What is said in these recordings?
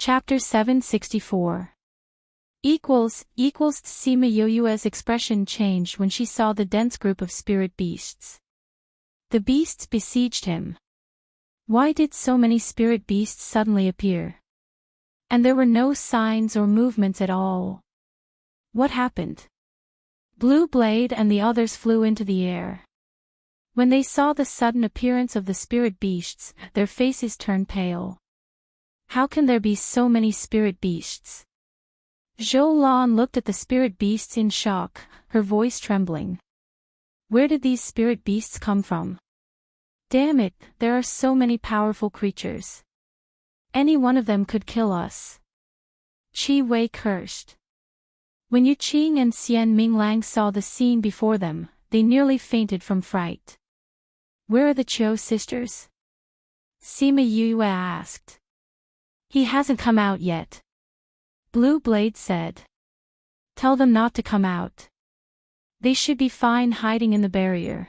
Chapter 764. Sima Yoyue's expression changed when she saw the dense group of spirit beasts. The beasts besieged him. Why did so many spirit beasts suddenly appear? And there were no signs or movements at all. What happened? Blue Blade and the others flew into the air. When they saw the sudden appearance of the spirit beasts, their faces turned pale. How can there be so many spirit beasts? Zhou Lan looked at the spirit beasts in shock, her voice trembling. Where did these spirit beasts come from? Damn it, there are so many powerful creatures. Any one of them could kill us. Qi Wei cursed. When Yu Qing and Xian Minglang saw the scene before them, they nearly fainted from fright. Where are the Qiu sisters? Sima Yue asked. He hasn't come out yet. Blue Blade said. Tell them not to come out. They should be fine hiding in the barrier.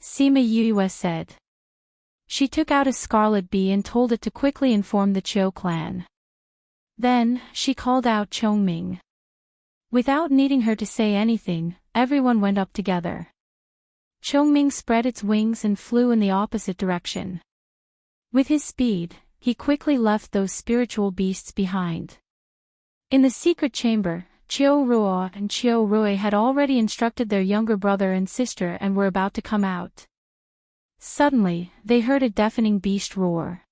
Sima Yue said. She took out a scarlet bee and told it to quickly inform the Qiu clan. Then, she called out Chongming. Without needing her to say anything, everyone went up together. Chongming spread its wings and flew in the opposite direction. With his speed, he quickly left those spiritual beasts behind. In the secret chamber, Qiu Ruo and Qiu Rui had already instructed their younger brother and sister and were about to come out. Suddenly, they heard a deafening beast roar.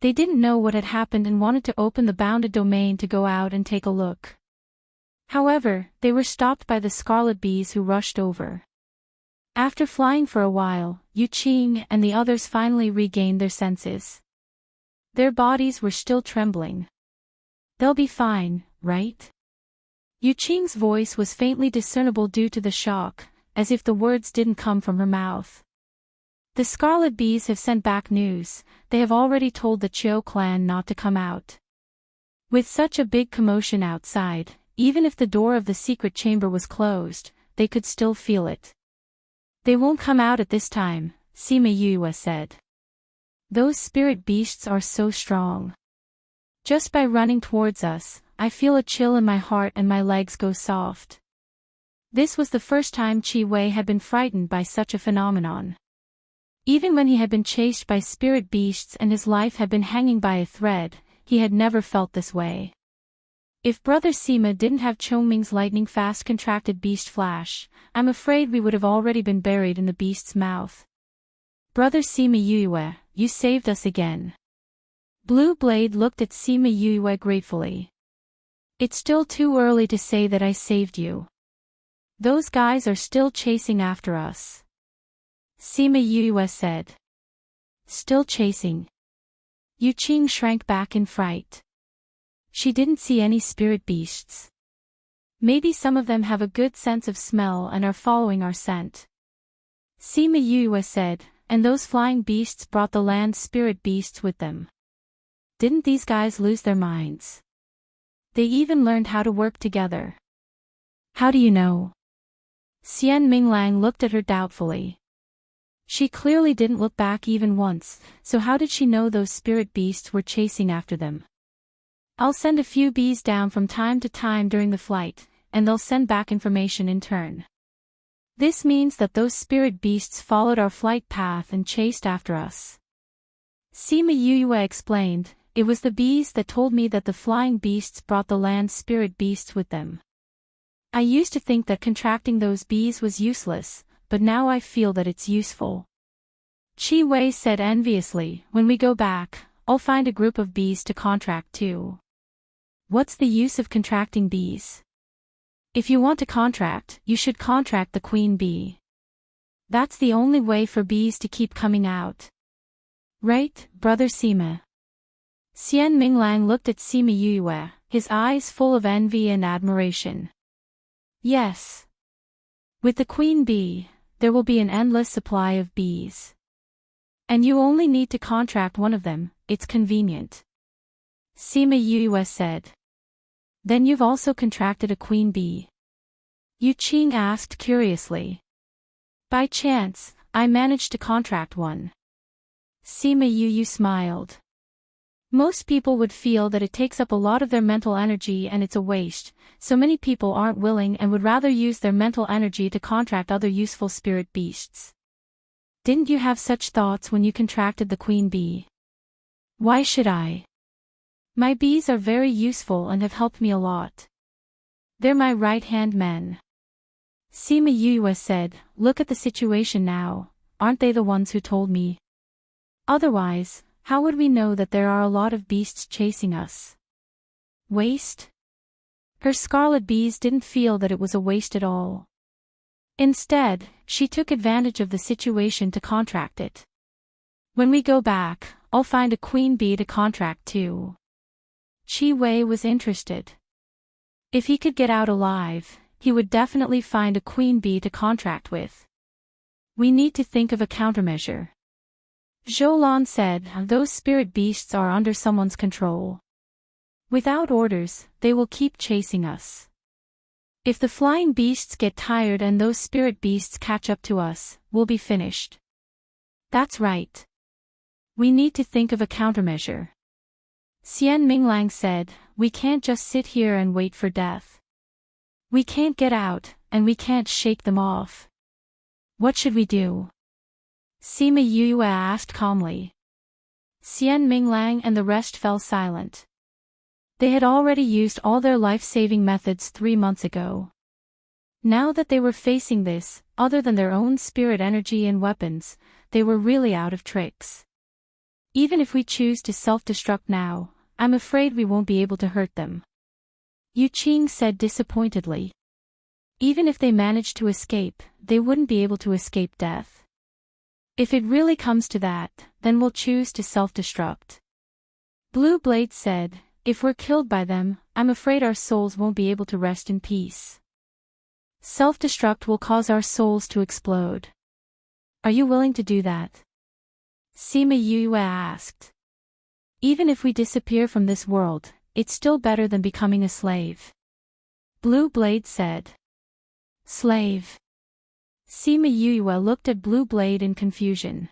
They didn't know what had happened and wanted to open the bounded domain to go out and take a look. However, they were stopped by the scarlet bees who rushed over. After flying for a while, Yu Qing and the others finally regained their senses. Their bodies were still trembling. They'll be fine, right? Yu Qing's voice was faintly discernible due to the shock, as if the words didn't come from her mouth. The scarlet bees have sent back news. They have already told the Qiu clan not to come out. With such a big commotion outside, even if the door of the secret chamber was closed, they could still feel it. They won't come out at this time, Sima Yue said. Those spirit beasts are so strong. Just by running towards us, I feel a chill in my heart and my legs go soft. This was the first time Qi Wei had been frightened by such a phenomenon. Even when he had been chased by spirit beasts and his life had been hanging by a thread, he had never felt this way. If Brother Sima didn't have Chongming's lightning-fast contracted beast flash, I'm afraid we would have already been buried in the beast's mouth. Brother Sima Yue, you saved us again. Blue Blade looked at Sima Yue gratefully. It's still too early to say that I saved you. Those guys are still chasing after us. Sima Yue said. Still chasing. Yu Qing shrank back in fright. She didn't see any spirit beasts. Maybe some of them have a good sense of smell and are following our scent. Sima Yue said, and those flying beasts brought the land spirit beasts with them. Didn't these guys lose their minds? They even learned how to work together. How do you know? Xian Minglang looked at her doubtfully. She clearly didn't look back even once, so how did she know those spirit beasts were chasing after them? I'll send a few bees down from time to time during the flight, and they'll send back information in turn. This means that those spirit beasts followed our flight path and chased after us. Sima Yue explained, it was the bees that told me that the flying beasts brought the land spirit beasts with them. I used to think that contracting those bees was useless, but now I feel that it's useful. Qi Wei said enviously, when we go back, I'll find a group of bees to contract too. What's the use of contracting bees? If you want to contract, you should contract the queen bee. That's the only way for bees to keep coming out. Right, Brother Sima? Xian Minglang looked at Sima Yue, his eyes full of envy and admiration. Yes. With the queen bee, there will be an endless supply of bees. And you only need to contract one of them, it's convenient. Sima Yue said. Then you've also contracted a queen bee? Yu Qing asked curiously. By chance, I managed to contract one. Sima Yue smiled. Most people would feel that it takes up a lot of their mental energy and it's a waste, so many people aren't willing and would rather use their mental energy to contract other useful spirit beasts. Didn't you have such thoughts when you contracted the queen bee? Why should I? My bees are very useful and have helped me a lot. They're my right-hand men. Sima Yue said, look at the situation now, aren't they the ones who told me? Otherwise, how would we know that there are a lot of beasts chasing us? Waste? Her scarlet bees didn't feel that it was a waste at all. Instead, she took advantage of the situation to contract it. When we go back, I'll find a queen bee to contract too. Qi Wei was interested. If he could get out alive, he would definitely find a queen bee to contract with. We need to think of a countermeasure. Zhou Lan said, those spirit beasts are under someone's control. Without orders, they will keep chasing us. If the flying beasts get tired and those spirit beasts catch up to us, we'll be finished. That's right. We need to think of a countermeasure. Xian Minglang said, we can't just sit here and wait for death. We can't get out, and we can't shake them off. What should we do? Sima Yue asked calmly. Xian Minglang and the rest fell silent. They had already used all their life-saving methods 3 months ago. Now that they were facing this, other than their own spirit energy and weapons, they were really out of tricks. Even if we choose to self-destruct now, I'm afraid we won't be able to hurt them. Yu Qing said disappointedly. Even if they managed to escape, they wouldn't be able to escape death. If it really comes to that, then we'll choose to self-destruct. Blue Blade said, if we're killed by them, I'm afraid our souls won't be able to rest in peace. Self-destruct will cause our souls to explode. Are you willing to do that? Sima Yue asked. Even if we disappear from this world, it's still better than becoming a slave. Blue Blade said. Slave. Sima Yue looked at Blue Blade in confusion.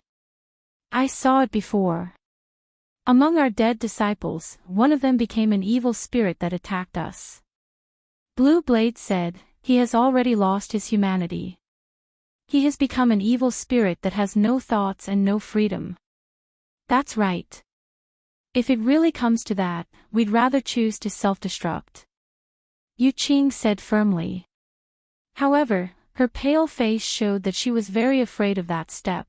I saw it before. Among our dead disciples, one of them became an evil spirit that attacked us. Blue Blade said, he has already lost his humanity. He has become an evil spirit that has no thoughts and no freedom. That's right. If it really comes to that, we'd rather choose to self-destruct. Yu Qing said firmly. However, her pale face showed that she was very afraid of that step.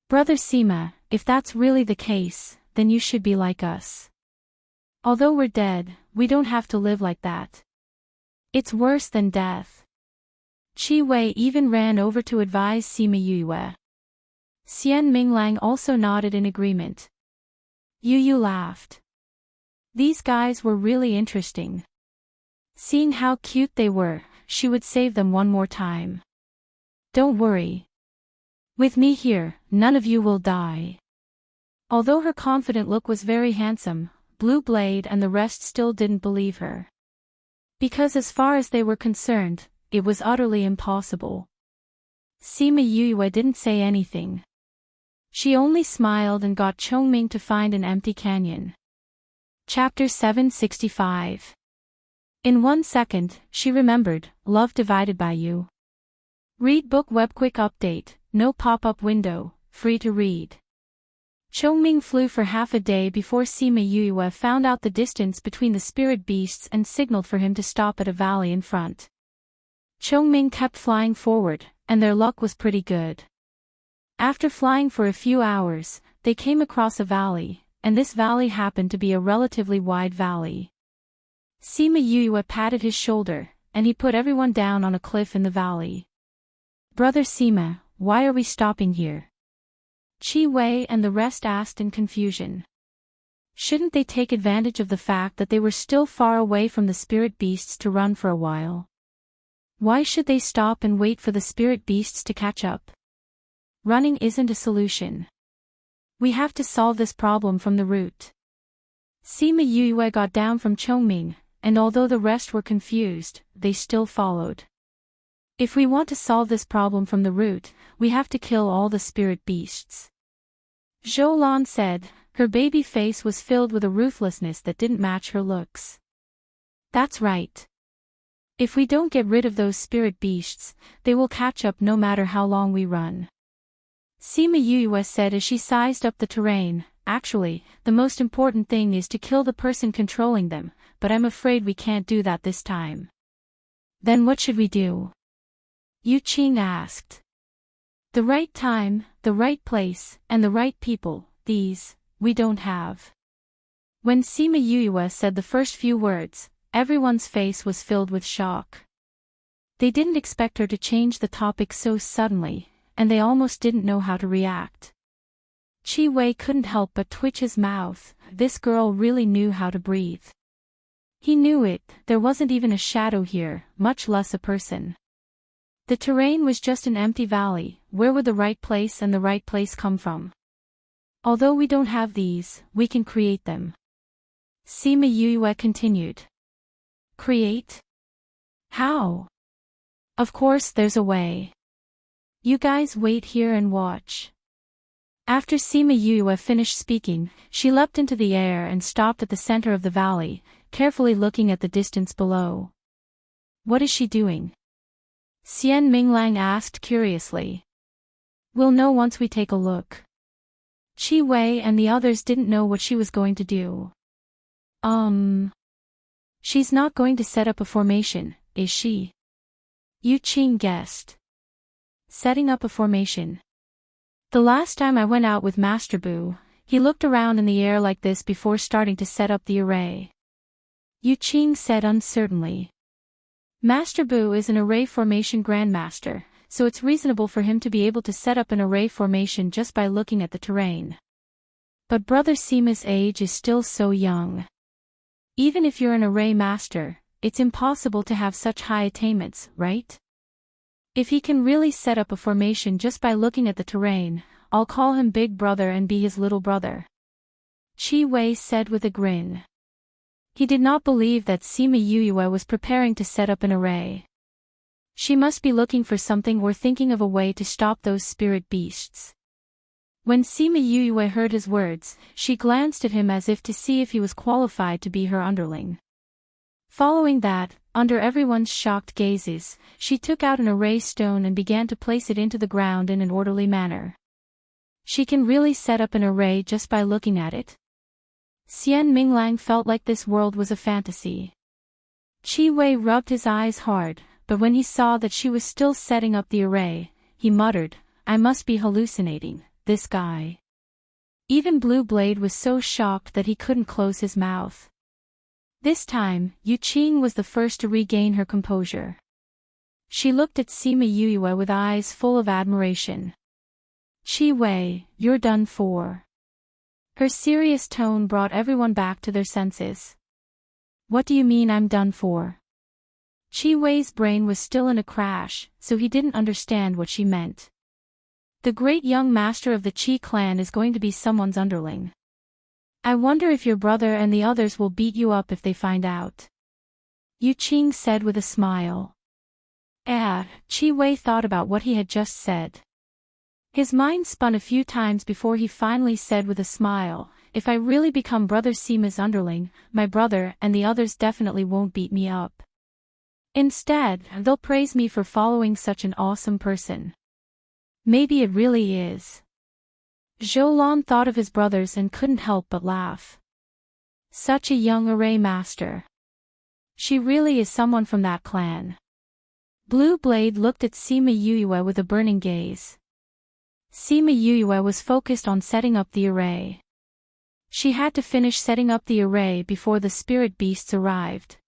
Brother Sima, if that's really the case, then you should be like us. Although we're dead, we don't have to live like that. It's worse than death. Qi Wei even ran over to advise Sima Yue. Xian Minglang also nodded in agreement. Yu laughed. These guys were really interesting. Seeing how cute they were, she would save them one more time. Don't worry. With me here, none of you will die. Although her confident look was very handsome, Blue Blade and the rest still didn't believe her. Because as far as they were concerned, it was utterly impossible. Sima Yue didn't say anything. She only smiled and got Chongming to find an empty canyon. Chapter 765. In 1 second, she remembered, love divided by you. Read book web quick update, no pop-up window, free to read. Chongming flew for half a day before Sima Yue found out the distance between the spirit beasts and signaled for him to stop at a valley in front. Chongming kept flying forward, and their luck was pretty good. After flying for a few hours, they came across a valley, and this valley happened to be a relatively wide valley. Sima Yue patted his shoulder, and he put everyone down on a cliff in the valley. Brother Sima, why are we stopping here? Qi Wei and the rest asked in confusion. Shouldn't they take advantage of the fact that they were still far away from the spirit beasts to run for a while? Why should they stop and wait for the spirit beasts to catch up? Running isn't a solution. We have to solve this problem from the root. Sima Yue got down from Chongming, and although the rest were confused, they still followed. If we want to solve this problem from the root, we have to kill all the spirit beasts. Zhou Lan said, her baby face was filled with a ruthlessness that didn't match her looks. That's right. If we don't get rid of those spirit beasts, they will catch up no matter how long we run. Sima Yue said as she sized up the terrain. Actually, the most important thing is to kill the person controlling them, but I'm afraid we can't do that this time. Then what should we do? Yu Qing asked. The right time, the right place, and the right people, these, we don't have. When Sima Yue said the first few words, everyone's face was filled with shock. They didn't expect her to change the topic so suddenly, and they almost didn't know how to react. Qi Wei couldn't help but twitch his mouth. This girl really knew how to breathe. He knew it, there wasn't even a shadow here, much less a person. The terrain was just an empty valley. Where would the right place and the right place come from? Although we don't have these, we can create them. Sima Yue continued. Create? How? Of course there's a way. You guys wait here and watch. After Sima Yue finished speaking, she leapt into the air and stopped at the center of the valley, carefully looking at the distance below. What is she doing? Xian Minglang asked curiously. We'll know once we take a look. Qi Wei and the others didn't know what she was going to do. She's not going to set up a formation, is she? Yu Qing guessed. Setting up a formation. The last time I went out with Master Bu, he looked around in the air like this before starting to set up the array. Yu Qing said uncertainly. Master Bu is an array formation grandmaster, so it's reasonable for him to be able to set up an array formation just by looking at the terrain. But Brother Sima's age is still so young. Even if you're an array master, it's impossible to have such high attainments, right? If he can really set up a formation just by looking at the terrain, I'll call him Big Brother and be his little brother. Qi Wei said with a grin. He did not believe that Sima Yue was preparing to set up an array. She must be looking for something or thinking of a way to stop those spirit beasts. When Sima Yue heard his words, she glanced at him as if to see if he was qualified to be her underling. Following that, under everyone's shocked gazes, she took out an array stone and began to place it into the ground in an orderly manner. She can really set up an array just by looking at it? Xian Minglang felt like this world was a fantasy. Qi Wei rubbed his eyes hard, but when he saw that she was still setting up the array, he muttered, I must be hallucinating, this guy. Even Blue Blade was so shocked that he couldn't close his mouth. This time, Yu Qing was the first to regain her composure. She looked at Sima Yue with eyes full of admiration. Qi Wei, you're done for. Her serious tone brought everyone back to their senses. What do you mean I'm done for? Qi Wei's brain was still in a crash, so he didn't understand what she meant. The great young master of the Qi clan is going to be someone's underling. I wonder if your brother and the others will beat you up if they find out. Yu Qing said with a smile. Qi Wei thought about what he had just said. His mind spun a few times before he finally said with a smile, if I really become Brother Sima's underling, my brother and the others definitely won't beat me up. Instead, they'll praise me for following such an awesome person. Maybe it really is. Zhou Lan thought of his brothers and couldn't help but laugh. Such a young array master. She really is someone from that clan. Blue Blade looked at Sima Yue with a burning gaze. Sima Yue was focused on setting up the array. She had to finish setting up the array before the spirit beasts arrived.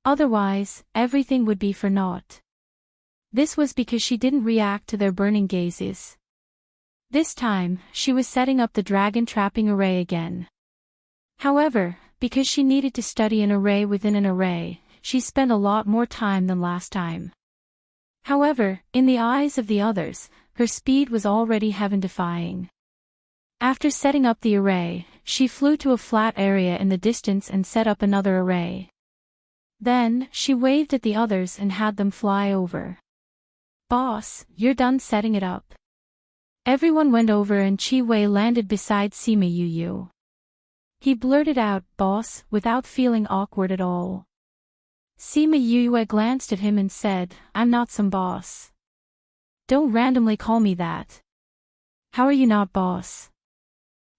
Otherwise, everything would be for naught. This was because she didn't react to their burning gazes. This time, she was setting up the dragon trapping array again. However, because she needed to study an array within an array, she spent a lot more time than last time. However, in the eyes of the others, her speed was already heaven-defying. After setting up the array, she flew to a flat area in the distance and set up another array. Then, she waved at the others and had them fly over. Boss, you're done setting it up. Everyone went over and Chi Wei landed beside Sima Yu. He blurted out, "Boss," without feeling awkward at all. Sima Yu glanced at him and said, "I'm not some boss. Don't randomly call me that. How are you not boss?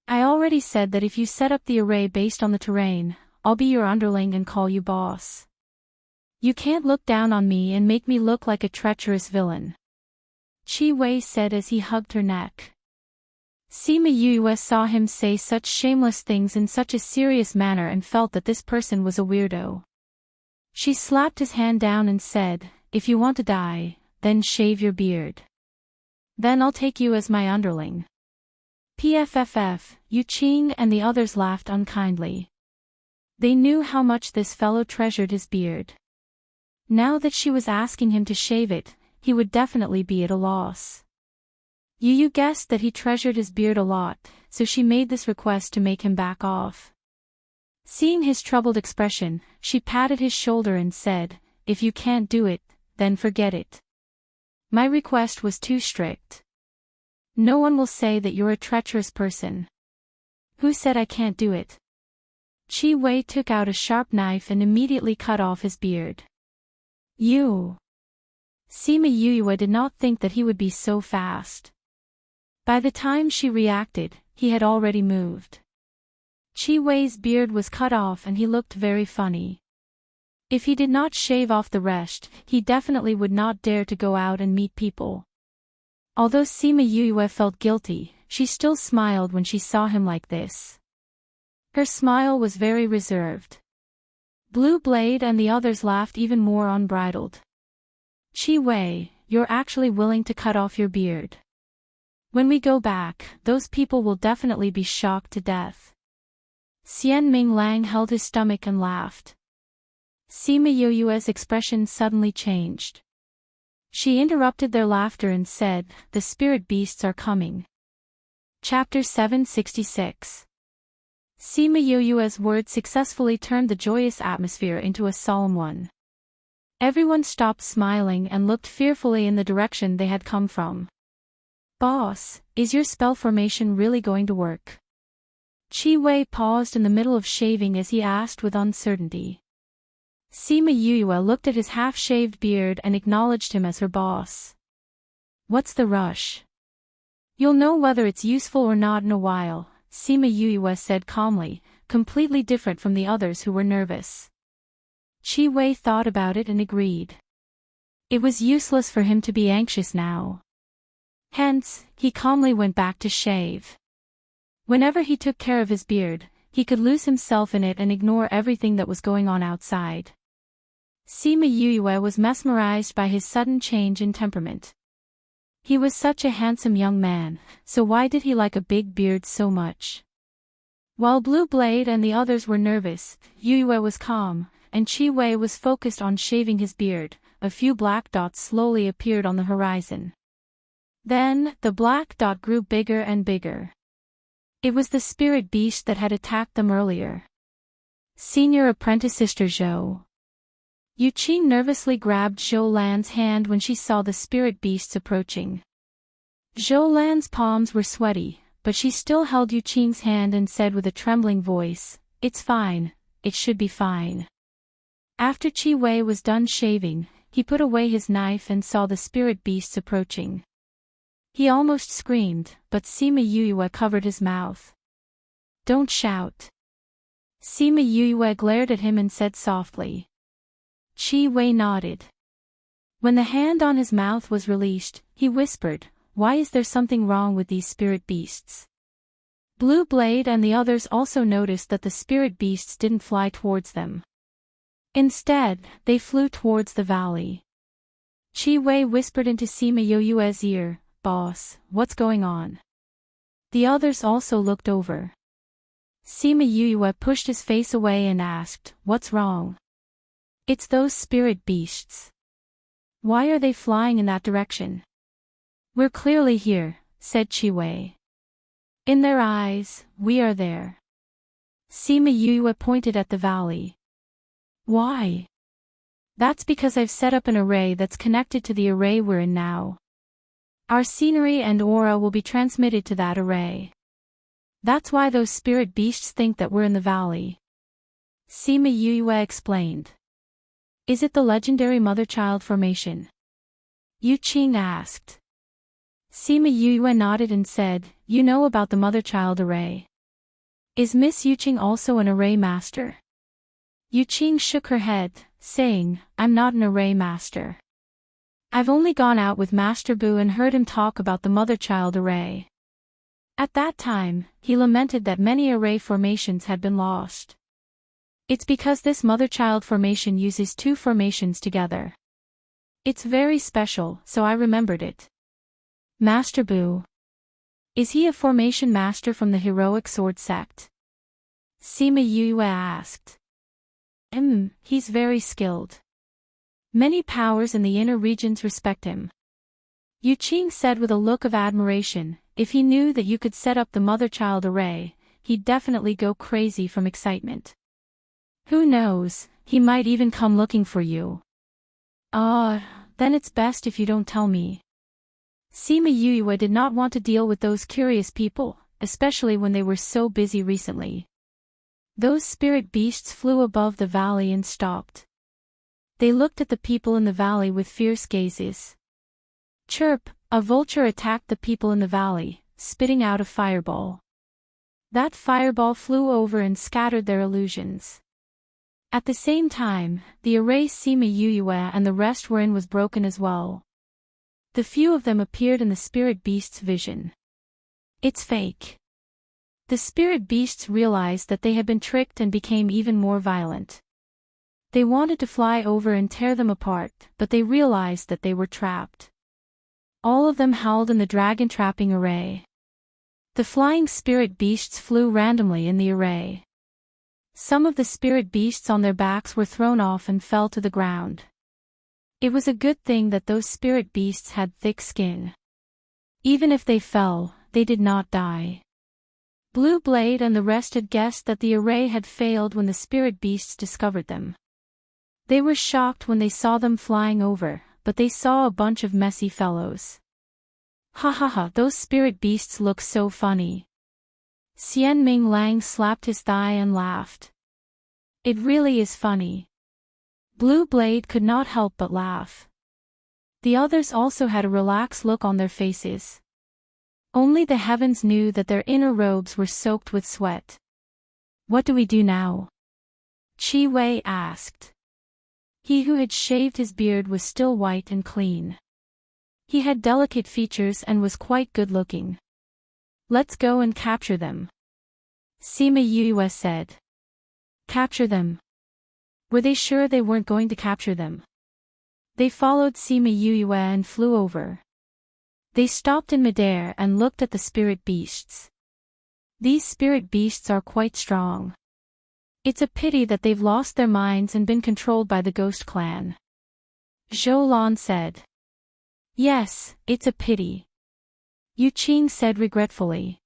I already said that if you set up the array based on the terrain, I'll be your underling and call you boss. You can't look down on me and make me look like a treacherous villain," Chi Wei said as he hugged her neck. Sima Yu saw him say such shameless things in such a serious manner and felt that this person was a weirdo. She slapped his hand down and said, "If you want to die, then shave your beard. Then I'll take you as my underling." PFFF, Yu Qing and the others laughed unkindly. They knew how much this fellow treasured his beard. Now that she was asking him to shave it, he would definitely be at a loss. Yu guessed that he treasured his beard a lot, so she made this request to make him back off. Seeing his troubled expression, she patted his shoulder and said, "If you can't do it, then forget it. My request was too strict. No one will say that you're a treacherous person." "Who said I can't do it?" Chi Wei took out a sharp knife and immediately cut off his beard. "You." Sima Yu did not think that he would be so fast. By the time she reacted, he had already moved. Chi Wei's beard was cut off and he looked very funny. If he did not shave off the rest, he definitely would not dare to go out and meet people. Although Sima Yu felt guilty, she still smiled when she saw him like this. Her smile was very reserved. Blue Blade and the others laughed even more unbridled. "Chi Wei, you're actually willing to cut off your beard. When we go back, those people will definitely be shocked to death." Xian Ming Lang held his stomach and laughed. Sima Yu's expression suddenly changed. She interrupted their laughter and said, "The spirit beasts are coming." Chapter 766. Sima Yu's words successfully turned the joyous atmosphere into a solemn one. Everyone stopped smiling and looked fearfully in the direction they had come from. "Boss, is your spell formation really going to work?" Chi Wei paused in the middle of shaving as he asked with uncertainty. Sima Yu looked at his half-shaved beard and acknowledged him as her boss. "What's the rush? You'll know whether it's useful or not in a while," Sima Yu said calmly, completely different from the others who were nervous. Chi Wei thought about it and agreed. It was useless for him to be anxious now. Hence, he calmly went back to shave. Whenever he took care of his beard, he could lose himself in it and ignore everything that was going on outside. Sima Yu was mesmerized by his sudden change in temperament. He was such a handsome young man, so why did he like a big beard so much? While Blue Blade and the others were nervous, Yu was calm, and Chi Wei was focused on shaving his beard. A few black dots slowly appeared on the horizon. Then, the black dot grew bigger and bigger. It was the spirit beast that had attacked them earlier. Senior Apprentice Sister Zhou. Yu Qing nervously grabbed Zhou Lan's hand when she saw the spirit beasts approaching. Zhou Lan's palms were sweaty, but she still held Yu Qing's hand and said with a trembling voice, "It's fine, it should be fine." After Chi Wei was done shaving, he put away his knife and saw the spirit beasts approaching. He almost screamed, but Sima Yu covered his mouth. "Don't shout." Sima Yu glared at him and said softly. Chi Wei nodded. When the hand on his mouth was released, he whispered, "Why is there something wrong with these spirit beasts?" Blue Blade and the others also noticed that the spirit beasts didn't fly towards them. Instead, they flew towards the valley. Chi Wei whispered into Sima Yu's ear, "Boss, what's going on?" The others also looked over. Sima Yu pushed his face away and asked, "What's wrong?" "It's those spirit beasts. Why are they flying in that direction?" "We're clearly here," said Chi Wei. "In their eyes, we are there." Sima Yu pointed at the valley. "Why?" "That's because I've set up an array that's connected to the array we're in now." Our scenery and aura will be transmitted to that array. That's why those spirit beasts think that we're in the valley. Sima Yue explained. Is it the legendary mother-child formation? Yu Qing asked. Sima Yue nodded and said, you know about the mother-child array. Is Miss Yu Qing also an array master? Yu Qing shook her head, saying, I'm not an array master. I've only gone out with Master Bu and heard him talk about the mother-child array. At that time, he lamented that many array formations had been lost. It's because this mother-child formation uses two formations together. It's very special, so I remembered it. Master Bu. Is he a formation master from the heroic sword sect? Sima Yue asked. He's very skilled. Many powers in the inner regions respect him. Yu Qing said with a look of admiration, if he knew that you could set up the mother-child array, he'd definitely go crazy from excitement. Who knows, he might even come looking for you. Then it's best if you don't tell me. Sima Yue did not want to deal with those curious people, especially when they were so busy recently. Those spirit beasts flew above the valley and stopped. They looked at the people in the valley with fierce gazes. Chirp, a vulture attacked the people in the valley, spitting out a fireball. That fireball flew over and scattered their illusions. At the same time, the array Sima Yue and the rest were in was broken as well. The few of them appeared in the spirit beast's vision. It's fake. The spirit beasts realized that they had been tricked and became even more violent. They wanted to fly over and tear them apart, but they realized that they were trapped. All of them howled in the dragon-trapping array. The flying spirit beasts flew randomly in the array. Some of the spirit beasts on their backs were thrown off and fell to the ground. It was a good thing that those spirit beasts had thick skin. Even if they fell, they did not die. Blue Blade and the rest had guessed that the array had failed when the spirit beasts discovered them. They were shocked when they saw them flying over, but they saw a bunch of messy fellows. Ha ha ha, those spirit beasts look so funny. Xian Ming Lang slapped his thigh and laughed. It really is funny. Blue Blade could not help but laugh. The others also had a relaxed look on their faces. Only the heavens knew that their inner robes were soaked with sweat. What do we do now? Qi Wei asked. He who had shaved his beard was still white and clean. He had delicate features and was quite good-looking. Let's go and capture them. Sima Yue said. Capture them? Were they sure they weren't going to capture them? They followed Sima Yue and flew over. They stopped in midair and looked at the spirit beasts. These spirit beasts are quite strong. It's a pity that they've lost their minds and been controlled by the ghost clan. Zhou Lan said. Yes, it's a pity. Yu Qing said regretfully.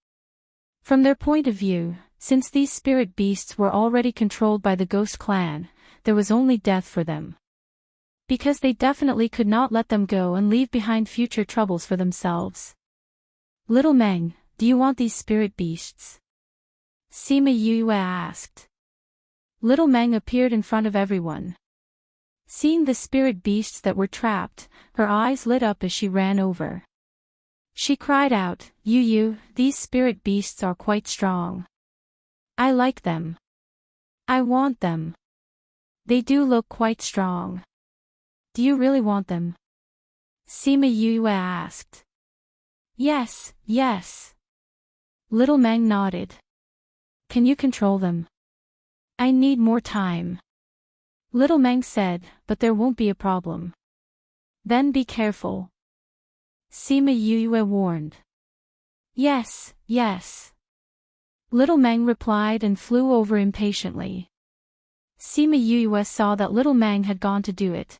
From their point of view, since these spirit beasts were already controlled by the ghost clan, there was only death for them. Because they definitely could not let them go and leave behind future troubles for themselves. Little Meng, do you want these spirit beasts? Sima Yue asked. Little Meng appeared in front of everyone. Seeing the spirit beasts that were trapped, her eyes lit up as she ran over. She cried out, Yu, these spirit beasts are quite strong. I like them. I want them. They do look quite strong. Do you really want them? Sima Yue asked. Yes, yes. Little Meng nodded. Can you control them? I need more time. Little Meng said, but there won't be a problem. Then be careful. Sima Yue warned. Yes, yes. Little Meng replied and flew over impatiently. Sima Yue saw that Little Meng had gone to do it.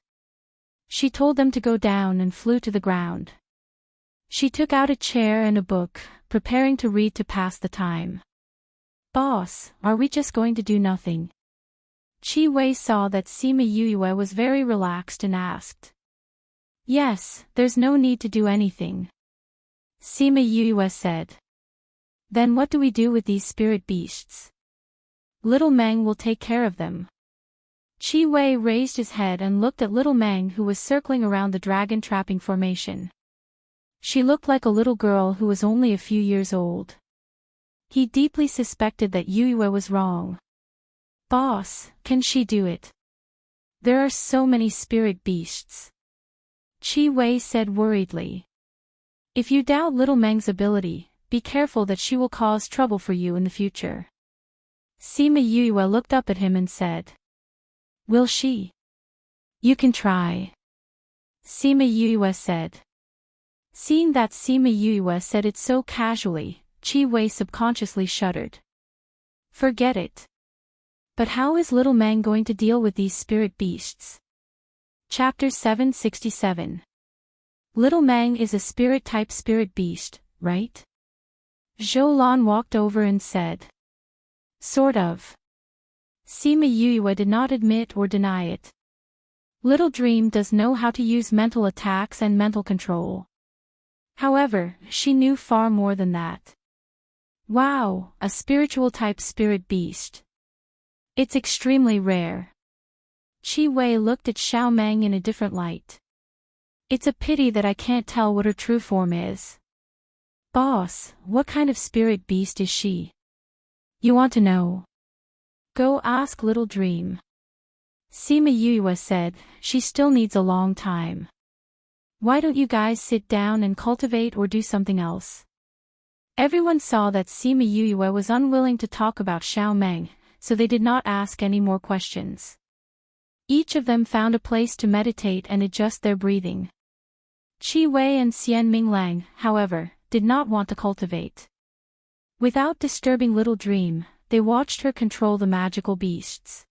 She told them to go down and flew to the ground. She took out a chair and a book, preparing to read to pass the time. Boss, are we just going to do nothing? Qi Wei saw that Sima Yue was very relaxed and asked. Yes, there's no need to do anything. Sima Yue said. Then what do we do with these spirit beasts? Little Meng will take care of them. Chi Wei raised his head and looked at little Meng, who was circling around the dragon trapping formation. She looked like a little girl who was only a few years old. He deeply suspected that Yue was wrong. Boss, can she do it? There are so many spirit beasts. Chi Wei said worriedly. If you doubt little Meng's ability, be careful that she will cause trouble for you in the future. Sima Yue looked up at him and said. Will she? You can try. Sima Yue said. Seeing that Sima Yue said it so casually, Chi Wei subconsciously shuddered. Forget it. But how is little Meng going to deal with these spirit beasts? Chapter 767. Little Meng is a spirit-type spirit beast, right? Zhou Lan walked over and said. Sort of. Sima Yue did not admit or deny it. Little Dream does know how to use mental attacks and mental control. However, she knew far more than that. Wow, a spiritual-type spirit beast. It's extremely rare. Chi Wei looked at Xiao Meng in a different light. It's a pity that I can't tell what her true form is. Boss, what kind of spirit beast is she? You want to know? Go ask Little Dream. Sima Yue said, she still needs a long time. Why don't you guys sit down and cultivate or do something else? Everyone saw that Sima Yue was unwilling to talk about Xiao Meng, so they did not ask any more questions. Each of them found a place to meditate and adjust their breathing. Chi Wei and Xian Minglang, however, did not want to cultivate. Without disturbing Little Dream, they watched her control the magical beasts.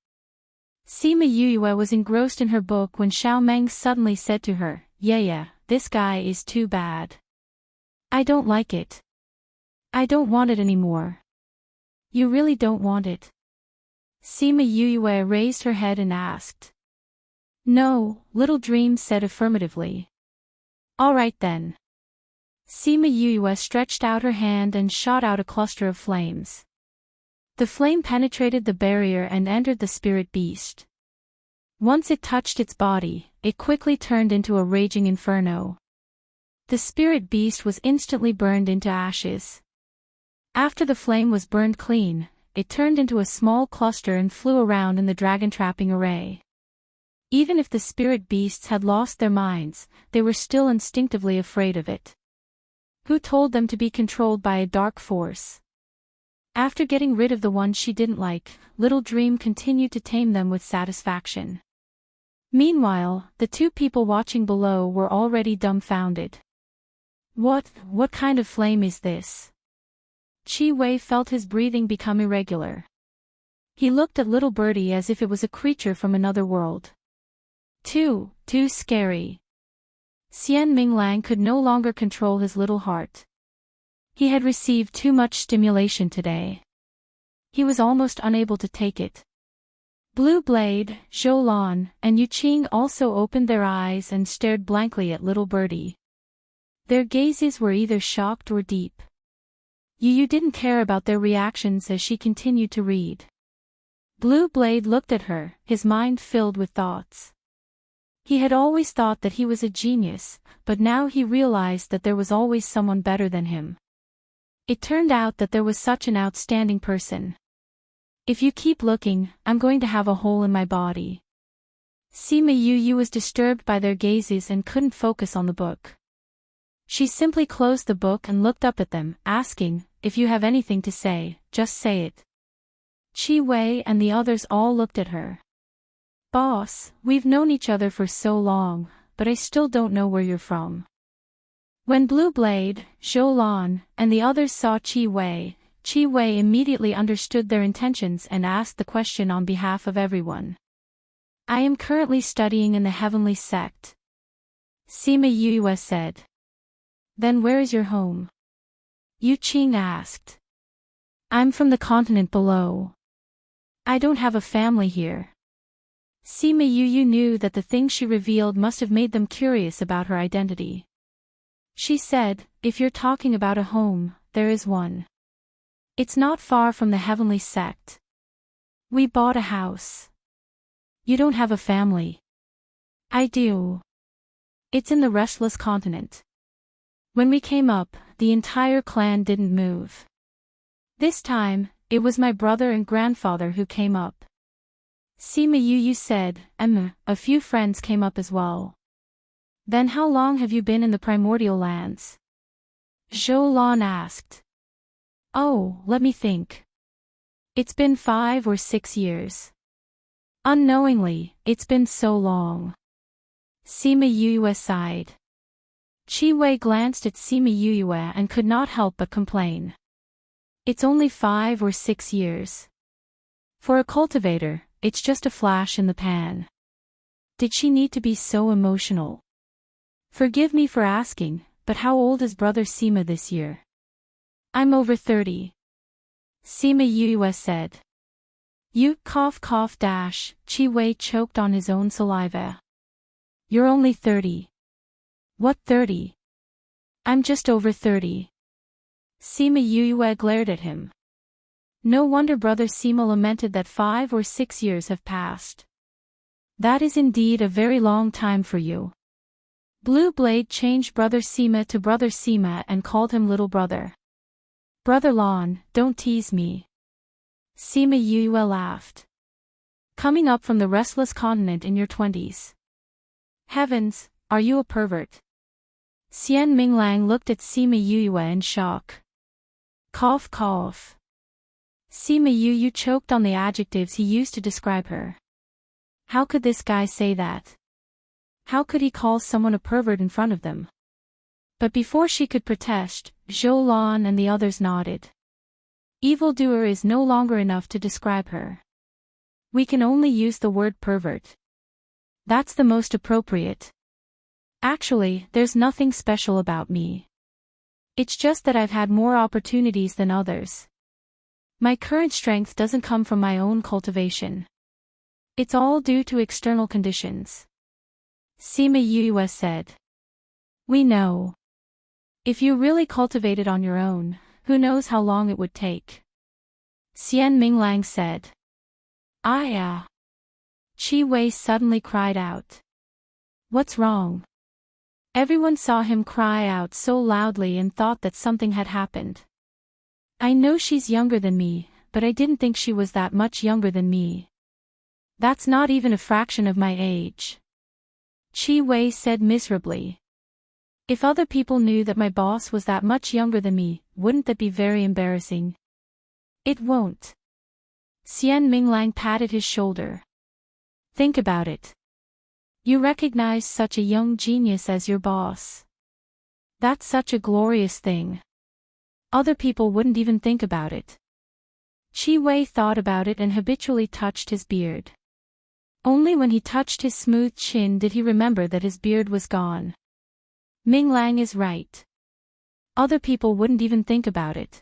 Sima Yue was engrossed in her book when Xiao Meng suddenly said to her, Yeah, this guy is too bad. I don't like it. I don't want it anymore. You really don't want it? Sima Yue raised her head and asked. No, Little Dream said affirmatively. All right then. Sima Yue stretched out her hand and shot out a cluster of flames. The flame penetrated the barrier and entered the spirit beast. Once it touched its body, it quickly turned into a raging inferno. The spirit beast was instantly burned into ashes. After the flame was burned clean, it turned into a small cluster and flew around in the dragon trapping array. Even if the spirit beasts had lost their minds, they were still instinctively afraid of it. Who told them to be controlled by a dark force? After getting rid of the ones she didn't like, Little Dream continued to tame them with satisfaction. Meanwhile, the two people watching below were already dumbfounded. What kind of flame is this? Chi Wei felt his breathing become irregular. He looked at little birdie as if it was a creature from another world. Too scary. Xian Minglang could no longer control his little heart. He had received too much stimulation today. He was almost unable to take it. Blue Blade, Zhou Lan, and Yu Qing also opened their eyes and stared blankly at little birdie. Their gazes were either shocked or deep. Yu didn't care about their reactions as she continued to read. Blue Blade looked at her, his mind filled with thoughts. He had always thought that he was a genius, but now he realized that there was always someone better than him. It turned out that there was such an outstanding person. If you keep looking, I'm going to have a hole in my body. Sima Yue was disturbed by their gazes and couldn't focus on the book. She simply closed the book and looked up at them, asking, if you have anything to say, just say it. Chi Wei and the others all looked at her. Boss, we've known each other for so long, but I still don't know where you're from. When Blue Blade, Zhou Lan, and the others saw Chi Wei immediately understood their intentions and asked the question on behalf of everyone. I am currently studying in the Heavenly Sect. Sima Yue said. Then where is your home? Yu Qing asked. I'm from the continent below. I don't have a family here. Sima Yue knew that the things she revealed must have made them curious about her identity. She said, if you're talking about a home, there is one. It's not far from the heavenly sect. We bought a house. You don't have a family. I do. It's in the restless continent. When we came up, the entire clan didn't move. This time, it was my brother and grandfather who came up. Sima Yu said, a few friends came up as well. Then how long have you been in the primordial lands? Zhou Lan asked. Oh, let me think. It's been 5 or 6 years. Unknowingly, it's been so long. Sima Yu sighed. Qi Wei glanced at Sima Yu and could not help but complain. It's only 5 or 6 years. For a cultivator, it's just a flash in the pan. Did she need to be so emotional? Forgive me for asking, but how old is brother Sima this year? I'm over 30. Sima Yu said. You cough. Qi Wei choked on his own saliva. You're only 30. What 30? I'm just over 30. Sima Yu glared at him. No wonder brother Sima lamented that 5 or 6 years have passed. That is indeed a very long time for you. Blue Blade changed brother Sima to brother Sima and called him little brother. Brother Lon, don't tease me. Sima Yu laughed. Coming up from the restless continent in your 20s. Heavens, are you a pervert? Xian Minglang looked at Sima Yu in shock. Cough. Sima Yu choked on the adjectives he used to describe her. How could this guy say that? How could he call someone a pervert in front of them? But before she could protest, Zhou Lan and the others nodded. Evildoer is no longer enough to describe her. We can only use the word pervert. That's the most appropriate. Actually, there's nothing special about me. It's just that I've had more opportunities than others. My current strength doesn't come from my own cultivation. It's all due to external conditions. Sima Yu said. We know. If you really cultivated on your own, who knows how long it would take? Xian Minglang said. Qi Wei suddenly cried out. What's wrong? Everyone saw him cry out so loudly and thought that something had happened. I know she's younger than me, but I didn't think she was that much younger than me. That's not even a fraction of my age. Qi Wei said miserably. If other people knew that my boss was that much younger than me, wouldn't that be very embarrassing? It won't. Xian Minglang patted his shoulder. Think about it. You recognize such a young genius as your boss. That's such a glorious thing. Other people wouldn't even think about it. Qi Wei thought about it and habitually touched his beard. Only when he touched his smooth chin did he remember that his beard was gone. Minglang is right. Other people wouldn't even think about it.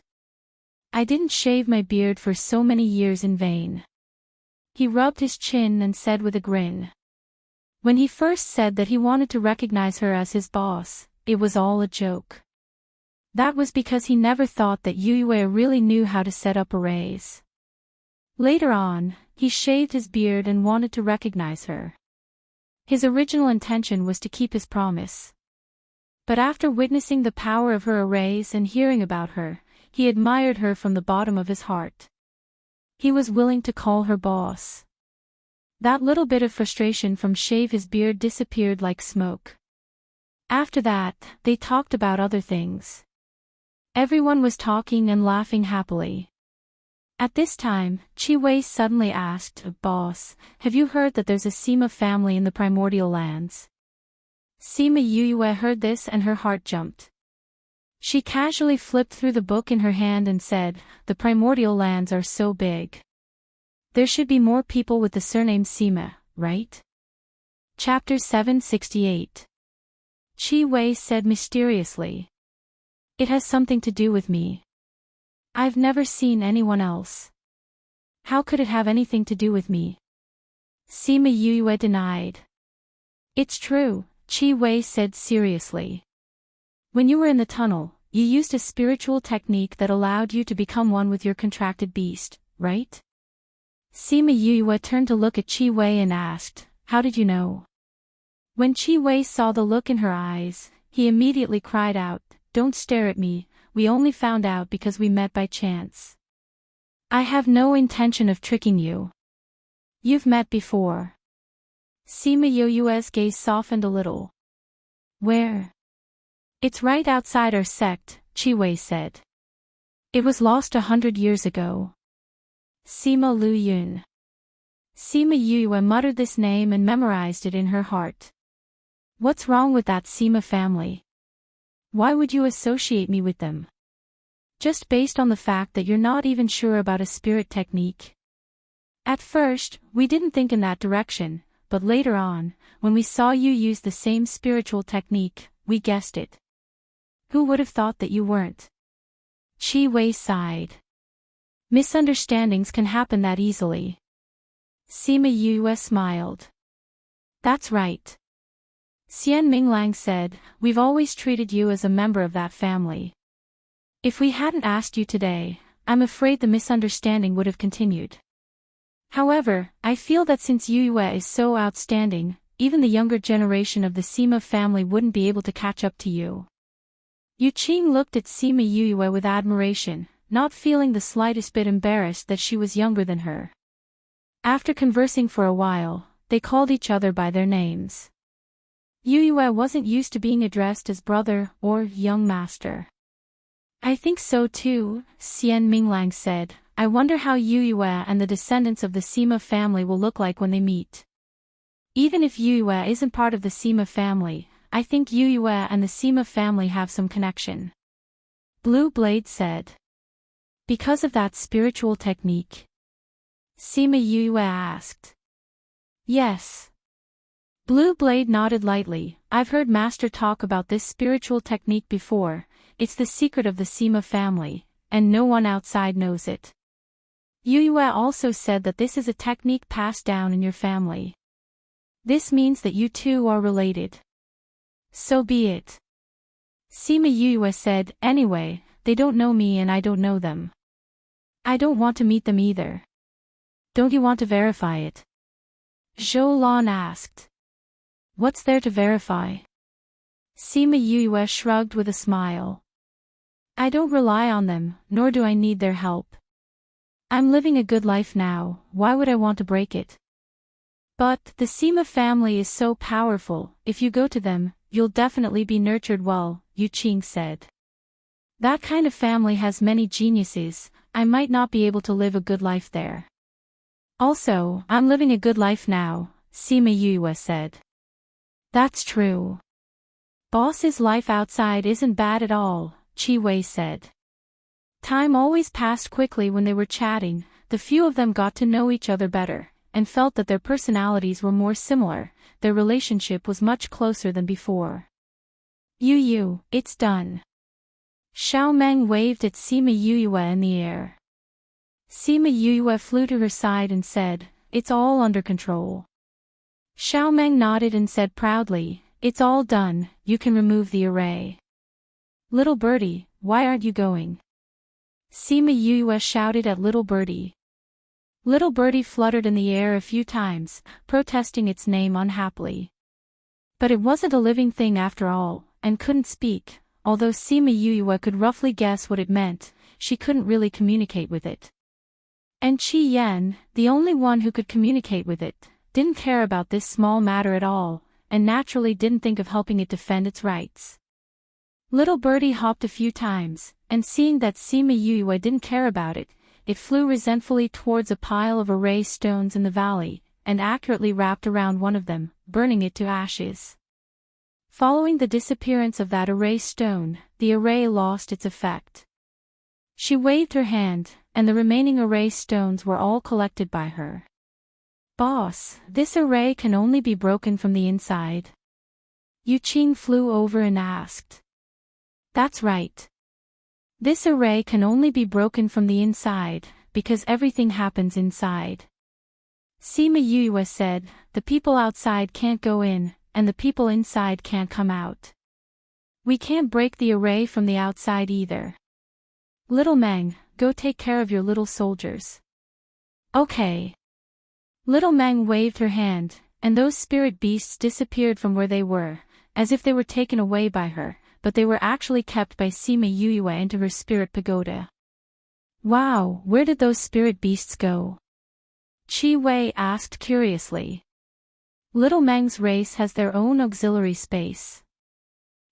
I didn't shave my beard for so many years in vain. He rubbed his chin and said with a grin. When he first said that he wanted to recognize her as his boss, it was all a joke. That was because he never thought that Yue really knew how to set up arrays. Later on, he shaved his beard and wanted to recognize her. His original intention was to keep his promise. But after witnessing the power of her arrays and hearing about her, he admired her from the bottom of his heart. He was willing to call her boss. That little bit of frustration from shave his beard disappeared like smoke. After that, they talked about other things. Everyone was talking and laughing happily. At this time, Qi Wei suddenly asked, Boss, have you heard that there's a Sima family in the primordial lands? Sima Yu heard this and her heart jumped. She casually flipped through the book in her hand and said, the primordial lands are so big. There should be more people with the surname Sima, right? Chapter 768. Qi Wei said mysteriously. It has something to do with me. I've never seen anyone else. How could it have anything to do with me? Sima Yu denied. It's true, Qi Wei said seriously. When you were in the tunnel, you used a spiritual technique that allowed you to become one with your contracted beast, right? Sima Yue turned to look at Qi Wei and asked, "How did you know?" When Qi Wei saw the look in her eyes, he immediately cried out, "Don't stare at me, we only found out because we met by chance. I have no intention of tricking you. You've met before." Sima Yue's gaze softened a little. "Where?" "It's right outside our sect," Qi Wei said. "It was lost 100 years ago." Sima Lu Yun. Sima Yue muttered this name and memorized it in her heart. What's wrong with that Sima family? Why would you associate me with them? Just based on the fact that you're not even sure about a spirit technique? At first, we didn't think in that direction, but later on, when we saw you use the same spiritual technique, we guessed it. Who would have thought that you weren't? Qi Wei sighed. Misunderstandings can happen that easily. Sima Yue smiled. That's right. Xian Minglang said, "We've always treated you as a member of that family. If we hadn't asked you today, I'm afraid the misunderstanding would have continued. However, I feel that since Yue is so outstanding, even the younger generation of the Sima family wouldn't be able to catch up to you." Yu Qing looked at Sima Yue with admiration, not feeling the slightest bit embarrassed that she was younger than her. After conversing for a while, they called each other by their names. Yue wasn't used to being addressed as brother or young master. "I think so too," Xian Minglang said. "I wonder how Yue and the descendants of the Sima family will look like when they meet. Even if Yue isn't part of the Sima family, I think Yue and the Sima family have some connection." Blue Blade said. "Because of that spiritual technique?" Sima Yue asked. "Yes." Blue Blade nodded lightly. "I've heard Master talk about this spiritual technique before. It's the secret of the Sima family, and no one outside knows it. Yue also said that this is a technique passed down in your family. This means that you two are related." "So be it." Sima Yue said, "Anyway, they don't know me and I don't know them. I don't want to meet them either. Don't you want to verify it?" Zhou Lan asked. "What's there to verify?" Sima Yue shrugged with a smile. "I don't rely on them, nor do I need their help. I'm living a good life now, why would I want to break it? But the Sima family is so powerful, if you go to them, you'll definitely be nurtured well," Yu Qing said. "That kind of family has many geniuses, I might not be able to live a good life there." "Also, I'm living a good life now," Sima Yue said. "That's true. Boss's life outside isn't bad at all," Qi Wei said. Time always passed quickly when they were chatting. The few of them got to know each other better, and felt that their personalities were more similar. Their relationship was much closer than before. "Yu, it's done." Xiao Meng waved at Sima Yue in the air. Sima Yue flew to her side and said, "It's all under control." Xiao Meng nodded and said proudly, "It's all done, you can remove the array." "Little birdie, why aren't you going?" Sima Yue shouted at Little Birdie. Little Birdie fluttered in the air a few times, protesting its name unhappily. But it wasn't a living thing after all, and couldn't speak. Although Sima Yue could roughly guess what it meant, she couldn't really communicate with it. And Qi Yan, the only one who could communicate with it, didn't care about this small matter at all, and naturally didn't think of helping it defend its rights. Little Birdie hopped a few times, and seeing that Sima Yue didn't care about it, it flew resentfully towards a pile of array stones in the valley, and accurately wrapped around one of them, burning it to ashes. Following the disappearance of that array stone, the array lost its effect. She waved her hand, and the remaining array stones were all collected by her. "Boss, this array can only be broken from the inside." Yu Qing flew over and asked. "That's right. This array can only be broken from the inside, because everything happens inside." Sima Yue said, "The people outside can't go in, and the people inside can't come out. We can't break the array from the outside either. Little Meng, go take care of your little soldiers. Okay. Little Meng waved her hand, and those spirit beasts disappeared from where they were, as if they were taken away by her, but they were actually kept by Sima Yuyue into her spirit pagoda. Wow, where did those spirit beasts go? Qi Wei asked curiously. Little Meng's race has their own auxiliary space.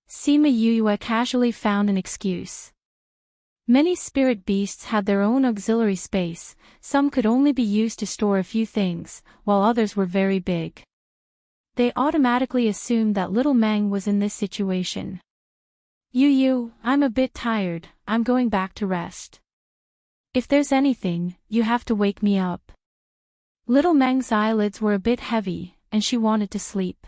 Sima Yuyue casually found an excuse. Many spirit beasts had their own auxiliary space, some could only be used to store a few things, while others were very big. They automatically assumed that Little Meng was in this situation. Yu, I'm a bit tired, I'm going back to rest. If there's anything, you have to wake me up. Little Meng's eyelids were a bit heavy, and she wanted to sleep.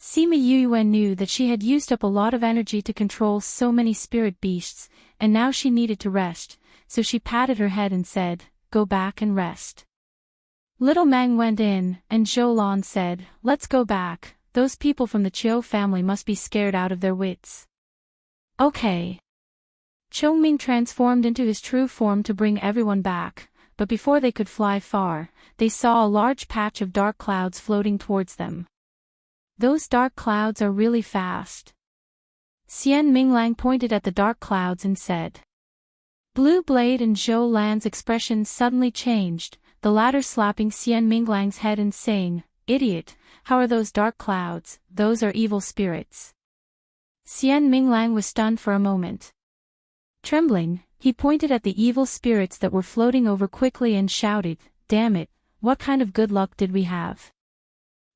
Sima Yuyue knew that she had used up a lot of energy to control so many spirit beasts, and now she needed to rest, so she patted her head and said, go back and rest. Little Meng went in, and Zhou Lan said, let's go back, those people from the Qiu family must be scared out of their wits. Okay. Chongming transformed into his true form to bring everyone back, but before they could fly far, they saw a large patch of dark clouds floating towards them. Those dark clouds are really fast. Xian Minglang pointed at the dark clouds and said. Blue Blade and Zhou Lan's expression suddenly changed, the latter slapping Xian Minglang's head and saying, idiot, how are those dark clouds? Those are evil spirits. Xian Minglang was stunned for a moment. Trembling, he pointed at the evil spirits that were floating over quickly and shouted, damn it, what kind of good luck did we have?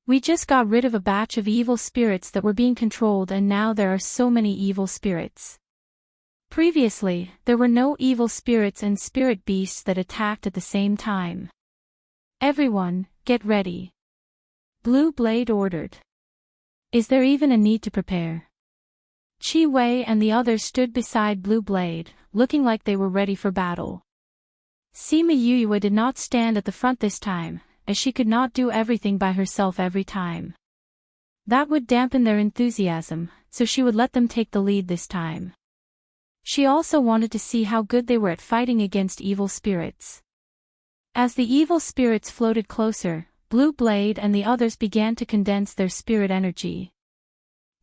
We just got rid of a batch of evil spirits that were being controlled, and now there are so many evil spirits. Previously, there were no evil spirits and spirit beasts that attacked at the same time. Everyone, get ready. Blue Blade ordered. Is there even a need to prepare? Qi Wei and the others stood beside Blue Blade, looking like they were ready for battle. Sima Yuyue did not stand at the front this time, as she could not do everything by herself every time. That would dampen their enthusiasm, so she would let them take the lead this time. She also wanted to see how good they were at fighting against evil spirits. As the evil spirits floated closer, Blue Blade and the others began to condense their spirit energy.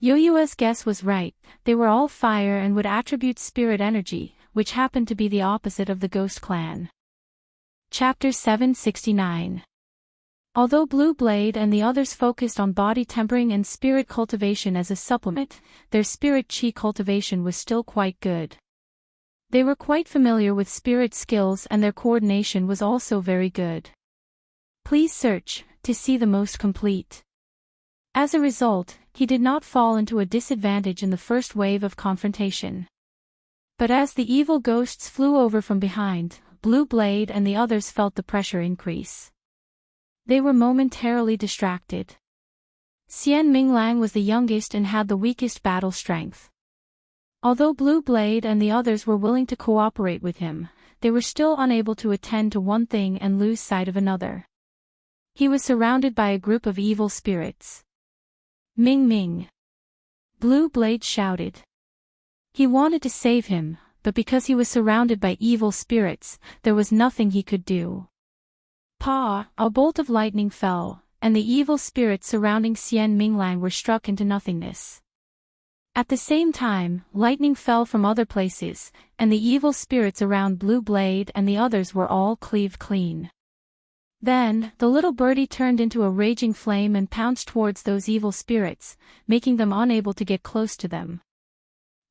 Yoyue's guess was right, they were all fire and would attribute spirit energy, which happened to be the opposite of the Ghost Clan. Chapter 769. Although Blue Blade and the others focused on body tempering and spirit cultivation as a supplement, their spirit chi cultivation was still quite good. They were quite familiar with spirit skills and their coordination was also very good. Please search, to see the most complete. As a result, he did not fall into a disadvantage in the first wave of confrontation. But as the evil ghosts flew over from behind, Blue Blade and the others felt the pressure increase. They were momentarily distracted. Xian Minglang was the youngest and had the weakest battle strength. Although Blue Blade and the others were willing to cooperate with him, they were still unable to attend to one thing and lose sight of another. He was surrounded by a group of evil spirits. Ming Ming! Blue Blade shouted. He wanted to save him, but because he was surrounded by evil spirits, there was nothing he could do. Pa! A bolt of lightning fell, and the evil spirits surrounding Xian Minglang were struck into nothingness. At the same time, lightning fell from other places, and the evil spirits around Blue Blade and the others were all cleaved clean. Then, the little birdie turned into a raging flame and pounced towards those evil spirits, making them unable to get close to them.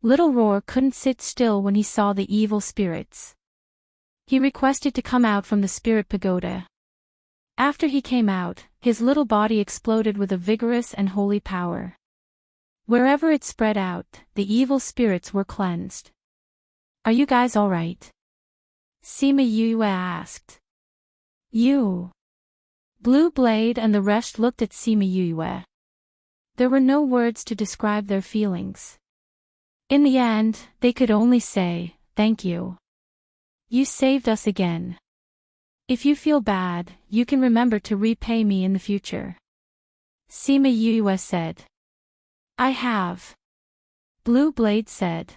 Little Roar couldn't sit still when he saw the evil spirits. He requested to come out from the spirit pagoda. After he came out, his little body exploded with a vigorous and holy power. Wherever it spread out, the evil spirits were cleansed. Are you guys alright? Sima Yuyue asked. You. Blue Blade and the rest looked at Sima Yuyue. There were no words to describe their feelings. In the end, they could only say, thank you. You saved us again. If you feel bad, you can remember to repay me in the future. Sima Yuyue said. I have. Blue Blade said.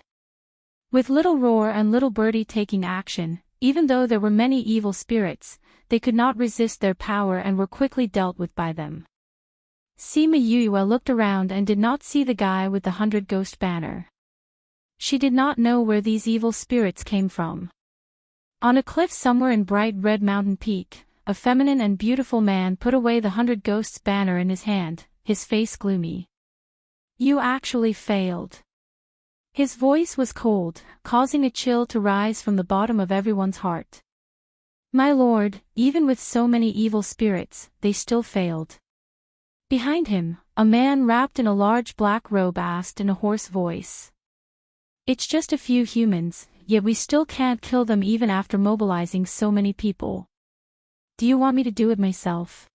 With Little Roar and Little Birdie taking action, even though there were many evil spirits, they could not resist their power and were quickly dealt with by them. Sima Yuyue looked around and did not see the guy with the 100 ghost banner. She did not know where these evil spirits came from. On a cliff somewhere in bright red mountain peak, a feminine and beautiful man put away the 100 ghosts banner in his hand, his face gloomy. You actually failed. His voice was cold, causing a chill to rise from the bottom of everyone's heart. My lord, even with so many evil spirits, they still failed. Behind him, a man wrapped in a large black robe asked in a hoarse voice. It's just a few humans, yet we still can't kill them even after mobilizing so many people. Do you want me to do it myself?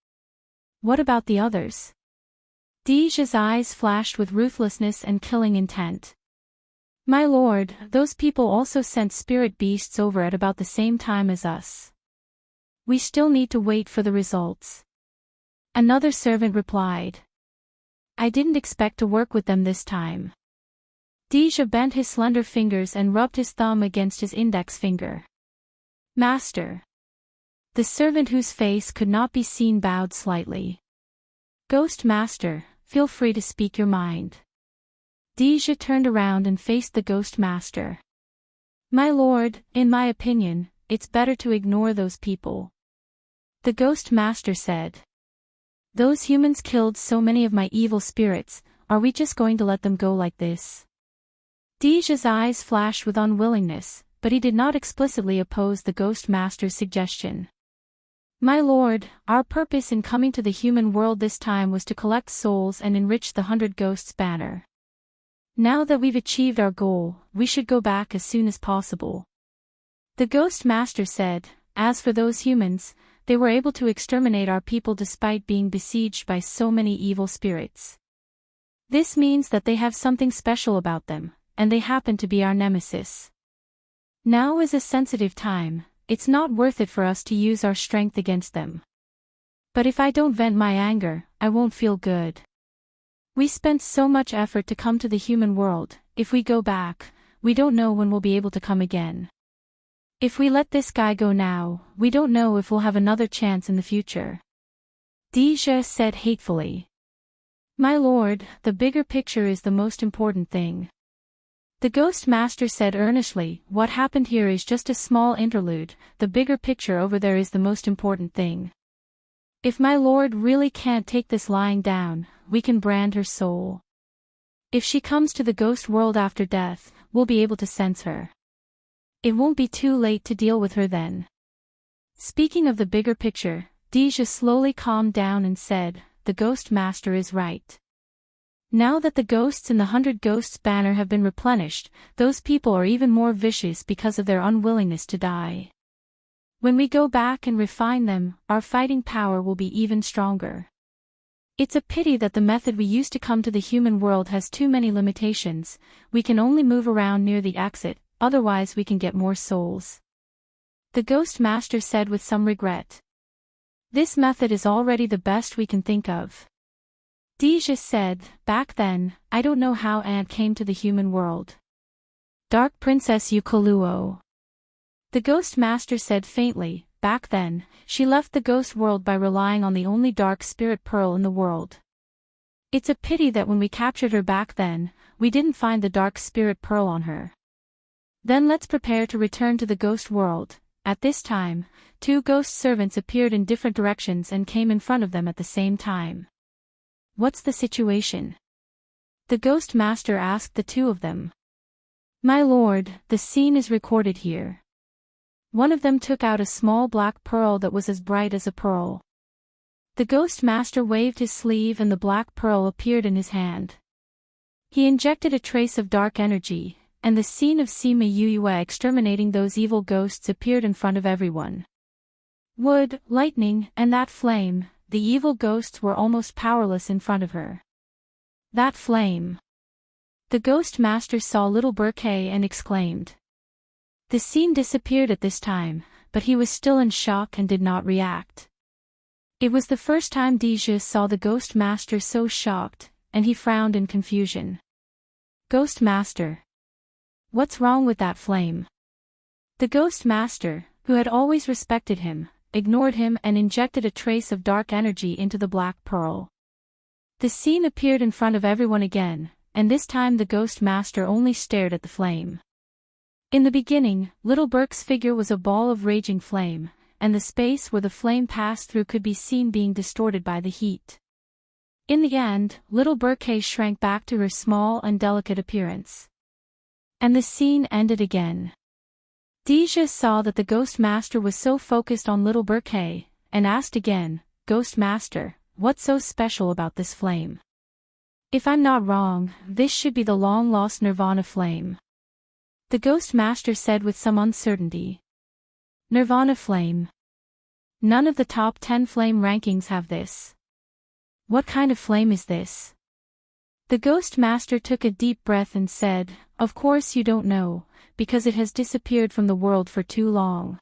What about the others? Deja's eyes flashed with ruthlessness and killing intent. My lord, those people also sent spirit beasts over at about the same time as us. We still need to wait for the results. Another servant replied. I didn't expect to work with them this time. Deja bent his slender fingers and rubbed his thumb against his index finger. Master. The servant whose face could not be seen bowed slightly. Ghost Master, feel free to speak your mind. Deja turned around and faced the Ghost Master. My lord, in my opinion, it's better to ignore those people. The Ghost Master said. Those humans killed so many of my evil spirits, are we just going to let them go like this? Deja's eyes flashed with unwillingness, but he did not explicitly oppose the Ghost Master's suggestion. My lord, our purpose in coming to the human world this time was to collect souls and enrich the 100 Ghosts banner. Now that we've achieved our goal, we should go back as soon as possible. The Ghost Master said, as for those humans, they were able to exterminate our people despite being besieged by so many evil spirits. This means that they have something special about them, and they happen to be our nemesis. Now is a sensitive time, it's not worth it for us to use our strength against them. But if I don't vent my anger, I won't feel good. We spent so much effort to come to the human world, if we go back, we don't know when we'll be able to come again. If we let this guy go now, we don't know if we'll have another chance in the future. Deja said hatefully. My lord, the bigger picture is the most important thing. The Ghost Master said earnestly, what happened here is just a small interlude, the bigger picture over there is the most important thing. If my lord really can't take this lying down, we can brand her soul. If she comes to the ghost world after death, we'll be able to sense her. It won't be too late to deal with her then. Speaking of the bigger picture, Deja slowly calmed down and said, the Ghost Master is right. Now that the ghosts in the 100 Ghosts banner have been replenished, those people are even more vicious because of their unwillingness to die. When we go back and refine them, our fighting power will be even stronger. It's a pity that the method we used to come to the human world has too many limitations, we can only move around near the exit, otherwise we can get more souls. The Ghost Master said with some regret. This method is already the best we can think of. Deja said, back then, I don't know how Ant came to the human world. Dark Princess Yukoluo. The Ghost Master said faintly, back then, she left the ghost world by relying on the only dark spirit pearl in the world. It's a pity that when we captured her back then, we didn't find the dark spirit pearl on her. Then let's prepare to return to the ghost world. At this time, 2 ghost servants appeared in different directions and came in front of them at the same time. What's the situation? The Ghost Master asked the 2 of them. My lord, the scene is recorded here. One of them took out a small black pearl that was as bright as a pearl. The Ghost Master waved his sleeve and the black pearl appeared in his hand. He injected a trace of dark energy, and the scene of Sima Yuyue exterminating those evil ghosts appeared in front of everyone. Wood, lightning, and that flame, the evil ghosts were almost powerless in front of her. That flame. The Ghost Master saw little Burkay and exclaimed. The scene disappeared at this time, but he was still in shock and did not react. It was the first time Deja saw the Ghost Master so shocked, and he frowned in confusion. Ghost Master. What's wrong with that flame? The Ghost Master, who had always respected him, ignored him and injected a trace of dark energy into the black pearl. The scene appeared in front of everyone again, and this time the Ghost Master only stared at the flame. In the beginning, Little Burke's figure was a ball of raging flame, and the space where the flame passed through could be seen being distorted by the heat. In the end, Little Burke shrank back to her small and delicate appearance. And the scene ended again. Deja saw that the Ghost Master was so focused on Little Burke, and asked again, "Ghost Master, what's so special about this flame? If I'm not wrong, this should be the long-lost Nirvana flame." The Ghost Master said with some uncertainty. Nirvana flame. None of the top 10 flame rankings have this. What kind of flame is this? The Ghost Master took a deep breath and said, "Of course you don't know, because it has disappeared from the world for too long.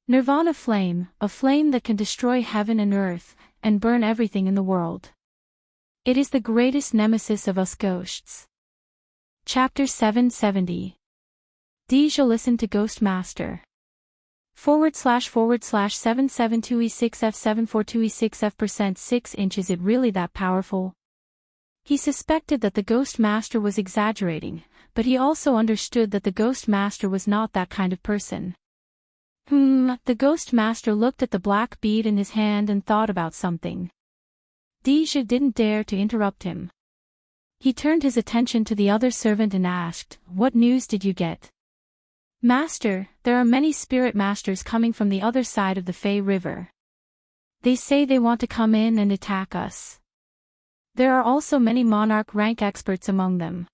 Nirvana flame, a flame that can destroy heaven and earth, and burn everything in the world. It is the greatest nemesis of us ghosts." Chapter 770. Deja listened to Ghost Master. //772E6F742E6F% 6 inches. It really that powerful? He suspected that the Ghost Master was exaggerating, but he also understood that the Ghost Master was not that kind of person. The Ghost Master looked at the black bead in his hand and thought about something. Deja didn't dare to interrupt him. He turned his attention to the other servant and asked, "What news did you get?" "Master, there are many spirit masters coming from the other side of the Fey River. They say they want to come in and attack us. There are also many monarch rank experts among them."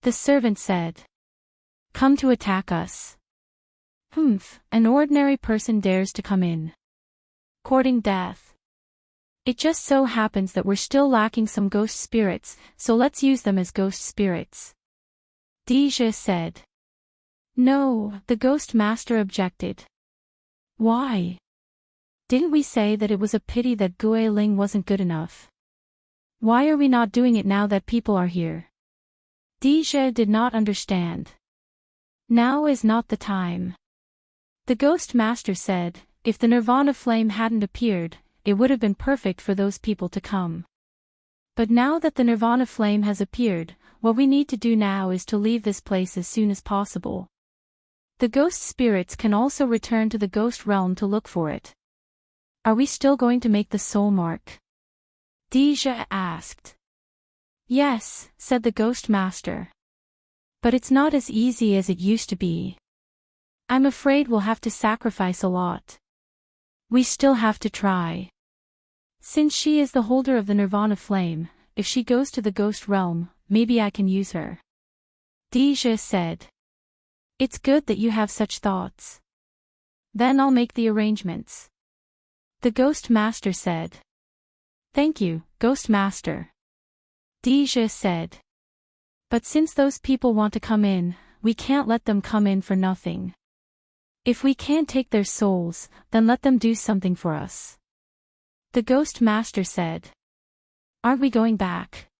The servant said. "Come to attack us? An ordinary person dares to come in. Courting death. It just so happens that we're still lacking some ghost spirits, so let's use them as ghost spirits," Deja said. "No," the Ghost Master objected. "Why? Didn't we say that it was a pity that Gui Ling wasn't good enough? Why are we not doing it now that people are here?" Deja did not understand. "Now is not the time." The Ghost Master said, "If the Nirvana flame hadn't appeared, it would have been perfect for those people to come. But now that the Nirvana flame has appeared, what we need to do now is to leave this place as soon as possible. The ghost spirits can also return to the ghost realm to look for it." "Are we still going to make the soul mark?" Deja asked. "Yes," said the Ghost Master. "But it's not as easy as it used to be. I'm afraid we'll have to sacrifice a lot. We still have to try. Since she is the holder of the Nirvana flame, if she goes to the ghost realm, maybe I can use her," Deja said. "It's good that you have such thoughts. Then I'll make the arrangements," the Ghost Master said. "Thank you, Ghost Master," Deja said. "But since those people want to come in, we can't let them come in for nothing. If we can't take their souls, then let them do something for us," the Ghost Master said. "Aren't we going back?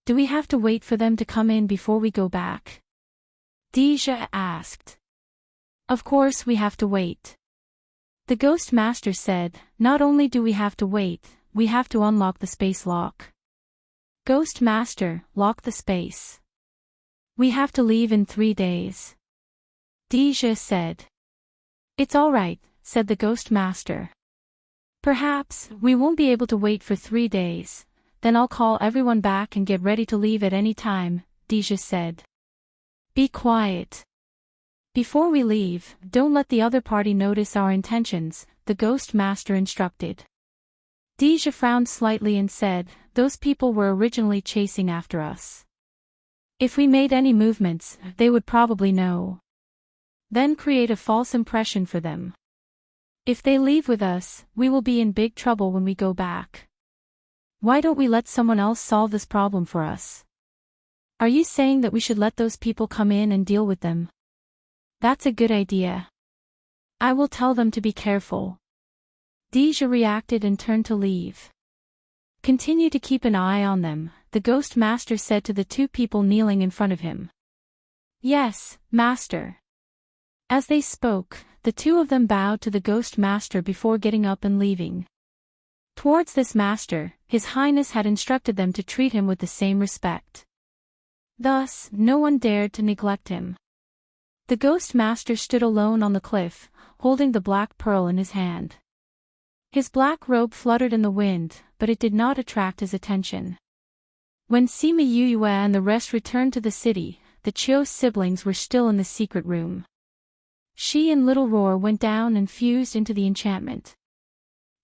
Do we have to wait for them to come in before we go back?" Deja asked. "Of course we have to wait," the Ghost Master said. "Not only do we have to wait, we have to unlock the space lock." "Ghost Master, lock the space. We have to leave in 3 days," Deja said. "It's all right," said the Ghost Master. "Perhaps we won't be able to wait for 3 days, then I'll call everyone back and get ready to leave at any time," Deja said. "Be quiet. Before we leave, don't let the other party notice our intentions," the Ghost Master instructed. Deja frowned slightly and said, "Those people were originally chasing after us. If we made any movements, they would probably know. Then create a false impression for them. If they leave with us, we will be in big trouble when we go back. Why don't we let someone else solve this problem for us?" "Are you saying that we should let those people come in and deal with them?" "That's a good idea. I will tell them to be careful." Deja reacted and turned to leave. "Continue to keep an eye on them, the Ghost Master said to the two people kneeling in front of him. Yes, Master. As they spoke, the two of them bowed to the Ghost Master before getting up and leaving. Towards this Master, His Highness had instructed them to treat him with the same respect. Thus, no one dared to neglect him. The Ghost Master stood alone on the cliff, holding the black pearl in his hand. His black robe fluttered in the wind, but it did not attract his attention. When Sima Yue and the rest returned to the city, the Chiu siblings were still in the secret room. She and Little Roar went down and fused into the enchantment.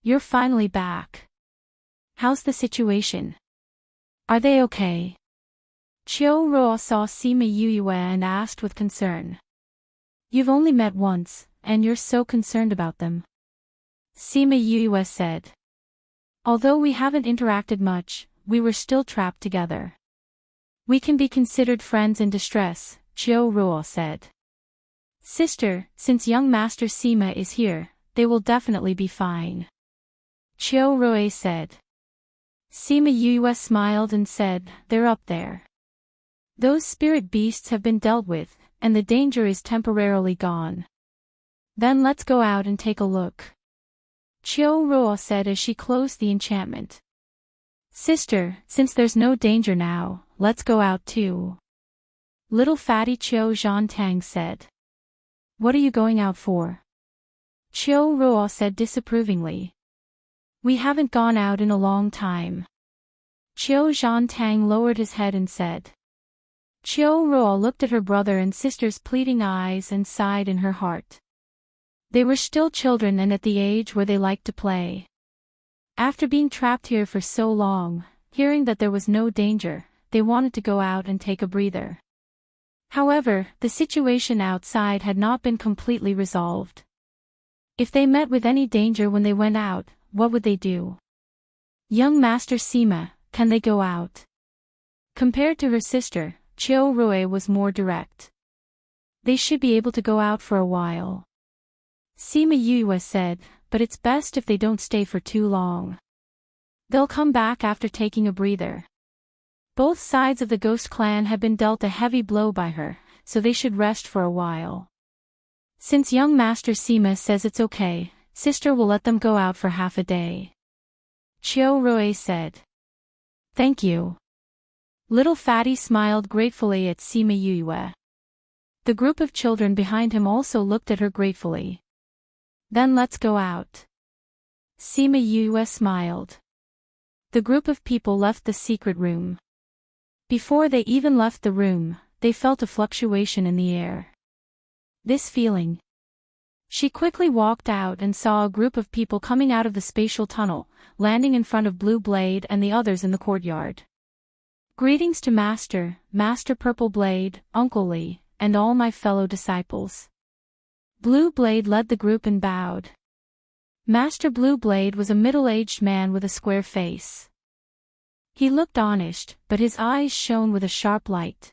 You're finally back. How's the situation? Are they okay? Chiu Roar saw Sima Yue and asked with concern. You've only met once, and you're so concerned about them. Sima Yue said. Although we haven't interacted much, we were still trapped together. We can be considered friends in distress, Chiu Roar said. Sister, since young Master Sima is here, they will definitely be fine. Chiu Roar said. Sima Yue smiled and said, they're up there. Those spirit beasts have been dealt with, and the danger is temporarily gone. Then let's go out and take a look. Chiu Roar said as she closed the enchantment. Sister, since there's no danger now, let's go out too. Little fatty Chiu Zhantang said. What are you going out for? Chiu Roar said disapprovingly. We haven't gone out in a long time. Chiu Zhantang lowered his head and said. Chiu Roar looked at her brother and sister's pleading eyes and sighed in her heart. They were still children and at the age where they liked to play. After being trapped here for so long, hearing that there was no danger, they wanted to go out and take a breather. However, the situation outside had not been completely resolved. If they met with any danger when they went out, what would they do? Young Master Sima, can they go out? Compared to her sister, Chiu Roar was more direct. They should be able to go out for a while. Sima Yue said, but it's best if they don't stay for too long. They'll come back after taking a breather. Both sides of the Ghost Clan had been dealt a heavy blow by her, so they should rest for a while. Since young Master Sima says it's okay, sister will let them go out for half a day. Chiu Roar said. Thank you. Little Fatty smiled gratefully at Sima Yue. The group of children behind him also looked at her gratefully. Then let's go out. Sima Yue smiled. The group of people left the secret room. Before they even left the room, they felt a fluctuation in the air. This feeling. She quickly walked out and saw a group of people coming out of the spatial tunnel, landing in front of Blue Blade and the others in the courtyard. Greetings to Master, Master Purple Blade, Uncle Lee, and all my fellow disciples. Blue Blade led the group and bowed. Master Blue Blade was a middle-aged man with a square face. He looked honest, but his eyes shone with a sharp light.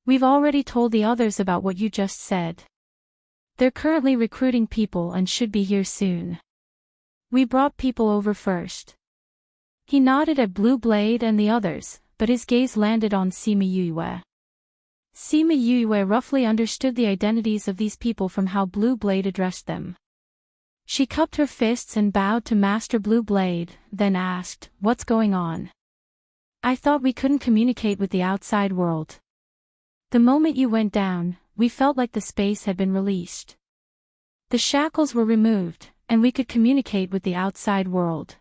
We've already told the others about what you just said. They're currently recruiting people and should be here soon. We brought people over first. He nodded at Blue Blade and the others, but his gaze landed on Sima Yue. Sima Yue roughly understood the identities of these people from how Blue Blade addressed them. She cupped her fists and bowed to Master Blue Blade, then asked, what's going on? I thought we couldn't communicate with the outside world. The moment you went down, we felt like the space had been released. The shackles were removed, and we could communicate with the outside world.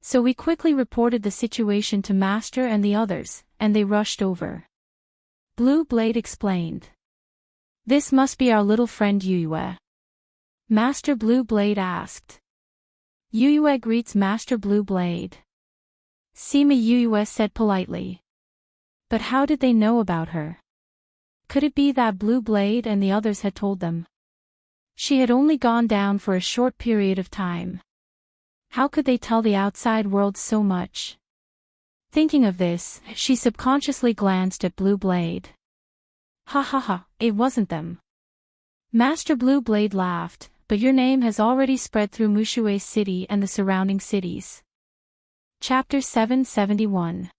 So we quickly reported the situation to Master and the others, and they rushed over. Blue Blade explained. This must be our little friend Yue. Master Blue Blade asked. Yue greets Master Blue Blade. Sima Yue said politely. But how did they know about her? Could it be that Blue Blade and the others had told them? She had only gone down for a short period of time. How could they tell the outside world so much? Thinking of this, she subconsciously glanced at Blue Blade. Ha ha ha, it wasn't them. Master Blue Blade laughed, but your name has already spread through Mushue City and the surrounding cities. Chapter 771.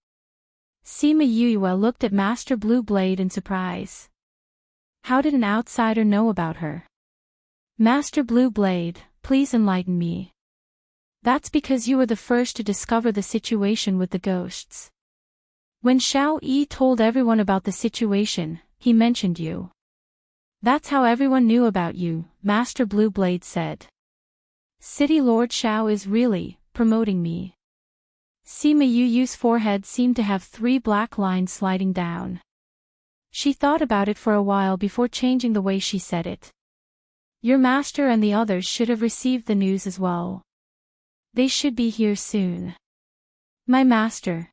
Sima Yue looked at Master Blue Blade in surprise. How did an outsider know about her? Master Blue Blade, please enlighten me. That's because you were the first to discover the situation with the ghosts. When Xiao Yi told everyone about the situation, he mentioned you. That's how everyone knew about you, Master Blue Blade said. City Lord Xiao is really promoting me. Sima Yu's forehead seemed to have 3 black lines sliding down. She thought about it for a while before changing the way she said it. Your master and the others should have received the news as well. They should be here soon. My master.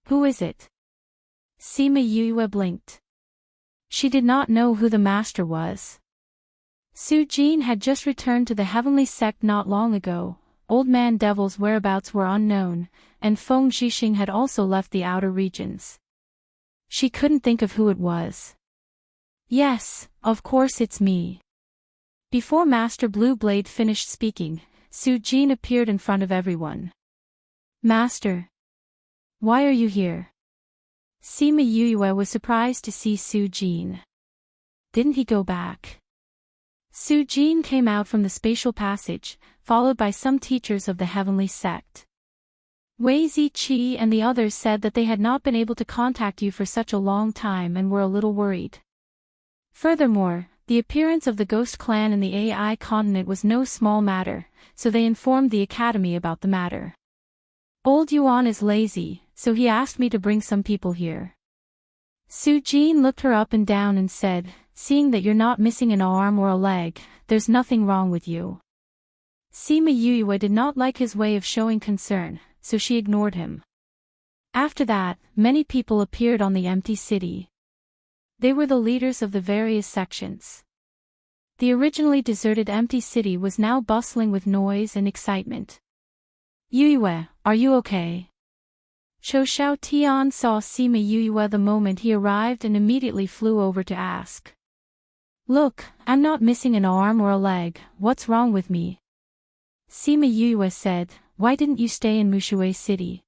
Who is it? Sima Yue blinked. She did not know who the master was. Su Jin had just returned to the heavenly sect not long ago. Old Man Devil's whereabouts were unknown, and Feng Zhixing had also left the outer regions. She couldn't think of who it was. Yes, of course it's me. Before Master Blue Blade finished speaking, Su Jin appeared in front of everyone. Master. Why are you here? Sima Yue was surprised to see Su Jin. Didn't he go back? Su Jin came out from the spatial passage, followed by some teachers of the heavenly sect. Wei Ziqi and the others said that they had not been able to contact you for such a long time and were a little worried. Furthermore, the appearance of the Ghost Clan in the AI continent was no small matter, so they informed the academy about the matter. Old Yuan is lazy, so he asked me to bring some people here. Su Jin looked her up and down and said, seeing that you're not missing an arm or a leg, there's nothing wrong with you. Sima Yue did not like his way of showing concern, so she ignored him. After that, many people appeared on the empty city. They were the leaders of the various sections. The originally deserted empty city was now bustling with noise and excitement. Yue, are you okay? Chou Xiaotian saw Sima Yue the moment he arrived and immediately flew over to ask. Look, I'm not missing an arm or a leg, what's wrong with me? Sima Yue said, why didn't you stay in Mushui City?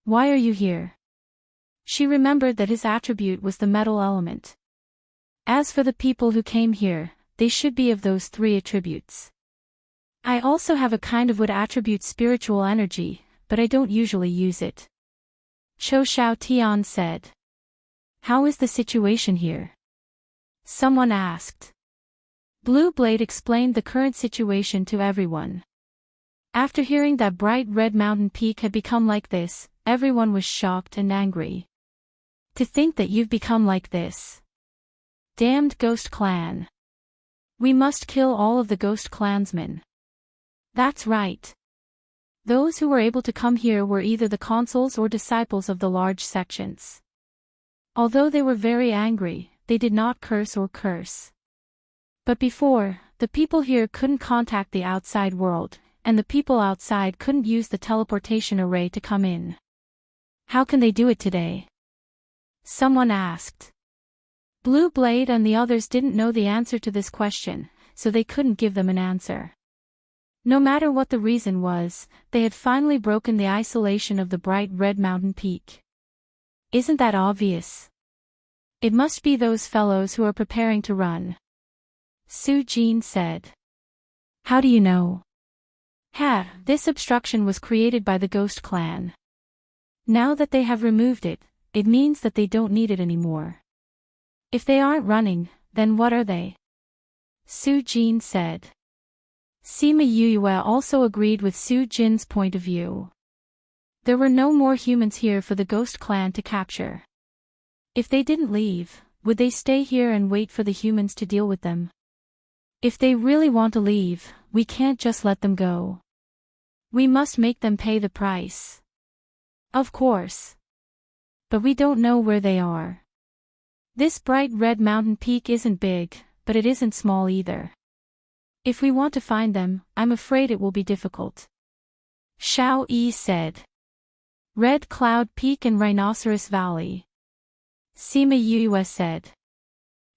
Why are you here? She remembered that his attribute was the metal element. As for the people who came here, they should be of those 3 attributes. I also have a kind of wood attribute spiritual energy, but I don't usually use it. Chou Xiaotian said. How is the situation here? Someone asked. Blue Blade explained the current situation to everyone. After hearing that bright red mountain peak had become like this, everyone was shocked and angry. To think that you've become like this. Damned Ghost Clan. We must kill all of the Ghost Clansmen. That's right. Those who were able to come here were either the consuls or disciples of the large sections. Although they were very angry, they did not curse or curse. But before, the people here couldn't contact the outside world, and the people outside couldn't use the teleportation array to come in. How can they do it today? Someone asked. Blue Blade and the others didn't know the answer to this question, so they couldn't give them an answer. No matter what the reason was, they had finally broken the isolation of the bright red mountain peak. Isn't that obvious? It must be those fellows who are preparing to run. Su Jin said. How do you know? This obstruction was created by the Ghost Clan. Now that they have removed it, it means that they don't need it anymore. If they aren't running, then what are they? Su Jin said. Sima Yue also agreed with Su Jin's point of view. There were no more humans here for the Ghost Clan to capture. If they didn't leave, would they stay here and wait for the humans to deal with them? If they really want to leave, we can't just let them go. We must make them pay the price. Of course. But we don't know where they are. This bright red mountain peak isn't big, but it isn't small either. If we want to find them, I'm afraid it will be difficult. Xiao Yi said. Red Cloud Peak and Rhinoceros Valley. Sima Yue said.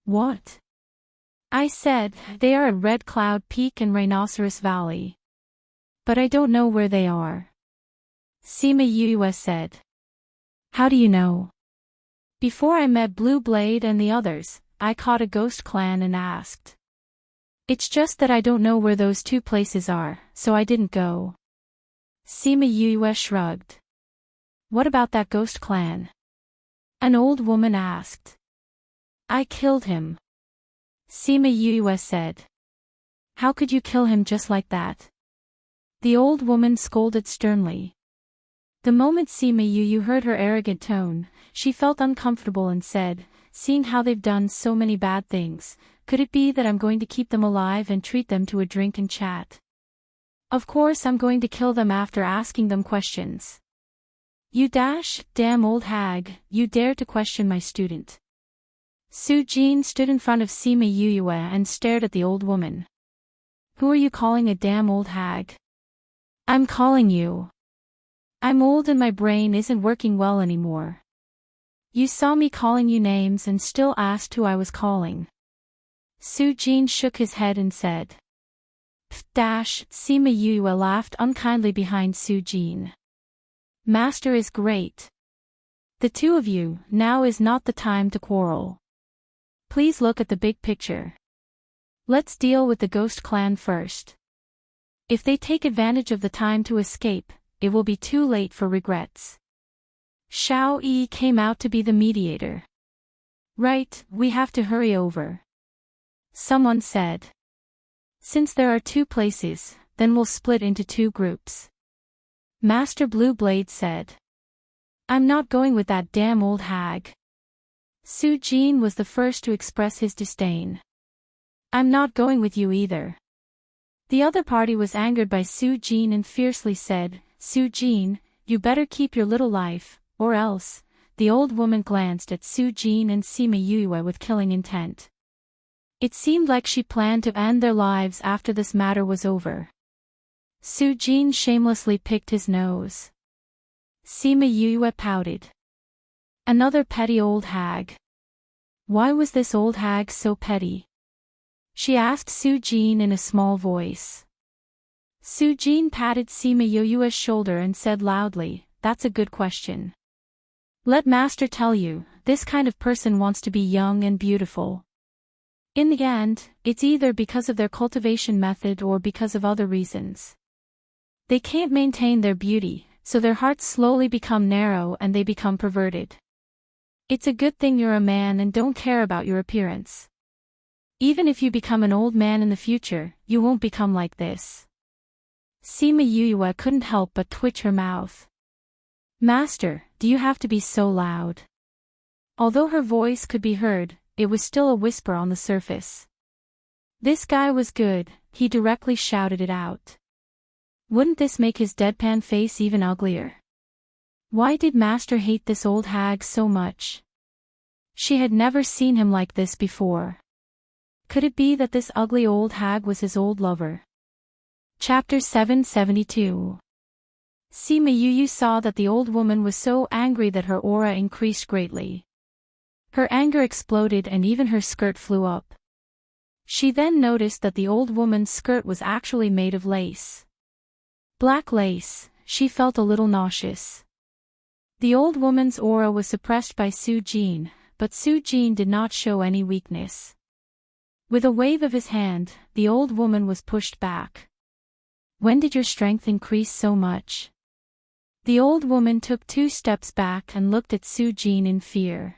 What? I said, they are at Red Cloud Peak and Rhinoceros Valley. But I don't know where they are. Sima Yue said. How do you know? Before I met Blue Blade and the others, I caught a ghost clan and asked. It's just that I don't know where those two places are, so I didn't go. Sima Yue shrugged. What about that ghost clan? An old woman asked. I killed him. Sima Yue said. How could you kill him just like that? The old woman scolded sternly. The moment Sima Yue heard her arrogant tone, she felt uncomfortable and said, seeing how they've done so many bad things, could it be that I'm going to keep them alive and treat them to a drink and chat? Of course I'm going to kill them after asking them questions. You damn old hag, you dare to question my student. Su Jin stood in front of Sima Yue and stared at the old woman. Who are you calling a damn old hag? I'm calling you. I'm old and my brain isn't working well anymore. You saw me calling you names and still asked who I was calling. Su Jin shook his head and said. Sima Yue laughed unkindly behind Su Jin. Master is great. The two of you, now is not the time to quarrel. Please look at the big picture. Let's deal with the ghost clan first. If they take advantage of the time to escape, it will be too late for regrets. Xiao Yi came out to be the mediator. Right, we have to hurry over. Someone said. Since there are two places, then we'll split into two groups. Master Blue Blade said. I'm not going with that damn old hag. Su Jin was the first to express his disdain. I'm not going with you either. The other party was angered by Su Jin and fiercely said, Su Jin, you better keep your little life, or else. The old woman glanced at Su Jin and Sima Yue with killing intent. It seemed like she planned to end their lives after this matter was over. Su Jin shamelessly picked his nose. Sima Yue pouted. Another petty old hag. Why was this old hag so petty? She asked Su Jin in a small voice. Su Jin patted Sima Yue's shoulder and said loudly, that's a good question. Let Master tell you, this kind of person wants to be young and beautiful. In the end, it's either because of their cultivation method or because of other reasons. They can't maintain their beauty, so their hearts slowly become narrow and they become perverted. It's a good thing you're a man and don't care about your appearance. Even if you become an old man in the future, you won't become like this. Sima Yue couldn't help but twitch her mouth. Master, do you have to be so loud? Although her voice could be heard, it was still a whisper on the surface. This guy was good, he directly shouted it out. Wouldn't this make his deadpan face even uglier? Why did Master hate this old hag so much? She had never seen him like this before. Could it be that this ugly old hag was his old lover? Chapter 772. Sima Yue saw that the old woman was so angry that her aura increased greatly. Her anger exploded and even her skirt flew up. She then noticed that the old woman's skirt was actually made of lace. Black lace. She felt a little nauseous. The old woman's aura was suppressed by Su Jin, but Su Jin did not show any weakness. With a wave of his hand, the old woman was pushed back. When did your strength increase so much? The old woman took 2 steps back and looked at Su Jin in fear.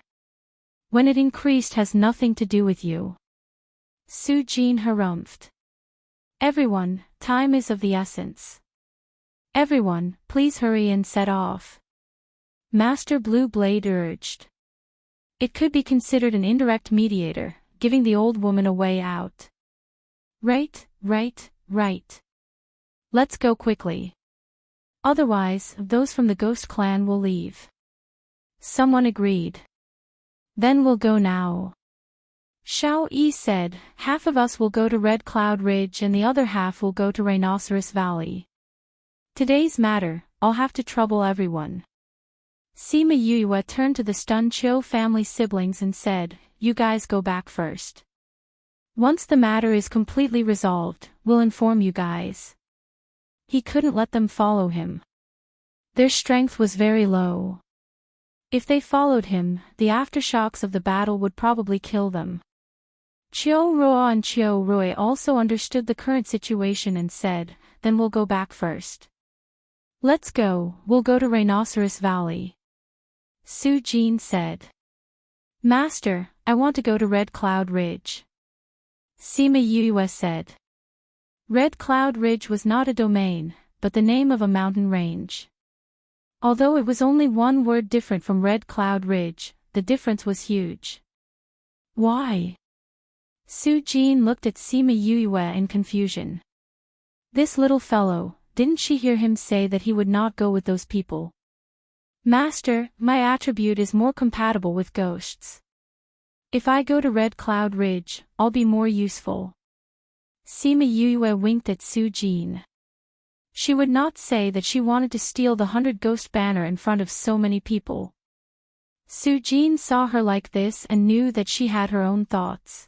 When it increased has nothing to do with you. Su Jin harumphed. Everyone, time is of the essence. Everyone, please hurry and set off. Master Blue Blade urged. It could be considered an indirect mediator, giving the old woman a way out. Right. Let's go quickly. Otherwise, those from the Ghost Clan will leave. Someone agreed. Then we'll go now. Xiao Yi said, half of us will go to Red Cloud Ridge and the other half will go to Rhinoceros Valley. Today's matter, I'll have to trouble everyone. Sima Yue turned to the stunned Chiu family siblings and said, you guys go back first. Once the matter is completely resolved, we'll inform you guys. He couldn't let them follow him. Their strength was very low. If they followed him, the aftershocks of the battle would probably kill them. Chiao Roa and Chiao Rui also understood the current situation and said, "Then we'll go back first." "Let's go, we'll go to Rhinoceros Valley," Su Jin said. "Master, I want to go to Red Cloud Ridge," Sima Yue said. Red Cloud Ridge was not a domain, but the name of a mountain range. Although it was only one word different from Red Cloud Ridge, the difference was huge. "Why?" Su Jin looked at Sima Yue in confusion. This little fellow, didn't she hear him say that he would not go with those people? "Master, my attribute is more compatible with ghosts. If I go to Red Cloud Ridge, I'll be more useful." Sima Yue winked at Su Jin. She would not say that she wanted to steal the 100 ghost banner in front of so many people. Su Jin saw her like this and knew that she had her own thoughts.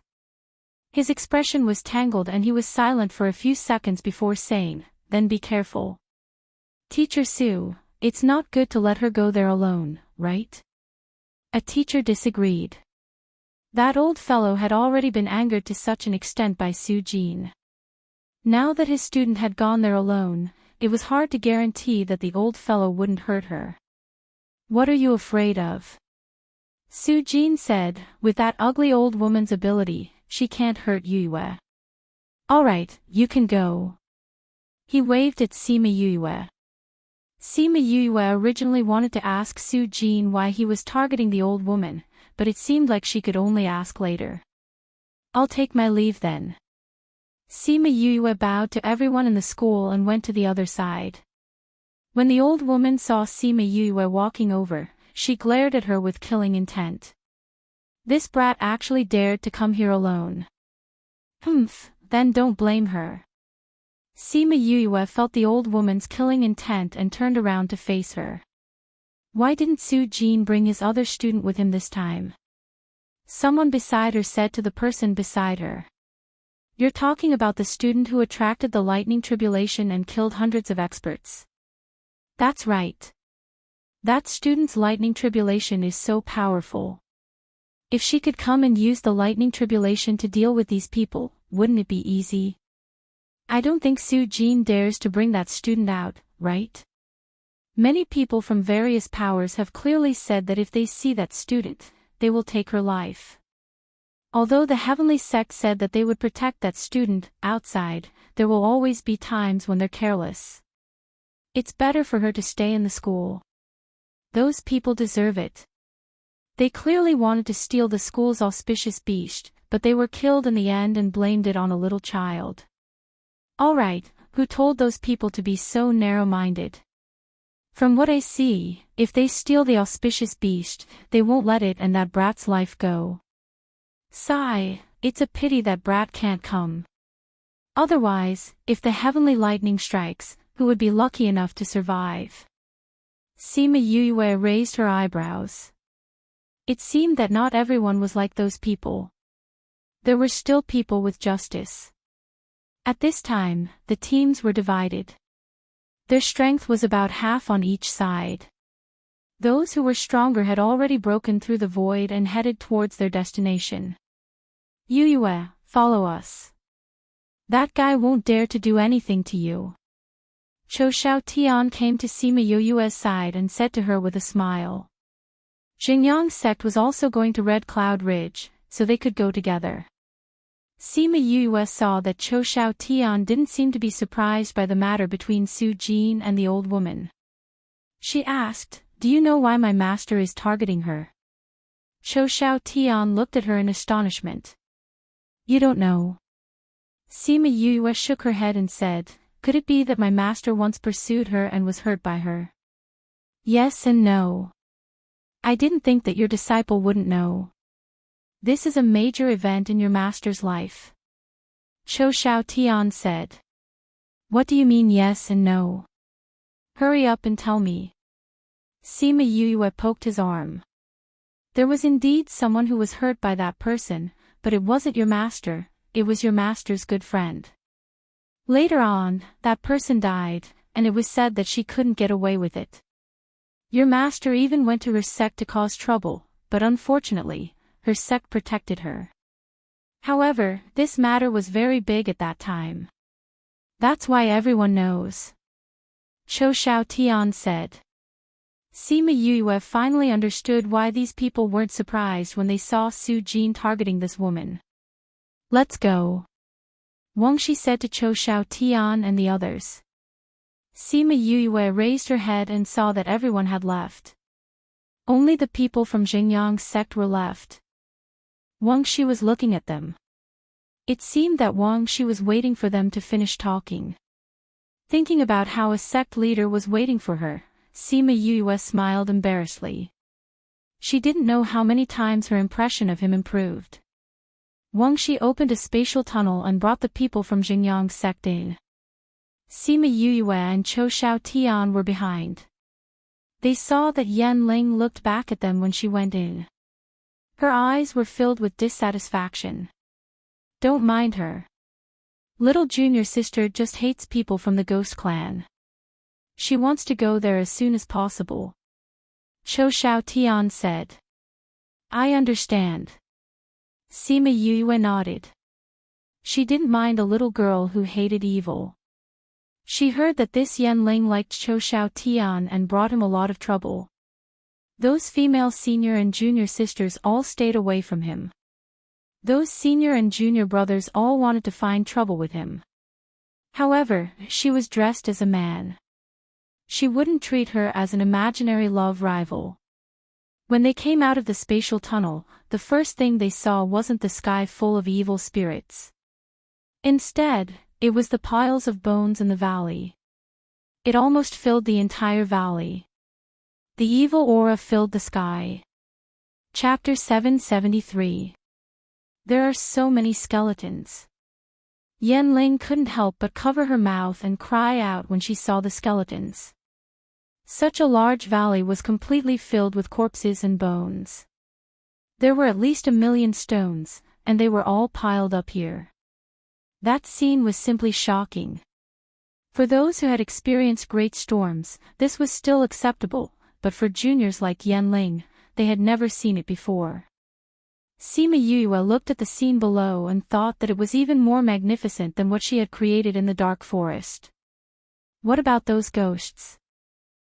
His expression was tangled and he was silent for a few seconds before saying, "Then be careful. Teacher Su, it's not good to let her go there alone, right?" A teacher disagreed. That old fellow had already been angered to such an extent by Su Jin. Now that his student had gone there alone, it was hard to guarantee that the old fellow wouldn't hurt her. "What are you afraid of?" Su Jin said, "With that ugly old woman's ability, she can't hurt Yue." "All right, you can go." He waved at Sima Yue. Sima Yue originally wanted to ask Su Jin why he was targeting the old woman, but it seemed like she could only ask later. "I'll take my leave then." Sima Yue bowed to everyone in the school and went to the other side. When the old woman saw Sima Yue walking over, she glared at her with killing intent. This brat actually dared to come here alone. Then don't blame her. Sima Yue felt the old woman's killing intent and turned around to face her. Why didn't Su Jin bring his other student with him this time? Someone beside her said to the person beside her. "You're talking about the student who attracted the lightning tribulation and killed hundreds of experts." "That's right. That student's lightning tribulation is so powerful. If she could come and use the lightning tribulation to deal with these people, wouldn't it be easy? I don't think Su Jin dares to bring that student out, right? Many people from various powers have clearly said that if they see that student, they will take her life. Although the heavenly sect said that they would protect that student, outside, there will always be times when they're careless. It's better for her to stay in the school. Those people deserve it. They clearly wanted to steal the school's auspicious beast, but they were killed in the end and blamed it on a little child. All right, who told those people to be so narrow-minded? From what I see, if they steal the auspicious beast, they won't let it and that brat's life go. Sigh, it's a pity that brat can't come. Otherwise, if the heavenly lightning strikes, who would be lucky enough to survive? Sima Yue raised her eyebrows. It seemed that not everyone was like those people. There were still people with justice. At this time, the teams were divided. Their strength was about half on each side. Those who were stronger had already broken through the void and headed towards their destination. "Yue, follow us. That guy won't dare to do anything to you." Cho Xiao Tian came to Sima Yue's side and said to her with a smile. Xingyang's sect was also going to Red Cloud Ridge, so they could go together. Sima Yue saw that Cho Xiao Tian didn't seem to be surprised by the matter between Su Jin and the old woman. She asked, "Do you know why my master is targeting her?" Cho Xiao Tian looked at her in astonishment. "You don't know?" Sima Yue shook her head and said, "Could it be that my master once pursued her and was hurt by her?" "Yes and no. I didn't think that your disciple wouldn't know. This is a major event in your master's life," Cho Xiao Tian said. "What do you mean yes and no? Hurry up and tell me." Sima Yue poked his arm. "There was indeed someone who was hurt by that person, but it wasn't your master, it was your master's good friend. Later on, that person died, and it was said that she couldn't get away with it. Your master even went to her sect to cause trouble, but unfortunately, her sect protected her. However, this matter was very big at that time. That's why everyone knows. Cho Xiao Tian said. Sima Yue finally understood why these people weren't surprised when they saw Su Jin targeting this woman. Let's go. Wang Shi said to Cho Xiao Tian and the others. Sima Yue raised her head and saw that everyone had left. Only the people from Xingyang's sect were left. Wang Shi was looking at them. It seemed that Wang Shi was waiting for them to finish talking. Thinking about how a sect leader was waiting for her, Sima Yue smiled embarrassedly. She didn't know how many times her impression of him improved. Wang Shi opened a spatial tunnel and brought the people from Xingyang's sect in. Sima Yue and Cho Xiao Tian were behind. They saw that Yan Ling looked back at them when she went in. Her eyes were filled with dissatisfaction. Don't mind her. Little junior sister just hates people from the ghost clan. She wants to go there as soon as possible. Cho Xiao Tian said. I understand. Sima Yue nodded. She didn't mind a little girl who hated evil. She heard that this Yan Ling liked Cho Xiao Tian and brought him a lot of trouble. Those female senior and junior sisters all stayed away from him. Those senior and junior brothers all wanted to find trouble with him. However, she was dressed as a man. She wouldn't treat her as an imaginary love rival. When they came out of the spatial tunnel, the first thing they saw wasn't the sky full of evil spirits. Instead, it was the piles of bones in the valley. It almost filled the entire valley. The evil aura filled the sky. Chapter 773. There are so many skeletons. Yan Ling couldn't help but cover her mouth and cry out when she saw the skeletons. Such a large valley was completely filled with corpses and bones. There were at least 1,000,000 stones, and they were all piled up here. That scene was simply shocking. For those who had experienced great storms, this was still acceptable, but for juniors like Yan Ling, they had never seen it before. Sima Yue looked at the scene below and thought that it was even more magnificent than what she had created in the dark forest. What about those ghosts?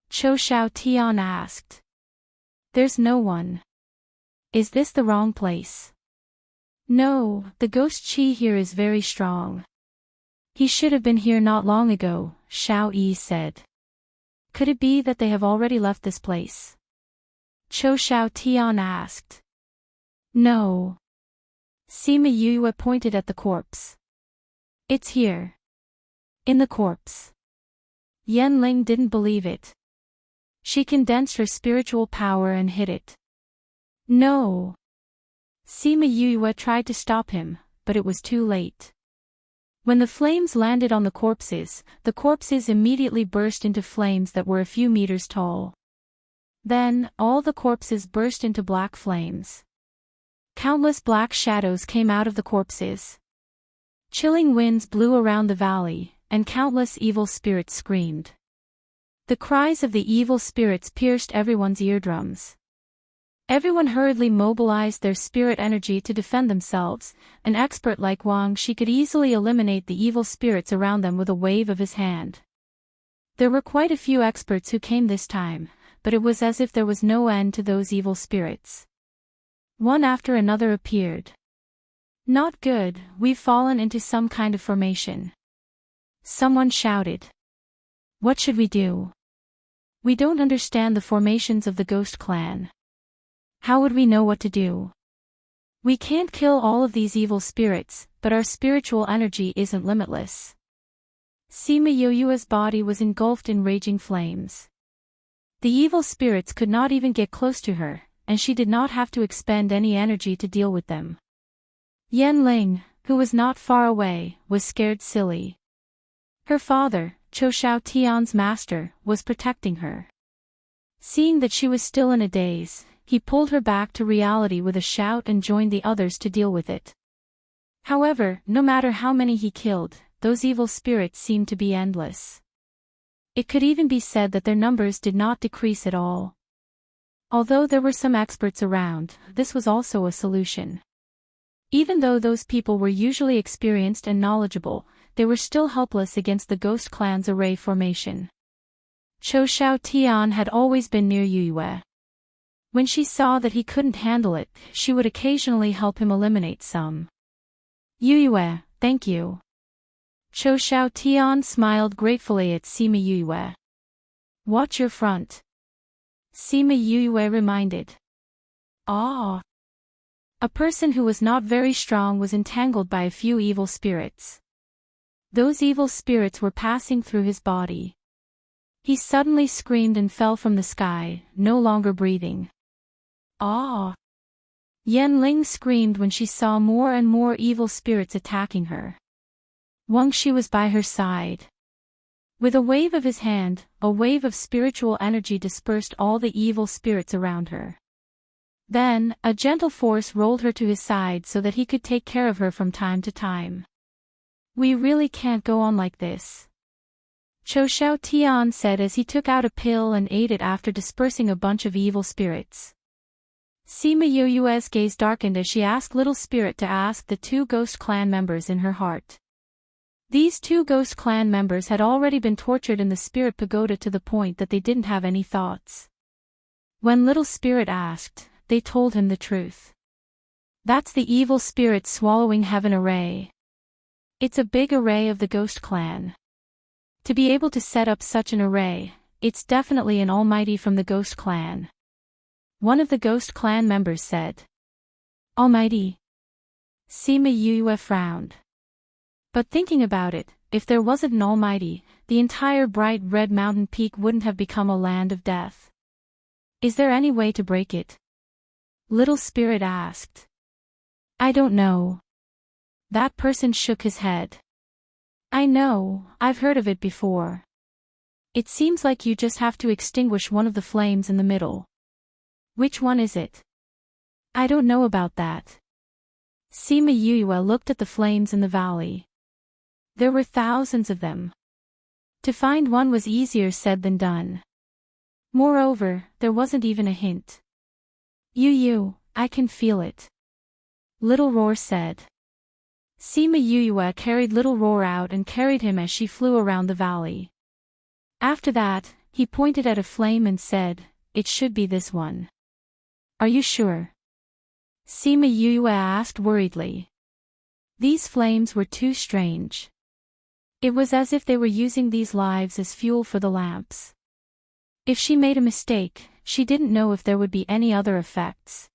Cho Xiao Tian asked. There's no one. Is this the wrong place? No, the ghost chi here is very strong. He should have been here not long ago, Xiao Yi said. Could it be that they have already left this place? Cho Xiao Tian asked. No. Sima Yue pointed at the corpse. It's here. In the corpse. Yan Ling didn't believe it. She condensed her spiritual power and hid it. No. Sima Yue tried to stop him, but it was too late. When the flames landed on the corpses immediately burst into flames that were a few meters tall. Then, all the corpses burst into black flames. Countless black shadows came out of the corpses. Chilling winds blew around the valley, and countless evil spirits screamed. The cries of the evil spirits pierced everyone's eardrums. Everyone hurriedly mobilized their spirit energy to defend themselves. An expert like Wang Shi could easily eliminate the evil spirits around them with a wave of his hand. There were quite a few experts who came this time, but it was as if there was no end to those evil spirits. One after another appeared. Not good, we've fallen into some kind of formation. Someone shouted. What should we do? We don't understand the formations of the ghost clan. How would we know what to do? We can't kill all of these evil spirits, but our spiritual energy isn't limitless. Sima Yue's body was engulfed in raging flames. The evil spirits could not even get close to her, and she did not have to expend any energy to deal with them. Yan Ling, who was not far away, was scared silly. Her father, Cho Xiao Tian's master, was protecting her. Seeing that she was still in a daze, he pulled her back to reality with a shout and joined the others to deal with it. However, no matter how many he killed, those evil spirits seemed to be endless. It could even be said that their numbers did not decrease at all. Although there were some experts around, this was also a solution. Even though those people were usually experienced and knowledgeable, they were still helpless against the Ghost Clan's array formation. Cho Xiao Tian had always been near Yue. When she saw that he couldn't handle it, she would occasionally help him eliminate some. Yue, thank you. Cho Xiao Tian smiled gratefully at Sima Yue. Watch your front. Sima Yue reminded. Ah. A person who was not very strong was entangled by a few evil spirits. Those evil spirits were passing through his body. He suddenly screamed and fell from the sky, no longer breathing. Ah! Yan Ling screamed when she saw more and more evil spirits attacking her. Wang Shi was by her side. With a wave of his hand, a wave of spiritual energy dispersed all the evil spirits around her. Then, a gentle force rolled her to his side so that he could take care of her from time to time. We really can't go on like this. Cho Xiao Tian said as he took out a pill and ate it after dispersing a bunch of evil spirits. Sima Yue's gaze darkened as she asked Little Spirit to ask the 2 Ghost Clan members in her heart. These 2 Ghost Clan members had already been tortured in the Spirit Pagoda to the point that they didn't have any thoughts. When Little Spirit asked, they told him the truth. That's the evil spirit swallowing heaven array. It's a big array of the Ghost Clan. To be able to set up such an array, it's definitely an almighty from the Ghost Clan. One of the Ghost Clan members said. Almighty? Sima Yue frowned. But thinking about it, if there wasn't an almighty, the entire bright red mountain peak wouldn't have become a land of death. Is there any way to break it? Little Spirit asked. I don't know. That person shook his head. I know, I've heard of it before. It seems like you just have to extinguish one of the flames in the middle. Which one is it? I don't know about that. Sima Yue looked at the flames in the valley. There were thousands of them. To find one was easier said than done. Moreover, there wasn't even a hint. Yu, I can feel it. Little Roar said. Sima Yue carried Little Roar out and carried him as she flew around the valley. After that, he pointed at a flame and said, it should be this one. Are you sure? Sima Yue asked worriedly. These flames were too strange. It was as if they were using these lives as fuel for the lamps. If she made a mistake, she didn't know if there would be any other effects.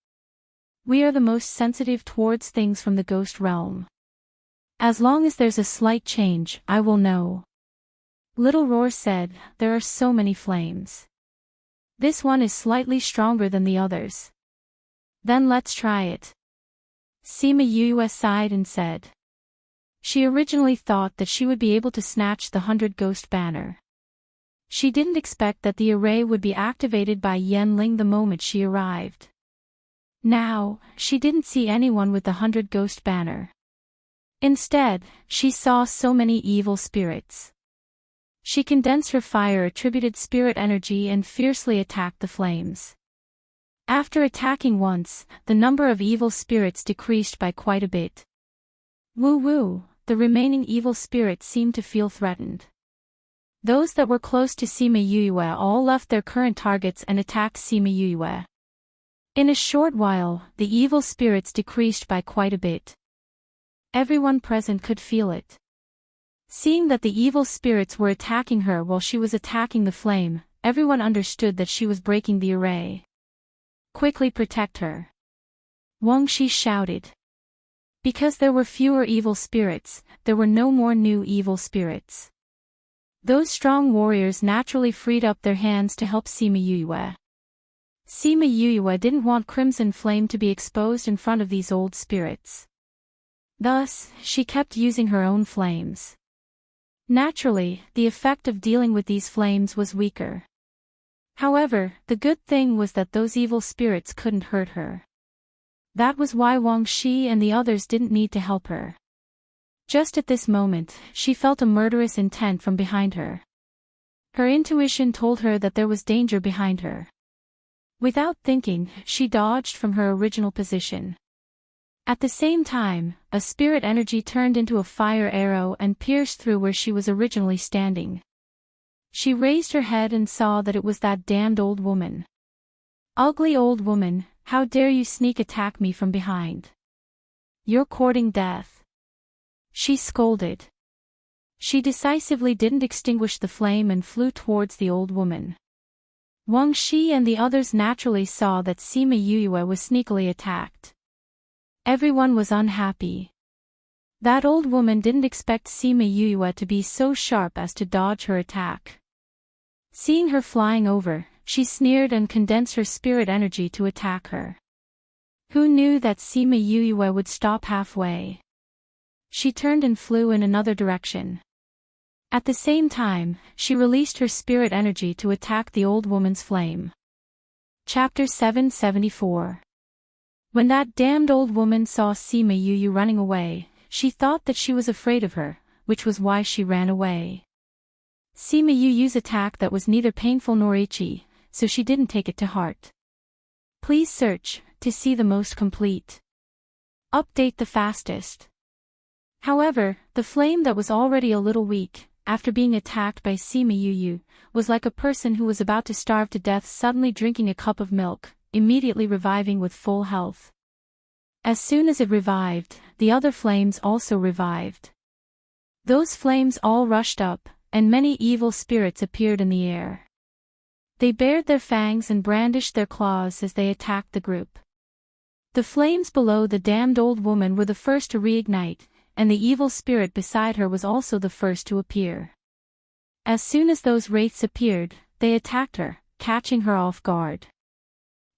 We are the most sensitive towards things from the ghost realm. As long as there's a slight change, I will know. Little Roar said, there are so many flames. This one is slightly stronger than the others. Then let's try it. Sima Yue sighed and said. She originally thought that she would be able to snatch the 100 Ghost Banner. She didn't expect that the array would be activated by Yan Ling the moment she arrived. Now, she didn't see anyone with the 100 Ghost Banner. Instead, she saw so many evil spirits. She condensed her fire-attributed spirit energy and fiercely attacked the flames. After attacking once, the number of evil spirits decreased by quite a bit. Woo-woo, the remaining evil spirits seemed to feel threatened. Those that were close to Sima Yue all left their current targets and attacked Sima Yue. In a short while, the evil spirits decreased by quite a bit. Everyone present could feel it. Seeing that the evil spirits were attacking her while she was attacking the flame, everyone understood that she was breaking the array. Quickly protect her. Wang Shi shouted. Because there were fewer evil spirits, there were no more new evil spirits. Those strong warriors naturally freed up their hands to help Sima Yue. Sima Yue didn't want Crimson Flame to be exposed in front of these old spirits. Thus, she kept using her own flames. Naturally, the effect of dealing with these flames was weaker. However, the good thing was that those evil spirits couldn't hurt her. That was why Wang Shi and the others didn't need to help her. Just at this moment, she felt a murderous intent from behind her. Her intuition told her that there was danger behind her. Without thinking, she dodged from her original position. At the same time, a spirit energy turned into a fire arrow and pierced through where she was originally standing. She raised her head and saw that it was that damned old woman. "Ugly old woman, how dare you sneak attack me from behind? You're courting death," she scolded. She decisively didn't extinguish the flame and flew towards the old woman. Wang Shi and the others naturally saw that Sima Yuyue was sneakily attacked. Everyone was unhappy. That old woman didn't expect Sima Yuyue to be so sharp as to dodge her attack. Seeing her flying over, she sneered and condensed her spirit energy to attack her. Who knew that Sima Yuyue would stop halfway? She turned and flew in another direction. At the same time, she released her spirit energy to attack the old woman's flame. Chapter 774. When that damned old woman saw Sima Yuyu running away, she thought that she was afraid of her, which was why she ran away. Sima Yuyu's attack that was neither painful nor itchy, so she didn't take it to heart. Please search to see the most complete. Update the fastest. However, the flame that was already a little weak, after being attacked by Sima Yuyu, was like a person who was about to starve to death suddenly drinking a cup of milk, immediately reviving with full health. As soon as it revived, the other flames also revived. Those flames all rushed up, and many evil spirits appeared in the air. They bared their fangs and brandished their claws as they attacked the group. The flames below the damned old woman were the first to reignite, and the evil spirit beside her was also the first to appear. As soon as those wraiths appeared, they attacked her, catching her off guard.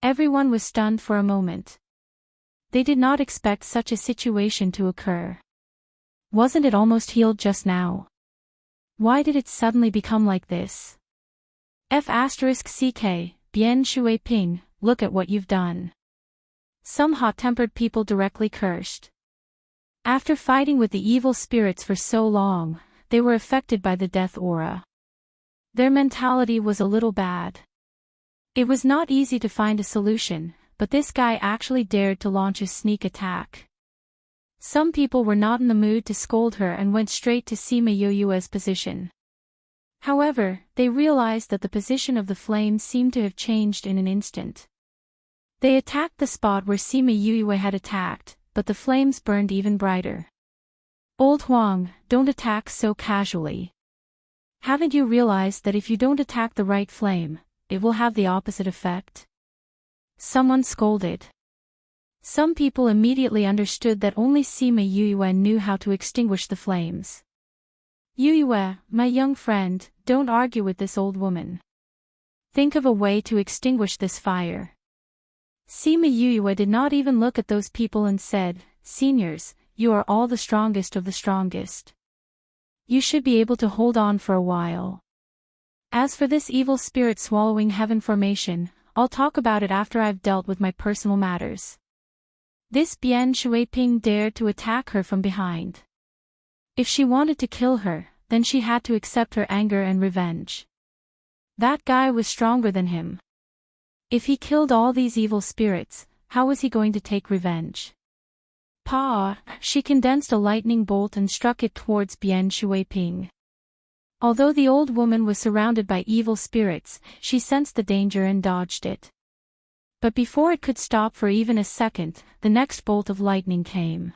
Everyone was stunned for a moment. They did not expect such a situation to occur. Wasn't it almost healed just now? Why did it suddenly become like this? F***ck, Bian Shui Ping, look at what you've done. Some hot-tempered people directly cursed. After fighting with the evil spirits for so long, they were affected by the death aura. Their mentality was a little bad. It was not easy to find a solution, but this guy actually dared to launch a sneak attack. Some people were not in the mood to scold her and went straight to Sima Yuyue's position. However, they realized that the position of the flame seemed to have changed in an instant. They attacked the spot where Sima Yuyue had attacked, but the flames burned even brighter. Old Huang, don't attack so casually. Haven't you realized that if you don't attack the right flame, it will have the opposite effect? Someone scolded. Some people immediately understood that only Sima Yuyue knew how to extinguish the flames. Yuyue, my young friend, don't argue with this old woman. Think of a way to extinguish this fire. Sima Yuyue did not even look at those people and said, Seniors, you are all the strongest of the strongest. You should be able to hold on for a while. As for this evil spirit swallowing heaven formation, I'll talk about it after I've dealt with my personal matters. This Bian Shuiping dared to attack her from behind. If she wanted to kill her, then she had to accept her anger and revenge. That guy was stronger than him. If he killed all these evil spirits, how was he going to take revenge? Pa! She condensed a lightning bolt and struck it towards Bian Shuiping. Although the old woman was surrounded by evil spirits, she sensed the danger and dodged it. But before it could stop for even a second, the next bolt of lightning came.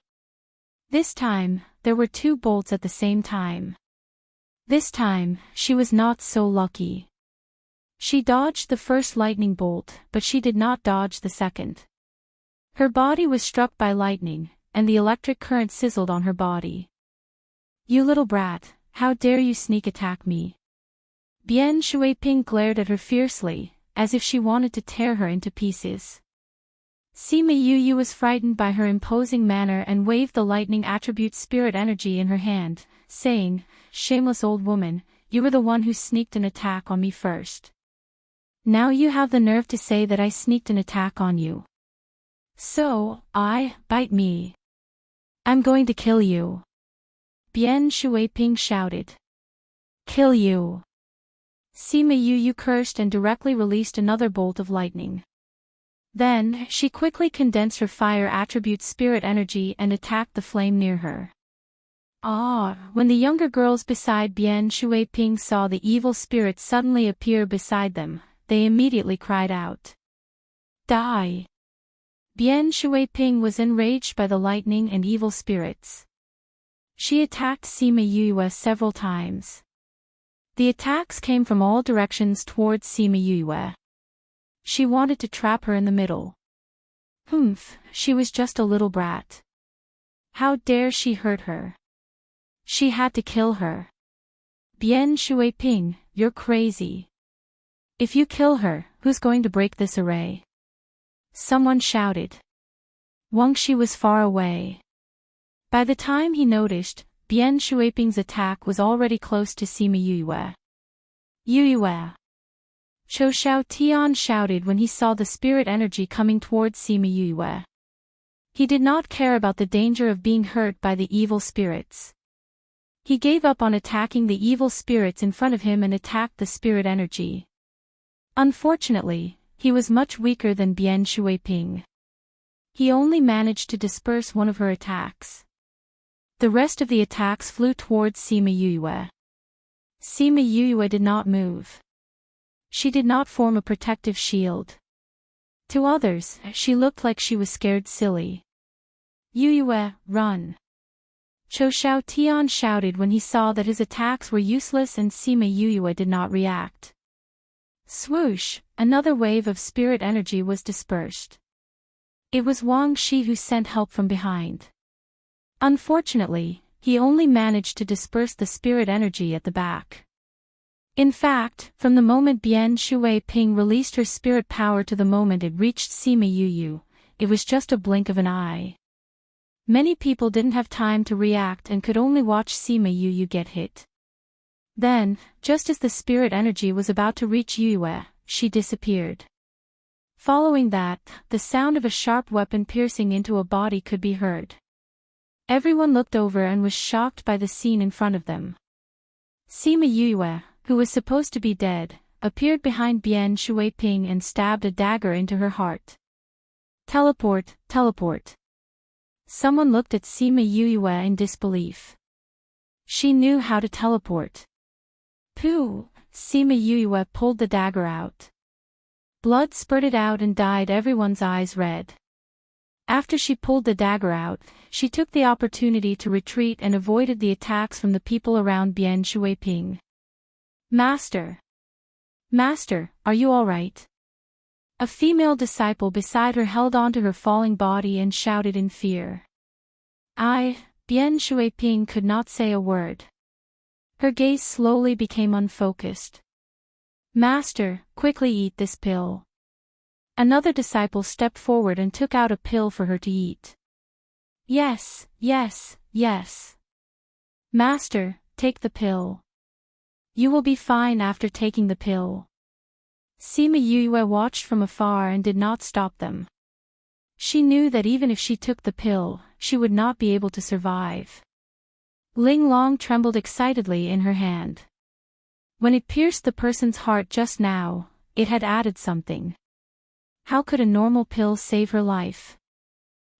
This time, there were 2 bolts at the same time. This time, she was not so lucky. She dodged the first lightning bolt, but she did not dodge the second. Her body was struck by lightning, and the electric current sizzled on her body. You little brat, how dare you sneak attack me? Bian Shuiping glared at her fiercely, as if she wanted to tear her into pieces. Sima Yuyu was frightened by her imposing manner and waved the lightning attribute spirit energy in her hand, saying, Shameless old woman, you were the one who sneaked an attack on me first. Now you have the nerve to say that I sneaked an attack on you. So, bite me. I'm going to kill you. Bian Shuiping shouted. Kill you. Sima Yu cursed and directly released another bolt of lightning. Then, she quickly condensed her fire attribute spirit energy and attacked the flame near her. When the younger girls beside Bian Shuiping saw the evil spirit suddenly appear beside them, they immediately cried out. Die! Bian Shuiping was enraged by the lightning and evil spirits. She attacked Sima Yue several times. The attacks came from all directions towards Sima Yue. She wanted to trap her in the middle. She was just a little brat. How dare she hurt her? She had to kill her. Bian Shuiping, you're crazy. If you kill her, who's going to break this array? Someone shouted. Wang Shi was far away. By the time he noticed, Bian Shuiping's attack was already close to Sima Yue. Yue! Chou Xiao Tian shouted when he saw the spirit energy coming towards Sima Yue. He did not care about the danger of being hurt by the evil spirits. He gave up on attacking the evil spirits in front of him and attacked the spirit energy. Unfortunately, he was much weaker than Bian Shuiping. He only managed to disperse one of her attacks. The rest of the attacks flew towards Sima Yue. Sima Yue did not move. She did not form a protective shield. To others, she looked like she was scared silly. Yue, run! Chou Xiao Tian shouted when he saw that his attacks were useless and Sima Yue did not react. Swoosh, another wave of spirit energy was dispersed. It was Wang Shi who sent help from behind. Unfortunately, he only managed to disperse the spirit energy at the back. In fact, from the moment Bian Shuiping released her spirit power to the moment it reached Sima Yue, it was just a blink of an eye. Many people didn't have time to react and could only watch Sima Yue get hit. Then, just as the spirit energy was about to reach Yue, she disappeared. Following that, the sound of a sharp weapon piercing into a body could be heard. Everyone looked over and was shocked by the scene in front of them. Sima Yue, who was supposed to be dead, appeared behind Bian Shuiping and stabbed a dagger into her heart. Teleport, teleport. Someone looked at Sima Yue in disbelief. She knew how to teleport. Pooh! Sima Yue pulled the dagger out. Blood spurted out and dyed everyone's eyes red. After she pulled the dagger out, she took the opportunity to retreat and avoided the attacks from the people around Bian Shuiping. Master! Master, are you all right? A female disciple beside her held onto her falling body and shouted in fear. Bian Shuiping could not say a word. Her gaze slowly became unfocused. Master, quickly eat this pill. Another disciple stepped forward and took out a pill for her to eat. Yes, yes, yes. Master, take the pill. You will be fine after taking the pill. Sima Yue watched from afar and did not stop them. She knew that even if she took the pill, she would not be able to survive. Ling Long trembled excitedly in her hand. When it pierced the person's heart just now, it had added something. How could a normal pill save her life?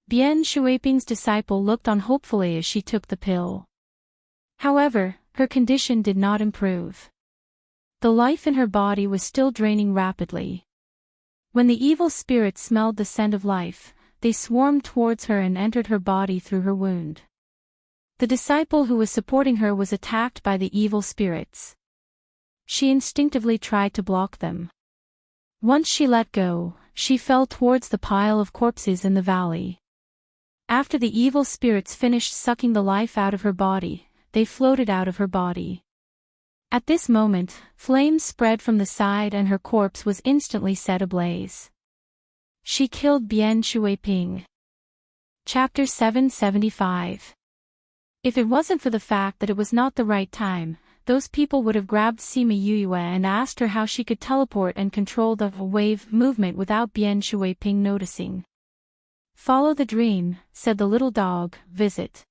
Bian Shuiping's disciple looked on hopefully as she took the pill. However, her condition did not improve. The life in her body was still draining rapidly. When the evil spirits smelled the scent of life, they swarmed towards her and entered her body through her wound. The disciple who was supporting her was attacked by the evil spirits. She instinctively tried to block them. Once she let go, she fell towards the pile of corpses in the valley. After the evil spirits finished sucking the life out of her body, they floated out of her body. At this moment, flames spread from the side and her corpse was instantly set ablaze. She killed Bian Shuiping. Chapter 775. If it wasn't for the fact that it was not the right time, those people would have grabbed Sima Yue and asked her how she could teleport and control the wave movement without Bian Shuiping noticing. Follow the dream, said the little dog, visit.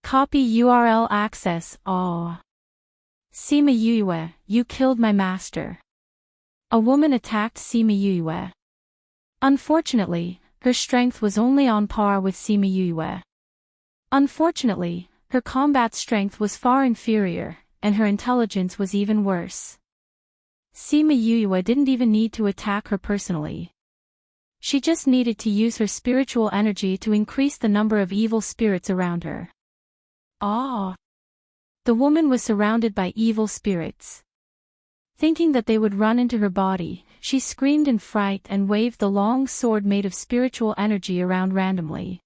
Copy URL access, Sima Yue, you killed my master. A woman attacked Sima Yue. Unfortunately, her strength was only on par with Sima Yue. Unfortunately, her combat strength was far inferior, and her intelligence was even worse. Sima Yue didn't even need to attack her personally. She just needed to use her spiritual energy to increase the number of evil spirits around her. Ah! The woman was surrounded by evil spirits. Thinking that they would run into her body, she screamed in fright and waved the long sword made of spiritual energy around randomly.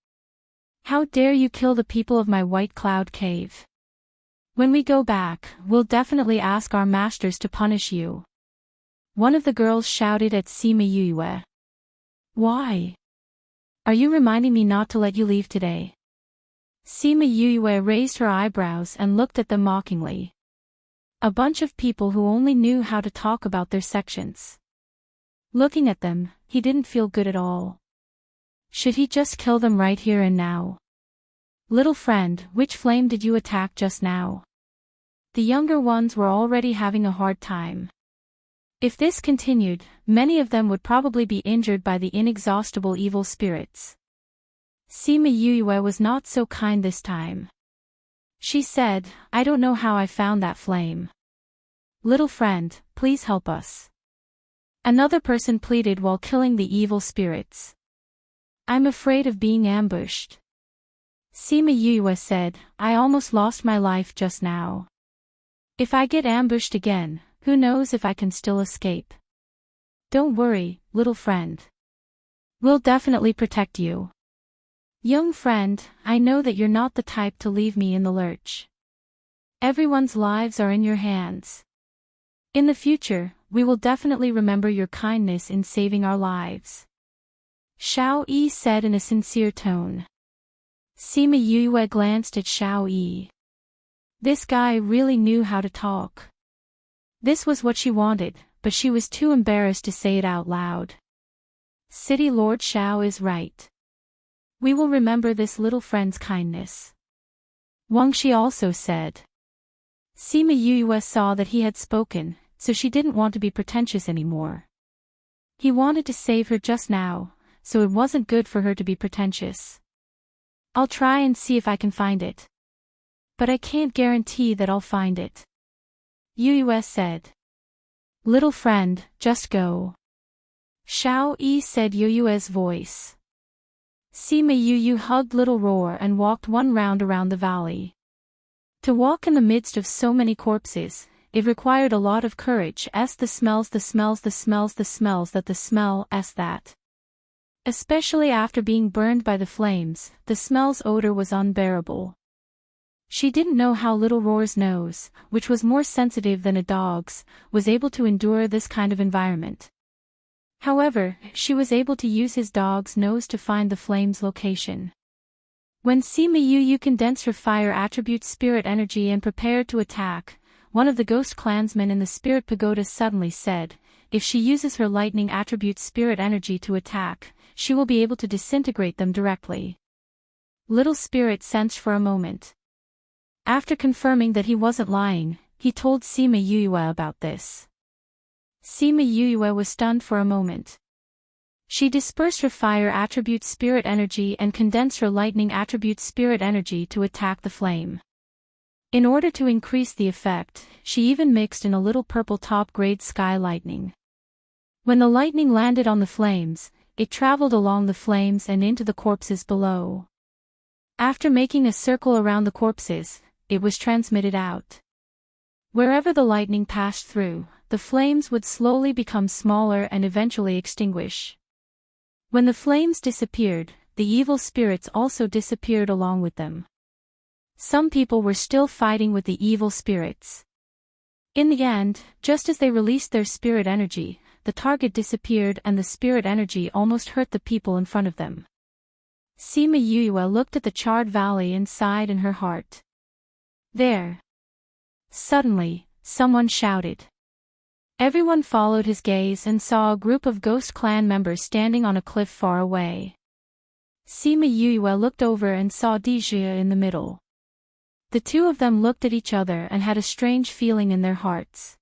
How dare you kill the people of my White Cloud Cave? When we go back, we'll definitely ask our masters to punish you. One of the girls shouted at Sima Yue. Why? Are you reminding me not to let you leave today? Sima Yue raised her eyebrows and looked at them mockingly. A bunch of people who only knew how to talk about their sections. Looking at them, he didn't feel good at all. Should he just kill them right here and now? Little friend, which flame did you attack just now? The younger ones were already having a hard time. If this continued, many of them would probably be injured by the inexhaustible evil spirits. Sima Yue was not so kind this time. She said, I don't know how I found that flame. Little friend, please help us. Another person pleaded while killing the evil spirits. I'm afraid of being ambushed. Sima Yue said, I almost lost my life just now. If I get ambushed again, who knows if I can still escape? Don't worry, little friend. We'll definitely protect you. Young friend, I know that you're not the type to leave me in the lurch. Everyone's lives are in your hands. In the future, we will definitely remember your kindness in saving our lives. Xiao Yi said in a sincere tone. Sima Yue glanced at Xiao Yi. This guy really knew how to talk. This was what she wanted, but she was too embarrassed to say it out loud. City Lord Xiao is right. We will remember this little friend's kindness. Wang Shi also said. Sima Yue saw that he had spoken, so she didn't want to be pretentious anymore. He wanted to save her just now, so it wasn't good for her to be pretentious. I'll try and see if I can find it. But I can't guarantee that I'll find it. Yue said. Little friend, just go. Xiao Yi said Yue's voice. Sima Yue hugged Little Roar and walked one round around the valley. To walk in the midst of so many corpses, it required a lot of courage as the smells that. Especially after being burned by the flames, the smell's odor was unbearable. She didn't know how Little Roar's nose, which was more sensitive than a dog's, was able to endure this kind of environment. However, she was able to use his dog's nose to find the flame's location. When Sima Yue condensed her fire attribute spirit energy and prepared to attack, one of the ghost clansmen in the spirit pagoda suddenly said, if she uses her lightning attribute spirit energy to attack, she will be able to disintegrate them directly. Little Spirit sensed for a moment. After confirming that he wasn't lying, he told Sima Yue about this. Sima Yue was stunned for a moment. She dispersed her fire attribute spirit energy and condensed her lightning attribute spirit energy to attack the flame. In order to increase the effect, she even mixed in a little purple top-grade sky lightning. When the lightning landed on the flames, it traveled along the flames and into the corpses below. After making a circle around the corpses, it was transmitted out. Wherever the lightning passed through, the flames would slowly become smaller and eventually extinguish. When the flames disappeared, the evil spirits also disappeared along with them. Some people were still fighting with the evil spirits. In the end, just as they released their spirit energy, the target disappeared and the spirit energy almost hurt the people in front of them. Sima Yue looked at the charred valley and sighed in her heart. There! Suddenly, someone shouted. Everyone followed his gaze and saw a group of Ghost Clan members standing on a cliff far away. Sima Yue looked over and saw Dijia in the middle. The two of them looked at each other and had a strange feeling in their hearts.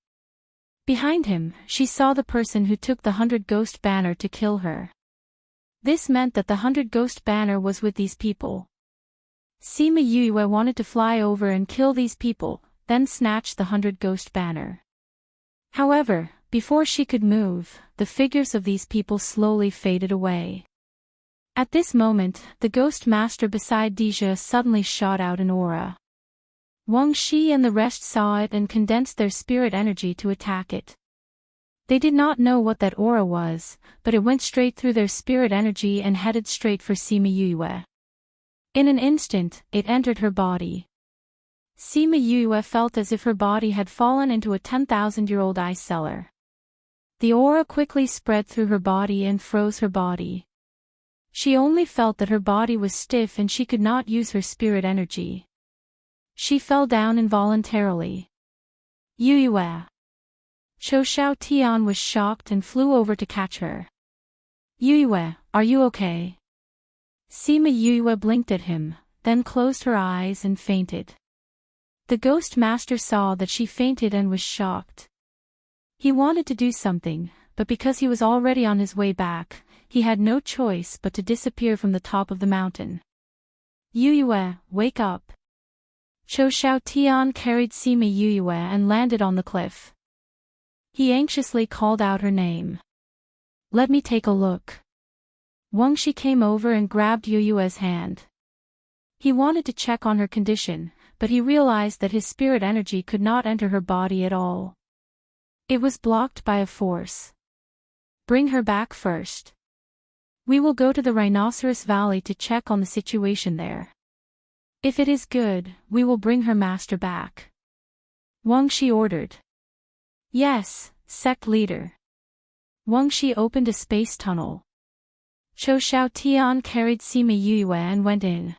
Behind him, she saw the person who took the 100 Ghost banner to kill her. This meant that the 100 Ghost banner was with these people. Sima Yue wanted to fly over and kill these people, then snatch the 100 Ghost banner. However, before she could move, the figures of these people slowly faded away. At this moment, the Ghost Master beside Deja suddenly shot out an aura. Wang Shi and the rest saw it and condensed their spirit energy to attack it. They did not know what that aura was, but it went straight through their spirit energy and headed straight for Sima Yue. In an instant, it entered her body. Sima Yue felt as if her body had fallen into a 10,000-year-old ice cellar. The aura quickly spread through her body and froze her body. She only felt that her body was stiff and she could not use her spirit energy. She fell down involuntarily. Yue. Chou Xiao Tian was shocked and flew over to catch her. Yue, are you okay? Sima Yue blinked at him, then closed her eyes and fainted. The Ghost Master saw that she fainted and was shocked. He wanted to do something, but because he was already on his way back, he had no choice but to disappear from the top of the mountain. Yue, wake up. Chou Xiao Tian carried Sima Yue and landed on the cliff. He anxiously called out her name. Let me take a look. Wang Shi came over and grabbed Yue's hand. He wanted to check on her condition, but he realized that his spirit energy could not enter her body at all. It was blocked by a force. Bring her back first. We will go to the Rhinoceros Valley to check on the situation there. If it is good, we will bring her master back. Wang Shi ordered. Yes, sect leader. Wang Shi opened a space tunnel. Chou Xiao Tian carried Sima Yue and went in.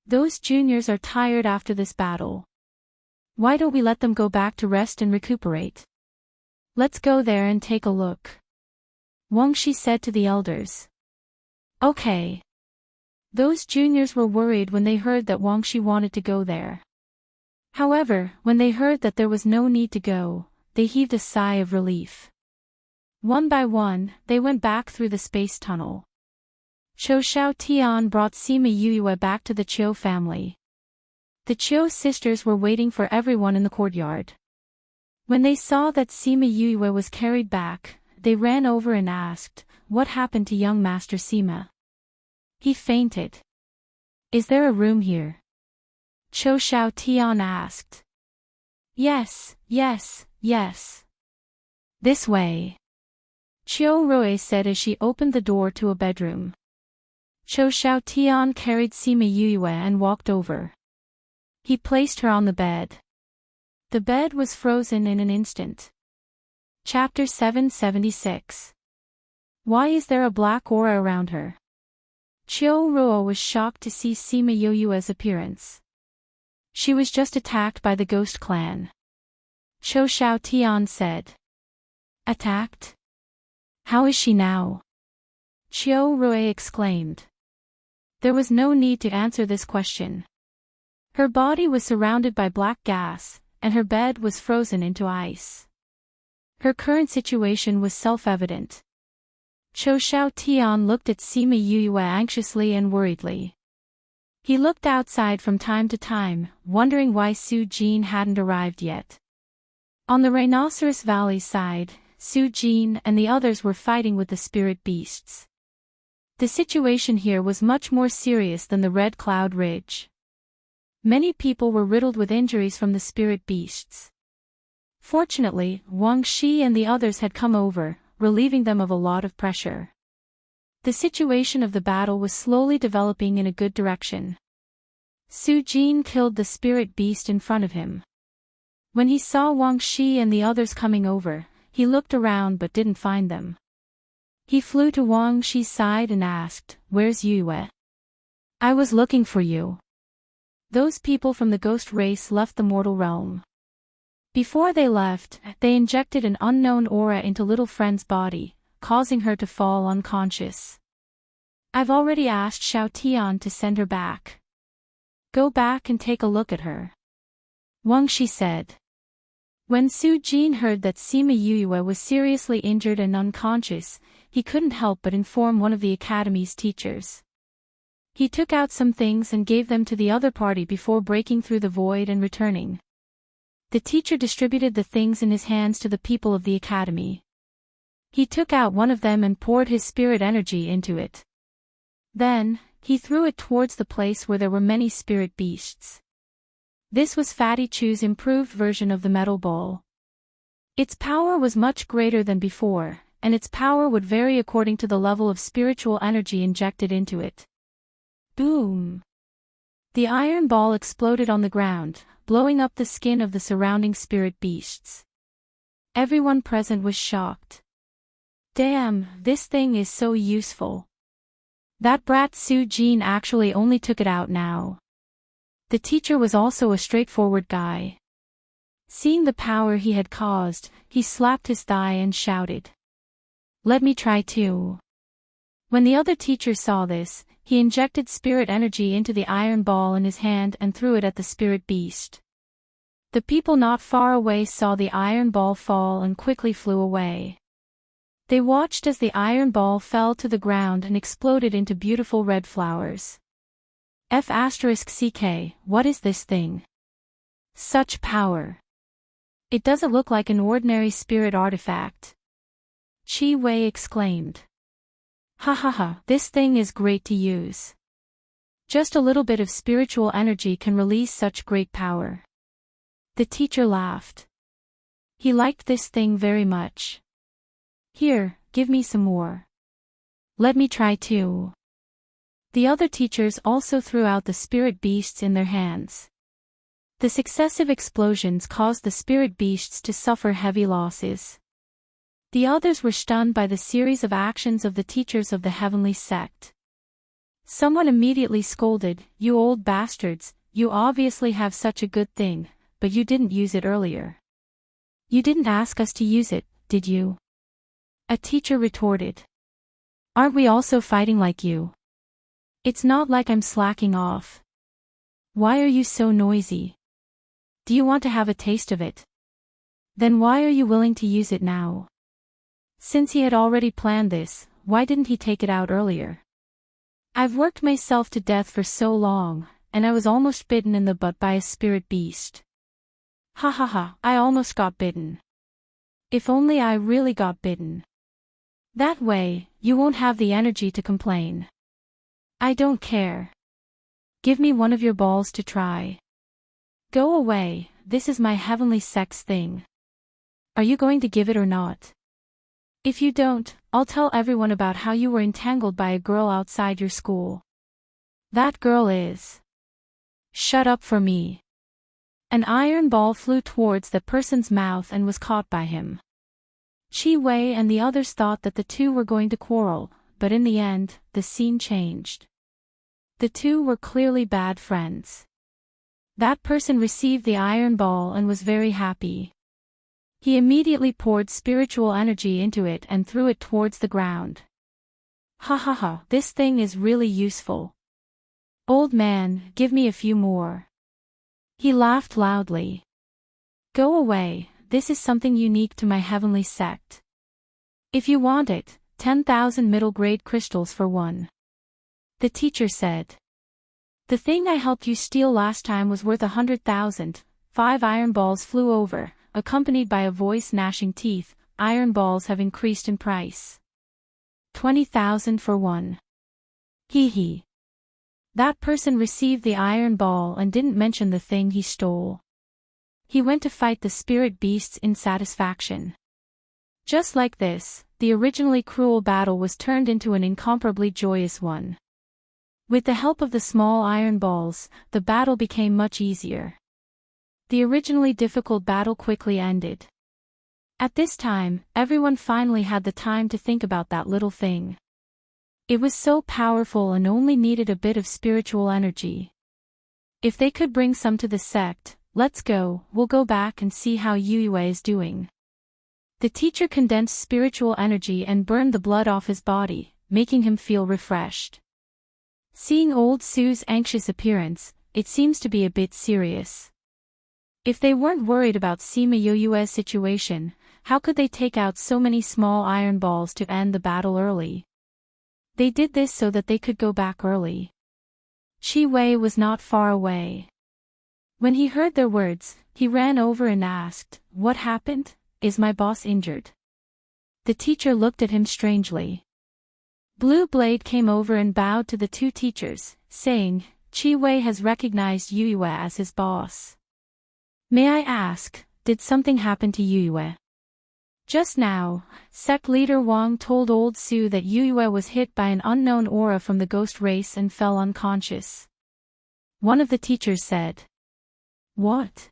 Those juniors are tired after this battle. Why don't we let them go back to rest and recuperate? Let's go there and take a look. Wang Shi said to the elders. Okay. Those juniors were worried when they heard that Wang Shi wanted to go there. However, when they heard that there was no need to go, they heaved a sigh of relief. One by one, they went back through the space tunnel. Chou Xiao Tian brought Sima Yue back to the Chiu family. The Chiu sisters were waiting for everyone in the courtyard. When they saw that Sima Yue was carried back, they ran over and asked, what happened to young Master Sima? He fainted. Is there a room here? Chou Xiao Tian asked. Yes. This way. Chiu Rui said as she opened the door to a bedroom. Chou Xiao Tian carried Sima Yue and walked over. He placed her on the bed. The bed was frozen in an instant. Chapter 776. Why is there a black aura around her? Chiu Ruo was shocked to see Sima Yue's appearance. She was just attacked by the Ghost Clan. Chou Xiao Tian said. Attacked? How is she now? Chiu Rui exclaimed. There was no need to answer this question. Her body was surrounded by black gas, and her bed was frozen into ice. Her current situation was self-evident. Chou Xiao Tian looked at Sima Yue anxiously and worriedly. He looked outside from time to time, wondering why Su Jin hadn't arrived yet. On the Rhinoceros Valley side, Su Jin and the others were fighting with the spirit beasts. The situation here was much more serious than the Red Cloud Ridge. Many people were riddled with injuries from the spirit beasts. Fortunately, Wang Shi and the others had come over, relieving them of a lot of pressure. The situation of the battle was slowly developing in a good direction. Su Jin killed the spirit beast in front of him. When he saw Wang Shi and the others coming over, he looked around but didn't find them. He flew to Wang Shi's side and asked, "Where's Yue?" "I was looking for you." Those people from the ghost race left the mortal realm. Before they left, they injected an unknown aura into little friend's body, causing her to fall unconscious. I've already asked Xiao Tian to send her back. Go back and take a look at her. Wang Shi said. When Su Jin heard that Sima Yue was seriously injured and unconscious, he couldn't help but inform one of the academy's teachers. He took out some things and gave them to the other party before breaking through the void and returning. The teacher distributed the things in his hands to the people of the academy. He took out one of them and poured his spirit energy into it. Then, he threw it towards the place where there were many spirit beasts. This was Fatty Chu's improved version of the metal ball. Its power was much greater than before, and its power would vary according to the level of spiritual energy injected into it. Boom! The iron ball exploded on the ground, blowing up the skin of the surrounding spirit beasts. Everyone present was shocked. Damn, this thing is so useful. That brat Su Jin actually only took it out now. The teacher was also a straightforward guy. Seeing the power he had caused, he slapped his thigh and shouted. Let me try too. When the other teacher saw this, he injected spirit energy into the iron ball in his hand and threw it at the spirit beast. The people not far away saw the iron ball fall and quickly flew away. They watched as the iron ball fell to the ground and exploded into beautiful red flowers. F***ck, what is this thing? Such power. It doesn't look like an ordinary spirit artifact. Chi Wei exclaimed. Ha ha ha, this thing is great to use. Just a little bit of spiritual energy can release such great power. The teacher laughed. He liked this thing very much. Here, give me some more. Let me try too. The other teachers also threw out the spirit beasts in their hands. The successive explosions caused the spirit beasts to suffer heavy losses. The others were stunned by the series of actions of the teachers of the heavenly sect. Someone immediately scolded, "You old bastards, you obviously have such a good thing, but you didn't use it earlier. You didn't ask us to use it, did you?" A teacher retorted. Aren't we also fighting like you? It's not like I'm slacking off. Why are you so noisy? Do you want to have a taste of it? Then why are you willing to use it now? Since he had already planned this, why didn't he take it out earlier? I've worked myself to death for so long, and I was almost bitten in the butt by a spirit beast. Ha ha ha, I almost got bitten. If only I really got bitten. That way, you won't have the energy to complain. I don't care. Give me one of your balls to try. Go away, this is my heavenly sex thing. Are you going to give it or not? If you don't, I'll tell everyone about how you were entangled by a girl outside your school. That girl is. Shut up for me. An iron ball flew towards the person's mouth and was caught by him. Chi Wei and the others thought that the two were going to quarrel, but in the end, the scene changed. The two were clearly bad friends. That person received the iron ball and was very happy. He immediately poured spiritual energy into it and threw it towards the ground. Ha ha ha, this thing is really useful. Old man, give me a few more. He laughed loudly. Go away, this is something unique to my heavenly sect. If you want it, 10,000 middle-grade crystals for one. The teacher said. The thing I helped you steal last time was worth 100,000. 5 iron balls flew over, accompanied by a voice gnashing teeth. Iron balls have increased in price. 20,000 for one. Hee hee. That person received the iron ball and didn't mention the thing he stole. He went to fight the spirit beasts in satisfaction. Just like this, the originally cruel battle was turned into an incomparably joyous one. With the help of the small iron balls, the battle became much easier. The originally difficult battle quickly ended. At this time, everyone finally had the time to think about that little thing. It was so powerful and only needed a bit of spiritual energy. If they could bring some to the sect, let's go, we'll go back and see how Yue is doing. The teacher condensed spiritual energy and burned the blood off his body, making him feel refreshed. Seeing old Sue's anxious appearance, it seems to be a bit serious. If they weren't worried about Sima Yoyue's situation, how could they take out so many small iron balls to end the battle early? They did this so that they could go back early. Qi Wei was not far away. When he heard their words, he ran over and asked, "What happened? Is my boss injured?" The teacher looked at him strangely. Blue Blade came over and bowed to the two teachers, saying, "Qi Wei has recognized Yuyue as his boss. May I ask, did something happen to Yuyue?" Just now, sect leader Wang told old Su that Yuyue was hit by an unknown aura from the ghost race and fell unconscious. One of the teachers said. "What?"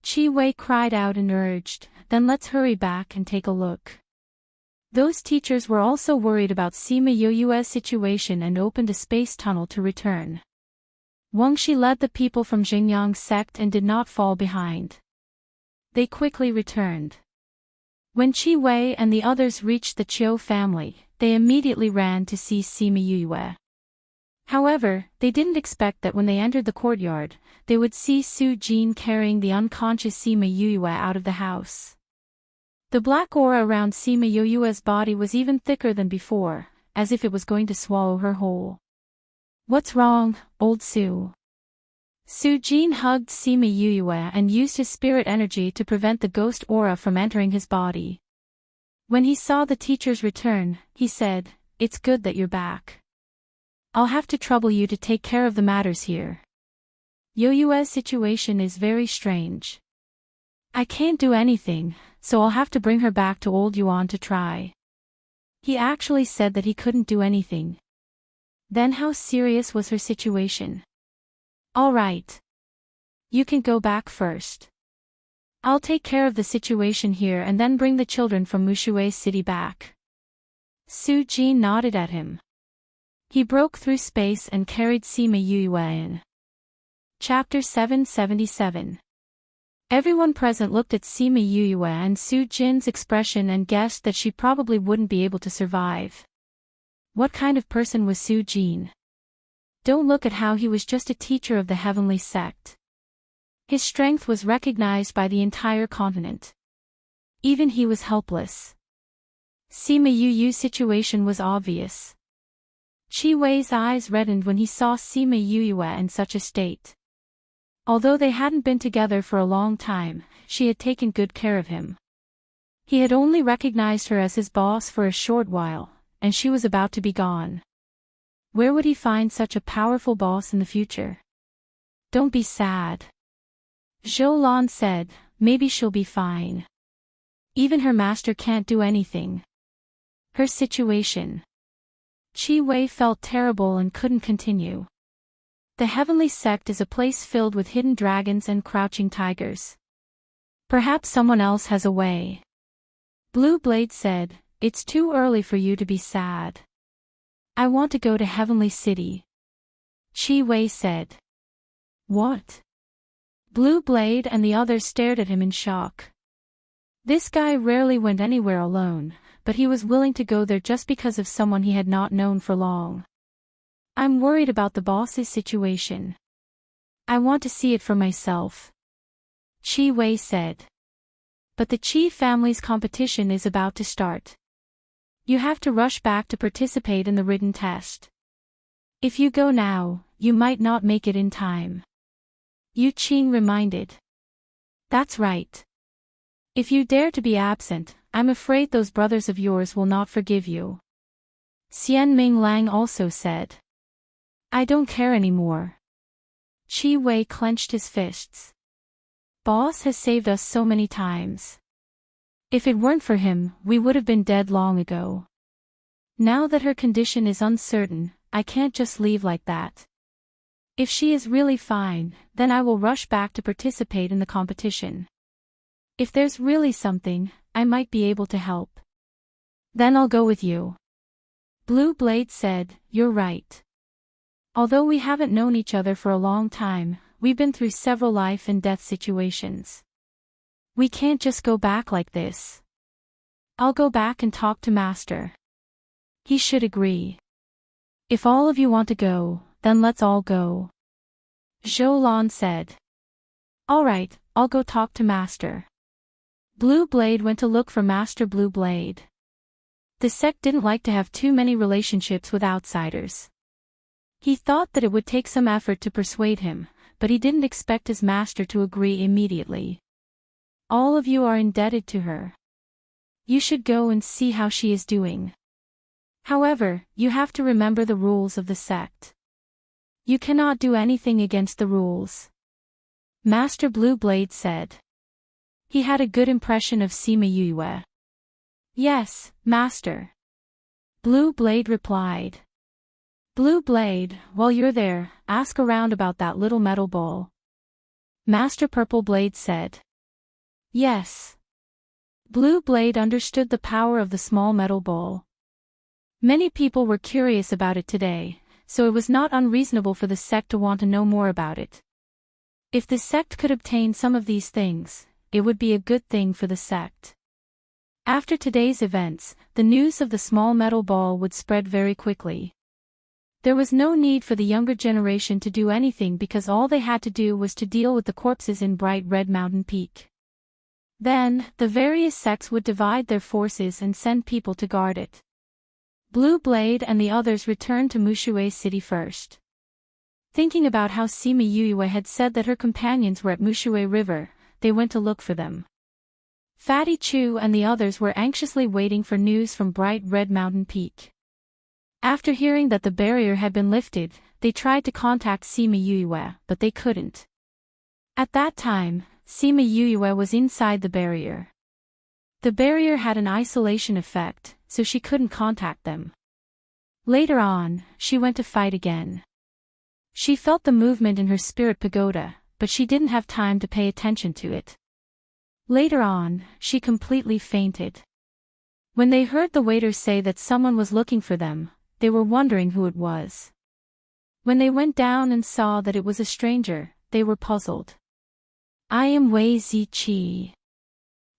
Qi Wei cried out and urged, "Then let's hurry back and take a look." Those teachers were also worried about Sima Yoyue's situation and opened a space tunnel to return. Wang Shi led the people from Xingyang's sect and did not fall behind. They quickly returned. When Qi Wei and the others reached the Qiu family, they immediately ran to see Sima Yuyue. However, they didn't expect that when they entered the courtyard, they would see Su Jin carrying the unconscious Sima Yuyue out of the house. The black aura around Sima Yoyue's body was even thicker than before, as if it was going to swallow her whole. "What's wrong, old Su?" Su Jin hugged Sima Yuyue and used his spirit energy to prevent the ghost aura from entering his body. When he saw the teachers return, he said, "It's good that you're back. I'll have to trouble you to take care of the matters here. Yoyue's situation is very strange. I can't do anything, so I'll have to bring her back to old Yuan to try." He actually said that he couldn't do anything. Then how serious was her situation? "All right. You can go back first. I'll take care of the situation here and then bring the children from Mushue City back." Su Jin nodded at him. He broke through space and carried Sima Yuyue in. Chapter 777. Everyone present looked at Sima Yuyue and Su Jin's expression and guessed that she probably wouldn't be able to survive. What kind of person was Su Jin? Don't look at how he was just a teacher of the heavenly sect. His strength was recognized by the entire continent. Even he was helpless. Sima Yuyue's situation was obvious. Qi Wei's eyes reddened when he saw Sima Yuyue in such a state. Although they hadn't been together for a long time, she had taken good care of him. He had only recognized her as his boss for a short while, and she was about to be gone. Where would he find such a powerful boss in the future? "Don't be sad," Zhou Lan said, "maybe she'll be fine. Even her master can't do anything. Her situation." Qi Wei felt terrible and couldn't continue. The heavenly sect is a place filled with hidden dragons and crouching tigers. Perhaps someone else has a way. Blue Blade said, "It's too early for you to be sad. I want to go to Heavenly City." Qi Wei said. "What?" Blue Blade and the others stared at him in shock. This guy rarely went anywhere alone, but he was willing to go there just because of someone he had not known for long. "I'm worried about the boss's situation. I want to see it for myself," Qi Wei said. "But the Qi family's competition is about to start. You have to rush back to participate in the written test. If you go now, you might not make it in time," Yu Qing reminded. "That's right. If you dare to be absent, I'm afraid those brothers of yours will not forgive you," Xian Ming Lang also said. "I don't care anymore." Qi Wei clenched his fists. "Boss has saved us so many times. If it weren't for him, we would have been dead long ago. Now that her condition is uncertain, I can't just leave like that. If she is really fine, then I will rush back to participate in the competition. If there's really something, I might be able to help. Then I'll go with you." Blue Blade said, "You're right. Although we haven't known each other for a long time, we've been through several life and death situations. We can't just go back like this. I'll go back and talk to Master. He should agree. If all of you want to go, then let's all go." Zhou said. Alright, I'll go talk to Master. Blue Blade went to look for Master Blue Blade. The sect didn't like to have too many relationships with outsiders. He thought that it would take some effort to persuade him, but he didn't expect his master to agree immediately. All of you are indebted to her. You should go and see how she is doing. However, you have to remember the rules of the sect. You cannot do anything against the rules. Master Blue Blade said. He had a good impression of Sima Yue. Yes, Master. Blue Blade replied. Blue Blade, while you're there, ask around about that little metal ball. Master Purple Blade said. Yes. Blue Blade understood the power of the small metal ball. Many people were curious about it today, so it was not unreasonable for the sect to want to know more about it. If the sect could obtain some of these things, it would be a good thing for the sect. After today's events, the news of the small metal ball would spread very quickly. There was no need for the younger generation to do anything because all they had to do was to deal with the corpses in Bright Red Mountain Peak. Then, the various sects would divide their forces and send people to guard it. Blue Blade and the others returned to Mushue City first. Thinking about how Sima Yue had said that her companions were at Mushue River, they went to look for them. Fatty Chu and the others were anxiously waiting for news from Bright Red Mountain Peak. After hearing that the barrier had been lifted, they tried to contact Sima Yue, but they couldn't. At that time, Sima Yue was inside the barrier. The barrier had an isolation effect, so she couldn't contact them. Later on, she went to fight again. She felt the movement in her spirit pagoda, but she didn't have time to pay attention to it. Later on, she completely fainted. When they heard the waiters say that someone was looking for them, they were wondering who it was. When they went down and saw that it was a stranger, they were puzzled. I am Wei Ziqi.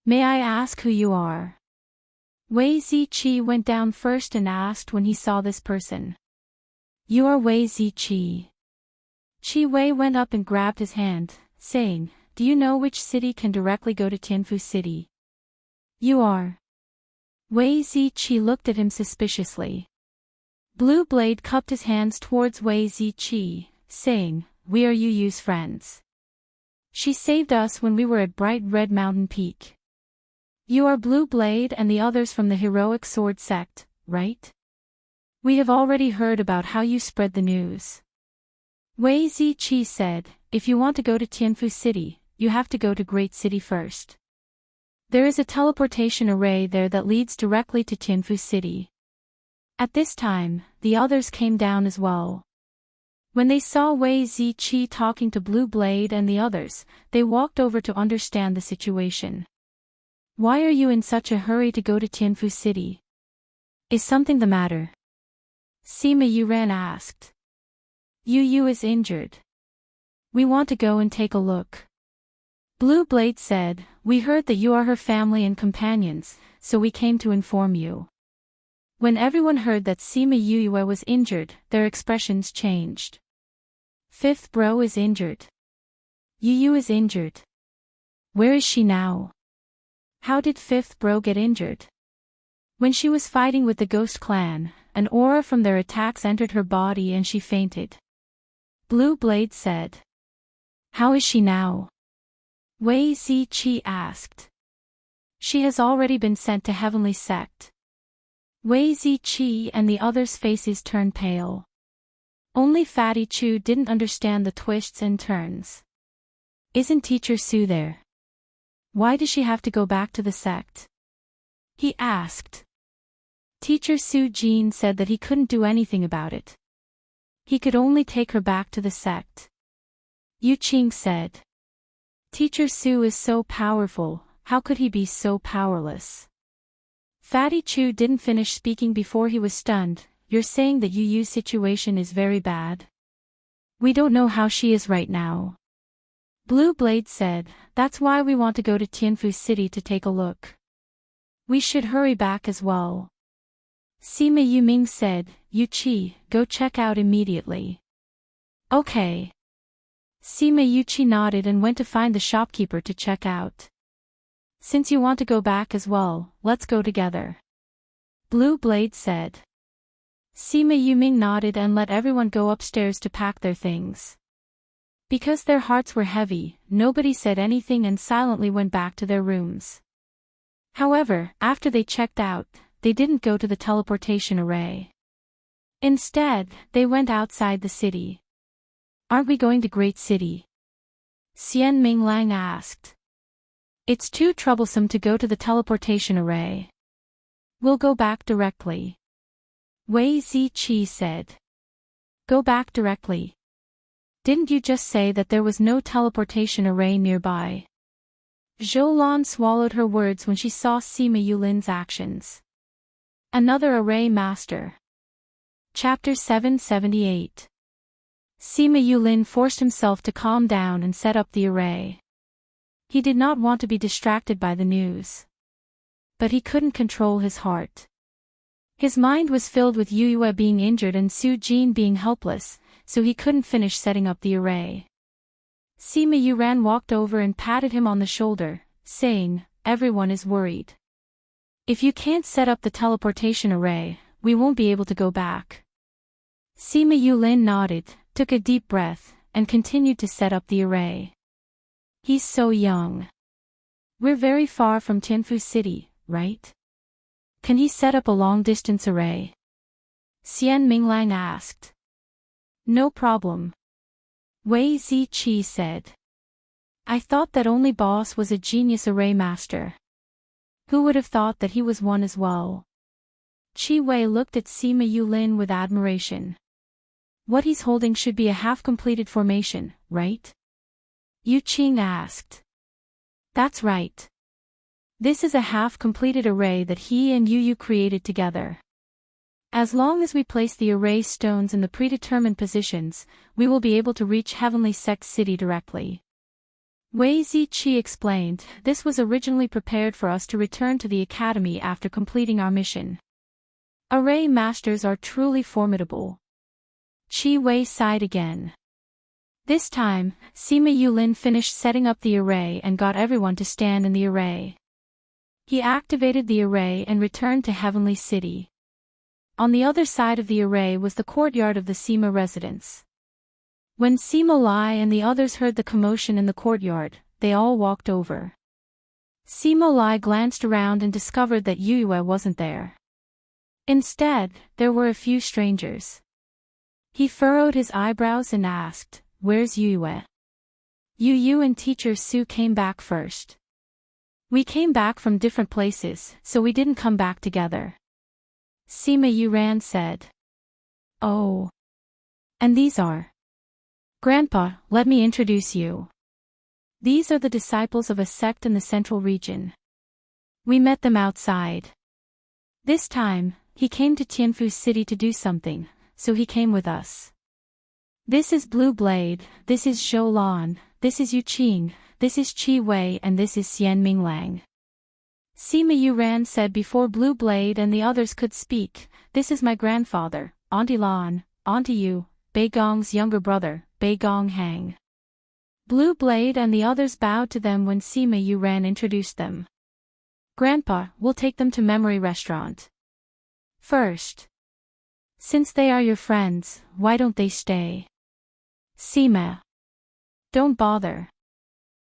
May I ask who you are? Wei Ziqi went down first and asked when he saw this person. You are Wei Ziqi. Qi Wei went up and grabbed his hand, saying, do you know which city can directly go to Tianfu City? You are. Wei Ziqi looked at him suspiciously. Blue Blade cupped his hands towards Wei Ziqi, saying, we are Yu's friends. She saved us when we were at Bright Red Mountain Peak. You are Blue Blade and the others from the Heroic Sword Sect, right? We have already heard about how you spread the news. Wei Ziqi said, if you want to go to Tianfu City, you have to go to Great City first. There is a teleportation array there that leads directly to Tianfu City. At this time, the others came down as well. When they saw Wei Ziqi talking to Blue Blade and the others, they walked over to understand the situation. Why are you in such a hurry to go to Tianfu City? Is something the matter? Sima Yuran asked. Yu is injured. We want to go and take a look. Blue Blade said, we heard that you are her family and companions, so we came to inform you. When everyone heard that Sima Yue was injured, their expressions changed. Fifth bro is injured. Yu is injured. Where is she now? How did Fifth bro get injured? When she was fighting with the Ghost Clan, an aura from their attacks entered her body and she fainted. Blue Blade said. How is she now? Wei Ziqi asked. She has already been sent to Heavenly Sect. Wei Ziqi and the others' faces turned pale. Only Fatty Chu didn't understand the twists and turns. Isn't Teacher Su there? Why does she have to go back to the sect? He asked. Teacher Su Jin said that he couldn't do anything about it. He could only take her back to the sect. Yu Qing said. Teacher Su is so powerful, how could he be so powerless? Fatty Chu didn't finish speaking before he was stunned. You're saying that Yu's situation is very bad? We don't know how she is right now. Blue Blade said, that's why we want to go to Tianfu City to take a look. We should hurry back as well. Sima Yuming said, Yu Qi, go check out immediately. Okay. Sima Yuchi nodded and went to find the shopkeeper to check out. Since you want to go back as well, let's go together. Blue Blade said. Sima Yuming nodded and let everyone go upstairs to pack their things. Because their hearts were heavy, nobody said anything and silently went back to their rooms. However, after they checked out, they didn't go to the teleportation array. Instead, they went outside the city. Aren't we going to Great City? Xian Minglang asked. It's too troublesome to go to the teleportation array. We'll go back directly. Wei Ziqi said. Go back directly. Didn't you just say that there was no teleportation array nearby? Zhou Lan swallowed her words when she saw Sima Yulin's actions. Another array master. Chapter 778. Sima Yulin forced himself to calm down and set up the array. He did not want to be distracted by the news. But he couldn't control his heart. His mind was filled with Yu Yue being injured and Su Jin being helpless, so he couldn't finish setting up the array. Sima Yuran walked over and patted him on the shoulder, saying, everyone is worried. If you can't set up the teleportation array, we won't be able to go back. Sima Yulin nodded, took a deep breath, and continued to set up the array. He's so young. We're very far from Tianfu City, right? Can he set up a long-distance array? Xian Minglang asked. No problem. Wei Ziqi said. I thought that only Boss was a genius array master. Who would have thought that he was one as well? Qi Wei looked at Sima Yulin with admiration. What he's holding should be a half-completed formation, right? Yu Qing asked. That's right. This is a half-completed array that he and Yu Yu created together. As long as we place the array stones in the predetermined positions, we will be able to reach Heavenly Sect City directly. Wei Ziqi explained, this was originally prepared for us to return to the academy after completing our mission. Array masters are truly formidable. Qi Wei sighed again. This time, Sima Yulin finished setting up the array and got everyone to stand in the array. He activated the array and returned to Heavenly City. On the other side of the array was the courtyard of the Sima residence. When Sima Lai and the others heard the commotion in the courtyard, they all walked over. Sima Lai glanced around and discovered that Yu Yue wasn't there. Instead, there were a few strangers. He furrowed his eyebrows and asked, where's Yu Yue? Yu Yu and Teacher Su came back first. We came back from different places, so we didn't come back together. Sima Yuran said. Oh. And these are? Grandpa, let me introduce you. These are the disciples of a sect in the central region. We met them outside. This time, he came to Tianfu City to do something, so he came with us. This is Blue Blade, this is Zhou Lan, this is Yu Qing, this is Qi Wei and this is Xian Minglang. Sima Yuran said before Blue Blade and the others could speak, this is my grandfather, Auntie Lan, Auntie Yu, Bei Gong's younger brother, Bei Gong Hang. Blue Blade and the others bowed to them when Sima Yuran introduced them. Grandpa, we'll take them to Memory Restaurant. First. Since they are your friends, why don't they stay? Sima. Don't bother.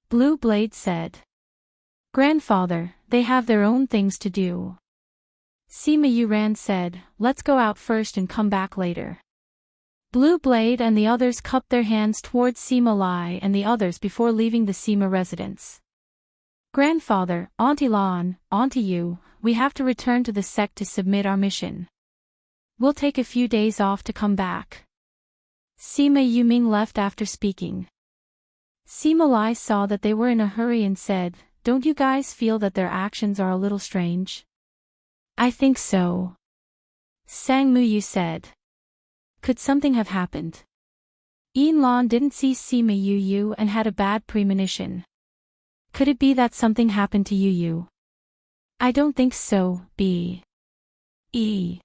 Blue Blade said. Grandfather, they have their own things to do. Sima Yuran said, let's go out first and come back later. Blue Blade and the others cupped their hands towards Sima Lai and the others before leaving the Sima residence. Grandfather, Auntie Lan, Auntie Yu, we have to return to the sect to submit our mission. We'll take a few days off to come back. Sima Yuming left after speaking. Sima Lai saw that they were in a hurry and said, don't you guys feel that their actions are a little strange? I think so. Sang Muyu said. Could something have happened? Yin Lan didn't see Sima Yu and had a bad premonition. Could it be that something happened to Yu? I don't think so, B.E.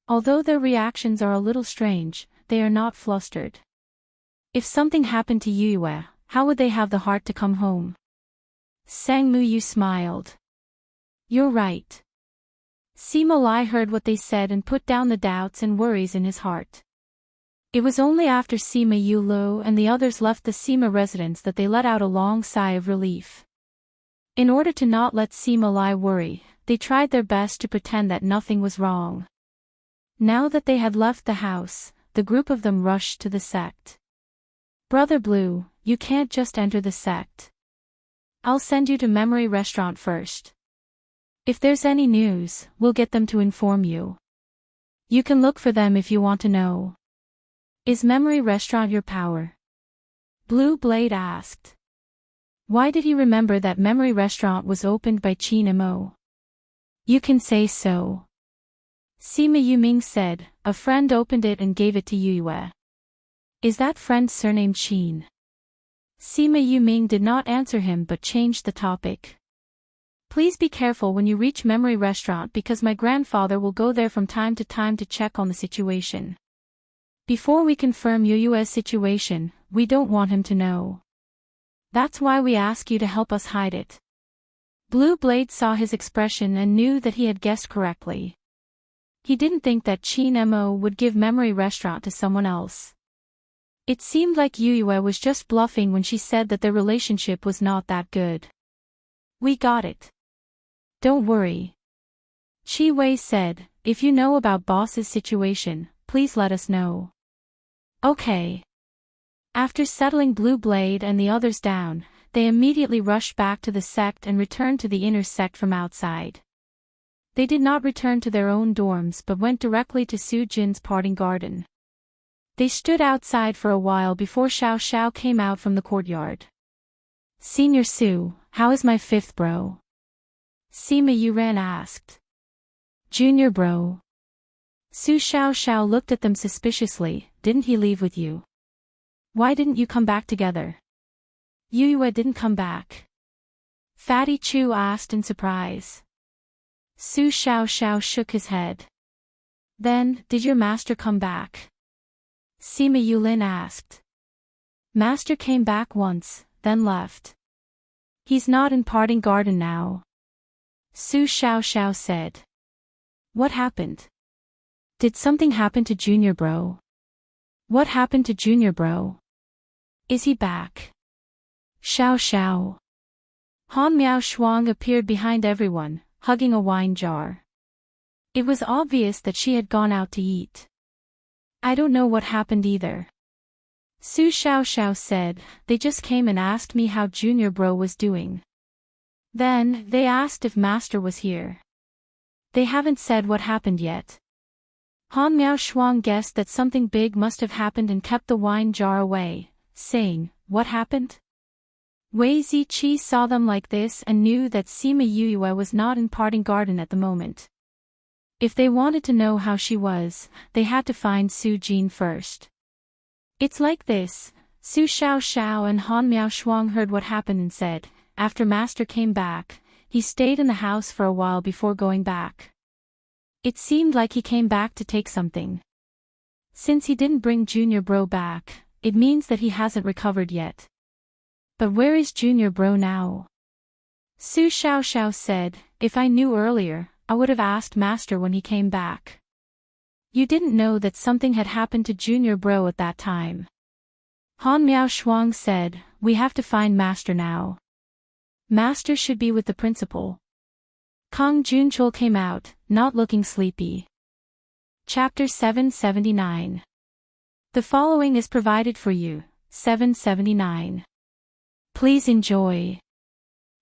Although their reactions are a little strange, they are not flustered. If something happened to Yue, how would they have the heart to come home? Sang Muyu smiled. You're right. Sima Lai heard what they said and put down the doubts and worries in his heart. It was only after Sima Yulu and the others left the Sima residence that they let out a long sigh of relief. In order to not let Sima Lai worry, they tried their best to pretend that nothing was wrong. Now that they had left the house, the group of them rushed to the sect. Brother Blue, you can't just enter the sect. I'll send you to Memory Restaurant first. If there's any news, we'll get them to inform you. You can look for them if you want to know. Is Memory Restaurant your power? Blue Blade asked. Why did he remember that Memory Restaurant was opened by Qin Mo? You can say so. Sima Yuming said, a friend opened it and gave it to Yue. Is that friend surnamed Qin? Sima Yuming did not answer him but changed the topic. Please be careful when you reach Memory Restaurant because my grandfather will go there from time to time to check on the situation. Before we confirm Yue's situation, we don't want him to know. That's why we ask you to help us hide it. Blue Blade saw his expression and knew that he had guessed correctly. He didn't think that Qin Mo would give Memory Restaurant to someone else. It seemed like Yue was just bluffing when she said that their relationship was not that good. We got it. Don't worry. Chi Wei said, if you know about boss's situation, please let us know. Okay. After settling Blue Blade and the others down, they immediately rushed back to the sect and returned to the inner sect from outside. They did not return to their own dorms but went directly to Su Jin's parting garden. They stood outside for a while before Xiao Xiao came out from the courtyard. Senior Su, how is my fifth bro? Sima Yuran asked. Junior bro. Su Xiao Xiao looked at them suspiciously, didn't he leave with you? Why didn't you come back together? Yue didn't come back. Fatty Chu asked in surprise. Su Xiao Xiao shook his head. Then, did your master come back? Sima Yulin asked. Master came back once, then left. He's not in parting garden now. Su Xiao Xiao said. What happened? Did something happen to Junior bro? What happened to Junior bro? Is he back? Xiao Xiao. Han Miao Shuang appeared behind everyone, hugging a wine jar. It was obvious that she had gone out to eat. I don't know what happened either. Su Xiao Xiao said, they just came and asked me how Junior bro was doing. Then, they asked if Master was here. They haven't said what happened yet. Han Miao Shuang guessed that something big must have happened and kept the wine jar away, saying, what happened? Wei Ziqi saw them like this and knew that Sima Yue was not in parting garden at the moment. If they wanted to know how she was, they had to find Su Jin first. It's like this, Su Xiao Xiao and Han Miao Shuang heard what happened and said, after Master came back, he stayed in the house for a while before going back. It seemed like he came back to take something. Since he didn't bring Junior bro back, it means that he hasn't recovered yet. But where is Junior bro now? Su Xiao Xiao said, if I knew earlier, I would have asked Master when he came back. You didn't know that something had happened to Junior bro at that time. Han Miao Shuang said, we have to find Master now. Master should be with the principal. Kang Junchul came out, not looking sleepy. Chapter 779. The following is provided for you, 779. Please enjoy.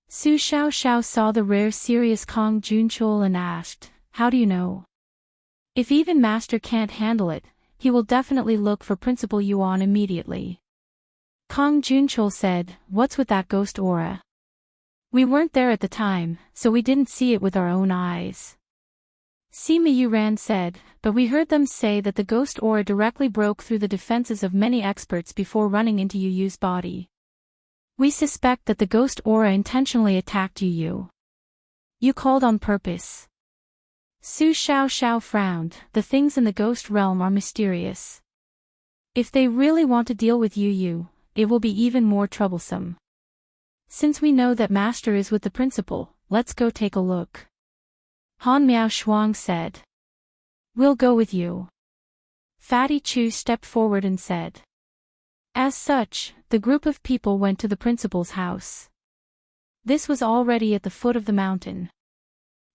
Su Xiao Xiao saw the rare serious Kang Junchul and asked, how do you know? If even Master can't handle it, he will definitely look for Principal Yuan immediately. Kang Junchul said, what's with that ghost aura? We weren't there at the time, so we didn't see it with our own eyes. Sima Yuran said, but we heard them say that the ghost aura directly broke through the defenses of many experts before running into Yu's body. We suspect that the ghost aura intentionally attacked Yu. You called on purpose. Su Xiao Xiao frowned, the things in the ghost realm are mysterious. If they really want to deal with Yu, it will be even more troublesome. Since we know that Master is with the principal, let's go take a look. Han Miao Shuang said. We'll go with you. Fatty Chu stepped forward and said. As such, the group of people went to the principal's house. This was already at the foot of the mountain.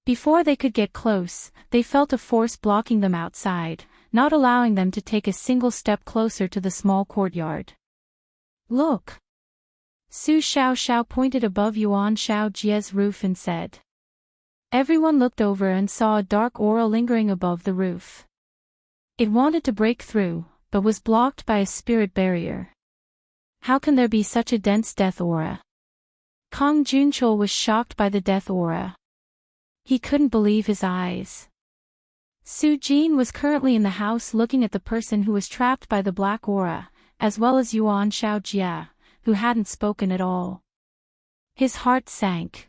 Before they could get close, they felt a force blocking them outside, not allowing them to take a single step closer to the small courtyard. Look! Su Xiao pointed above Yuan Xiaojie's roof and said. Everyone looked over and saw a dark aura lingering above the roof. It wanted to break through, but was blocked by a spirit barrier. How can there be such a dense death aura? Kong Junchul was shocked by the death aura. He couldn't believe his eyes. Su Jin was currently in the house looking at the person who was trapped by the black aura, as well as Yuan Xiaojie, who hadn't spoken at all. His heart sank.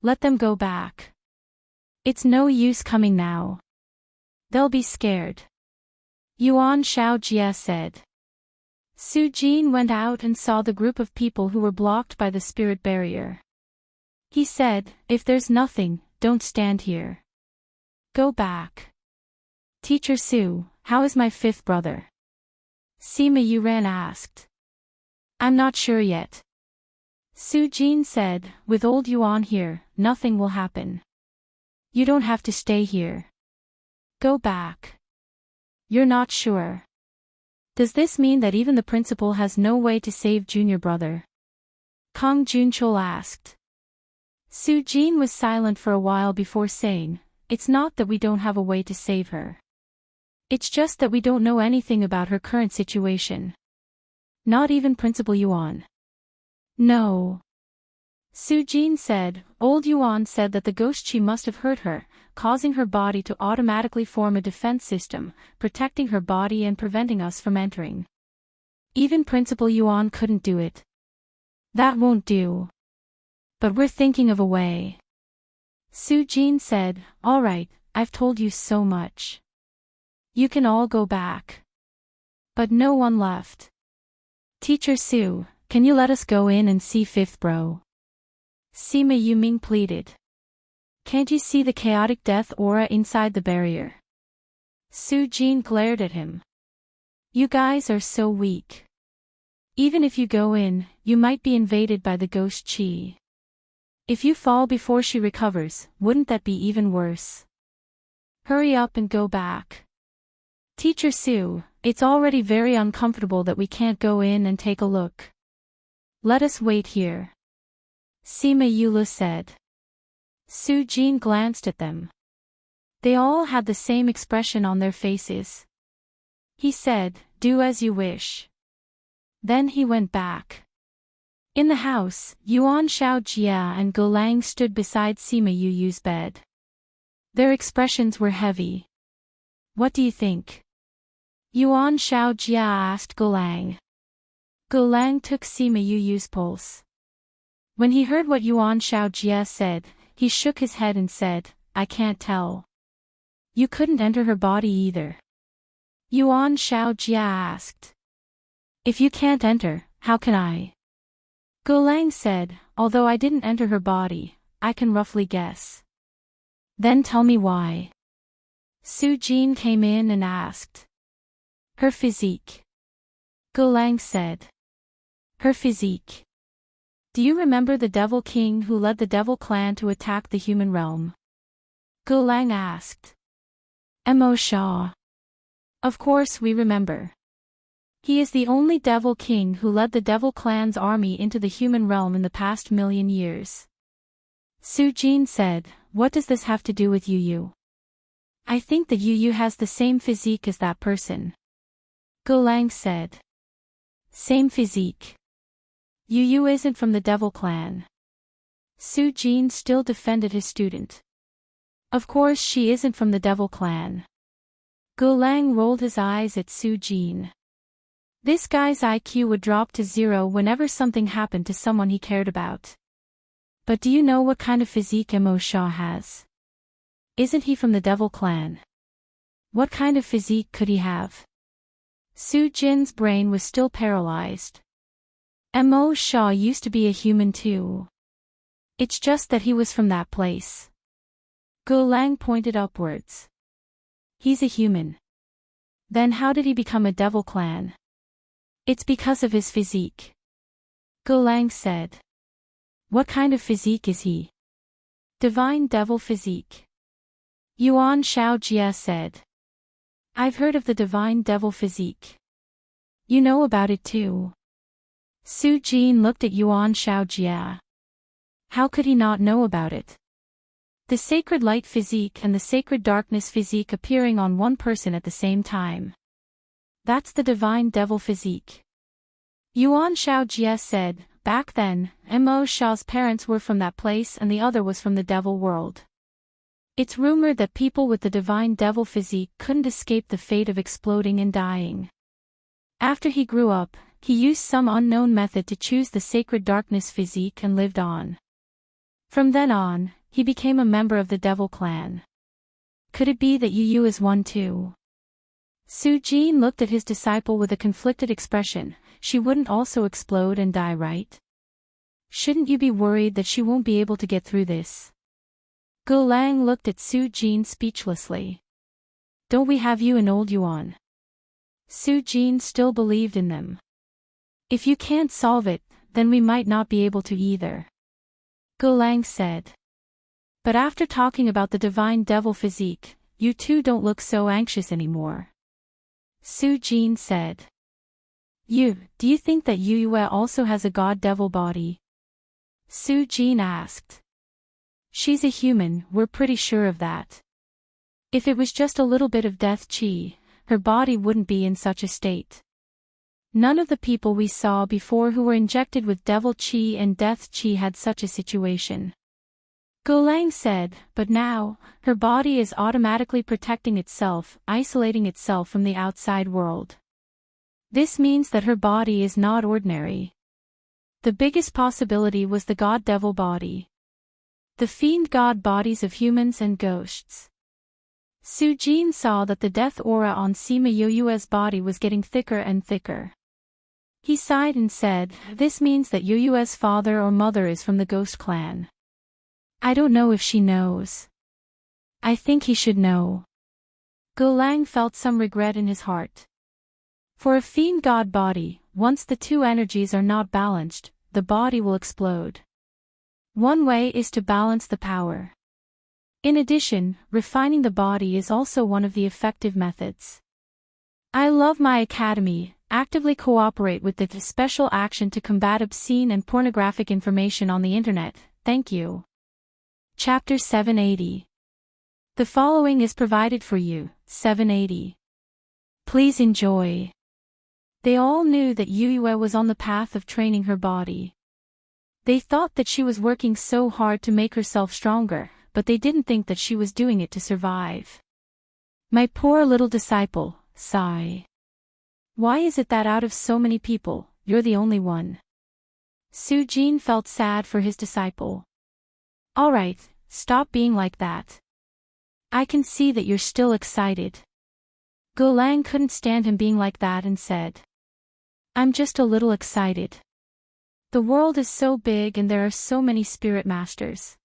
Let them go back. It's no use coming now. They'll be scared. Yuan Xiaojie said. Su Jin went out and saw the group of people who were blocked by the spirit barrier. He said, if there's nothing, don't stand here. Go back. Teacher Su, how is my fifth brother? Sima Yuran asked. I'm not sure yet. Su Jin said, with old Yuan here, nothing will happen. You don't have to stay here. Go back. You're not sure. Does this mean that even the principal has no way to save junior brother? Kong Junchul asked. Su Jin was silent for a while before saying, it's not that we don't have a way to save her. It's just that we don't know anything about her current situation. Not even Principal Yuan. No. Su Jin said, old Yuan said that the ghost chi must have hurt her, causing her body to automatically form a defense system, protecting her body and preventing us from entering. Even Principal Yuan couldn't do it. That won't do. But we're thinking of a way. Su Jin said, all right, I've told you so much. You can all go back. But no one left. Teacher Su, can you let us go in and see fifth bro? Sima Yuming pleaded. Can't you see the chaotic death aura inside the barrier? Su Jin glared at him. You guys are so weak. Even if you go in, you might be invaded by the ghost chi. If you fall before she recovers, wouldn't that be even worse? Hurry up and go back. Teacher Su, it's already very uncomfortable that we can't go in and take a look. Let us wait here. Sima Yula said. Su Jin glanced at them. They all had the same expression on their faces. He said, do as you wish. Then he went back. In the house, Yuan Xiaojie and Go Lang stood beside Sima Yuyu's bed. Their expressions were heavy. What do you think? Yuan Xiaojie asked Go Lang. Go Lang took Sima Yuyu's pulse. When he heard what Yuan Xiaojie said, he shook his head and said, I can't tell. You couldn't enter her body either. Yuan Xiaojie asked. If you can't enter, how can I? Go Lang said, although I didn't enter her body, I can roughly guess. Then tell me why. Su Jin came in and asked. Her physique. Go Lang said. Her physique. Do you remember the Devil King who led the Devil Clan to attack the human realm? Go Lang asked. Mo Shaw. Of course we remember. He is the only Devil King who led the Devil Clan's army into the human realm in the past 1,000,000 years. Su Jin said, what does this have to do with Yu? I think that Yu has the same physique as that person. Go Lang said. Same physique. Yu isn't from the Devil Clan. Su Jin still defended his student. Of course she isn't from the Devil Clan. Go Lang rolled his eyes at Su Jin. This guy's IQ would drop to 0 whenever something happened to someone he cared about. But do you know what kind of physique Mo Shaw has? Isn't he from the Devil Clan? What kind of physique could he have? Su Jin's brain was still paralyzed. Mo Shaw used to be a human too. It's just that he was from that place. Gulang pointed upwards. He's a human. Then how did he become a devil clan? It's because of his physique. Gulang said. What kind of physique is he? Divine devil physique. Yuan Shaojia said. I've heard of the divine devil physique. You know about it too. Su Jin looked at Yuan Shaojia. How could he not know about it? The sacred light physique and the sacred darkness physique appearing on one person at the same time. That's the divine devil physique. Yuan Shaojia said, back then, Mo Shaw's parents were from that place and the other was from the devil world. It's rumored that people with the divine devil physique couldn't escape the fate of exploding and dying. After he grew up, he used some unknown method to choose the sacred darkness physique and lived on. From then on, he became a member of the devil clan. Could it be that Yu is one too? Su Jin looked at his disciple with a conflicted expression. She wouldn't also explode and die, right? Shouldn't you be worried that she won't be able to get through this? Gulang looked at Su Jin speechlessly. Don't we have you and old Yuan? Su Jin still believed in them. If you can't solve it, then we might not be able to either. Gulang said. But after talking about the divine devil physique, you two don't look so anxious anymore. Su Jin said. Do you think that Yu Yue also has a god-devil body? Su Jin asked. She's a human, we're pretty sure of that. If it was just a little bit of death qi, her body wouldn't be in such a state. None of the people we saw before who were injected with devil qi and death qi had such a situation. Gulang said, but now, her body is automatically protecting itself, isolating itself from the outside world. This means that her body is not ordinary. The biggest possibility was the god-devil body. The fiend god bodies of humans and ghosts. Su Jin saw that the death aura on Sima Yoyue's body was getting thicker and thicker. He sighed and said, this means that Yoyue's father or mother is from the ghost clan. I don't know if she knows. I think he should know. Gulang felt some regret in his heart. For a fiend god body, once the two energies are not balanced, the body will explode. One way is to balance the power. In addition, refining the body is also one of the effective methods. I love my academy, actively cooperate with the special action to combat obscene and pornographic information on the internet, thank you. Chapter 780. The following is provided for you, 780. Please enjoy. They all knew that Yu Yue was on the path of training her body. They thought that she was working so hard to make herself stronger, but they didn't think that she was doing it to survive. My poor little disciple, sigh. Why is it that out of so many people, you're the only one? Su Jin felt sad for his disciple. Alright, stop being like that. I can see that you're still excited. Gulang couldn't stand him being like that and said. I'm just a little excited. The world is so big and there are so many spirit masters.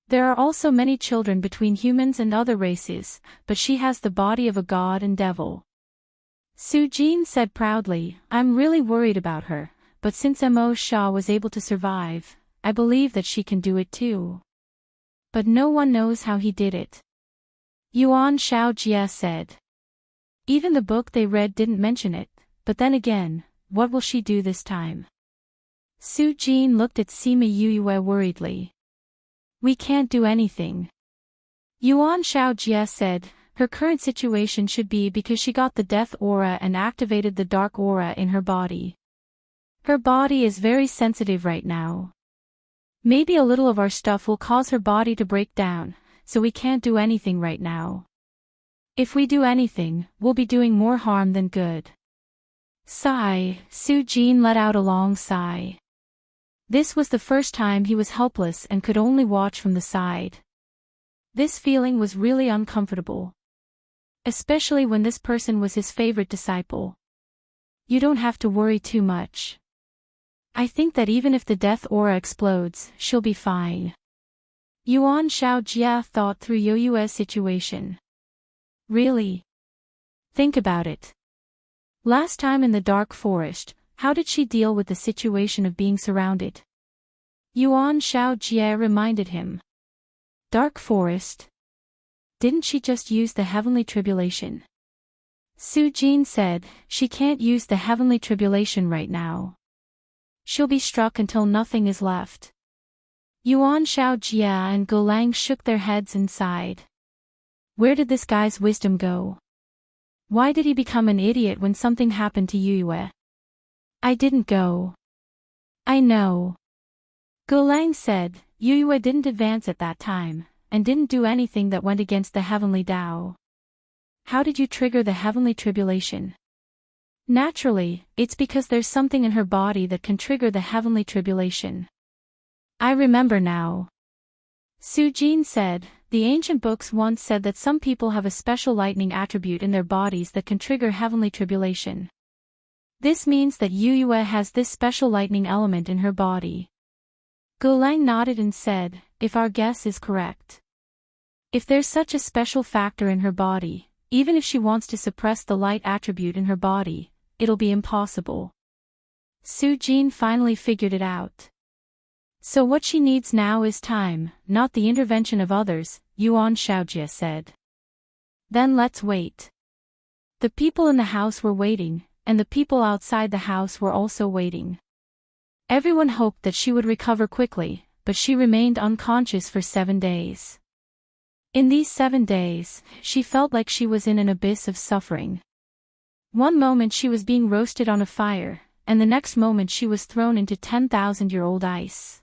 There are also many children between humans and other races, but she has the body of a god and devil. Su Jin said proudly, I'm really worried about her, but since Mo Sha was able to survive, I believe that she can do it too. But no one knows how he did it. Yuan Shaojia said. Even the book they read didn't mention it, but then again, what will she do this time? Su Jin looked at Sima Yue worriedly. We can't do anything. Yuan Shaojia said, her current situation should be because she got the death aura and activated the dark aura in her body. Her body is very sensitive right now. Maybe a little of our stuff will cause her body to break down, so we can't do anything right now. If we do anything, we'll be doing more harm than good. Sigh, Su Jin let out a long sigh. This was the first time he was helpless and could only watch from the side. This feeling was really uncomfortable. Especially when this person was his favorite disciple. You don't have to worry too much. I think that even if the death aura explodes, she'll be fine. Yuan Xiaojia thought through Yoyue's situation. Really? Think about it. Last time in the dark forest, how did she deal with the situation of being surrounded? Yuan Xiaojia reminded him. Dark forest? Didn't she just use the heavenly tribulation? Su Jin said, she can't use the heavenly tribulation right now. She'll be struck until nothing is left. Yuan Xiaojia and Gulang shook their heads and sighed. Where did this guy's wisdom go? Why did he become an idiot when something happened to Yue? I didn't go. I know. Gulang said, Yue didn't advance at that time, and didn't do anything that went against the heavenly Tao. How did you trigger the heavenly tribulation? Naturally, it's because there's something in her body that can trigger the heavenly tribulation. I remember now. Su Jin said, the ancient books once said that some people have a special lightning attribute in their bodies that can trigger heavenly tribulation. This means that Yue has this special lightning element in her body. Gulang nodded and said, if our guess is correct. If there's such a special factor in her body, even if she wants to suppress the light attribute in her body, it'll be impossible. Su Jin finally figured it out. So what she needs now is time, not the intervention of others, Yuan Xiaojia said. Then let's wait. The people in the house were waiting, and the people outside the house were also waiting. Everyone hoped that she would recover quickly, but she remained unconscious for 7 days. In these 7 days, she felt like she was in an abyss of suffering. One moment she was being roasted on a fire, and the next moment she was thrown into 10,000-year-old ice.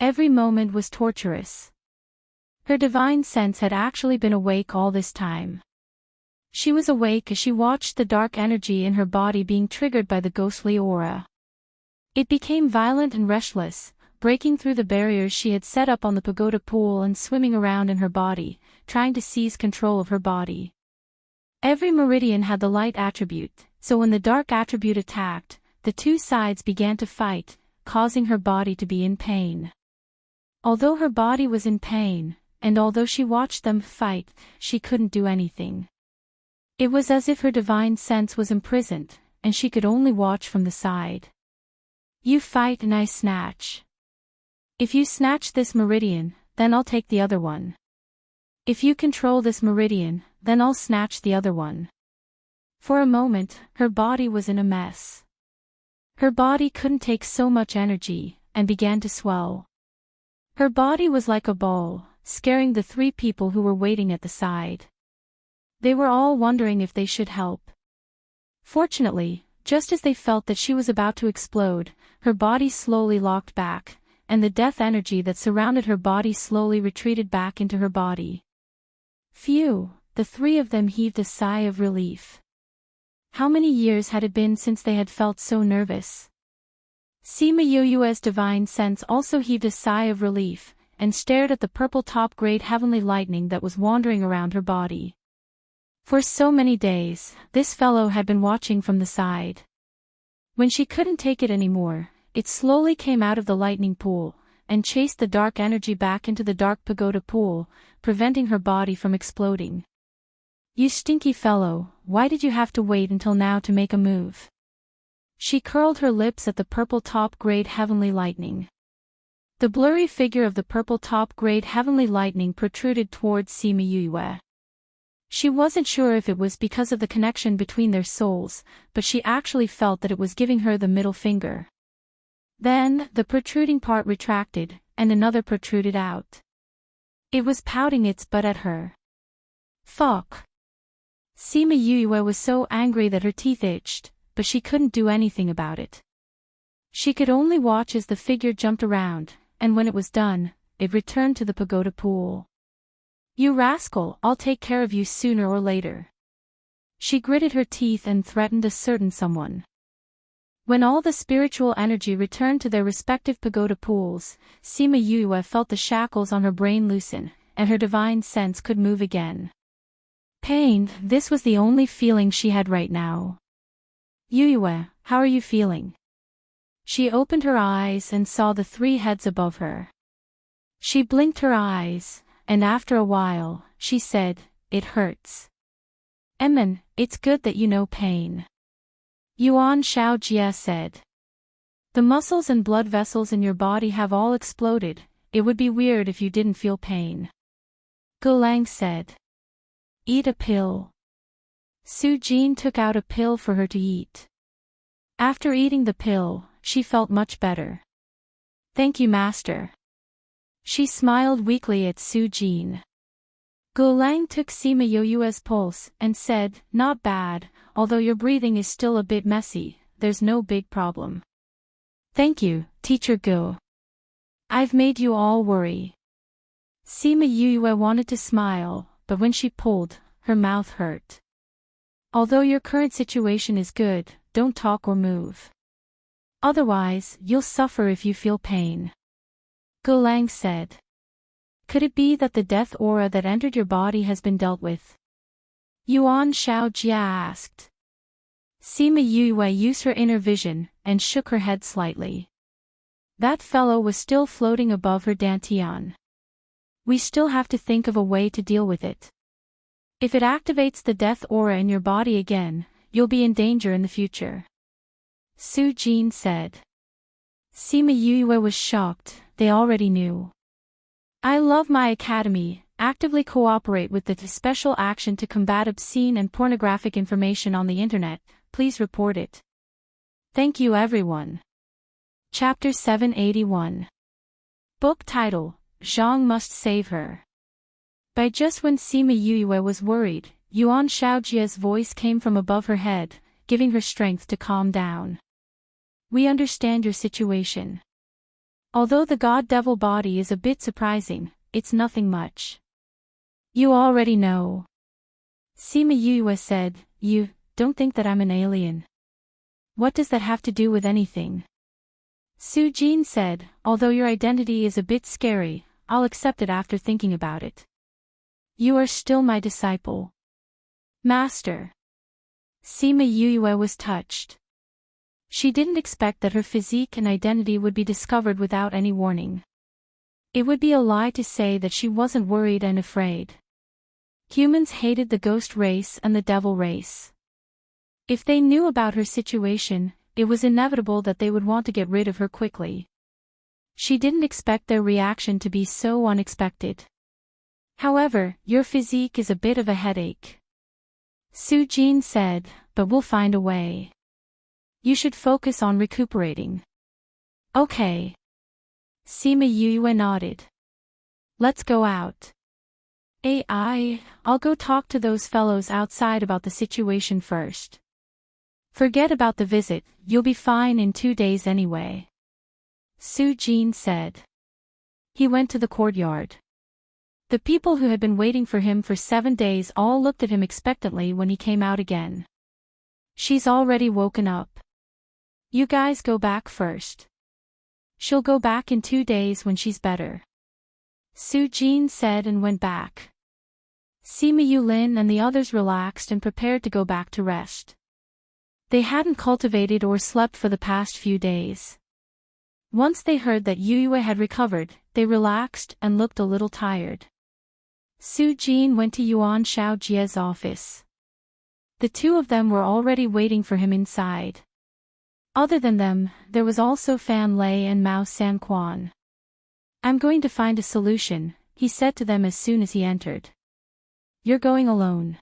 Every moment was torturous. Her divine sense had actually been awake all this time. She was awake as she watched the dark energy in her body being triggered by the ghostly aura. It became violent and restless, breaking through the barriers she had set up on the pagoda pool and swimming around in her body, trying to seize control of her body. Every meridian had the light attribute, so when the dark attribute attacked, the two sides began to fight, causing her body to be in pain. Although her body was in pain, and although she watched them fight, she couldn't do anything. It was as if her divine sense was imprisoned, and she could only watch from the side. You fight and I snatch. If you snatch this meridian, then I'll take the other one. If you control this meridian, then I'll snatch the other one. For a moment, her body was in a mess. Her body couldn't take so much energy, and began to swell. Her body was like a ball, scaring the 3 people who were waiting at the side. They were all wondering if they should help. Fortunately, just as they felt that she was about to explode, her body slowly locked back, and the death energy that surrounded her body slowly retreated back into her body. Phew, the 3 of them heaved a sigh of relief. How many years had it been since they had felt so nervous? Sima Yoyue's divine sense also heaved a sigh of relief, and stared at the purple top-grade heavenly lightning that was wandering around her body. For so many days, this fellow had been watching from the side. When she couldn't take it anymore, it slowly came out of the lightning pool, and chased the dark energy back into the dark pagoda pool, preventing her body from exploding. You stinky fellow, why did you have to wait until now to make a move? She curled her lips at the purple top-grade heavenly lightning. The blurry figure of the purple top-grade heavenly lightning protruded towards Sima Yue. She wasn't sure if it was because of the connection between their souls, but she actually felt that it was giving her the middle finger. Then, the protruding part retracted, and another protruded out. It was pouting its butt at her. Fuck. Sima Yue was so angry that her teeth itched, but she couldn't do anything about it. She could only watch as the figure jumped around, and when it was done, it returned to the pagoda pool. You rascal, I'll take care of you sooner or later. She gritted her teeth and threatened a certain someone. When all the spiritual energy returned to their respective pagoda pools, Sima Yue felt the shackles on her brain loosen, and her divine sense could move again. Pain, this was the only feeling she had right now. Yuyue, how are you feeling? She opened her eyes and saw the three heads above her. She blinked her eyes, and after a while, she said, "It hurts." "Emin, it's good that you know pain." Yuan Shaojie said. "The muscles and blood vessels in your body have all exploded, it would be weird if you didn't feel pain." Gulang said. "Eat a pill." Su Jin took out a pill for her to eat. After eating the pill, she felt much better. "Thank you, master." She smiled weakly at Su Jin. Gulang took Sima Yoyue's pulse and said, "Not bad, although your breathing is still a bit messy, there's no big problem." "Thank you, Teacher Gu. I've made you all worry." Sima Yoyue wanted to smile, but when she pulled, her mouth hurt. "Although your current situation is good, don't talk or move. Otherwise, you'll suffer if you feel pain." Gulang said. "Could it be that the death aura that entered your body has been dealt with?" Yuan Shaojia asked. Sima Yue used her inner vision, and shook her head slightly. That fellow was still floating above her dantian. "We still have to think of a way to deal with it. If it activates the death aura in your body again, you'll be in danger in the future." Su Jin said. Sima Yue was shocked, they already knew. "I love my academy, actively cooperate with the Special Action to combat obscene and pornographic information on the internet, please report it. Thank you everyone." Chapter 781. Book title, Zhang Must Save Her. By just when Sima Yue was worried, Yuan Shaojie's voice came from above her head, giving her strength to calm down. "We understand your situation. Although the god-devil body is a bit surprising, it's nothing much. You already know." Sima Yue said, "You don't think that I'm an alien? What does that have to do with anything?" Su Jin said, "Although your identity is a bit scary, I'll accept it after thinking about it. You are still my disciple." "Master." Sima Yue was touched. She didn't expect that her physique and identity would be discovered without any warning. It would be a lie to say that she wasn't worried and afraid. Humans hated the ghost race and the devil race. If they knew about her situation, it was inevitable that they would want to get rid of her quickly. She didn't expect their reaction to be so unexpected. "However, your physique is a bit of a headache," Su Jin said, "but we'll find a way. You should focus on recuperating." "Okay." Sima Yue nodded. "Let's go out." I'll go talk to those fellows outside about the situation first." "Forget about the visit, you'll be fine in 2 days anyway," Su Jin said. He went to the courtyard. The people who had been waiting for him for 7 days all looked at him expectantly when he came out again. "She's already woken up. You guys go back first. She'll go back in 2 days when she's better," Su Jin said and went back. Sima Yulin and the others relaxed and prepared to go back to rest. They hadn't cultivated or slept for the past few days. Once they heard that Yue had recovered, they relaxed and looked a little tired. Su Jin went to Yuan Shaojie's office. The two of them were already waiting for him inside. Other than them, there was also Fan Lei and Mao Sanquan. "I'm going to find a solution," he said to them as soon as he entered. "You're going alone.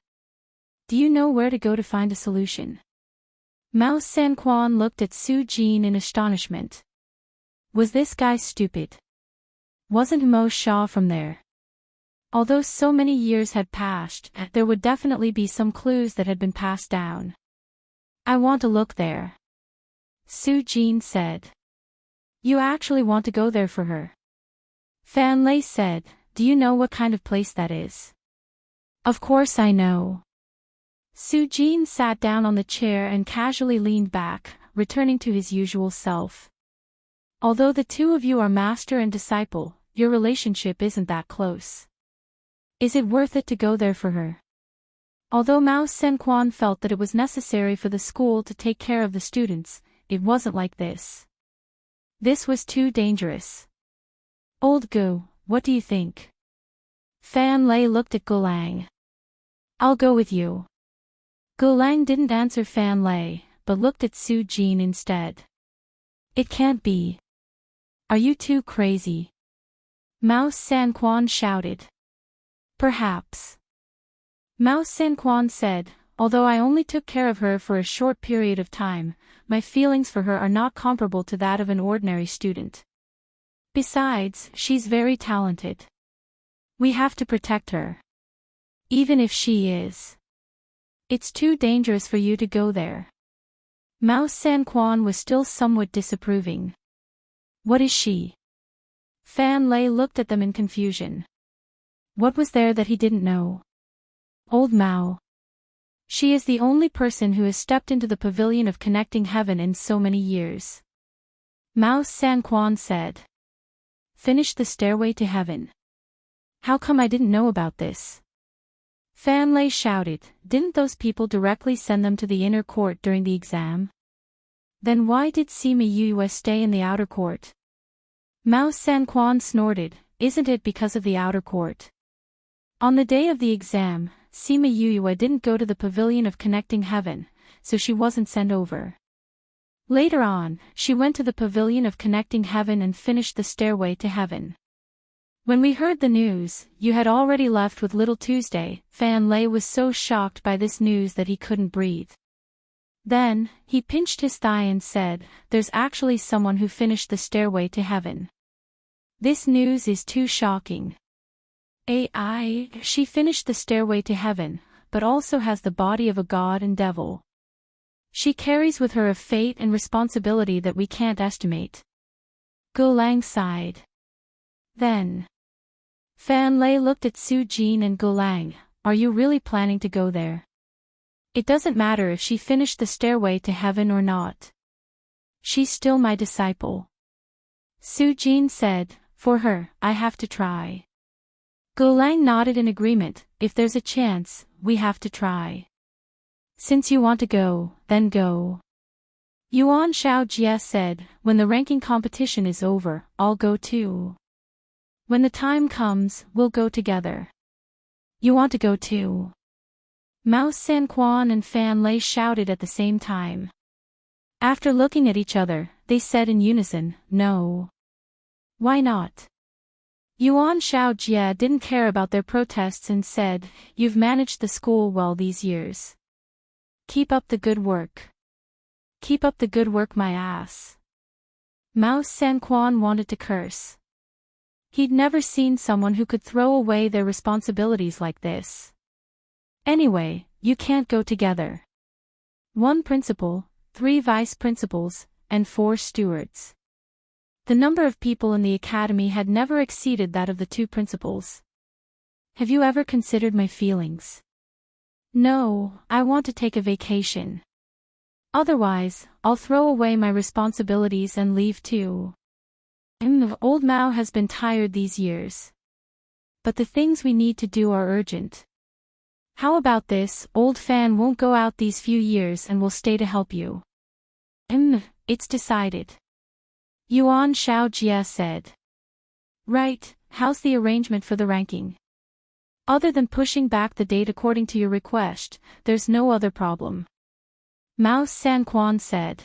Do you know where to go to find a solution?" Mao Sanquan looked at Su Jin in astonishment. Was this guy stupid? Wasn't Mo Shaw from there? Although so many years had passed, there would definitely be some clues that had been passed down. "I want to look there," Su Jin said. "You actually want to go there for her?" Fan Lei said, "Do you know what kind of place that is?" "Of course I know." Su Jin sat down on the chair and casually leaned back, returning to his usual self. "Although the two of you are master and disciple, your relationship isn't that close. Is it worth it to go there for her?" Although Mao Senquan felt that it was necessary for the school to take care of the students, it wasn't like this. This was too dangerous. Old Gu, what do you think? Fan Lei looked at Gulang. I'll go with you. Gulang didn't answer Fan Lei, but looked at Su Jin instead. It can't be. Are you too crazy? Mao Sanquan shouted. Perhaps. Mao Sanquan said, although I only took care of her for a short period of time, my feelings for her are not comparable to that of an ordinary student. Besides, she's very talented. We have to protect her. Even if she is. It's too dangerous for you to go there. Mao Sanquan was still somewhat disapproving. What is she? Fan Lei looked at them in confusion. What was there that he didn't know? Old Mao. She is the only person who has stepped into the pavilion of connecting heaven in so many years. Mao Sanquan said. Finish the stairway to heaven. How come I didn't know about this? Fan Lei shouted, didn't those people directly send them to the inner court during the exam? Then why did Sima Yue stay in the outer court? Mao Sanquan snorted, isn't it because of the outer court? On the day of the exam, Sima Yue didn't go to the pavilion of connecting heaven, so she wasn't sent over. Later on, she went to the pavilion of connecting heaven and finished the stairway to heaven. When we heard the news, you had already left with Little Tuesday. Fan Lei was so shocked by this news that he couldn't breathe. Then, he pinched his thigh and said, there's actually someone who finished the stairway to heaven. This news is too shocking. She finished the stairway to heaven, but also has the body of a god and devil. She carries with her a fate and responsibility that we can't estimate. Gulang sighed. Then, Fan Lei looked at Su Jin and Gulang, are you really planning to go there? It doesn't matter if she finished the stairway to heaven or not. She's still my disciple. Su Jin said, for her, I have to try. Gulang nodded in agreement, if there's a chance, we have to try. Since you want to go, then go. Yuan Shaojie said, when the ranking competition is over, I'll go too. When the time comes, we'll go together. You want to go too? Mao Sanquan and Fan Lei shouted at the same time. After looking at each other, they said in unison, no. Why not? Yuan Shaojie didn't care about their protests and said, you've managed the school well these years. Keep up the good work. Keep up the good work, my ass. Mao Sanquan wanted to curse. He'd never seen someone who could throw away their responsibilities like this. Anyway, you can't go together. 1 principal, 3 vice principals, and 4 stewards. The number of people in the academy had never exceeded that of the 2 principals. Have you ever considered my feelings? No, I want to take a vacation. Otherwise, I'll throw away my responsibilities and leave too. Old Mao has been tired these years. But the things we need to do are urgent. How about this, old Fan won't go out these few years and will stay to help you. It's decided. Yuan Shaojie said. Right, how's the arrangement for the ranking? Other than pushing back the date according to your request, there's no other problem. Mao Sanquan said.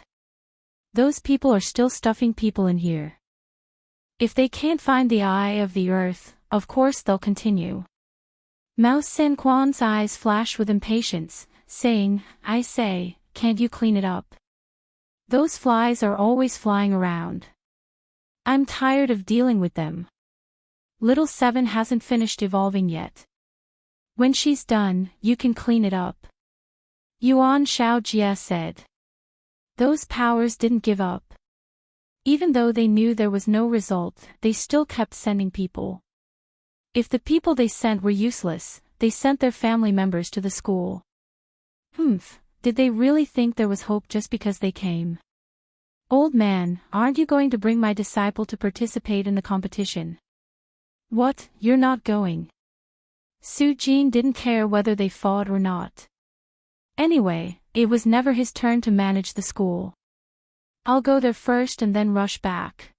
Those people are still stuffing people in here. If they can't find the eye of the earth, of course they'll continue. Mao Sanquan's eyes flashed with impatience, saying, I say, can't you clean it up? Those flies are always flying around. I'm tired of dealing with them. Little Seven hasn't finished evolving yet. When she's done, you can clean it up. Yuan Shaojie said. Those powers didn't give up. Even though they knew there was no result, they still kept sending people. If the people they sent were useless, they sent their family members to the school. Did they really think there was hope just because they came? Old man, aren't you going to bring my disciple to participate in the competition? What, you're not going? Su Jin didn't care whether they fought or not. Anyway, it was never his turn to manage the school. I'll go there first and then rush back.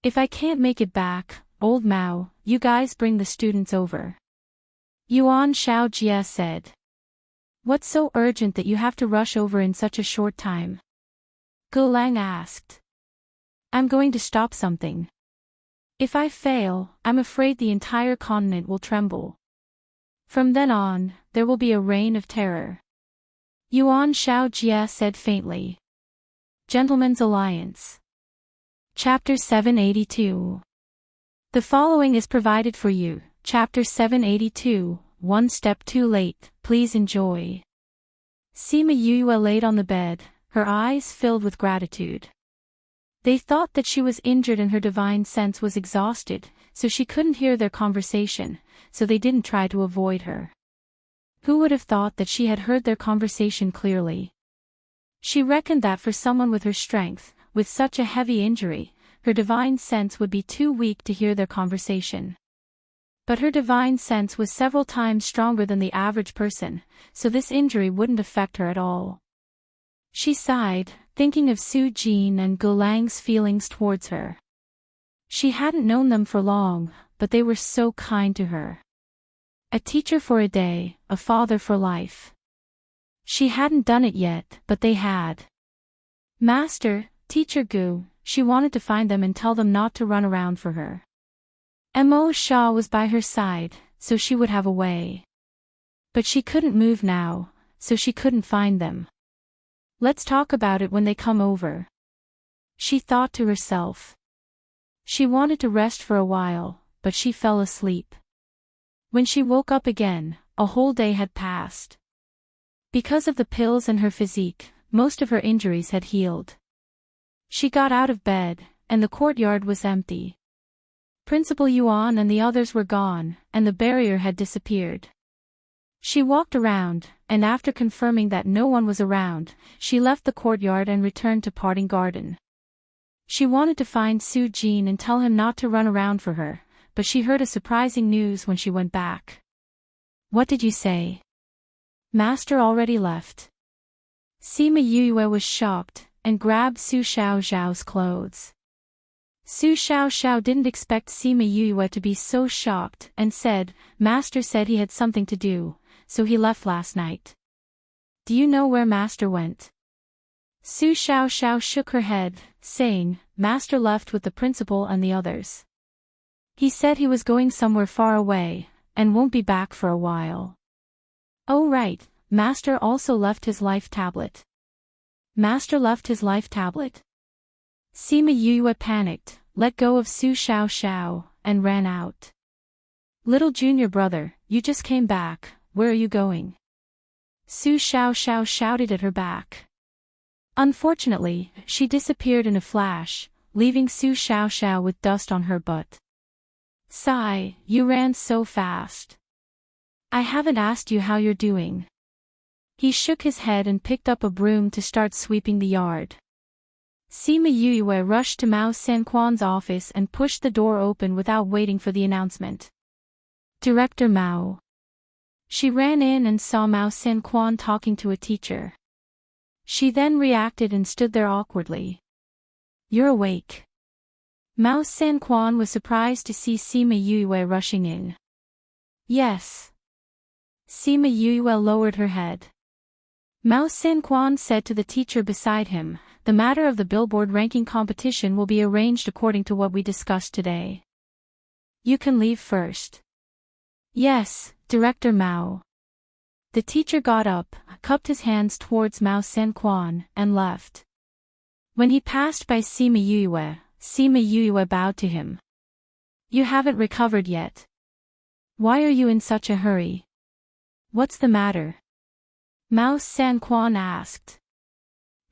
If I can't make it back, old Mao, you guys bring the students over. Yuan Shaojie said. What's so urgent that you have to rush over in such a short time? Gulang asked. I'm going to stop something. If I fail, I'm afraid the entire continent will tremble. From then on, there will be a reign of terror. Yuan Shaojie said faintly. Gentlemen's Alliance. Chapter 782. The following is provided for you. Chapter 782, One Step Too Late, please enjoy. Sima Yue laid on the bed, her eyes filled with gratitude. They thought that she was injured and her divine sense was exhausted, so she couldn't hear their conversation, so they didn't try to avoid her. Who would have thought that she had heard their conversation clearly? She reckoned that for someone with her strength, with such a heavy injury, her divine sense would be too weak to hear their conversation. But her divine sense was several times stronger than the average person, so this injury wouldn't affect her at all. She sighed, thinking of Su Jin and Gulang's feelings towards her. She hadn't known them for long, but they were so kind to her. A teacher for a day, a father for life. She hadn't done it yet, but they had. Master, Teacher Gu, she wanted to find them and tell them not to run around for her. Mo Sha was by her side, so she would have a way. But she couldn't move now, so she couldn't find them. Let's talk about it when they come over. She thought to herself. She wanted to rest for a while, but she fell asleep. When she woke up again, a whole day had passed. Because of the pills and her physique, most of her injuries had healed. She got out of bed, and the courtyard was empty. Principal Yuan and the others were gone, and the barrier had disappeared. She walked around, and after confirming that no one was around, she left the courtyard and returned to Parting Garden. She wanted to find Su Jin and tell him not to run around for her, but she heard a surprising news when she went back. What did you say? Master already left. Sima Yue was shocked, and grabbed Su Xiaoxiao's clothes. Su Xiaoxiao didn't expect Sima Yue to be so shocked and said, Master said he had something to do, so he left last night. Do you know where Master went? Su Xiaoxiao shook her head, saying, Master left with the principal and the others. He said he was going somewhere far away, and won't be back for a while. Oh right, Master also left his life tablet. Master left his life tablet? Sima Yue panicked, let go of Su Xiaoxiao, and ran out. Little junior brother, you just came back, where are you going? Su Xiaoxiao shouted at her back. Unfortunately, she disappeared in a flash, leaving Su Xiaoxiao with dust on her butt. Sigh, you ran so fast. I haven't asked you how you're doing. He shook his head and picked up a broom to start sweeping the yard. Sima Yue rushed to Mao Sanquan's office and pushed the door open without waiting for the announcement. Director Mao. She ran in and saw Mao Sanquan talking to a teacher. She then reacted and stood there awkwardly. You're awake. Mao Sanquan was surprised to see Sima Yue rushing in. Yes. Sima Yue lowered her head. Mao Sanquan said to the teacher beside him, the matter of the billboard ranking competition will be arranged according to what we discussed today. You can leave first. Yes, Director Mao. The teacher got up, cupped his hands towards Mao Sanquan, and left. When he passed by Sima Yue bowed to him. You haven't recovered yet. Why are you in such a hurry? What's the matter? Mao Sanquan asked.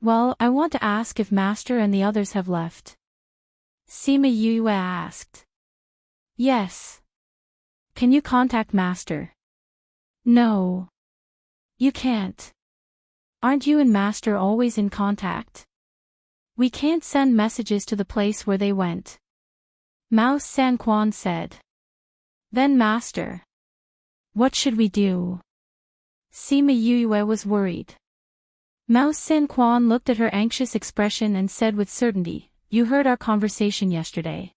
Well, I want to ask if Master and the others have left. Sima Yue asked. Yes. Can you contact Master? No. You can't. Aren't you and Master always in contact? We can't send messages to the place where they went. Mao Sanquan said. Then Master. What should we do? Sima Yue was worried. Mao San Quan looked at her anxious expression and said with certainty, "You heard our conversation yesterday."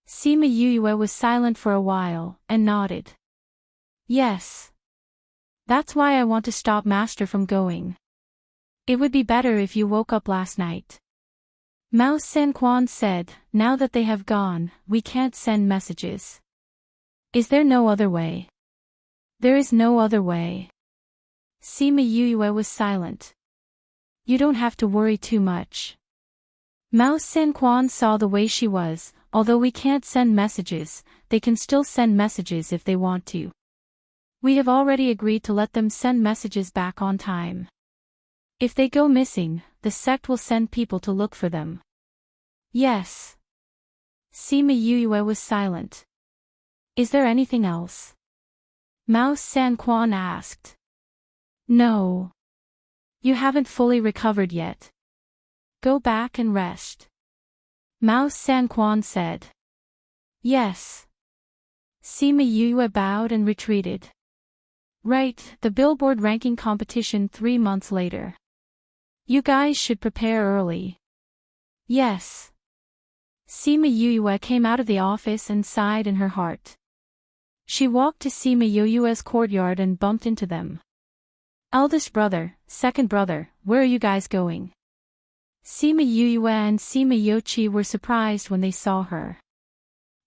Sima Yue was silent for a while, and nodded. "Yes. That's why I want to stop Master from going. It would be better if you woke up last night." Mao San Quan said, "Now that they have gone, we can't send messages. Is there no other way?" "There is no other way." Sima Yue was silent. "You don't have to worry too much." Mao San Quan saw the way she was. Although we can't send messages, they can still send messages if they want to. We have already agreed to let them send messages back on time. If they go missing, the sect will send people to look for them. Yes. Sima Yue was silent. Is there anything else? Mao San Quan asked. No. You haven't fully recovered yet. Go back and rest. Mao San Quan said. Yes. Sima Yue bowed and retreated. Right, the Billboard ranking competition 3 months later. You guys should prepare early. Yes. Sima Yue came out of the office and sighed in her heart. She walked to Sima Yue's courtyard and bumped into them. Eldest brother, second brother, where are you guys going? Sima Yue and Sima Yoichi were surprised when they saw her.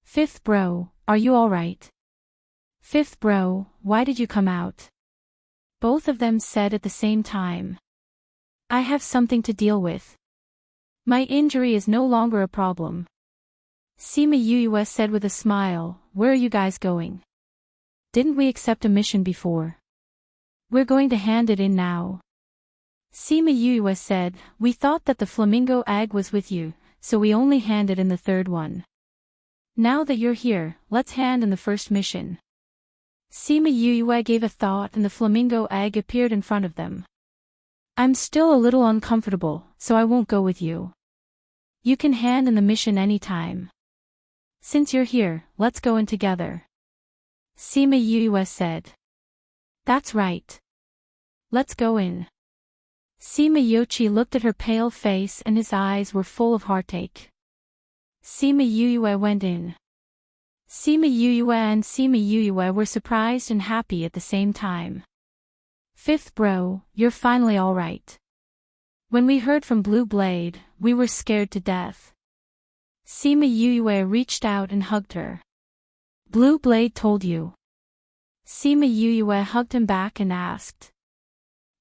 Fifth bro, are you alright? Fifth bro, why did you come out? Both of them said at the same time. I have something to deal with. My injury is no longer a problem. Sima Yue said with a smile, where are you guys going? Didn't we accept a mission before? We're going to hand it in now. Sima Yue said, we thought that the flamingo egg was with you, so we only handed in the third one. Now that you're here, let's hand in the first mission. Sima Yue gave a thought and the flamingo egg appeared in front of them. I'm still a little uncomfortable, so I won't go with you. You can hand in the mission anytime. Since you're here, let's go in together. Sima Yue said. That's right. Let's go in. Sima Yoichi looked at her pale face and his eyes were full of heartache. Sima Yue went in. Sima Yue and Sima Yue were surprised and happy at the same time. Fifth bro, you're finally alright. When we heard from Blue Blade, we were scared to death. Sima Yue reached out and hugged her. Blue Blade told you. Sima Yue hugged him back and asked.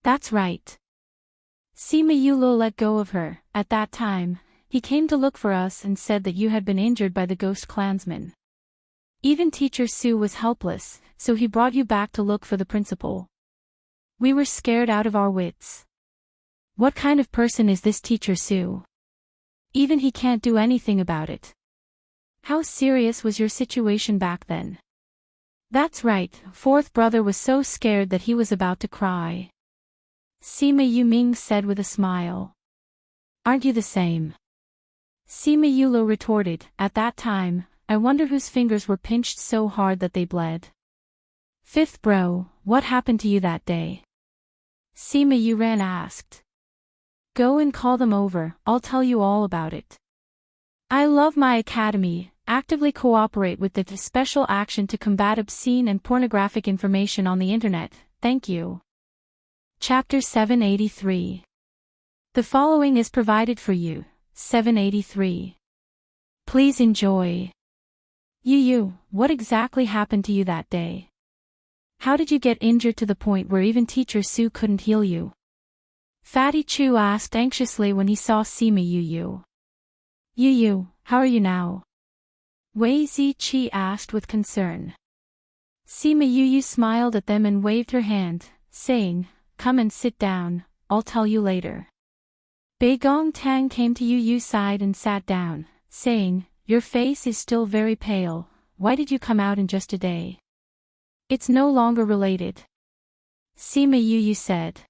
That's right. Sima Yue let go of her. At that time, he came to look for us and said that you had been injured by the ghost clansman. Even Teacher Sue was helpless, so he brought you back to look for the principal. We were scared out of our wits. What kind of person is this Teacher Sue? Even he can't do anything about it. How serious was your situation back then? That's right, fourth brother was so scared that he was about to cry. Sima Yuming said with a smile. Aren't you the same? Sima Yulo retorted, at that time, I wonder whose fingers were pinched so hard that they bled. Fifth bro, what happened to you that day? Sima Yuran asked. Go and call them over, I'll tell you all about it. I love my academy, actively cooperate with the Special Action to combat obscene and pornographic information on the internet, thank you. Chapter 783. The following is provided for you, 783. Please enjoy. Yu, what exactly happened to you that day? How did you get injured to the point where even Teacher Sue couldn't heal you? Fatty Chu asked anxiously when he saw Sima Yu. Yu, how are you now? Wei Ziqi asked with concern. Sima Yu smiled at them and waved her hand, saying, come and sit down, I'll tell you later. Bei Gong Tang came to Yu's side and sat down, saying, your face is still very pale, why did you come out in just a day? It's no longer related. Sima Yu said.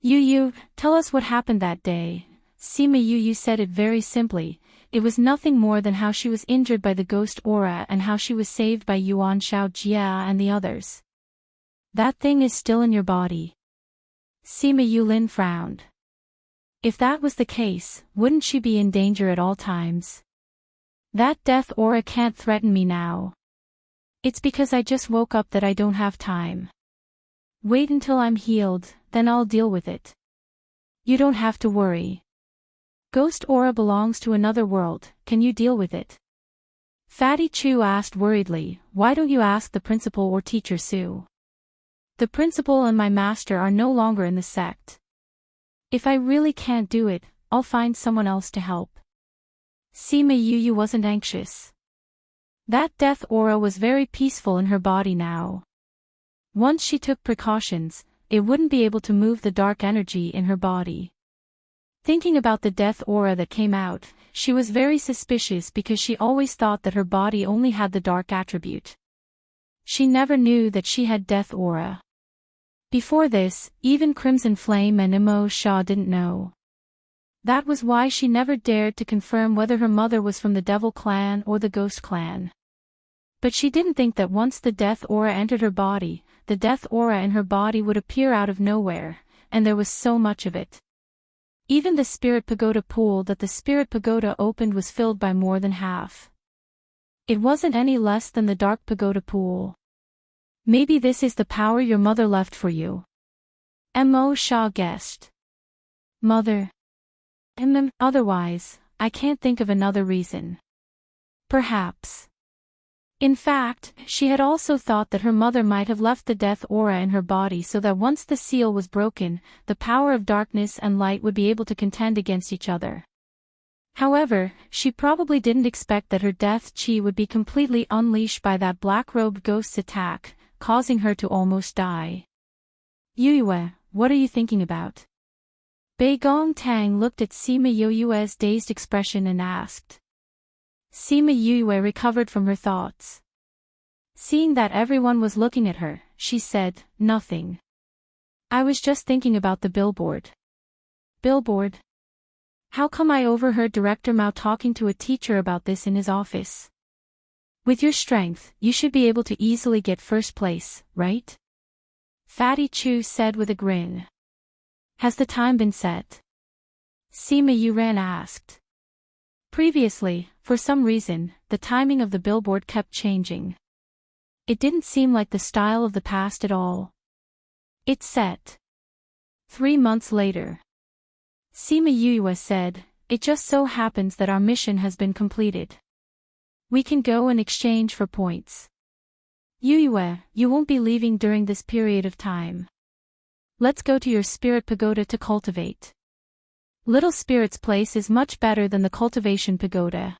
Yu, tell us what happened that day. Sima Yu said it very simply, it was nothing more than how she was injured by the ghost aura and how she was saved by Yuan Xiaojia and the others. That thing is still in your body. Sima Yulin frowned. If that was the case, wouldn't she be in danger at all times? That death aura can't threaten me now. It's because I just woke up that I don't have time. Wait until I'm healed, then I'll deal with it. You don't have to worry. Ghost aura belongs to another world, can you deal with it? Fatty Chu asked worriedly, why don't you ask the principal or teacher Sue? The principal and my master are no longer in the sect. If I really can't do it, I'll find someone else to help. Sima Yu wasn't anxious. That death aura was very peaceful in her body now. Once she took precautions, it wouldn't be able to move the dark energy in her body. Thinking about the death aura that came out, she was very suspicious because she always thought that her body only had the dark attribute. She never knew that she had death aura. Before this, even Crimson Flame and Imo Sha didn't know. That was why she never dared to confirm whether her mother was from the Devil Clan or the Ghost Clan. But she didn't think that once the death aura entered her body, the death aura in her body would appear out of nowhere, and there was so much of it. Even the Spirit Pagoda pool that the Spirit Pagoda opened was filled by more than half. It wasn't any less than the Dark Pagoda pool. Maybe this is the power your mother left for you. Mo Sha guessed. Mother. Otherwise, I can't think of another reason. Perhaps. In fact, she had also thought that her mother might have left the death aura in her body so that once the seal was broken, the power of darkness and light would be able to contend against each other. However, she probably didn't expect that her death chi would be completely unleashed by that black-robed ghost's attack, causing her to almost die. Yue, what are you thinking about? Bei Gong Tang looked at Sima Yue's dazed expression and asked. Sima Yue recovered from her thoughts. Seeing that everyone was looking at her, she said, nothing. I was just thinking about the billboard. Billboard? How come I overheard Director Mao talking to a teacher about this in his office? With your strength, you should be able to easily get first place, right? Fatty Chu said with a grin. Has the time been set? Sima Yuran asked. Previously, for some reason, the timing of the billboard kept changing. It didn't seem like the style of the past at all. It's set. 3 months later. Sima Yue said, it just so happens that our mission has been completed. We can go and exchange for points. Yue, you won't be leaving during this period of time. Let's go to your spirit pagoda to cultivate. Little Spirit's place is much better than the cultivation pagoda.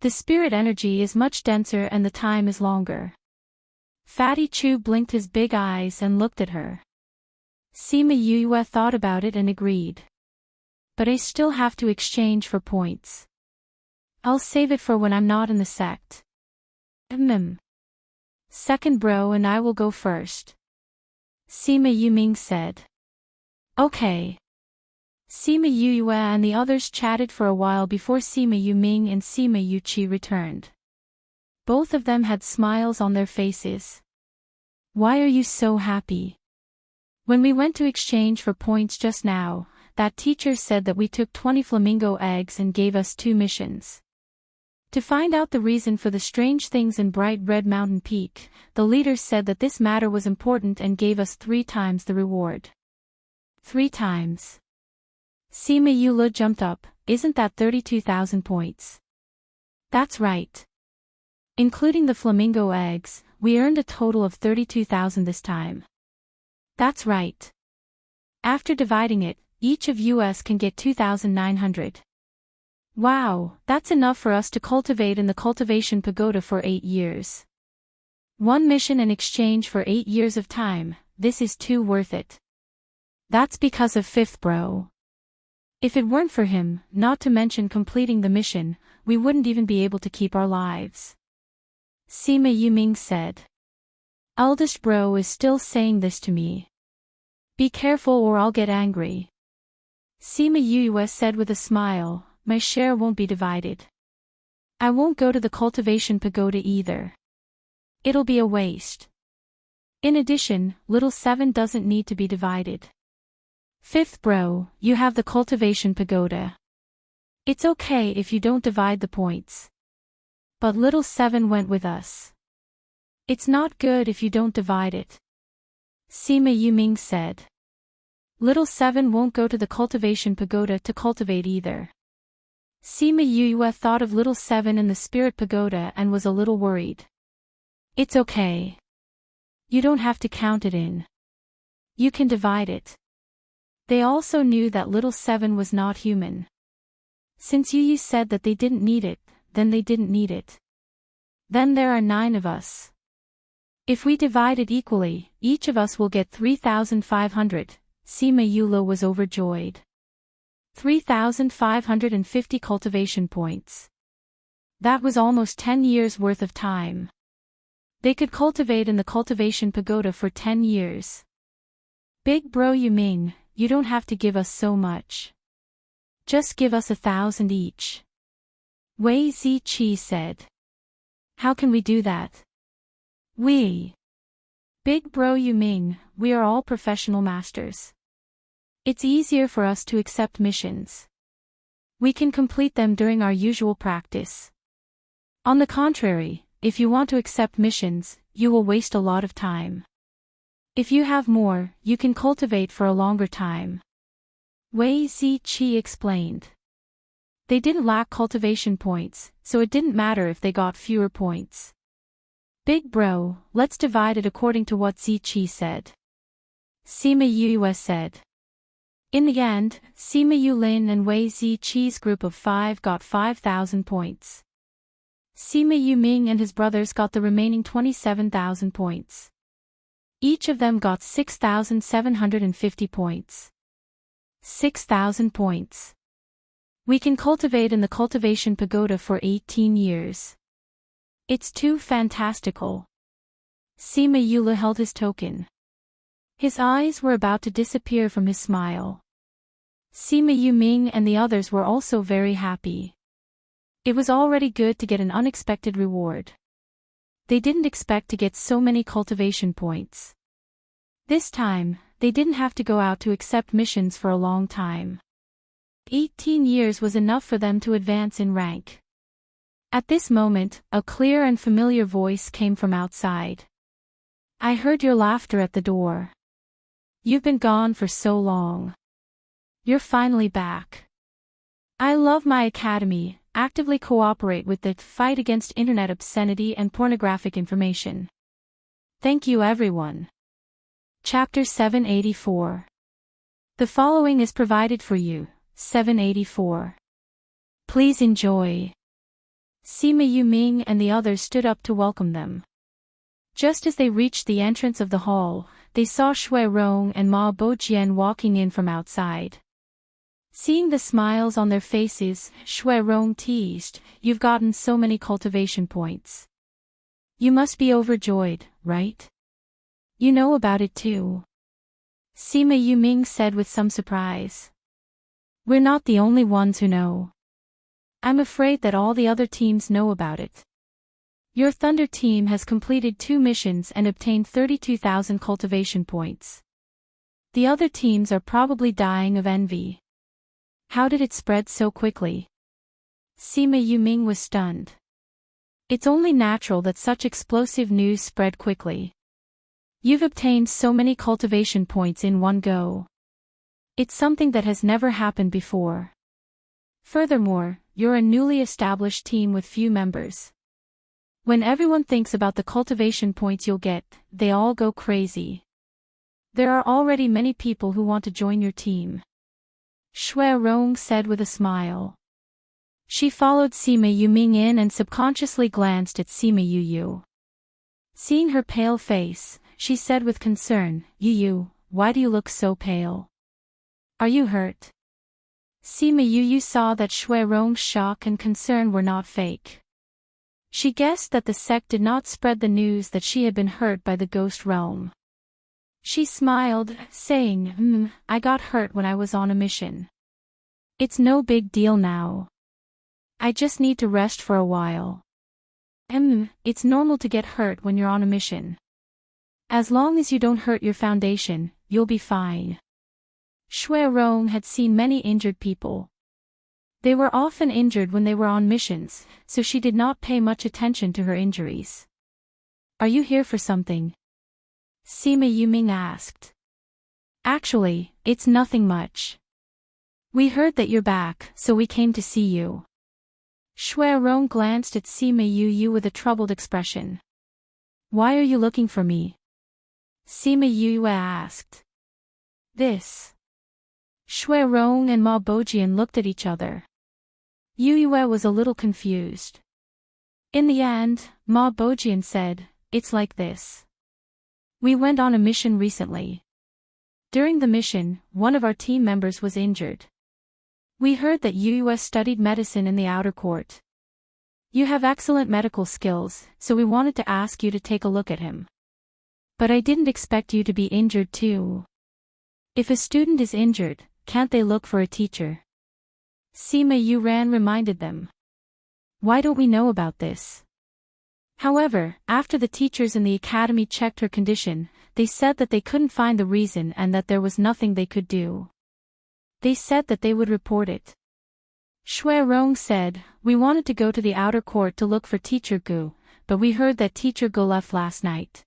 The spirit energy is much denser and the time is longer. Fatty Chu blinked his big eyes and looked at her. Sima Yue thought about it and agreed. But I still have to exchange for points. I'll save it for when I'm not in the sect. Second bro and I will go first. Sima Yuming said. Okay. Sima Yue and the others chatted for a while before Sima Yuming and Sima Yuqi returned. Both of them had smiles on their faces. Why are you so happy? When we went to exchange for points just now, that teacher said that we took 20 flamingo eggs and gave us 2 missions. To find out the reason for the strange things in Bright Red Mountain Peak, the leader said that this matter was important and gave us 3 times the reward. 3 times. Sima Yule jumped up, isn't that 32,000 points? That's right. Including the flamingo eggs, we earned a total of 32,000 this time. That's right. After dividing it, each of us can get 2,900. Wow, that's enough for us to cultivate in the cultivation pagoda for 8 years. 1 mission in exchange for 8 years of time, this is too worth it. That's because of 5th bro. If it weren't for him, not to mention completing the mission, we wouldn't even be able to keep our lives. Sima Yuming said. Eldest bro is still saying this to me. Be careful or I'll get angry. Sima Yue said with a smile, my share won't be divided. I won't go to the cultivation pagoda either. It'll be a waste. In addition, little 7 doesn't need to be divided. 5th bro, you have the cultivation pagoda. It's okay if you don't divide the points. But little 7 went with us. It's not good if you don't divide it. Sima Yuming said. Little 7 won't go to the cultivation pagoda to cultivate either. Sima Yue thought of little 7 in the spirit pagoda and was a little worried. It's okay. You don't have to count it in. You can divide it. They also knew that little 7 was not human. Since Yu said that they didn't need it, then they didn't need it. Then there are 9 of us. If we divide it equally, each of us will get 3,500. Sima Yue was overjoyed. 3,550 cultivation points. That was almost 10 years worth of time. They could cultivate in the cultivation pagoda for 10 years. Big bro Yuming, you don't have to give us so much. Just give us 1,000 each. Wei Ziqi said. How can we do that? Big bro Yuming, we are all professional masters. It's easier for us to accept missions. We can complete them during our usual practice. On the contrary, if you want to accept missions, you will waste a lot of time. If you have more, you can cultivate for a longer time. Wei Ziqi explained. They didn't lack cultivation points, so it didn't matter if they got fewer points. Big bro, let's divide it according to what Ziqi said. Sima Yue said. In the end, Sima Yulin and Wei Ziqi's group of 5 got 5,000 points. Sima Yuming and his brothers got the remaining 27,000 points. Each of them got 6,750 points. 6,000 points. We can cultivate in the cultivation pagoda for 18 years. It's too fantastical. Sima Yue held his token. His eyes were about to disappear from his smile. Sima Yuming and the others were also very happy. It was already good to get an unexpected reward. They didn't expect to get so many cultivation points. This time, they didn't have to go out to accept missions for a long time. 18 years was enough for them to advance in rank. At this moment, a clear and familiar voice came from outside. I heard your laughter at the door. You've been gone for so long. You're finally back. I love my academy. Actively cooperate with the fight against internet obscenity and pornographic information. Thank you everyone. Chapter 784. The following is provided for you, 784. Please enjoy. Sima Yuming and the others stood up to welcome them. Just as they reached the entrance of the hall, they saw Shui Rong and Ma Bojian walking in from outside. Seeing the smiles on their faces, Shui Rong teased, You've gotten so many cultivation points. You must be overjoyed, right? You know about it too. Sima Yuming said with some surprise. We're not the only ones who know. I'm afraid that all the other teams know about it. Your Thunder team has completed 2 missions and obtained 32,000 cultivation points. The other teams are probably dying of envy. How did it spread so quickly? Sima Yuming was stunned. It's only natural that such explosive news spread quickly. You've obtained so many cultivation points in one go. It's something that has never happened before. Furthermore, you're a newly established team with few members. When everyone thinks about the cultivation points you'll get, they all go crazy. There are already many people who want to join your team. Shui Rong said with a smile. She followed Sima Yuming in and subconsciously glanced at Sima Yu. Seeing her pale face, she said with concern, Yu, why do you look so pale? Are you hurt? Sima Yu saw that Shui Rong's shock and concern were not fake. She guessed that the sect did not spread the news that she had been hurt by the ghost realm. She smiled, saying, I got hurt when I was on a mission. It's no big deal now. I just need to rest for a while. It's normal to get hurt when you're on a mission. As long as you don't hurt your foundation, you'll be fine. Shui Rong had seen many injured people. They were often injured when they were on missions, so she did not pay much attention to her injuries. Are you here for something? Sima Yuming asked. Actually, it's nothing much. We heard that you're back, so we came to see you. Shui Rong glanced at Sima Yu with a troubled expression. Why are you looking for me? Sima Yu asked. This. Shui Rong and Ma Bojian looked at each other. Yu was a little confused. In the end, Ma Bojian said, it's like this. We went on a mission recently. During the mission, one of our team members was injured. We heard that Yu studied medicine in the outer court. You have excellent medical skills, so we wanted to ask you to take a look at him. But I didn't expect you to be injured too. If a student is injured, can't they look for a teacher? Sima Yuran reminded them. Why don't we know about this? However, after the teachers in the academy checked her condition, they said that they couldn't find the reason and that there was nothing they could do. They said that they would report it. Shui Rong said, we wanted to go to the outer court to look for Teacher Gu, but we heard that Teacher Gu left last night.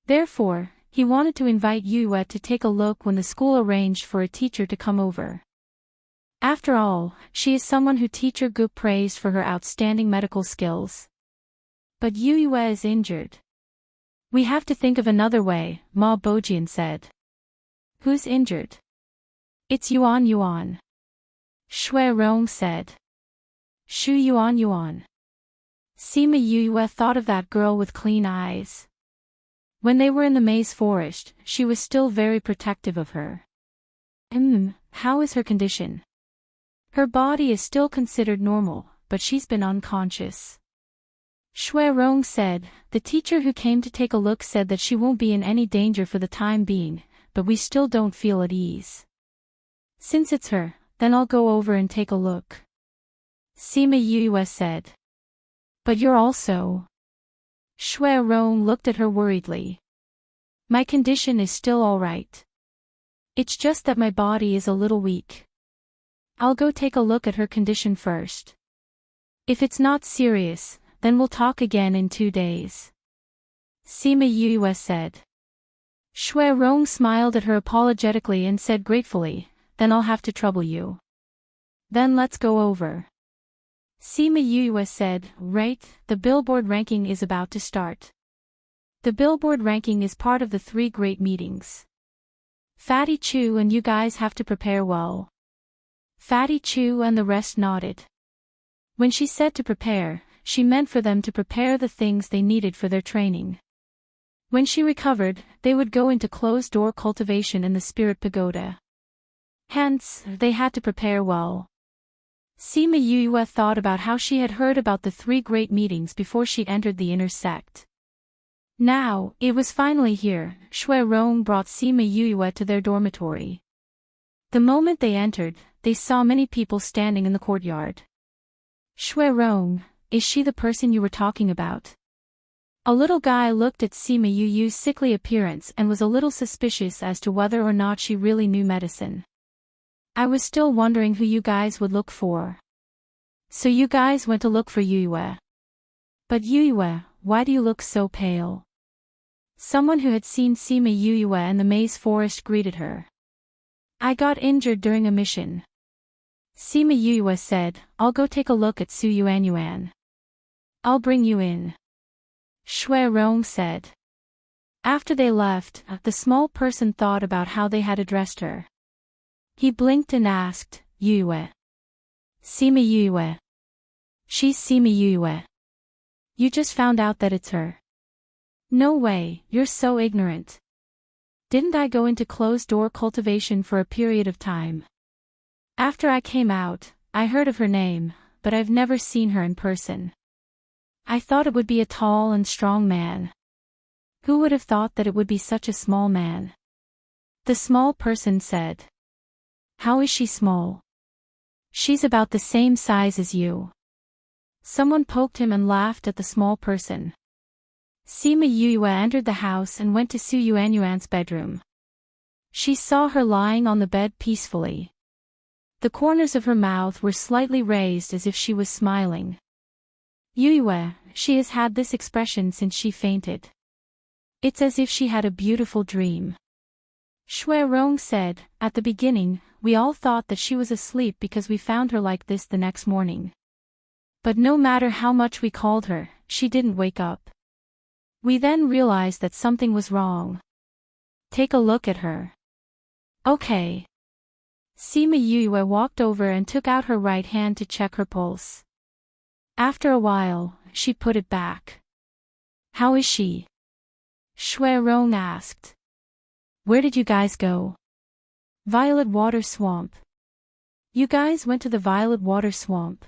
Therefore, he wanted to invite Yu to take a look when the school arranged for a teacher to come over. After all, she is someone who Teacher Gu praised for her outstanding medical skills. But Yu is injured. We have to think of another way, Ma Bojian said. Who's injured? It's Yuan. Shui Rong said. Shu Yuan. Sima Yu thought of that girl with clean eyes. When they were in the maze forest, she was still very protective of her. How is her condition? Her body is still considered normal, but she's been unconscious. Shui Rong said, the teacher who came to take a look said that she won't be in any danger for the time being, but we still don't feel at ease. Since it's her, then I'll go over and take a look. Sima Yu said. But you're also. Shui Rong looked at her worriedly. My condition is still alright. It's just that my body is a little weak. I'll go take a look at her condition first. If it's not serious, then we'll talk again in 2 days. Sima Yu said. Shui Rong smiled at her apologetically and said gratefully, then I'll have to trouble you. Then let's go over. Sima Yu said, right, the billboard ranking is about to start. The billboard ranking is part of the 3 great meetings. Fatty Chu and you guys have to prepare well. Fatty Chu and the rest nodded. When she said to prepare, she meant for them to prepare the things they needed for their training. When she recovered, they would go into closed-door cultivation in the Spirit Pagoda. Hence, they had to prepare well. Sima Yu thought about how she had heard about the 3 great meetings before she entered the inner sect. Now, it was finally here. Shui Rong brought Sima Yu to their dormitory. The moment they entered, they saw many people standing in the courtyard. Shui Rong, is she the person you were talking about? A little guy looked at Sima Yu's sickly appearance and was a little suspicious as to whether or not she really knew medicine. I was still wondering who you guys would look for. So you guys went to look for Yue. But Yue, why do you look so pale? Someone who had seen Sima Yue in the maze forest greeted her. I got injured during a mission. Sima Yue said, I'll go take a look at Su Yuan. I'll bring you in. Shui Rong said. After they left, the small person thought about how they had addressed her. He blinked and asked, Yue. Sima Yue. She's Sima Yue. You just found out that it's her. No way, you're so ignorant. Didn't I go into closed-door cultivation for a period of time? After I came out, I heard of her name, but I've never seen her in person. I thought it would be a tall and strong man. Who would have thought that it would be such a small man? The small person said. How is she small? She's about the same size as you. Someone poked him and laughed at the small person. Sima Yue entered the house and went to Su Yuanyuan's bedroom. She saw her lying on the bed peacefully. The corners of her mouth were slightly raised as if she was smiling. Yue, she has had this expression since she fainted. It's as if she had a beautiful dream. Shui Rong said, at the beginning, we all thought that she was asleep because we found her like this the next morning. But no matter how much we called her, she didn't wake up. We then realized that something was wrong. Take a look at her. Okay. Sima Yue walked over and took out her right hand to check her pulse. After a while, she put it back. How is she? Shui Rong asked. Where did you guys go? Violet Water Swamp. You guys went to the Violet Water Swamp.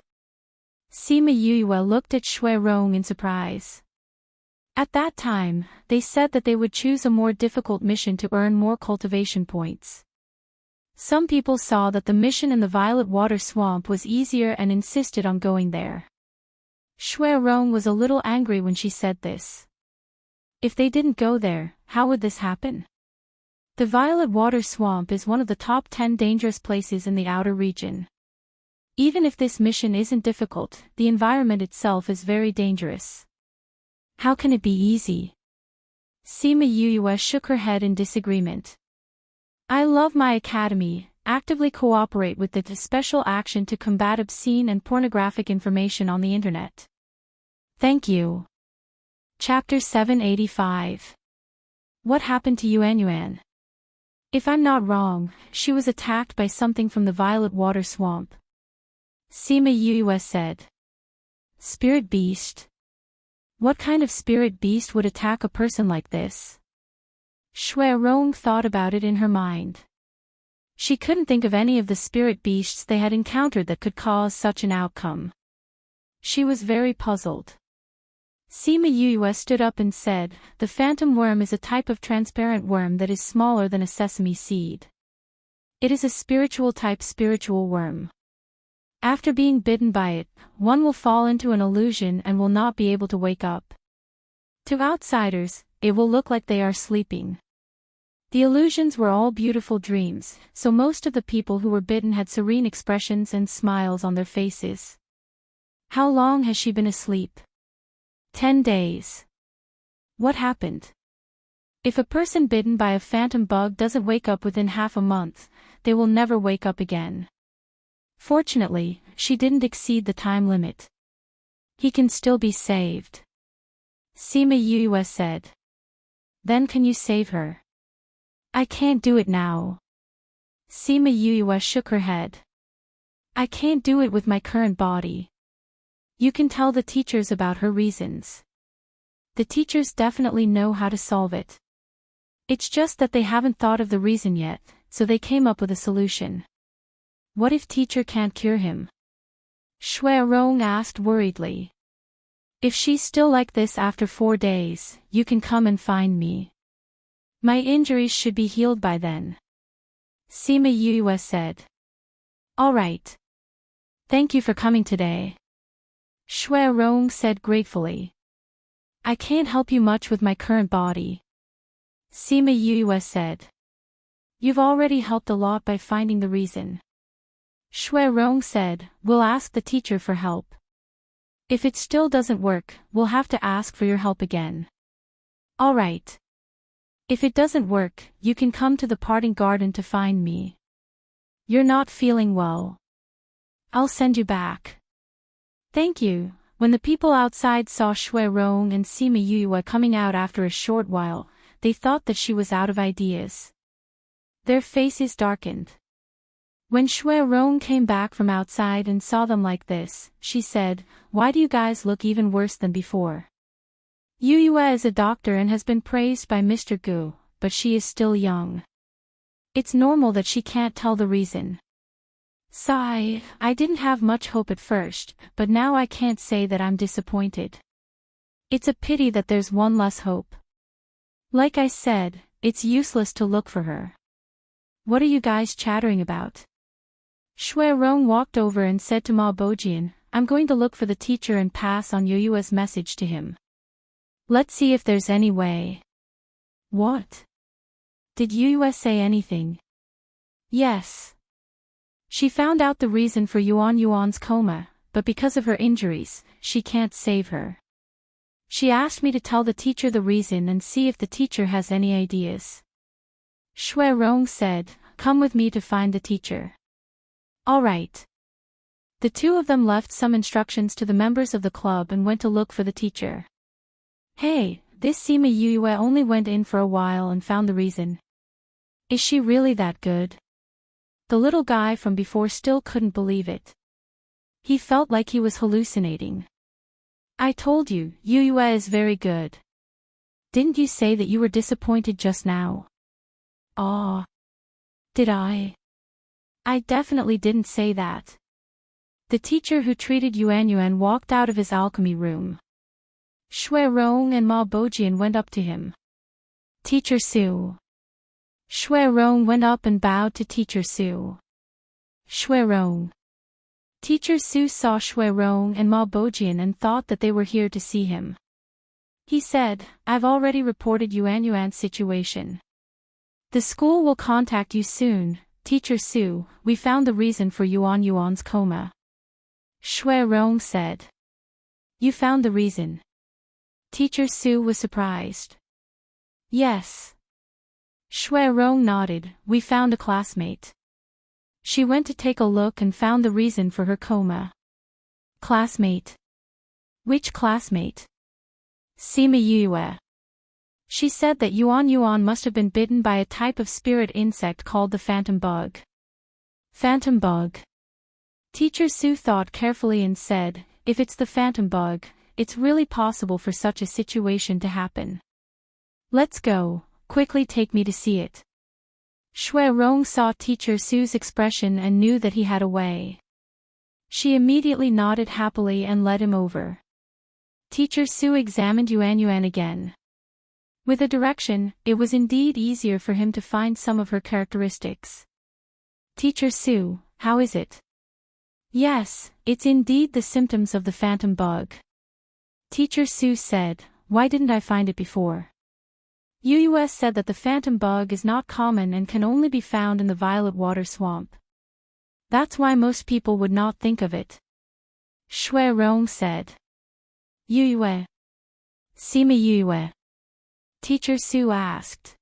Sima Yue looked at Shui Rong in surprise. At that time, they said that they would choose a more difficult mission to earn more cultivation points. Some people saw that the mission in the Violet Water Swamp was easier and insisted on going there. Shui Rong was a little angry when she said this. If they didn't go there, how would this happen? The Violet Water Swamp is one of the top 10 dangerous places in the outer region. Even if this mission isn't difficult, the environment itself is very dangerous. How can it be easy? Sima Yue shook her head in disagreement. I love my academy, actively cooperate with the special action to combat obscene and pornographic information on the internet. Thank you. Chapter 785. What happened to Yuanyuan? If I'm not wrong, she was attacked by something from the Violet Water Swamp. Sima Yue said. Spirit beast? What kind of spirit beast would attack a person like this? Shui Rong thought about it in her mind. She couldn't think of any of the spirit beasts they had encountered that could cause such an outcome. She was very puzzled. Sima Yue stood up and said, the phantom worm is a type of transparent worm that is smaller than a sesame seed. It is a spiritual type spiritual worm. After being bitten by it, one will fall into an illusion and will not be able to wake up. To outsiders, it will look like they are sleeping. The illusions were all beautiful dreams, so most of the people who were bitten had serene expressions and smiles on their faces. How long has she been asleep? 10 days. What happened? If a person bitten by a phantom bug doesn't wake up within half a month, they will never wake up again. Fortunately, she didn't exceed the time limit. He can still be saved. Sima Yue said. Then can you save her? I can't do it now. Sima Yue shook her head. I can't do it with my current body. You can tell the teachers about her reasons. The teachers definitely know how to solve it. It's just that they haven't thought of the reason yet, so they came up with a solution. What if teacher can't cure him? Shui Rong asked worriedly. If she's still like this after 4 days, you can come and find me. My injuries should be healed by then. Sima Yue said. All right. Thank you for coming today. Shui Rong said gratefully. I can't help you much with my current body. Sima Yue said. You've already helped a lot by finding the reason. Shui Rong said, we'll ask the teacher for help. If it still doesn't work, we'll have to ask for your help again. All right. If it doesn't work, you can come to the parting garden to find me. You're not feeling well. I'll send you back. Thank you. When the people outside saw Shui Rong and Sima Yue coming out after a short while, they thought that she was out of ideas. Their faces darkened. When Shui Rong came back from outside and saw them like this, she said, why do you guys look even worse than before? Yue is a doctor and has been praised by Mr. Gu, but she is still young. It's normal that she can't tell the reason. Sigh, I didn't have much hope at first, but now I can't say that I'm disappointed. It's a pity that there's one less hope. Like I said, it's useless to look for her. What are you guys chattering about? Shui Rong walked over and said to Ma Bojian, I'm going to look for the teacher and pass on Yue's message to him. Let's see if there's any way. What? Did Yue say anything? Yes. She found out the reason for Yuan's coma, but because of her injuries, she can't save her. She asked me to tell the teacher the reason and see if the teacher has any ideas. Rong said, "Come with me to find the teacher." All right. The two of them left some instructions to the members of the club and went to look for the teacher. Hey, this Sima Yue only went in for a while and found the reason. Is she really that good? The little guy from before still couldn't believe it. He felt like he was hallucinating. I told you, Yue is very good. Didn't you say that you were disappointed just now? Aw. Did I? I definitely didn't say that. The teacher who treated Yuan walked out of his alchemy room. Rong and Ma Bojian went up to him. Teacher Su. Rong went up and bowed to Teacher Su. Rong. Teacher Su saw Rong and Ma Bojian and thought that they were here to see him. He said, "I've already reported Yuan's situation. The school will contact you soon, Teacher Su. We found the reason for Yuan's coma." Rong said. You found the reason? Teacher Su was surprised. Yes. Rong nodded. We found a classmate. She went to take a look and found the reason for her coma. Classmate? Which classmate? Sima Yue. She said that Yuan must have been bitten by a type of spirit insect called the phantom bug. Phantom bug. Teacher Su thought carefully and said, if it's the phantom bug, it's really possible for such a situation to happen. Let's go, quickly take me to see it. Rong saw Teacher Su's expression and knew that he had a way. She immediately nodded happily and led him over. Teacher Su examined Yuan again. With a direction, it was indeed easier for him to find some of her characteristics. Teacher Su, how is it? Yes, it's indeed the symptoms of the phantom bug. Teacher Su said, why didn't I find it before? Yue said that the phantom bug is not common and can only be found in the violet water swamp. That's why most people would not think of it. Rong said. Yue. Sima Yue. Teacher Su asked.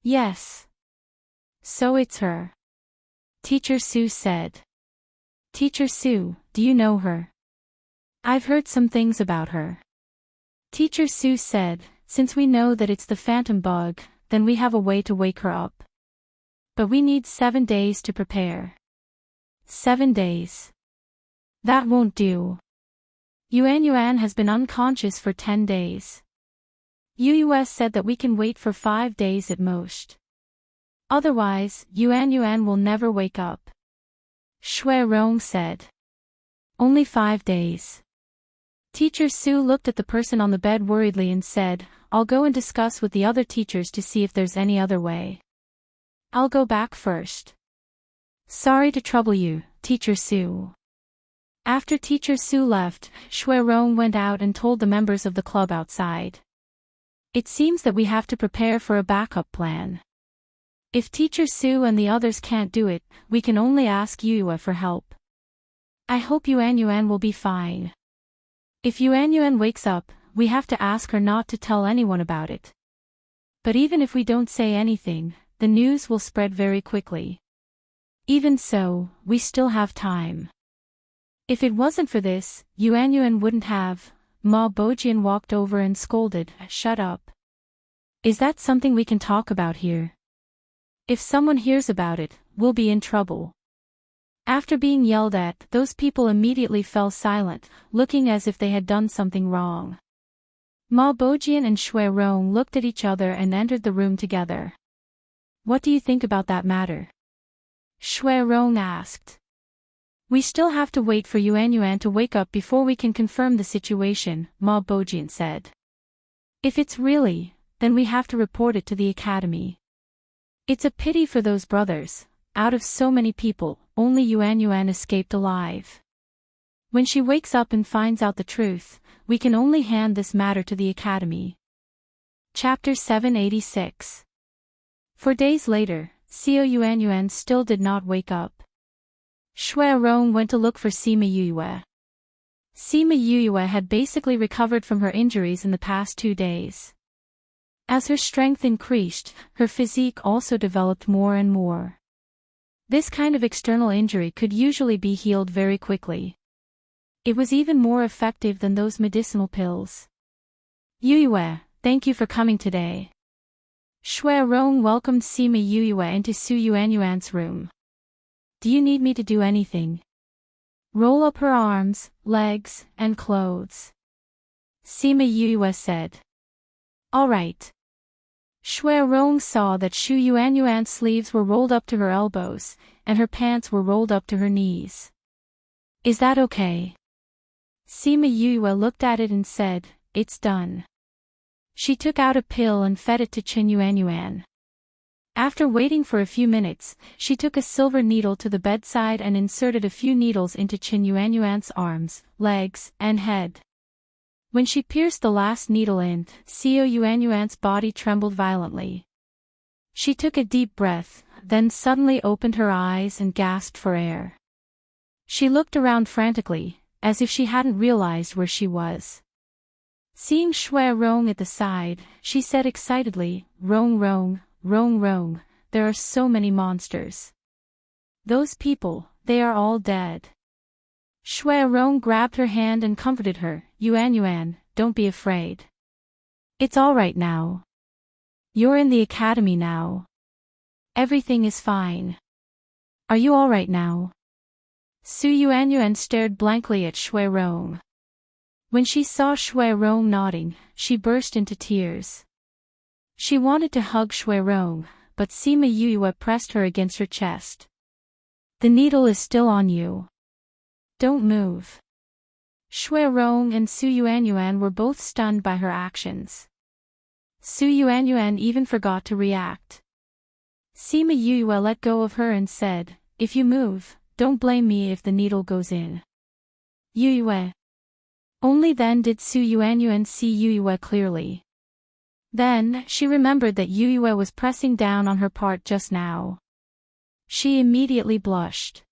Yes. So it's her. Teacher Su said. Teacher Su, do you know her? I've heard some things about her. Teacher Su said, since we know that it's the phantom bug, then we have a way to wake her up. But we need 7 days to prepare. 7 days. That won't do. Yuan has been unconscious for 10 days. Yue said that we can wait for 5 days at most. Otherwise, Yuan will never wake up. Rong said. Only 5 days. Teacher Su looked at the person on the bed worriedly and said, I'll go and discuss with the other teachers to see if there's any other way. I'll go back first. Sorry to trouble you, Teacher Su. After Teacher Su left, Rong went out and told the members of the club outside. It seems that we have to prepare for a backup plan. If Teacher Su and the others can't do it, we can only ask Yue for help. I hope Yuan will be fine. If Yuan wakes up, we have to ask her not to tell anyone about it. But even if we don't say anything, the news will spread very quickly. Even so, we still have time. If it wasn't for this, Yuan wouldn't have. Ma Bojian walked over and scolded, shut up. Is that something we can talk about here? If someone hears about it, we'll be in trouble. After being yelled at, those people immediately fell silent, looking as if they had done something wrong. Ma Bojian and Rong looked at each other and entered the room together. What do you think about that matter? Rong asked. We still have to wait for Yuan to wake up before we can confirm the situation, Ma Bojian said. If it's really, then we have to report it to the academy. It's a pity for those brothers. Out of so many people, only Yuan escaped alive. When she wakes up and finds out the truth, we can only hand this matter to the Academy. Chapter 786. 4 days later, Xiao Yuanyuan still did not wake up. Shui Rong went to look for Sima Yuyue. Sima Yuyue had basically recovered from her injuries in the past 2 days. As her strength increased, her physique also developed more and more. This kind of external injury could usually be healed very quickly. It was even more effective than those medicinal pills. Yuyue, thank you for coming today. Shui Rong welcomed Sima Yuyue into Su Yuanyuan's room. Do you need me to do anything? Roll up her arms, legs, and clothes. Sima Yuyue said. All right. Shui Rong saw that Shu Yuanyuan's sleeves were rolled up to her elbows, and her pants were rolled up to her knees. Is that okay? Sima Yuyue looked at it and said, it's done. She took out a pill and fed it to Qin Yuanyuan. After waiting for a few minutes, she took a silver needle to the bedside and inserted a few needles into Qin Yuanyuan's arms, legs, and head. When she pierced the last needle in, Xiao Yuanyuan's body trembled violently. She took a deep breath, then suddenly opened her eyes and gasped for air. She looked around frantically, as if she hadn't realized where she was. Seeing Shui Rong at the side, she said excitedly, Rong Rong, Rong Rong, there are so many monsters. Those people, they are all dead. Shui Rong grabbed her hand and comforted her, Yuanyuan, don't be afraid. It's all right now. You're in the academy now. Everything is fine. Are you all right now? Su Yuanyuan stared blankly at Shui Rong. When she saw Shui Rong nodding, she burst into tears. She wanted to hug Shui Rong, but Sima Yuyue pressed her against her chest. The needle is still on you. Don't move. Shui Rong and Su Yuanyuan were both stunned by her actions. Su Yuanyuan even forgot to react. Sima Yuyue let go of her and said, if you move, don't blame me if the needle goes in. Yuyue. Only then did Su Yuanyuan see Yuyue clearly. Then, she remembered that Yuyue was pressing down on her part just now. She immediately blushed.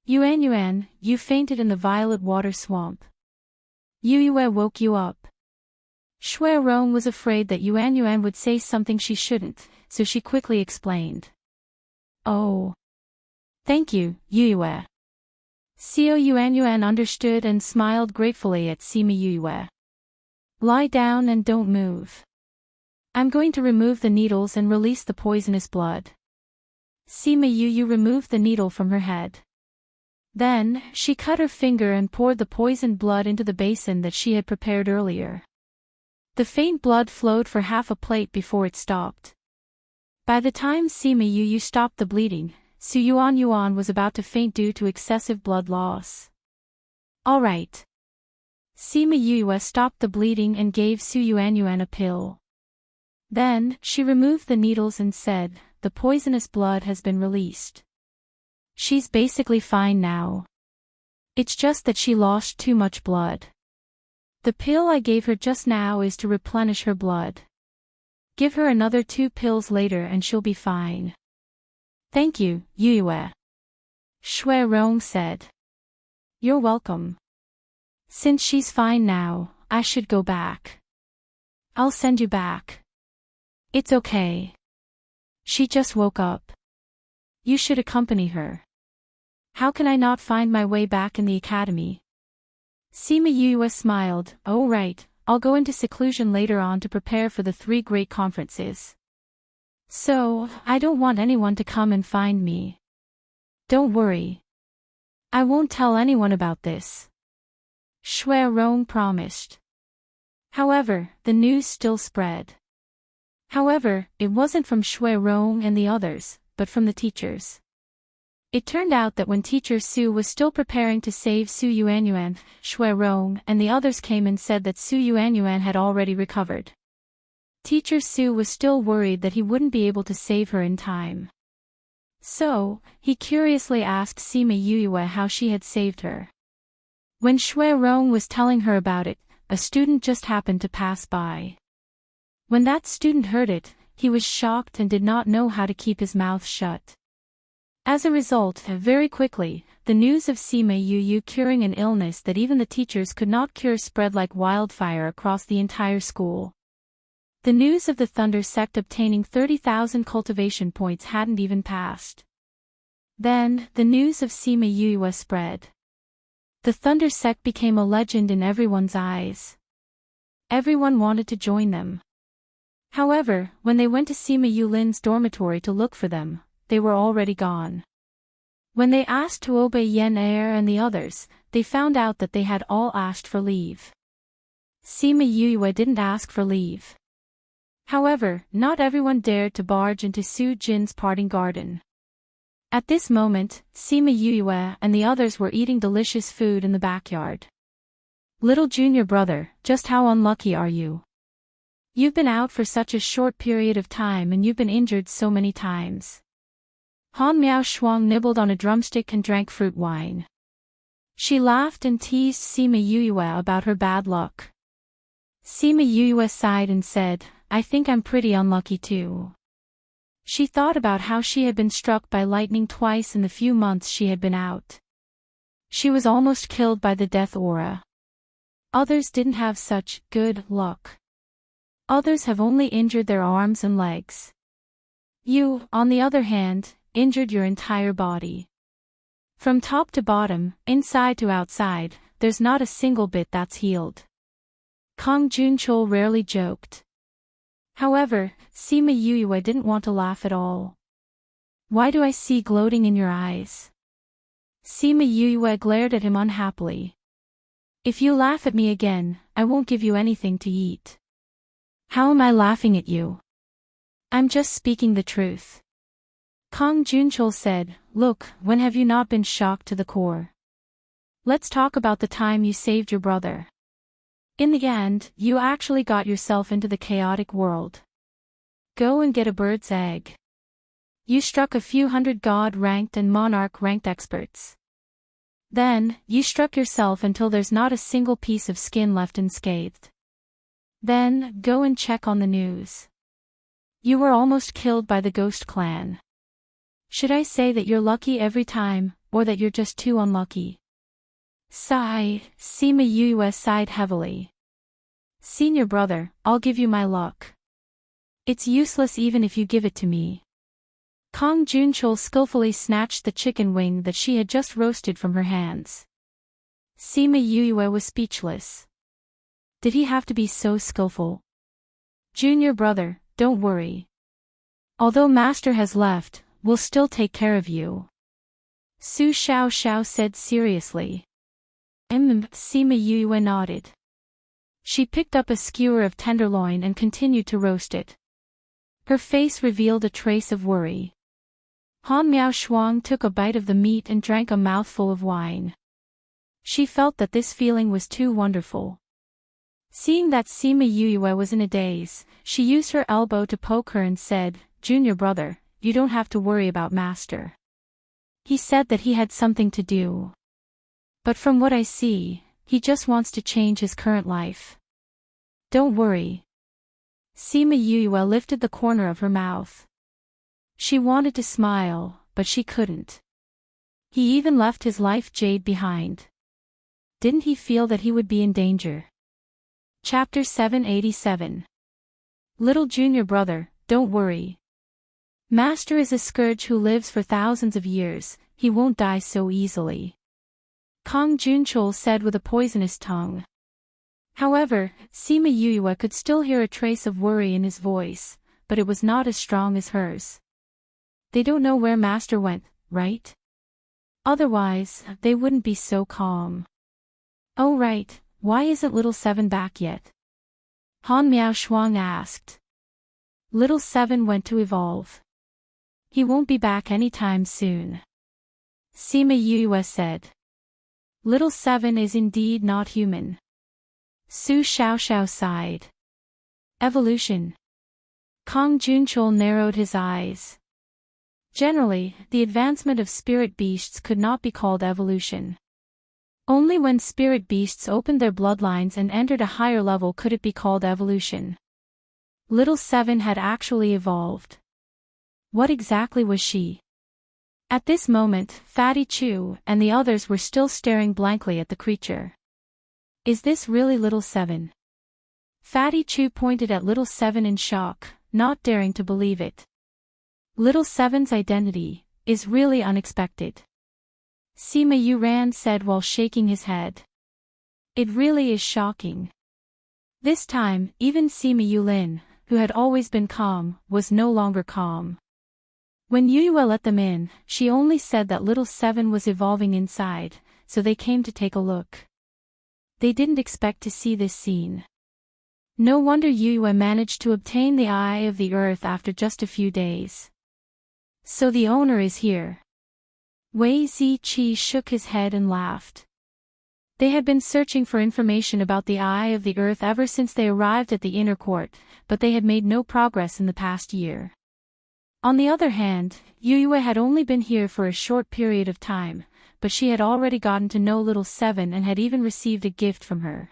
Yuanyuan, you fainted in the violet water swamp. Yuyue woke you up. Shui Rong was afraid that Yuanyuan would say something she shouldn't, so she quickly explained. Oh. Thank you, Yuyue. Xiao Yuanyuan understood and smiled gratefully at Sima Yuyue. Lie down and don't move. I'm going to remove the needles and release the poisonous blood. Sima Yuyue removed the needle from her head. Then, she cut her finger and poured the poisoned blood into the basin that she had prepared earlier. The faint blood flowed for half a plate before it stopped. By the time Sima Yuyue stopped the bleeding, Su Yuanyuan was about to faint due to excessive blood loss. All right. Sima Yuyue stopped the bleeding and gave Su Yuanyuan a pill. Then, she removed the needles and said, the poisonous blood has been released. She's basically fine now. It's just that she lost too much blood. The pill I gave her just now is to replenish her blood. Give her another 2 pills later and she'll be fine. Thank you, Yuyue. Shui Rong said. You're welcome. Since she's fine now, I should go back. I'll send you back. It's okay. She just woke up. You should accompany her. How can I not find my way back in the academy? Sima Yuyue smiled. Oh right, I'll go into seclusion later on to prepare for the 3 great conferences. So, I don't want anyone to come and find me. Don't worry. I won't tell anyone about this. Shui Rong promised. However, the news still spread. However, it wasn't from Shui Rong and the others, but from the teachers. It turned out that when Teacher Su was still preparing to save Su Yuanyuan, Shui Rong and the others came and said that Su Yuanyuan had already recovered. Teacher Su was still worried that he wouldn't be able to save her in time. So, he curiously asked Sima Yuyue how she had saved her. When Shui Rong was telling her about it, a student just happened to pass by. When that student heard it, he was shocked and did not know how to keep his mouth shut. As a result, very quickly, the news of Sima Yu curing an illness that even the teachers could not cure spread like wildfire across the entire school. The news of the Thunder sect obtaining 30,000 cultivation points hadn't even passed. Then, the news of Sima Yu spread. The Thunder sect became a legend in everyone's eyes. Everyone wanted to join them. However, when they went to Sima Yulin's dormitory to look for them, they were already gone. When they asked Tuoba Yen Air and the others, they found out that they had all asked for leave. Sima Yu didn't ask for leave. However, not everyone dared to barge into Su Jin's parting garden. At this moment, Sima Yu and the others were eating delicious food in the backyard. Little junior brother, just how unlucky are you? You've been out for such a short period of time and you've been injured so many times. Han Miao Shuang nibbled on a drumstick and drank fruit wine. She laughed and teased Sima Yu about her bad luck. Sima Yu sighed and said, I think I'm pretty unlucky too. She thought about how she had been struck by lightning twice in the few months she had been out. She was almost killed by the death aura. Others didn't have such good luck. Others have only injured their arms and legs. You, on the other hand, injured your entire body. From top to bottom, inside to outside, there's not a single bit that's healed. Kong Junchul rarely joked. However, Sima Yu didn't want to laugh at all. Why do I see gloating in your eyes? Sima Yu glared at him unhappily. If you laugh at me again, I won't give you anything to eat. How am I laughing at you? I'm just speaking the truth. Kong Junchul said, Look, when have you not been shocked to the core? Let's talk about the time you saved your brother. In the end, you actually got yourself into the chaotic world. Go and get a bird's egg. You struck a few hundred god-ranked and monarch-ranked experts. Then, you struck yourself until there's not a single piece of skin left unscathed. Then, go and check on the news. You were almost killed by the Ghost Clan. Should I say that you're lucky every time, or that you're just too unlucky? Sigh, Sima Yu sighed heavily. Senior brother, I'll give you my luck. It's useless even if you give it to me. Kong Junchul skillfully snatched the chicken wing that she had just roasted from her hands. Sima Yu was speechless. Did he have to be so skillful? Junior brother, don't worry. Although Master has left, we'll still take care of you. Su Xiao said seriously. Sima Yu nodded. She picked up a skewer of tenderloin and continued to roast it. Her face revealed a trace of worry. Han Miao Shuang took a bite of the meat and drank a mouthful of wine. She felt that this feeling was too wonderful. Seeing that Sima Yu was in a daze, she used her elbow to poke her and said, Junior brother, you don't have to worry about Master. He said that he had something to do. But from what I see, he just wants to change his current life. Don't worry. Sima Yu lifted the corner of her mouth. She wanted to smile, but she couldn't. He even left his life jade behind. Didn't he feel that he would be in danger? Chapter 787. Little junior brother, don't worry. Master is a scourge who lives for thousands of years, he won't die so easily. Kong Junchul said with a poisonous tongue. However, Sima Yu could still hear a trace of worry in his voice, but it was not as strong as hers. They don't know where Master went, right? Otherwise, they wouldn't be so calm. Oh right, why isn't Little Seven back yet? Han Miao Shuang asked. Little Seven went to evolve. He won't be back anytime soon. Sima Yu said. Little Seven is indeed not human. Su Xiao sighed. Evolution. Kong Junchul narrowed his eyes. Generally, the advancement of spirit beasts could not be called evolution. Only when spirit beasts opened their bloodlines and entered a higher level could it be called evolution. Little Seven had actually evolved. What exactly was she? At this moment, Fatty Chew and the others were still staring blankly at the creature. Is this really Little Seven? Fatty Chew pointed at Little Seven in shock, not daring to believe it. Little Seven's identity is really unexpected. Sima Yuran said while shaking his head. It really is shocking. This time, even Sima Yulin, who had always been calm, was no longer calm. When Yuyue let them in, she only said that Little Seven was evolving inside, so they came to take a look. They didn't expect to see this scene. No wonder Yuyue managed to obtain the Eye of the Earth after just a few days. So the owner is here. Wei Ziqi shook his head and laughed. They had been searching for information about the Eye of the Earth ever since they arrived at the inner court, but they had made no progress in the past year. On the other hand, Yuyue had only been here for a short period of time, but she had already gotten to know Little Seven and had even received a gift from her.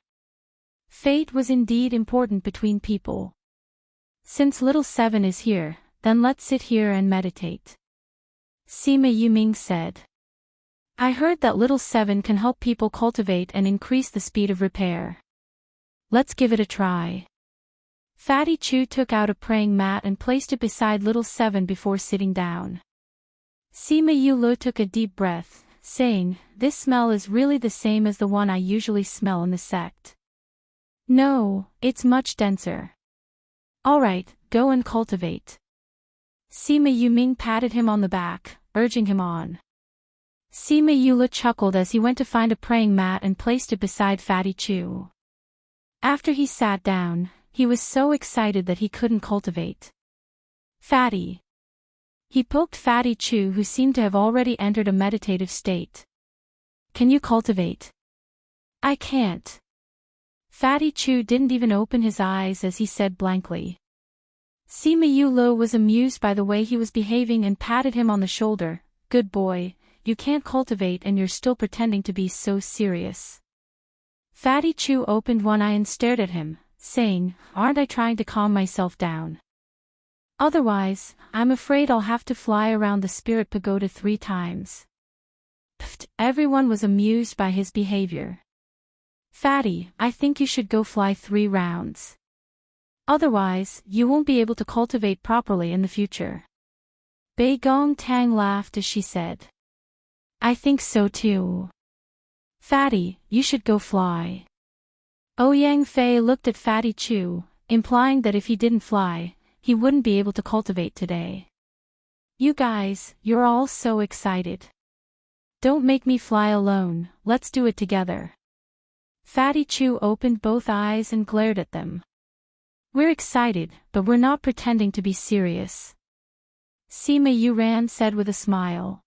Fate was indeed important between people. Since Little Seven is here, then let's sit here and meditate. Sima Yuming said. I heard that Little Seven can help people cultivate and increase the speed of repair. Let's give it a try. Fatty Chew took out a praying mat and placed it beside Little Seven before sitting down. Sima Yulu took a deep breath, saying, This smell is really the same as the one I usually smell in the sect. No, it's much denser. Alright, go and cultivate. Sima Yuming patted him on the back, urging him on. Sima Yula chuckled as he went to find a praying mat and placed it beside Fatty Chew. After he sat down, he was so excited that he couldn't cultivate. Fatty. He poked Fatty Chew, who seemed to have already entered a meditative state. Can you cultivate? I can't. Fatty Chew didn't even open his eyes as he said blankly. Sima Yulo was amused by the way he was behaving and patted him on the shoulder. Good boy, you can't cultivate and you're still pretending to be so serious. Fatty Chew opened one eye and stared at him, saying, Aren't I trying to calm myself down? Otherwise, I'm afraid I'll have to fly around the spirit pagoda 3 times. Pfft, everyone was amused by his behavior. Fatty, I think you should go fly 3 rounds. Otherwise, you won't be able to cultivate properly in the future. Bei Gong Tang laughed as she said. I think so too. Fatty, you should go fly. Ouyang Fei looked at Fatty Chew, implying that if he didn't fly, he wouldn't be able to cultivate today. You guys, you're all so excited. Don't make me fly alone, let's do it together. Fatty Chew opened both eyes and glared at them. We're excited, but we're not pretending to be serious. Sima Yuran said with a smile.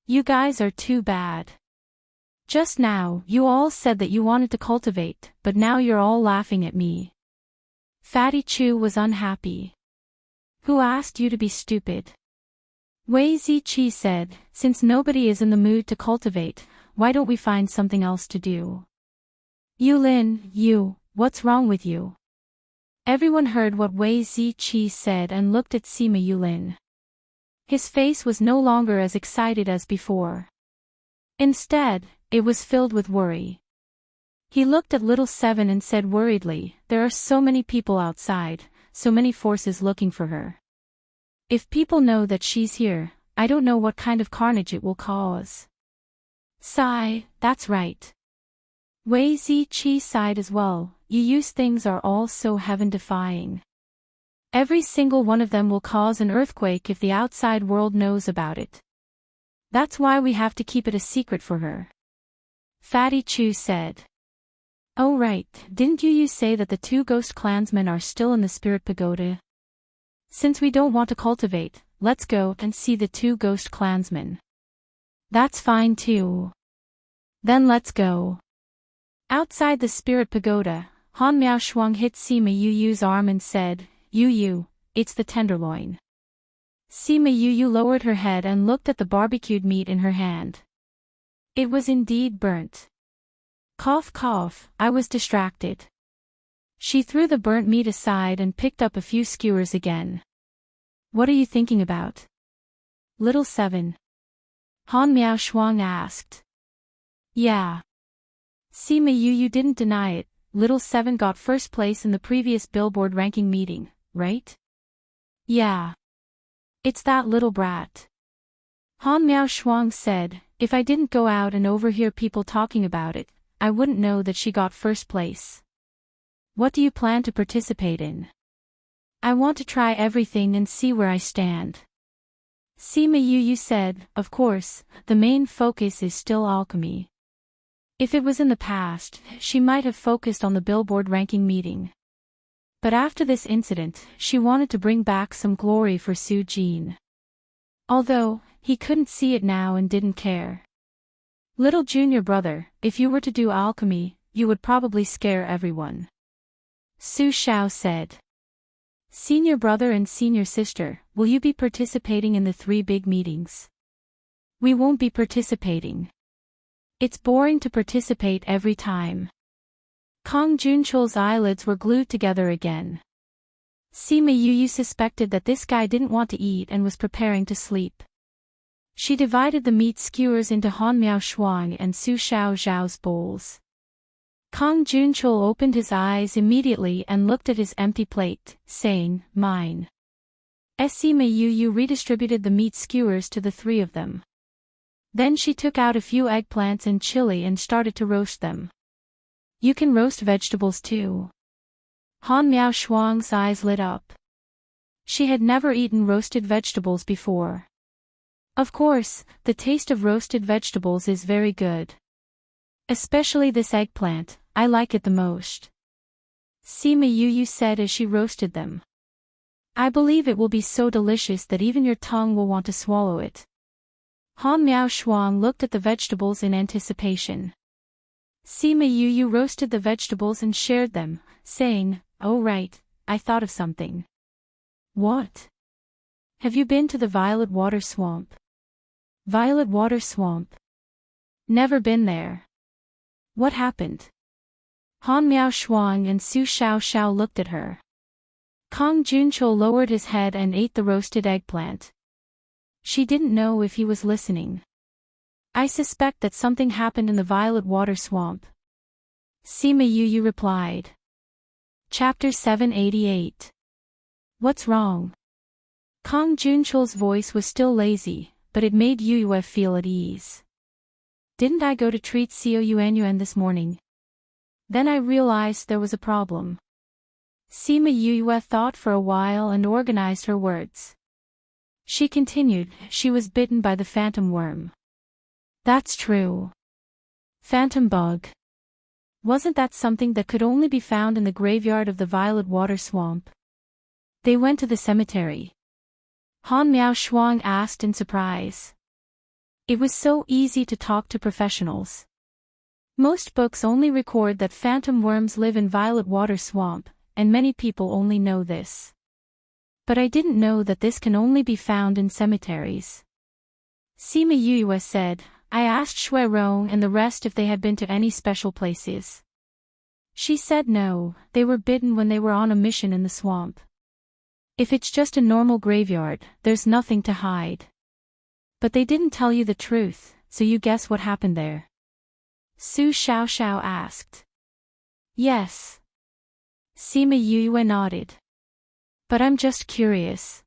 You guys are too bad. Just now, you all said that you wanted to cultivate, but now you're all laughing at me. Fatty Chew was unhappy. Who asked you to be stupid? Wei Ziqi said, Since nobody is in the mood to cultivate, why don't we find something else to do? Yulin, what's wrong with you? Everyone heard what Wei Ziqi said and looked at Sima Yulin. His face was no longer as excited as before. Instead, it was filled with worry. He looked at Little Seven and said worriedly, There are so many people outside, so many forces looking for her. If people know that she's here, I don't know what kind of carnage it will cause. Sigh, that's right. Wei Ziqi sighed as well. Yu's things are all so heaven-defying. Every single one of them will cause an earthquake if the outside world knows about it. That's why we have to keep it a secret for her. Fatty Chew said. Oh right, didn't you say that the 2 ghost clansmen are still in the spirit pagoda? Since we don't want to cultivate, let's go and see the 2 ghost clansmen. That's fine too. Then let's go. Outside the spirit pagoda, Han Miaoshuang hit Sima Yu's arm and said, Yu, it's the tenderloin. Sima Yu lowered her head and looked at the barbecued meat in her hand. It was indeed burnt. Cough cough, I was distracted. She threw the burnt meat aside and picked up a few skewers again. What are you thinking about? Little Seven. Han Miao Shuang asked. Yeah. Sima Yu didn't deny it. Little Seven got first place in the previous Billboard ranking meeting, right? Yeah. It's that little brat. Han Miao Shuang said, if I didn't go out and overhear people talking about it, I wouldn't know that she got first place. What do you plan to participate in? I want to try everything and see where I stand. Sima Yu said, of course, the main focus is still alchemy. If it was in the past, she might have focused on the Billboard ranking meeting. But after this incident, she wanted to bring back some glory for Su Jin. Although, he couldn't see it now and didn't care. Little junior brother, if you were to do alchemy, you would probably scare everyone. Su Xiao said. Senior brother and senior sister, will you be participating in the 3 big meetings? We won't be participating. It's boring to participate every time. Kong Junchol's eyelids were glued together again. Sima Yu suspected that this guy didn't want to eat and was preparing to sleep. She divided the meat skewers into Han Miao Shuang and Su Xiao Zhao's bowls. Kong Junchol opened his eyes immediately and looked at his empty plate, saying, mine. Sima Yu redistributed the meat skewers to the 3 of them. Then she took out a few eggplants and chili and started to roast them. You can roast vegetables too. Han Miao Shuang's eyes lit up. She had never eaten roasted vegetables before. Of course, the taste of roasted vegetables is very good. Especially this eggplant, I like it the most. Sima Yu said as she roasted them. I believe it will be so delicious that even your tongue will want to swallow it. Han Miao Shuang looked at the vegetables in anticipation. Sima Yu roasted the vegetables and shared them, saying, oh right, I thought of something. What? Have you been to the Violet Water Swamp? Violet Water Swamp? Never been there. What happened? Han Miao Shuang and Su Xiao looked at her. Kong Junchol lowered his head and ate the roasted eggplant. She didn't know if he was listening. I suspect that something happened in the Violet Water Swamp. Sima Yu replied. Chapter 788. What's wrong? Kong Junchol's voice was still lazy, but it made Yue feel at ease. Didn't I go to treat Xiao Yuanyuan this morning? Then I realized there was a problem. Sima Yue thought for a while and organized her words. She continued, she was bitten by the phantom worm. That's true. Phantom bug. Wasn't that something that could only be found in the graveyard of the Violet Water Swamp? They went to the cemetery. Han Miao Shuang asked in surprise. It was so easy to talk to professionals. Most books only record that phantom worms live in Violet Water Swamp, and many people only know this. But I didn't know that this can only be found in cemeteries. Sima Yue said, I asked Shui Rong and the rest if they had been to any special places. She said no, they were bitten when they were on a mission in the swamp. If it's just a normal graveyard, there's nothing to hide. But they didn't tell you the truth, so you guess what happened there? Su Xiao asked. Yes. Sima Yue nodded. But I'm just curious.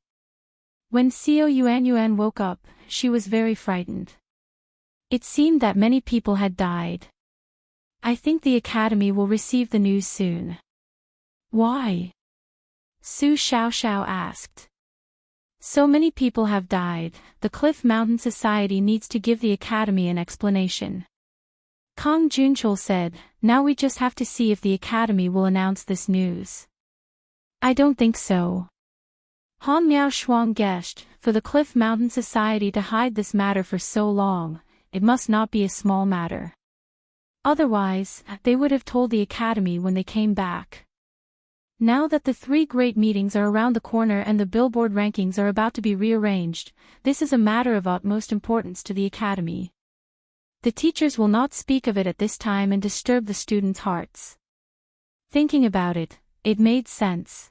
When Xiao Yuanyuan woke up, she was very frightened. It seemed that many people had died. I think the Academy will receive the news soon. Why? Su Xiao asked. So many people have died, the Cliff Mountain Society needs to give the Academy an explanation. Kong Junchol said, now we just have to see if the Academy will announce this news. I don't think so. Han Miao Shuang guessed, for the Cliff Mountain Society to hide this matter for so long, it must not be a small matter. Otherwise, they would have told the Academy when they came back. Now that the 3 great meetings are around the corner and the Billboard rankings are about to be rearranged, this is a matter of utmost importance to the Academy. The teachers will not speak of it at this time and disturb the students' hearts. Thinking about it, it made sense.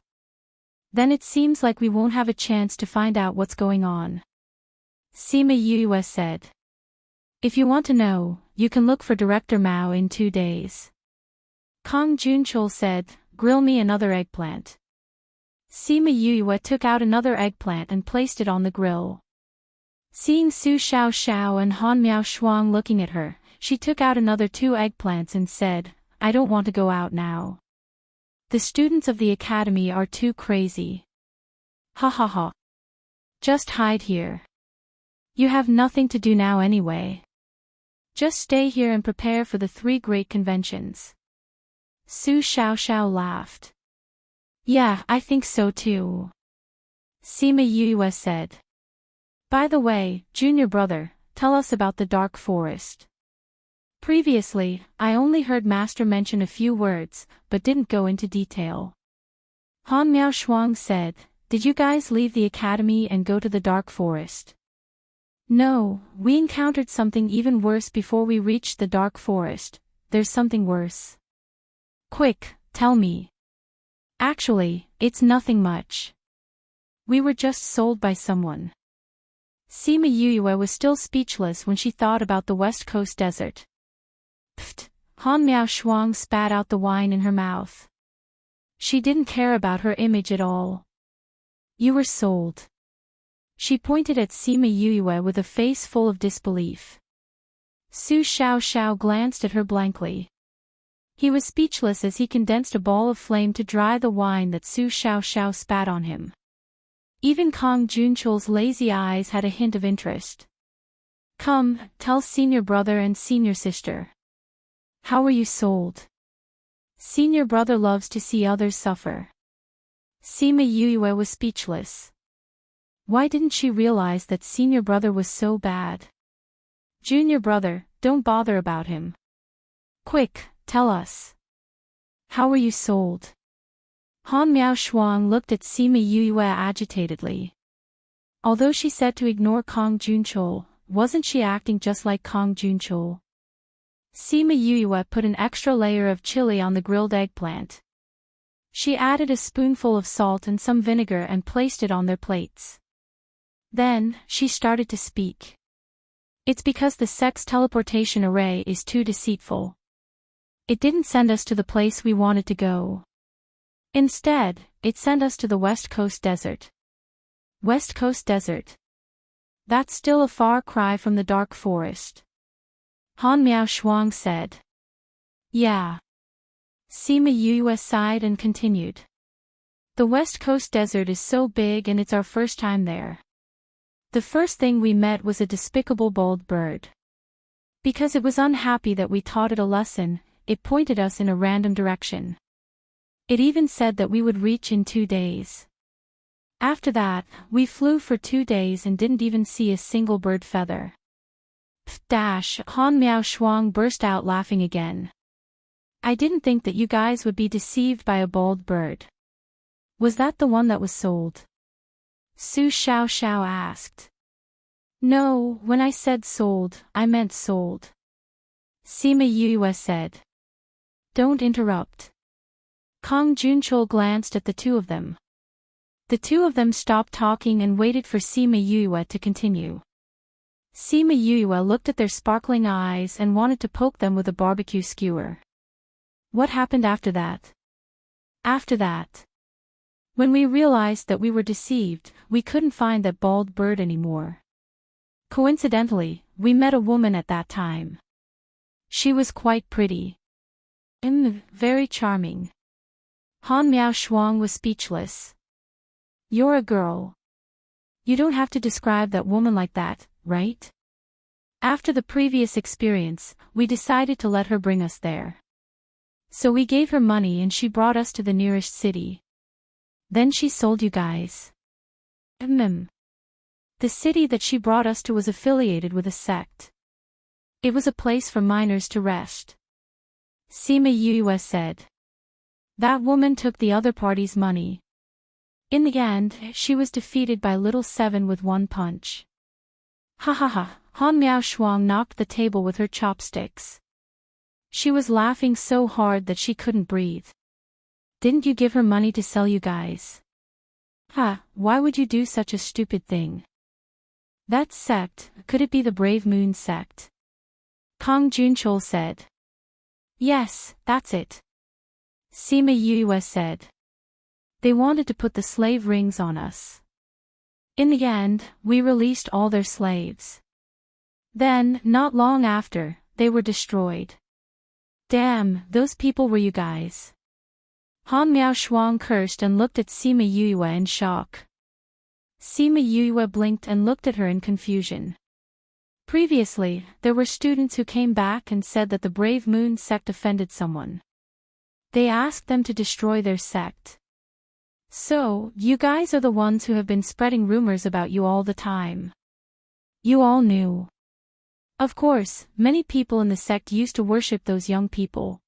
Then it seems like we won't have a chance to find out what's going on. Sima Yue said. If you want to know, you can look for Director Mao in 2 days. Kong Junchul said, grill me another eggplant. Sima Yue took out another eggplant and placed it on the grill. Seeing Su Xiao and Han Miao Shuang looking at her, she took out another 2 eggplants and said, I don't want to go out now. The students of the academy are too crazy. Ha ha ha. Just hide here. You have nothing to do now anyway. Just stay here and prepare for the 3 great conventions. Su Xiao laughed. Yeah, I think so too. Sima Yue said. By the way, junior brother, tell us about the dark forest. Previously, I only heard Master mention a few words, but didn't go into detail. Han Miao Shuang said, did you guys leave the academy and go to the dark forest? No, we encountered something even worse before we reached the dark forest. There's something worse. Quick, tell me. Actually, it's nothing much. We were just sold by someone. Sima Yue was still speechless when she thought about the West Coast desert. Pfft, Han Miao Shuang spat out the wine in her mouth. She didn't care about her image at all. You were sold. She pointed at Sima Yue with a face full of disbelief. Su Xiao glanced at her blankly. He was speechless as he condensed a ball of flame to dry the wine that Su Xiao spat on him. Even Kong Junchul's lazy eyes had a hint of interest. Come, tell senior brother and senior sister. How were you sold? Senior brother loves to see others suffer. Sima Yue was speechless. Why didn't she realize that senior brother was so bad? Junior brother, don't bother about him. Quick, tell us. How were you sold? Han Miao Shuang looked at Sima Yue agitatedly. Although she said to ignore Kong Junchul, wasn't she acting just like Kong Junchul? Sima Yue put an extra layer of chili on the grilled eggplant. She added a spoonful of salt and some vinegar and placed it on their plates. Then, she started to speak. It's because the sex teleportation array is too deceitful. It didn't send us to the place we wanted to go. Instead, it sent us to the West Coast Desert. West Coast Desert. That's still a far cry from the dark forest. Han Miao Shuang said. Yeah. Sima Yue sighed and continued. The West Coast Desert is so big and it's our first time there. The first thing we met was a despicable bald bird. Because it was unhappy that we taught it a lesson, it pointed us in a random direction. It even said that we would reach in 2 days. After that, we flew for 2 days and didn't even see a single bird feather. Pff, Han Miao Shuang burst out laughing again. I didn't think that you guys would be deceived by a bald bird. Was that the one that was sold? Su Xiao asked. No, when I said sold, I meant sold. Sima Yue said. Don't interrupt. Kong Junchul glanced at the 2 of them. The 2 of them stopped talking and waited for Sima Yue to continue. Sima Yue looked at their sparkling eyes and wanted to poke them with a barbecue skewer. What happened after that? After that. When we realized that we were deceived, we couldn't find that bald bird anymore. Coincidentally, we met a woman at that time. She was quite pretty. Very charming. Han Miao Shuang was speechless. You're a girl. You don't have to describe that woman like that, right? After the previous experience, we decided to let her bring us there. So we gave her money and she brought us to the nearest city. Then she sold you guys. The city that she brought us to was affiliated with a sect. It was a place for minors to rest. Sima Yue said. That woman took the other party's money. In the end, she was defeated by Little Seven with 1 punch. Ha ha ha, Han Miao Shuang knocked the table with her chopsticks. She was laughing so hard that she couldn't breathe. Didn't you give her money to sell you guys? Why would you do such a stupid thing? That sect, could it be the Brave Moon sect? Kong Junchul said. Yes, that's it. Sima Yue said. They wanted to put the slave rings on us. In the end, we released all their slaves. Then, not long after, they were destroyed. Damn, those people were you guys. Han Miao Shuang cursed and looked at Sima Yue in shock. Sima Yue blinked and looked at her in confusion. Previously, there were students who came back and said that the Brave Moon sect offended someone. They asked them to destroy their sect. So, you guys are the ones who have been spreading rumors about you all the time. You all knew. Of course, many people in the sect used to worship those young people.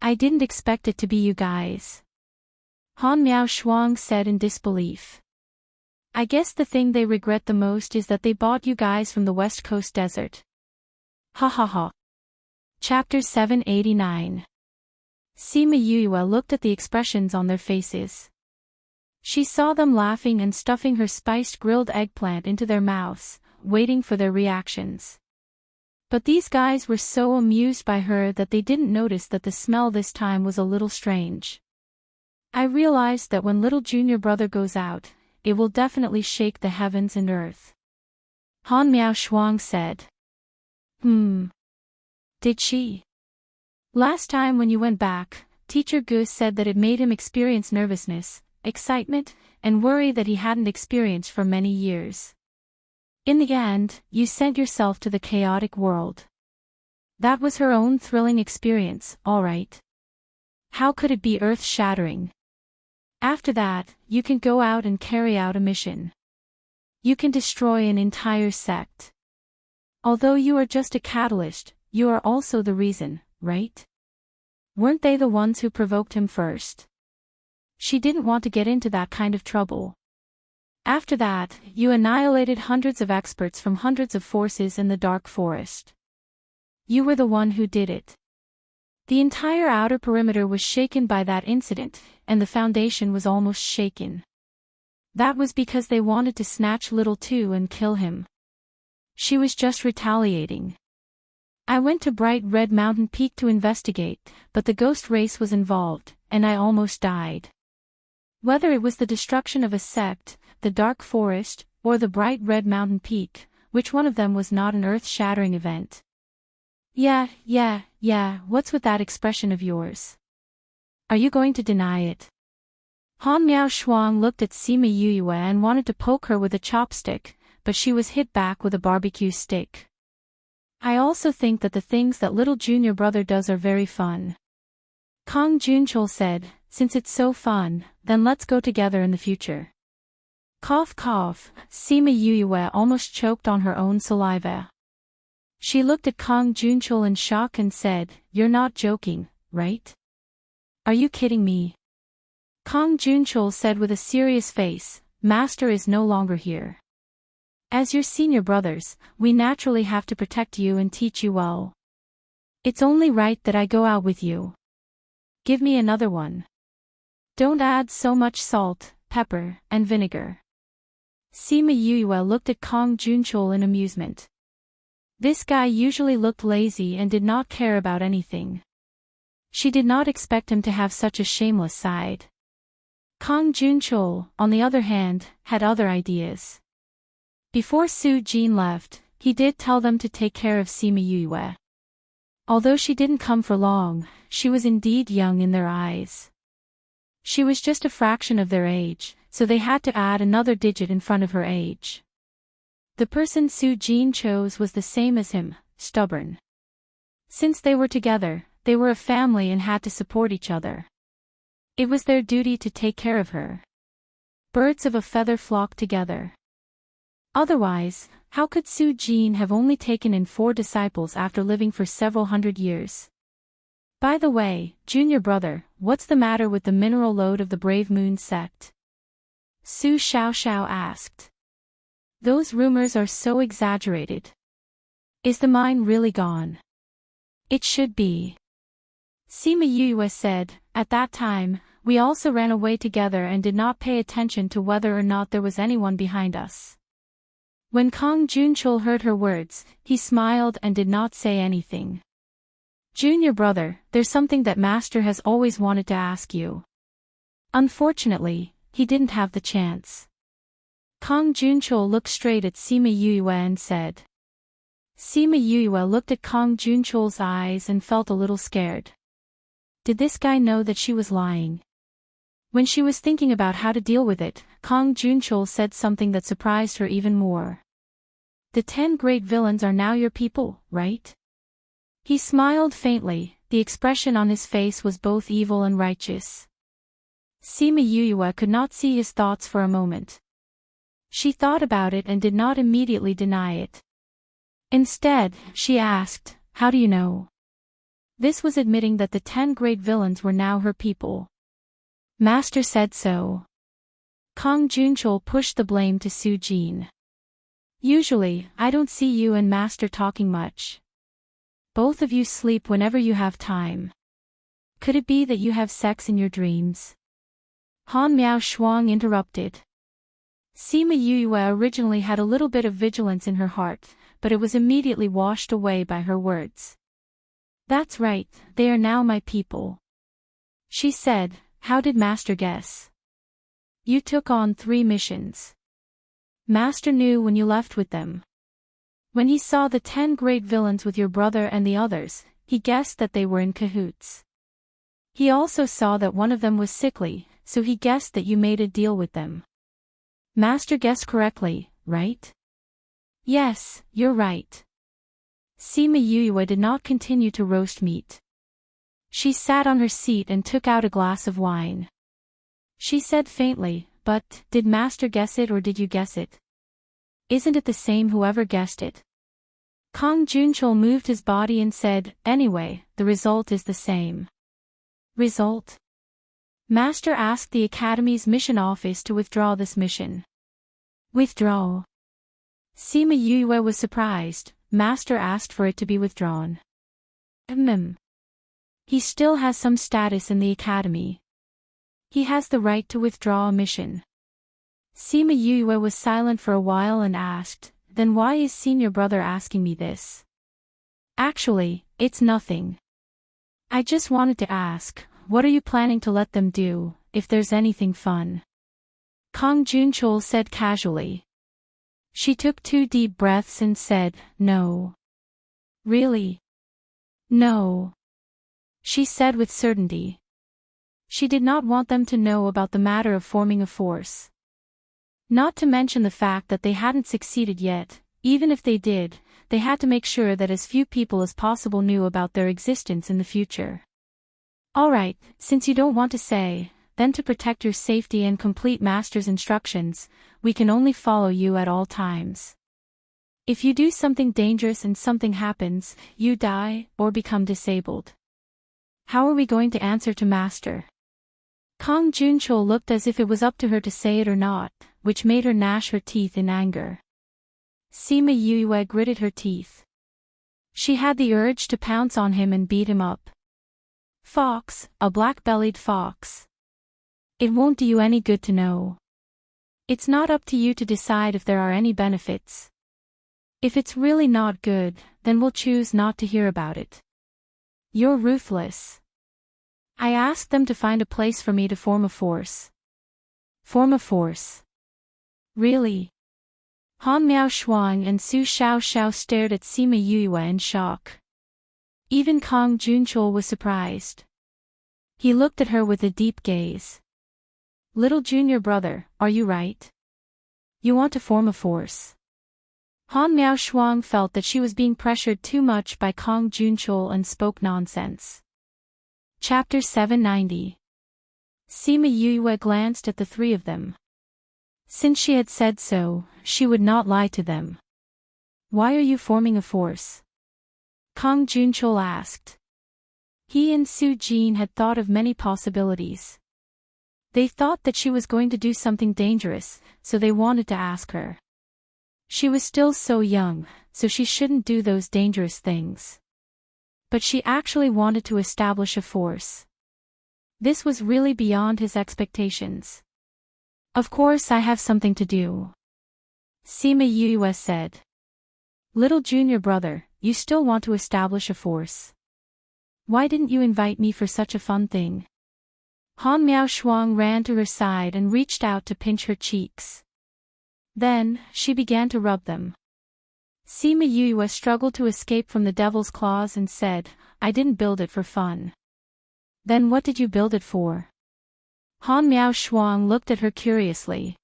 I didn't expect it to be you guys. Han Miao Shuang said in disbelief. I guess the thing they regret the most is that they bought you guys from the West Coast desert. Ha ha ha. Chapter 789. Sima Yue looked at the expressions on their faces. She saw them laughing and stuffing her spiced grilled eggplant into their mouths, waiting for their reactions. But these guys were so amused by her that they didn't notice that the smell this time was a little strange. I realized that when little junior brother goes out, it will definitely shake the heavens and earth. Han Miao Shuang said. Did she? Last time when you went back, Teacher Gu said that it made him experience nervousness, excitement, and worry that he hadn't experienced for many years. In the end, you sent yourself to the chaotic world. That was her own thrilling experience, all right. How could it be earth-shattering? After that, you can go out and carry out a mission. You can destroy an entire sect. Although you are just a catalyst, you are also the reason, right? Weren't they the ones who provoked him first? She didn't want to get into that kind of trouble. After that, you annihilated hundreds of experts from hundreds of forces in the dark forest. You were the one who did it. The entire outer perimeter was shaken by that incident, and the foundation was almost shaken. That was because they wanted to snatch Little Two and kill him. She was just retaliating. I went to Bright Red Mountain Peak to investigate, but the ghost race was involved, and I almost died. Whether it was the destruction of a sect, the dark forest, or the Bright Red Mountain Peak, which one of them was not an earth-shattering event? Yeah, what's with that expression of yours? Are you going to deny it? Han Miao Shuang looked at Sima Yue and wanted to poke her with a chopstick, but she was hit back with a barbecue stick. I also think that the things that little junior brother does are very fun. Kong Junchul said, since it's so fun, then let's go together in the future. Cough cough, Sima Yue almost choked on her own saliva. She looked at Kong Junchul in shock and said, "You're not joking, right? Are you kidding me?" Kong Junchul said with a serious face, "Master is no longer here. As your senior brothers, we naturally have to protect you and teach you well. It's only right that I go out with you. Give me another one. Don't add so much salt, pepper, and vinegar." Sima Yue looked at Kong Junchul in amusement. This guy usually looked lazy and did not care about anything. She did not expect him to have such a shameless side. Kong Junchul, on the other hand, had other ideas. Before Su Jin left, he did tell them to take care of Sima Yue. Although she didn't come for long, she was indeed young in their eyes. She was just a fraction of their age, so they had to add another digit in front of her age. The person Su Jin chose was the same as him, stubborn. Since they were together, they were a family and had to support each other. It was their duty to take care of her. Birds of a feather flock together. Otherwise, how could Su Jin have only taken in 4 disciples after living for several hundred years? By the way, junior brother, what's the matter with the mineral load of the Brave Moon sect? Su Xiaoxiao asked. Those rumors are so exaggerated. Is the mine really gone? It should be. Sima Yue said, at that time, we also ran away together and did not pay attention to whether or not there was anyone behind us. When Kong Junchul heard her words, he smiled and did not say anything. Junior brother, there's something that Master has always wanted to ask you. Unfortunately, he didn't have the chance. Kong Junchul looked straight at Sima Yue and said. Sima Yue looked at Kong Junchul's eyes and felt a little scared. Did this guy know that she was lying? When she was thinking about how to deal with it, Kong Junchul said something that surprised her even more. The 10 great villains are now your people, right? He smiled faintly, the expression on his face was both evil and righteous. Sima Yue could not see his thoughts for a moment. She thought about it and did not immediately deny it. Instead, she asked, how do you know? This was admitting that the 10 great villains were now her people. Master said so. Kong Junchul pushed the blame to Su Jin. Usually, I don't see you and Master talking much. Both of you sleep whenever you have time. Could it be that you have sex in your dreams? Han Miao Shuang interrupted. Sima Yue originally had a little bit of vigilance in her heart, but it was immediately washed away by her words. That's right, they are now my people. She said, how did Master guess? You took on 3 missions. Master knew when you left with them. When he saw the 10 great villains with your brother and the others, he guessed that they were in cahoots. He also saw that one of them was sickly, so he guessed that you made a deal with them. Master guessed correctly, right? Yes, you're right. Sima Yue did not continue to roast meat. She sat on her seat and took out a glass of wine. She said faintly, but, did Master guess it or did you guess it? Isn't it the same whoever guessed it? Kong Junchul moved his body and said, anyway, the result is the same. Result? Master asked the Academy's mission office to withdraw this mission. Withdraw? Sima Yue was surprised. Master asked for it to be withdrawn. He still has some status in the Academy. He has the right to withdraw a mission. Sima Yue was silent for a while and asked, then why is senior brother asking me this? Actually, it's nothing. I just wanted to ask, what are you planning to let them do, if there's anything fun? Kong Junchul said casually. She took 2 deep breaths and said, no. Really? No. She said with certainty. She did not want them to know about the matter of forming a force. Not to mention the fact that they hadn't succeeded yet, even if they did, they had to make sure that as few people as possible knew about their existence in the future. Alright, since you don't want to say, then to protect your safety and complete Master's instructions, we can only follow you at all times. If you do something dangerous and something happens, you die, or become disabled. How are we going to answer to Master? Kong Junchul looked as if it was up to her to say it or not, which made her gnash her teeth in anger. Sima Yue gritted her teeth. She had the urge to pounce on him and beat him up. Fox, a black-bellied fox. It won't do you any good to know. It's not up to you to decide if there are any benefits. If it's really not good, then we'll choose not to hear about it. You're ruthless. I asked them to find a place for me to form a force. Form a force? Really? Han Miao Shuang and Su Xiao stared at Sima Yue in shock. Even Kong Junchul was surprised. He looked at her with a deep gaze. Little junior brother, are you right? You want to form a force? Han Miao Shuang felt that she was being pressured too much by Kong Junchul and spoke nonsense. Chapter 790. Sima Yue glanced at the 3 of them. Since she had said so, she would not lie to them. Why are you forming a force? Kong Junchul asked. He and Su Jin had thought of many possibilities. They thought that she was going to do something dangerous, so they wanted to ask her. She was still so young, so she shouldn't do those dangerous things. But she actually wanted to establish a force. This was really beyond his expectations. Of course I have something to do, Sima Yue said. Little junior brother, you still want to establish a force? Why didn't you invite me for such a fun thing? Han Miaoshuang ran to her side and reached out to pinch her cheeks. Then, she began to rub them. Sima Yue struggled to escape from the devil's claws and said, I didn't build it for fun. Then what did you build it for? Han Miaoshuang looked at her curiously.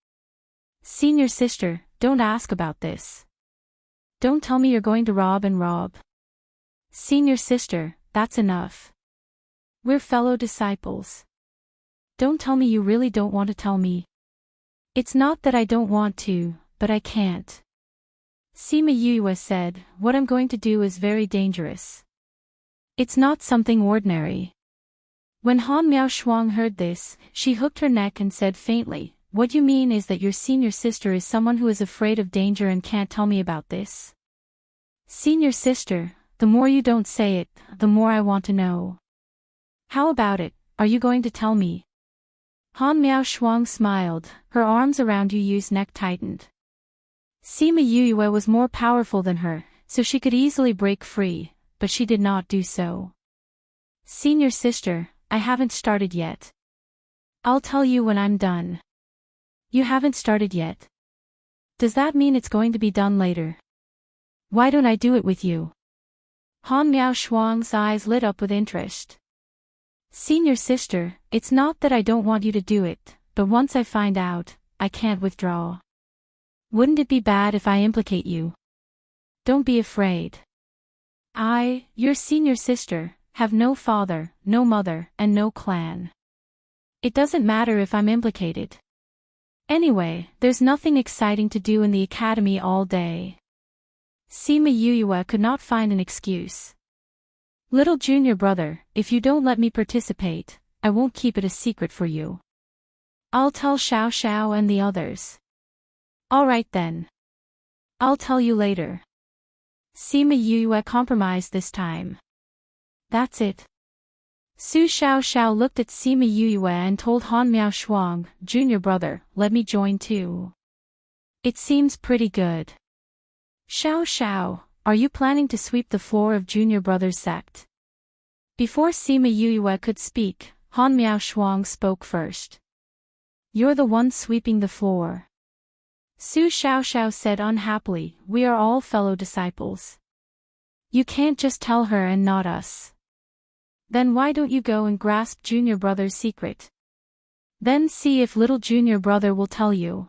Senior sister, don't ask about this. Don't tell me you're going to rob and rob. Senior sister, that's enough. We're fellow disciples. Don't tell me you really don't want to tell me. It's not that I don't want to, but I can't. Sima Yue said, what I'm going to do is very dangerous. It's not something ordinary. When Han Miaoshuang heard this, she hooked her neck and said faintly, what you mean is that your senior sister is someone who is afraid of danger and can't tell me about this? Senior sister, the more you don't say it, the more I want to know. How about it, are you going to tell me? Han Miaoshuang smiled, her arms around Yu Yu's neck tightened. Sima Yue was more powerful than her, so she could easily break free, but she did not do so. Senior sister, I haven't started yet. I'll tell you when I'm done. You haven't started yet. Does that mean it's going to be done later? Why don't I do it with you? Han Miaoshuang's eyes lit up with interest. Senior sister, it's not that I don't want you to do it, but once I find out, I can't withdraw. Wouldn't it be bad if I implicate you? Don't be afraid. I, your senior sister, have no father, no mother, and no clan. It doesn't matter if I'm implicated. Anyway, there's nothing exciting to do in the academy all day. Sima Yue could not find an excuse. Little junior brother, if you don't let me participate, I won't keep it a secret for you. I'll tell Xiao Xiao and the others. All right then. I'll tell you later. Sima Yue compromised this time. That's it. Su Xiao Xiao looked at Sima Yue and told Han Miaoshuang, junior brother, let me join too. It seems pretty good. Xiao Xiao, are you planning to sweep the floor of junior brother's sect? Before Sima Yue could speak, Han Miaoshuang spoke first. You're the one sweeping the floor. Su Xiao Xiao said unhappily, we are all fellow disciples. You can't just tell her and not us. Then why don't you go and grasp junior brother's secret? Then see if little junior brother will tell you.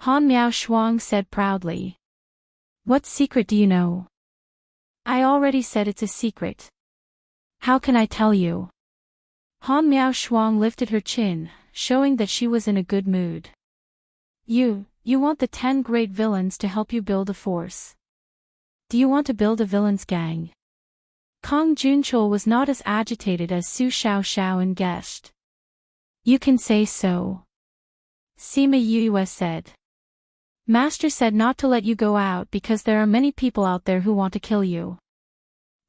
Han Miaoshuang said proudly. What secret do you know? I already said it's a secret. How can I tell you? Han Miaoshuang lifted her chin, showing that she was in a good mood. You want the 10 great villains to help you build a force. Do you want to build a villains gang? Kong Junchul was not as agitated as Su Xiao Xiao and guessed. You can say so. Sima Yue said. Master said not to let you go out because there are many people out there who want to kill you.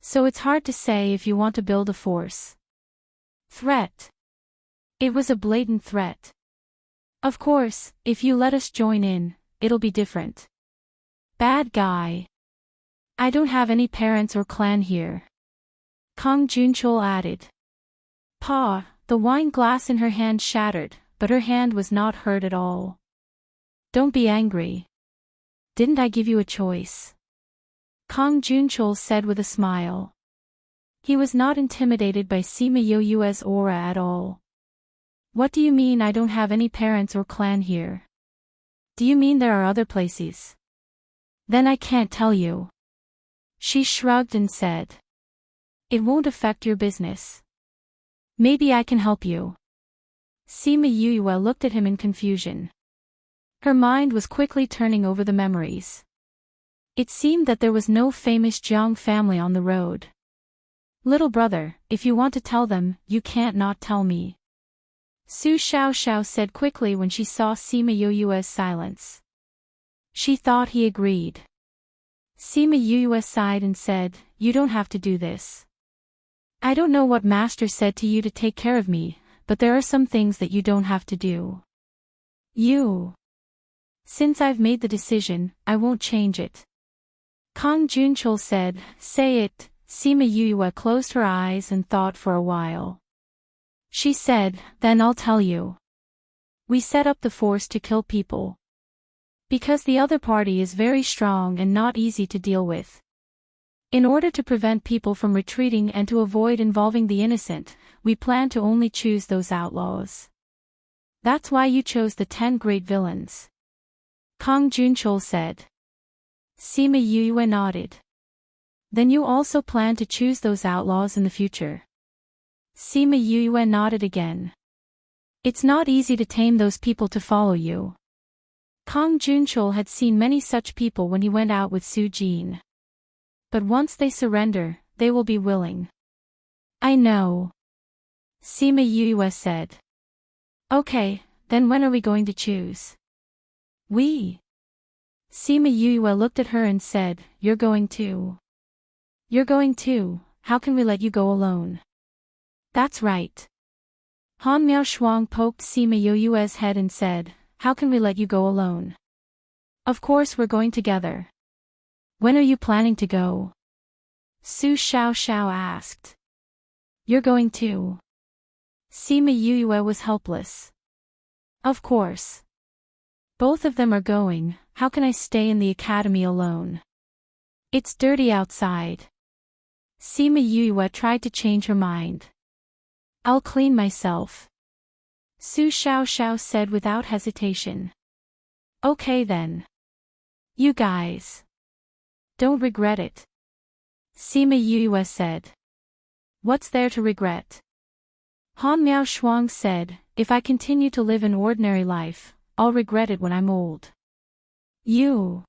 So it's hard to say if you want to build a force. Threat. It was a blatant threat. Of course, if you let us join in, it'll be different. Bad guy. I don't have any parents or clan here. Kong Junchul added. Pa, the wine glass in her hand shattered, but her hand was not hurt at all. Don't be angry. Didn't I give you a choice? Kong Junchul said with a smile. He was not intimidated by Sima Yue's aura at all. What do you mean I don't have any parents or clan here? Do you mean there are other places? Then I can't tell you. She shrugged and said. It won't affect your business. Maybe I can help you. Sima Yue looked at him in confusion. Her mind was quickly turning over the memories. It seemed that there was no famous Jiang family on the road. Little brother, if you want to tell them, you can't not tell me. Su Xiao Xiao said quickly when she saw Sima Yue's silence. She thought he agreed. Sima Yue sighed and said, "You don't have to do this. I don't know what master said to you to take care of me, but there are some things that you don't have to do. Since I've made the decision, I won't change it." Kang Junchul said, "Say it." Sima Yue closed her eyes and thought for a while. She said, "Then I'll tell you. We set up the force to kill people. Because the other party is very strong and not easy to deal with. In order to prevent people from retreating and to avoid involving the innocent, we plan to only choose those outlaws. That's why you chose the 10 great villains." Kang Junchul said. Sima Yue nodded. "Then you also plan to choose those outlaws in the future?" Sima Yue nodded again. "It's not easy to tame those people to follow you." Kang Junchul had seen many such people when he went out with Su Jin. But once they surrender, they will be willing. "I know," Sima Yue said. "Okay, then when are we going to choose?" "We." Sima Yue looked at her and said, "You're going too." "You're going too, how can we let you go alone?" "That's right." Han Miao Shuang poked Sima Yue's head and said, "How can we let you go alone? Of course we're going together. When are you planning to go?" Su Xiao asked. "You're going too?" Sima Yue was helpless. "Of course. Both of them are going, how can I stay in the academy alone? It's dirty outside." Sima Yue tried to change her mind. "I'll clean myself," Su Xiao said without hesitation. "Okay then. You guys don't regret it," Sima Yue said. "What's there to regret?" Han Miao Shuang said, "If I continue to live an ordinary life, I'll regret it when I'm old." "You."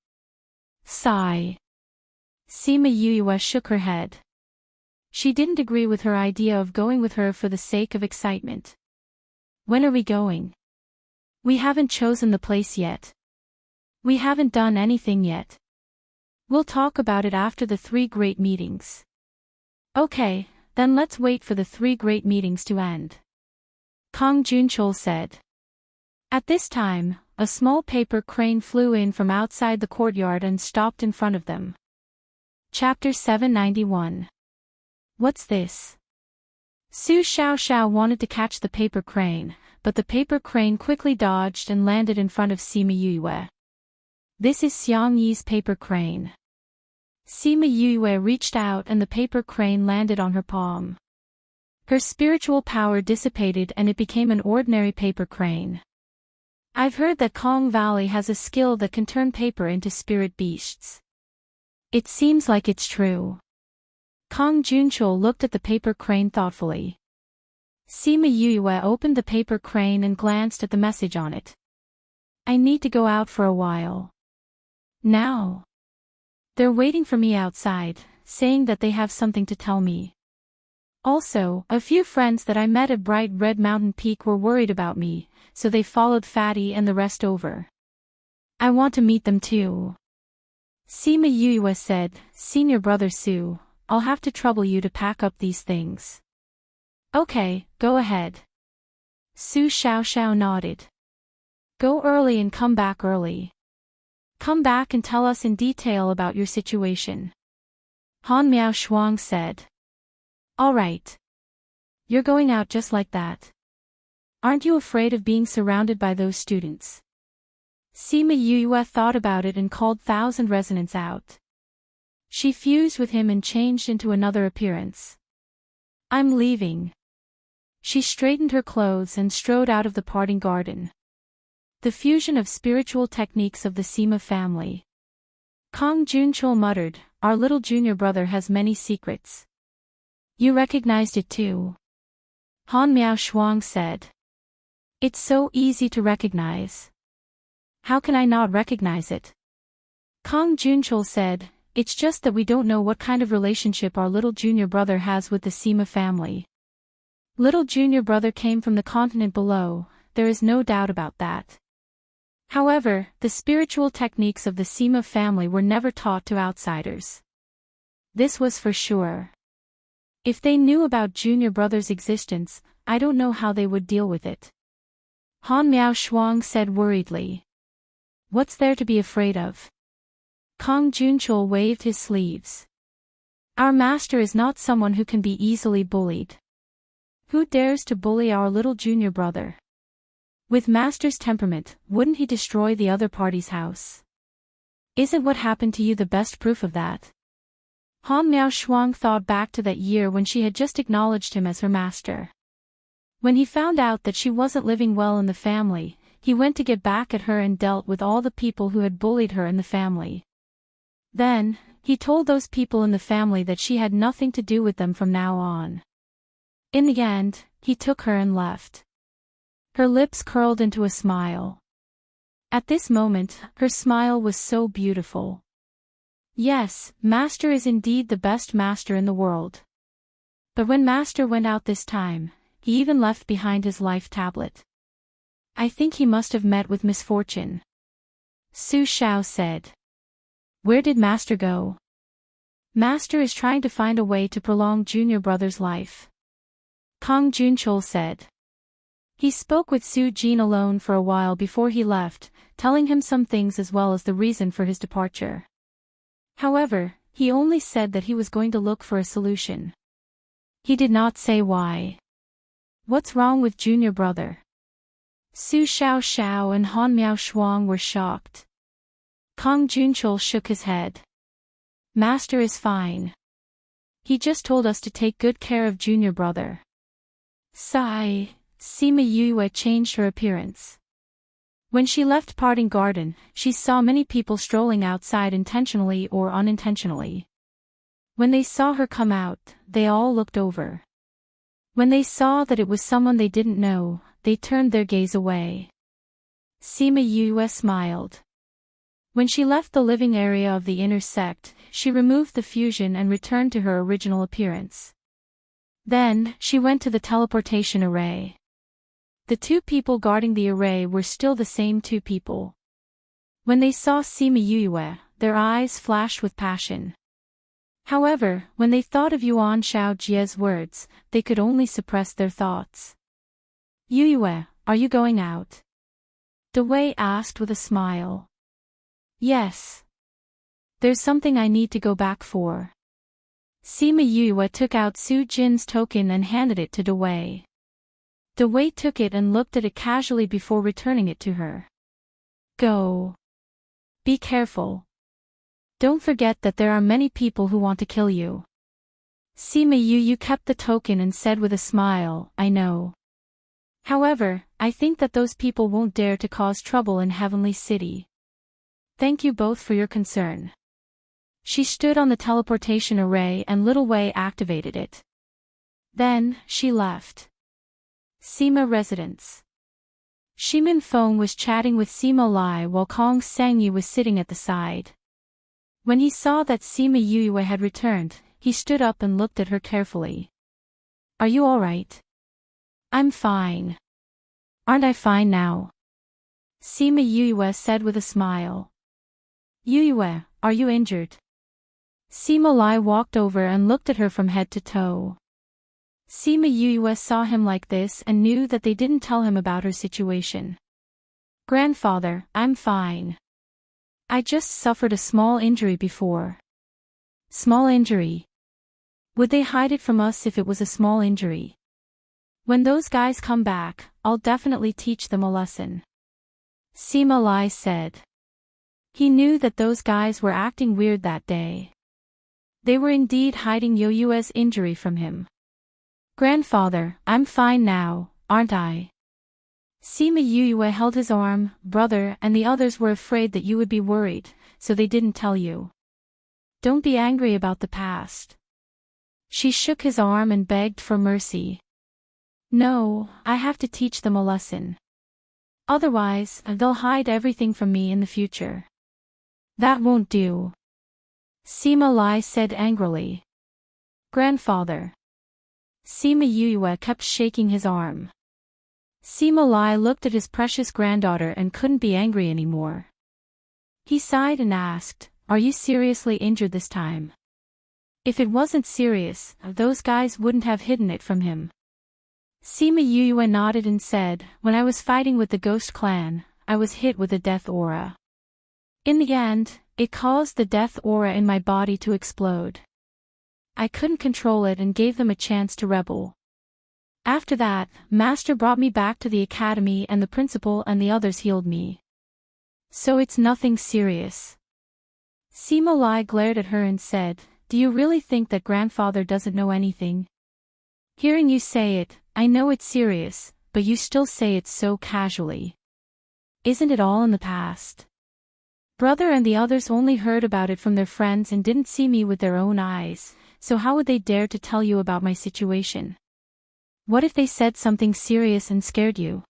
Sigh. Sima Yue shook her head. She didn't agree with her idea of going with her for the sake of excitement. "When are we going?" "We haven't chosen the place yet. We haven't done anything yet. We'll talk about it after the 3 great meetings." "Okay, then let's wait for the 3 great meetings to end," Kang Junchul said. At this time, a small paper crane flew in from outside the courtyard and stopped in front of them. Chapter 791. What's this? Su Xiao wanted to catch the paper crane, but the paper crane quickly dodged and landed in front of Sima Yue. "This is Xiang Yi's paper crane." Sima Yue reached out and the paper crane landed on her palm. Her spiritual power dissipated and it became an ordinary paper crane. "I've heard that Kong Valley has a skill that can turn paper into spirit beasts. It seems like it's true." Kang Junchul looked at the paper crane thoughtfully. Sima Yue opened the paper crane and glanced at the message on it. "I need to go out for a while. Now. They're waiting for me outside, saying that they have something to tell me. Also, a few friends that I met at Bright Red Mountain Peak were worried about me, so they followed Fatty and the rest over. I want to meet them too." Sima Yue said, "Senior brother Su, I'll have to trouble you to pack up these things." "Okay, go ahead." Su Xiao nodded. "Go early and come back early. Come back and tell us in detail about your situation," Han Miao Shuang said. "All right. You're going out just like that. Aren't you afraid of being surrounded by those students?" Sima Yue thought about it and called Thousand Resonance out. She fused with him and changed into another appearance. "I'm leaving." She straightened her clothes and strode out of the parting garden. The fusion of spiritual techniques of the Sima family. Kang Junchul muttered, "Our little junior brother has many secrets." "You recognized it too?" Han Miao Shuang said. "It's so easy to recognize. How can I not recognize it?" Kang Junchul said, "It's just that we don't know what kind of relationship our little junior brother has with the Sima family. Little junior brother came from the continent below, there is no doubt about that. However, the spiritual techniques of the Sima family were never taught to outsiders. This was for sure. If they knew about junior brother's existence, I don't know how they would deal with it. Han Miao Shuang said worriedly. What's there to be afraid of? Kong Junchul waved his sleeves. Our master is not someone who can be easily bullied. Who dares to bully our little junior brother? With master's temperament, wouldn't he destroy the other party's house? Isn't what happened to you the best proof of that? Han Miao Shuang thought back to that year when she had just acknowledged him as her master. When he found out that she wasn't living well in the family, he went to get back at her and dealt with all the people who had bullied her in the family. Then, he told those people in the family that she had nothing to do with them from now on. In the end, he took her and left. Her lips curled into a smile. At this moment, her smile was so beautiful. Yes, Master is indeed the best master in the world. But when Master went out this time, he even left behind his life tablet. I think he must have met with misfortune. Su Xiao said. Where did Master go? Master is trying to find a way to prolong junior brother's life. Kong Junchul said. He spoke with Su Jin alone for a while before he left, telling him some things as well as the reason for his departure. However, he only said that he was going to look for a solution. He did not say why. What's wrong with junior brother? Su Xiao and Han Miao Shuang were shocked. Kong Junchul shook his head. Master is fine. He just told us to take good care of junior brother. Sigh. Sima Yue changed her appearance. When she left Parting Garden, she saw many people strolling outside intentionally or unintentionally. When they saw her come out, they all looked over. When they saw that it was someone they didn't know, they turned their gaze away. Sima Yue smiled. When she left the living area of the inner sect, she removed the fusion and returned to her original appearance. Then, she went to the teleportation array. The two people guarding the array were still the same two people. When they saw Sima Yue, their eyes flashed with passion. However, when they thought of Yuan Shao Jie's words, they could only suppress their thoughts. Yue, are you going out? De Wei asked with a smile. Yes. There's something I need to go back for. Sima Yue took out Su Jin's token and handed it to De Wei. De Wei took it and looked at it casually before returning it to her. Go. Be careful. Don't forget that there are many people who want to kill you. Sima Yue kept the token and said with a smile, I know. However, I think that those people won't dare to cause trouble in Heavenly City. Thank you both for your concern. She stood on the teleportation array and Little Wei activated it. Then, she left. Sima residence. Shimin Feng was chatting with Sima Lai while Kong Sangyi was sitting at the side. When he saw that Sima Yue had returned, he stood up and looked at her carefully. Are you alright? I'm fine. Aren't I fine now? Sima Yue said with a smile. Yue, are you injured? Sima Lai walked over and looked at her from head to toe. Sima Yue saw him like this and knew that they didn't tell him about her situation. Grandfather, I'm fine. I just suffered a small injury before. Small injury? Would they hide it from us if it was a small injury? When those guys come back, I'll definitely teach them a lesson. Sima Lai said. He knew that those guys were acting weird that day. They were indeed hiding Yue's injury from him. Grandfather, I'm fine now, aren't I? Sima Yue held his arm, brother, and the others were afraid that you would be worried, so they didn't tell you. Don't be angry about the past. She shook his arm and begged for mercy. No, I have to teach them a lesson. Otherwise, they'll hide everything from me in the future. That won't do. Sima Lai said angrily. Grandfather. Sima Yue kept shaking his arm. Sima Lai looked at his precious granddaughter and couldn't be angry anymore. He sighed and asked, "Are you seriously injured this time?" If it wasn't serious, those guys wouldn't have hidden it from him. Sima Yue nodded and said, "When I was fighting with the Ghost Clan, I was hit with a death aura. In the end, it caused the death aura in my body to explode. I couldn't control it and gave them a chance to rebel. After that, Master brought me back to the academy and the principal and the others healed me. So it's nothing serious." Sima Lai glared at her and said, "Do you really think that grandfather doesn't know anything? Hearing you say it, I know it's serious, but you still say it so casually. Isn't it all in the past? Brother and the others only heard about it from their friends and didn't see me with their own eyes, so how would they dare to tell you about my situation? What if they said something serious and scared you?"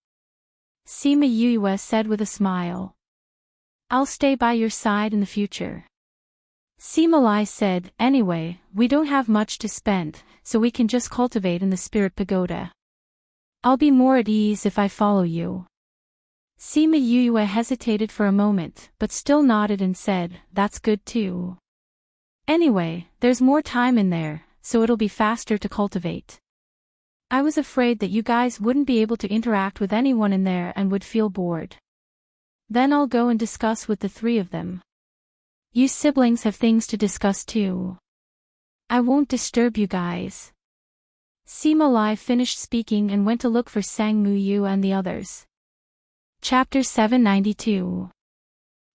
Sima Yue said with a smile. "I'll stay by your side in the future." Sima Lai said, "Anyway, we don't have much to spend, so we can just cultivate in the spirit pagoda. I'll be more at ease if I follow you." Sima Yue hesitated for a moment, but still nodded and said, "That's good too. Anyway, there's more time in there, so it'll be faster to cultivate. I was afraid that you guys wouldn't be able to interact with anyone in there and would feel bored. Then I'll go and discuss with the three of them. You siblings have things to discuss too. I won't disturb you guys." Sima Lai finished speaking and went to look for Sang Muyu and the others. Chapter 792.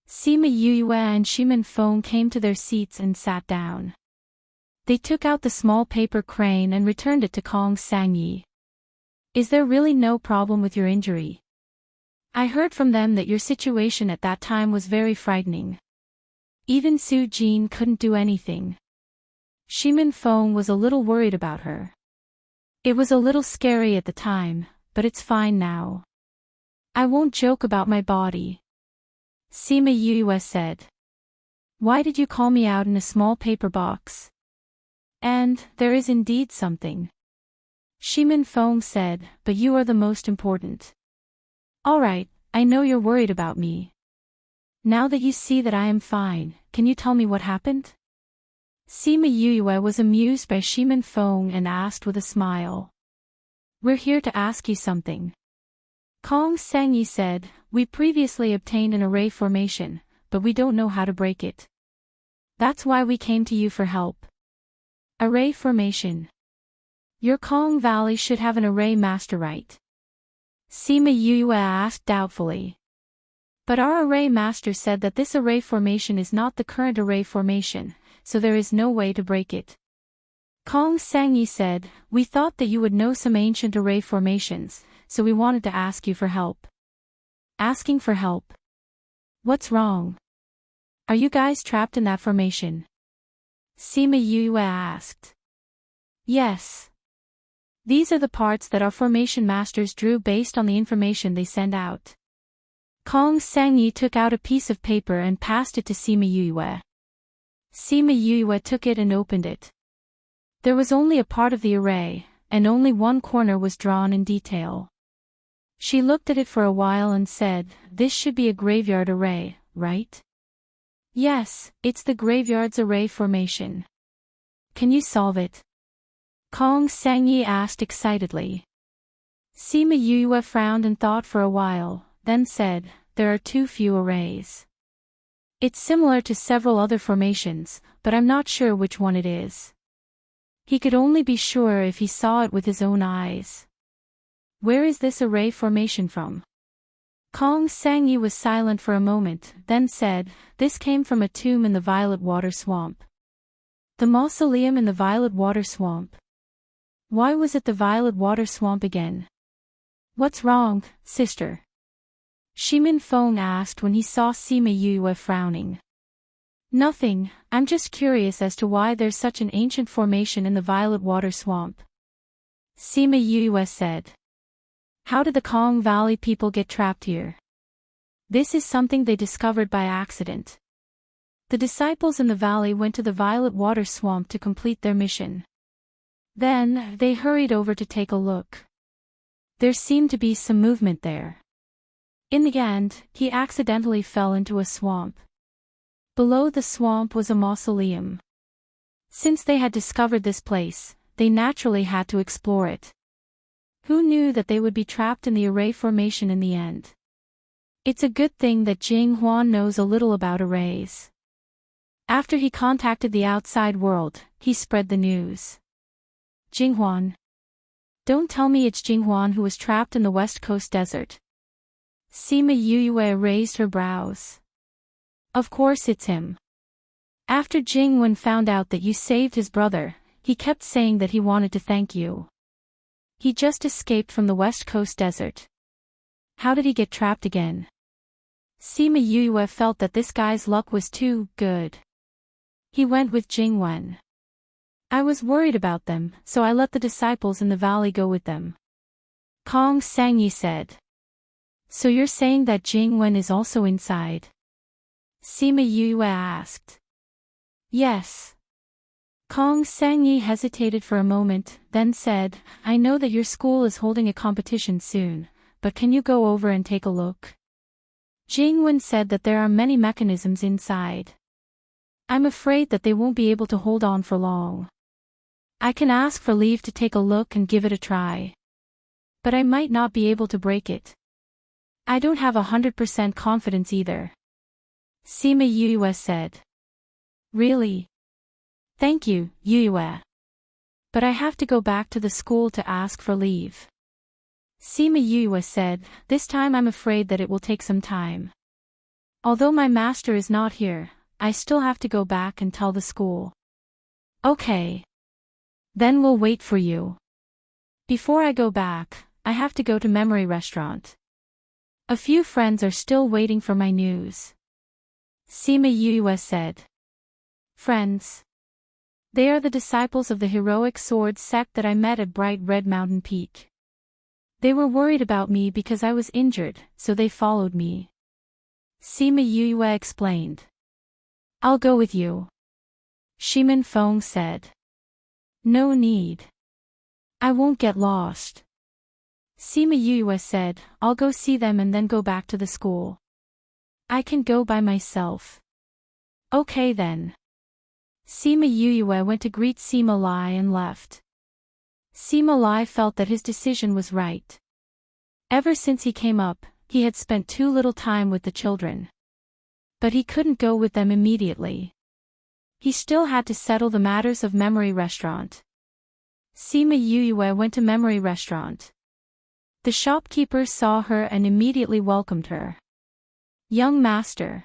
Sima Yue and Shimin Feng came to their seats and sat down. They took out the small paper crane and returned it to Kong Sangyi. "Is there really no problem with your injury? I heard from them that your situation at that time was very frightening. Even Su Jin couldn't do anything." Shimin Feng was a little worried about her. "It was a little scary at the time, but it's fine now. I won't joke about my body." Sima Yue said. "Why did you call me out in a small paper box?" "And, there is indeed something," Shimin Feng said, "but you are the most important. Alright, I know you're worried about me. Now that you see that I am fine, can you tell me what happened?" Sima Yue was amused by Shimin Feng and asked with a smile. "We're here to ask you something." Kong Sangyi said, "We previously obtained an array formation, but we don't know how to break it. That's why we came to you for help." "Array formation? Your Kong Valley should have an array master, right?" Sima Yue asked doubtfully. "But our array master said that this array formation is not the current array formation, so there is no way to break it." Kong Sangyi said, "We thought that you would know some ancient array formations, so we wanted to ask you for help." "Asking for help? What's wrong? Are you guys trapped in that formation?" Sima Yue asked. "Yes. These are the parts that our formation masters drew based on the information they send out." Kong Sangyi took out a piece of paper and passed it to Sima Yue. Sima Yue took it and opened it. There was only a part of the array, and only one corner was drawn in detail. She looked at it for a while and said, "This should be a graveyard array, right?" "Yes, it's the graveyard's array formation." "Can you solve it?" Kong Sangyi asked excitedly. Sima Yue frowned and thought for a while, then said, "There are too few arrays. It's similar to several other formations, but I'm not sure which one it is." He could only be sure if he saw it with his own eyes. "Where is this array formation from?" Kong Sangyi was silent for a moment, then said, "This came from a tomb in the Violet Water Swamp." "The mausoleum in the Violet Water Swamp? Why was it the Violet Water Swamp again?" "What's wrong, sister?" Shimin Feng asked when he saw Sima Yue frowning. "Nothing, I'm just curious as to why there's such an ancient formation in the Violet Water Swamp." Sima Yue said. "How did the Kong Valley people get trapped here?" "This is something they discovered by accident. The disciples in the valley went to the Violet Water Swamp to complete their mission. Then, they hurried over to take a look. There seemed to be some movement there. In the end, he accidentally fell into a swamp. Below the swamp was a mausoleum. Since they had discovered this place, they naturally had to explore it. Who knew that they would be trapped in the array formation in the end? It's a good thing that Jing Huan knows a little about arrays. After he contacted the outside world, he spread the news. Jing Huan. Don't tell me it's Jing Huan who was trapped in the West Coast desert. Sima Yuyue raised her brows. Of course it's him. After Jing Wen found out that you saved his brother, he kept saying that he wanted to thank you. He just escaped from the West Coast desert. How did he get trapped again? Sima Yuyue felt that this guy's luck was too good. He went with Jing Wen. I was worried about them, so I let the disciples in the valley go with them. Kong Sangyi said. So you're saying that Jing Wen is also inside? Sima Yuyue asked. Yes. Kong Sangyi hesitated for a moment, then said, I know that your school is holding a competition soon, but can you go over and take a look? Jing Wen said that there are many mechanisms inside. I'm afraid that they won't be able to hold on for long. I can ask for leave to take a look and give it a try. But I might not be able to break it. I don't have 100% confidence either. Sima Yuyue said. Really? Thank you, Yuyue. But I have to go back to the school to ask for leave. Sima Yuyue said, this time I'm afraid that it will take some time. Although my master is not here, I still have to go back and tell the school. Okay. Then we'll wait for you. Before I go back, I have to go to Memory Restaurant. A few friends are still waiting for my news. Sima Yuyue said. Friends. They are the disciples of the heroic sword sect that I met at Bright Red Mountain Peak. They were worried about me because I was injured, so they followed me. Sima Yuyue explained. I'll go with you. Shimin Feng said. No need. I won't get lost. Sima Yuyue said, I'll go see them and then go back to the school. I can go by myself. Okay then. Sima Yuyue went to greet Sima Lai and left. Sima Lai felt that his decision was right. Ever since he came up, he had spent too little time with the children. But he couldn't go with them immediately. He still had to settle the matters of Memory Restaurant. Sima Yuyue went to Memory Restaurant. The shopkeeper saw her and immediately welcomed her. Young master.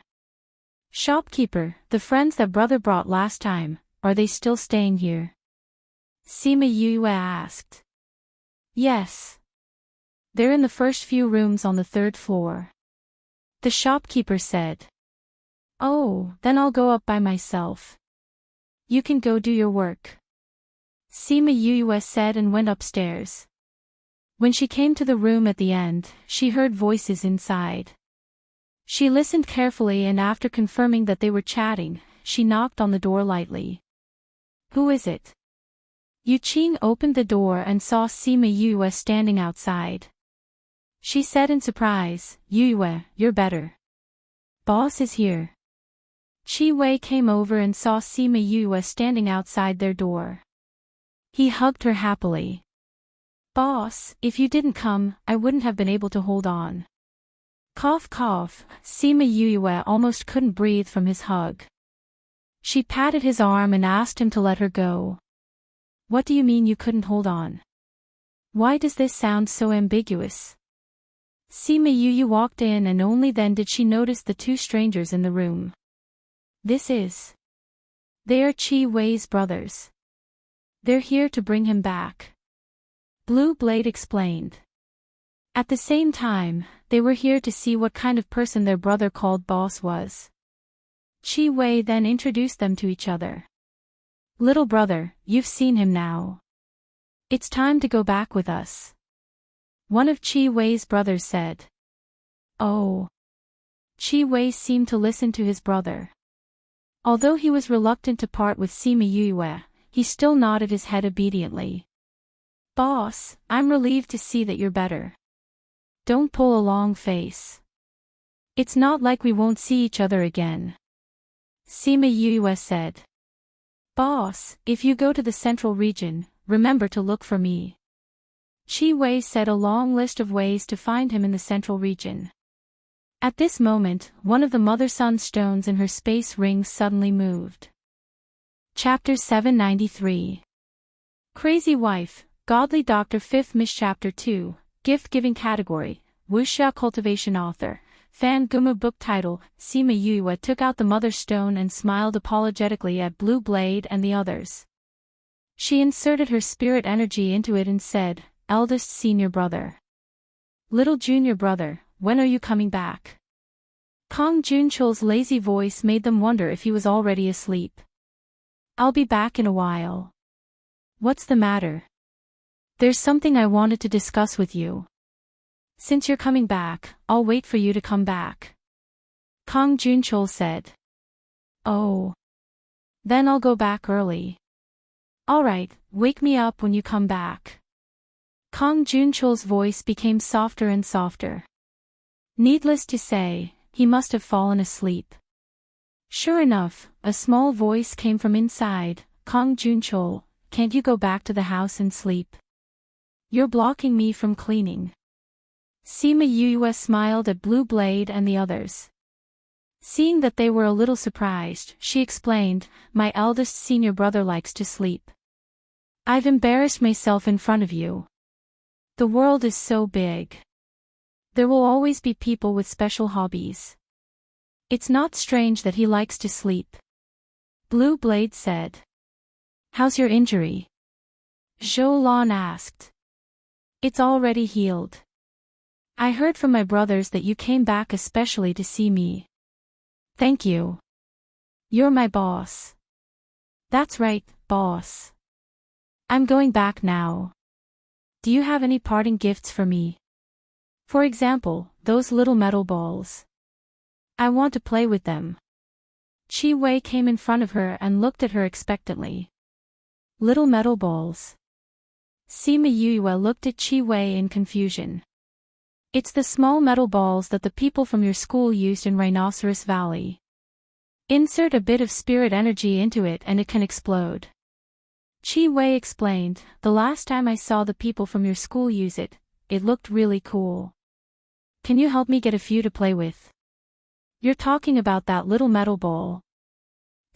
Shopkeeper, the friends that brother brought last time, are they still staying here? Sima Yuyue asked. Yes. They're in the first few rooms on the 3rd floor. The shopkeeper said. Oh, then I'll go up by myself. You can go do your work. Sima Yuyue said and went upstairs. When she came to the room at the end, she heard voices inside. She listened carefully and after confirming that they were chatting, she knocked on the door lightly. Who is it? Yu Qing opened the door and saw Sima Yuyue standing outside. She said in surprise, Yuyue, you're better. Boss is here. Chi Wei came over and saw Sima Yuyue standing outside their door. He hugged her happily. Boss, if you didn't come, I wouldn't have been able to hold on. Cough cough, Sima Yuyue almost couldn't breathe from his hug. She patted his arm and asked him to let her go. What do you mean you couldn't hold on? Why does this sound so ambiguous? Sima Yuyue walked in and only then did she notice the two strangers in the room. They are Chi Wei's brothers. They're here to bring him back. Blue Blade explained. At the same time, they were here to see what kind of person their brother called Boss was. Chi Wei then introduced them to each other. Little brother, you've seen him now. It's time to go back with us. One of Chi Wei's brothers said. Oh. Chi Wei seemed to listen to his brother. Although he was reluctant to part with Sima Yuyue, he still nodded his head obediently. Boss, I'm relieved to see that you're better. Don't pull a long face. It's not like we won't see each other again. Sima Yue said. Boss, if you go to the central region, remember to look for me. Chi Wei said a long list of ways to find him in the central region. At this moment, one of the Mother Sun stones in her space rings suddenly moved. Chapter 793. Crazy Wife, Godly Doctor 5th Miss Chapter 2, Gift-Giving Category, Wuxia Cultivation Author, Fan Gumu Book Title. Sima Yue took out the Mother Stone and smiled apologetically at Blue Blade and the others. She inserted her spirit energy into it and said, Eldest senior brother. Little junior brother, when are you coming back? Kong Junchol's lazy voice made them wonder if he was already asleep. I'll be back in a while. What's the matter? There's something I wanted to discuss with you. Since you're coming back, I'll wait for you to come back. Kong Junchol said. Oh. Then I'll go back early. Alright, wake me up when you come back. Kong Junchol's voice became softer and softer. Needless to say, he must have fallen asleep. Sure enough, a small voice came from inside. Kong Junchol, can't you go back to the house and sleep? You're blocking me from cleaning. Sima Yue smiled at Blue Blade and the others. Seeing that they were a little surprised, she explained, my eldest senior brother likes to sleep. I've embarrassed myself in front of you. The world is so big. There will always be people with special hobbies. It's not strange that he likes to sleep. Blue Blade said. How's your injury? Zhou Lan asked. It's already healed. I heard from my brothers that you came back especially to see me. Thank you. You're my boss. That's right, boss. I'm going back now. Do you have any parting gifts for me? For example, those little metal balls. I want to play with them. Chi Wei came in front of her and looked at her expectantly. Little metal balls. Sima Yue looked at Chi Wei in confusion. It's the small metal balls that the people from your school used in Rhinoceros Valley. Insert a bit of spirit energy into it and it can explode. Chi Wei explained, the last time I saw the people from your school use it, it looked really cool. Can you help me get a few to play with? You're talking about that little metal ball.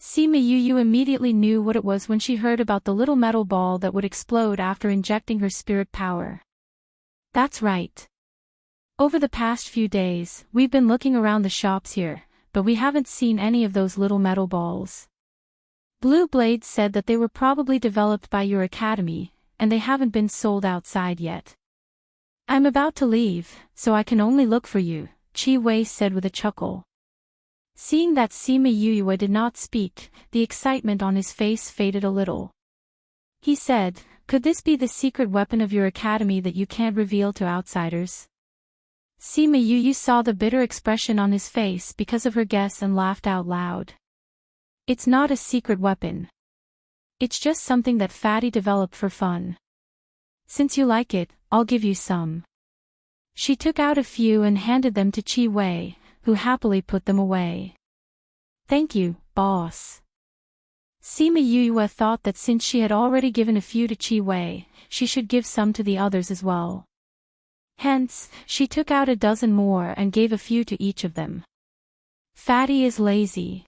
Sima Yue immediately knew what it was when she heard about the little metal ball that would explode after injecting her spirit power. That's right. Over the past few days, we've been looking around the shops here, but we haven't seen any of those little metal balls. Blue Blade said that they were probably developed by your academy, and they haven't been sold outside yet. I'm about to leave, so I can only look for you, Chi Wei said with a chuckle. Seeing that Sima Yue did not speak, the excitement on his face faded a little. He said, could this be the secret weapon of your academy that you can't reveal to outsiders? Sima Yue saw the bitter expression on his face because of her guess and laughed out loud. It's not a secret weapon. It's just something that Fatty developed for fun. Since you like it, I'll give you some. She took out a few and handed them to Chi Wei, who happily put them away. Thank you, boss. Sima Yue thought that since she had already given a few to Chi Wei, she should give some to the others as well. Hence, she took out a dozen more and gave a few to each of them. Fatty is lazy.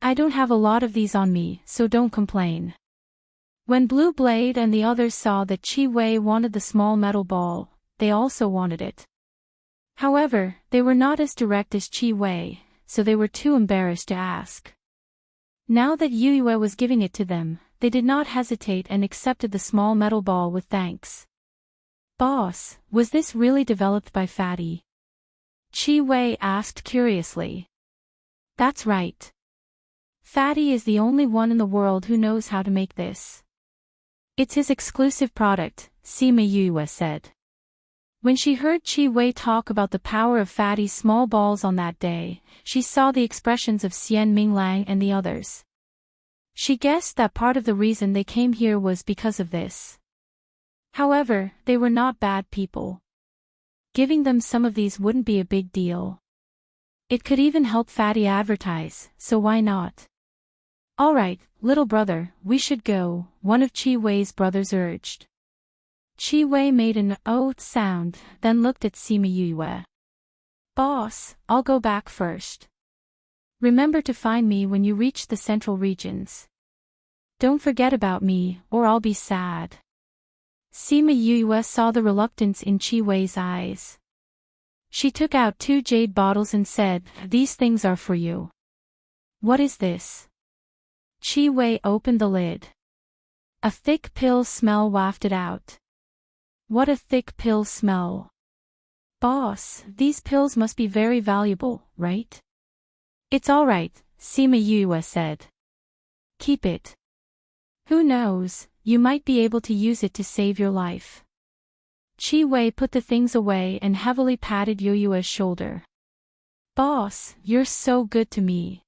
I don't have a lot of these on me, so don't complain. When Blue Blade and the others saw that Chi Wei wanted the small metal ball, they also wanted it. However, they were not as direct as Chi Wei, so they were too embarrassed to ask. Now that Yue was giving it to them, they did not hesitate and accepted the small metal ball with thanks. Boss, was this really developed by Fatty? Chi Wei asked curiously. That's right. Fatty is the only one in the world who knows how to make this. It's his exclusive product, Sima Yue said. When she heard Chi Wei talk about the power of Fatty's small balls on that day, she saw the expressions of Xian Minglang and the others. She guessed that part of the reason they came here was because of this. However, they were not bad people. Giving them some of these wouldn't be a big deal. It could even help Fatty advertise, so why not? Alright, little brother, we should go, one of Chi Wei's brothers urged. Chi Wei made an "oh" sound, then looked at Sima Yue. Boss, I'll go back first. Remember to find me when you reach the central regions. Don't forget about me, or I'll be sad. Sima Yue saw the reluctance in Chi Wei's eyes. She took out 2 jade bottles and said, "These things are for you." What is this? Chi Wei opened the lid. A thick pill smell wafted out. What a thick pill smell. Boss, these pills must be very valuable, right? It's all right, Sima Yue said. Keep it. Who knows, you might be able to use it to save your life. Chi Wei put the things away and heavily patted Yue's shoulder. Boss, you're so good to me.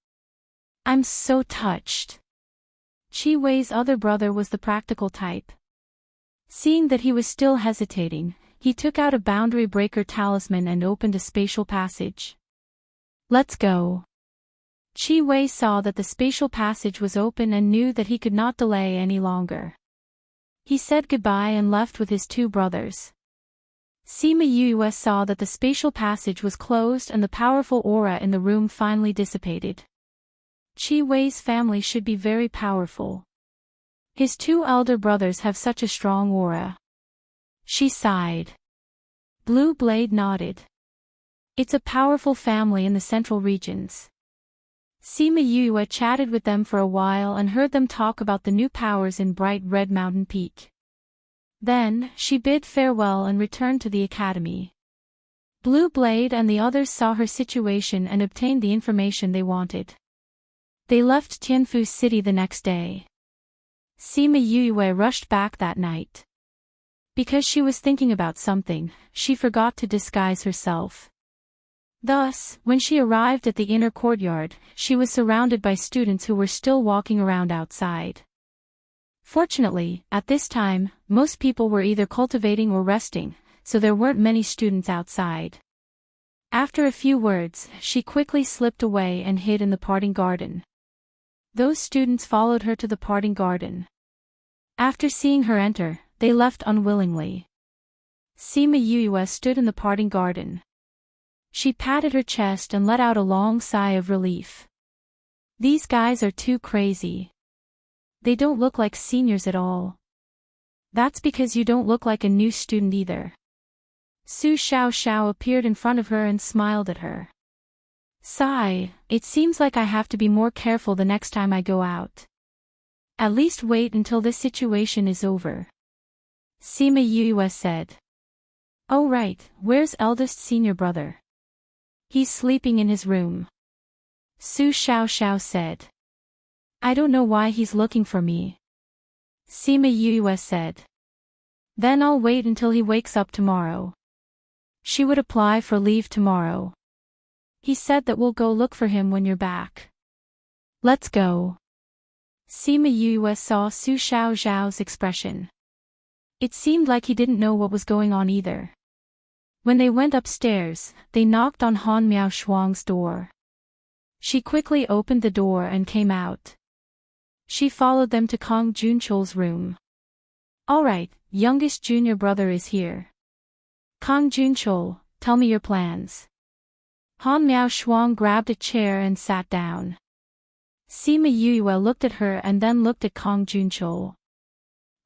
I'm so touched. Chi Wei's other brother was the practical type. Seeing that he was still hesitating, he took out a boundary breaker talisman and opened a spatial passage. Let's go. Chi Wei saw that the spatial passage was open and knew that he could not delay any longer. He said goodbye and left with his 2 brothers. Sima Yue saw that the spatial passage was closed and the powerful aura in the room finally dissipated. Chi Wei's family should be very powerful. His 2 elder brothers have such a strong aura. She sighed. Blue Blade nodded. It's a powerful family in the central regions. Sima Yue chatted with them for a while and heard them talk about the new powers in Bright Red Mountain Peak. Then, she bid farewell and returned to the academy. Blue Blade and the others saw her situation and obtained the information they wanted. They left Tianfu City the next day. Sima Yue rushed back that night. Because she was thinking about something, she forgot to disguise herself. Thus, when she arrived at the inner courtyard, she was surrounded by students who were still walking around outside. Fortunately, at this time, most people were either cultivating or resting, so there weren't many students outside. After a few words, she quickly slipped away and hid in the parting garden. Those students followed her to the parting garden. After seeing her enter, they left unwillingly. Sima Yue stood in the parting garden. She patted her chest and let out a long sigh of relief. These guys are too crazy. They don't look like seniors at all. That's because you don't look like a new student either. Su Xiao appeared in front of her and smiled at her. Sigh, it seems like I have to be more careful the next time I go out. At least wait until this situation is over. Sima Yue said. Oh right, where's eldest senior brother? He's sleeping in his room. Su Xiao said. I don't know why he's looking for me. Sima Yue said. Then I'll wait until he wakes up tomorrow. She would apply for leave tomorrow. He said that we'll go look for him when you're back. Let's go. Sima Yue saw Su Xiao's expression. It seemed like he didn't know what was going on either. When they went upstairs, they knocked on Han Miao Shuang's door. She quickly opened the door and came out. She followed them to Kong Junchol's room. Alright, youngest junior brother is here. Kong Junchol, tell me your plans. Han Miao Shuang grabbed a chair and sat down. Sima Yue looked at her and then looked at Kong Junchol.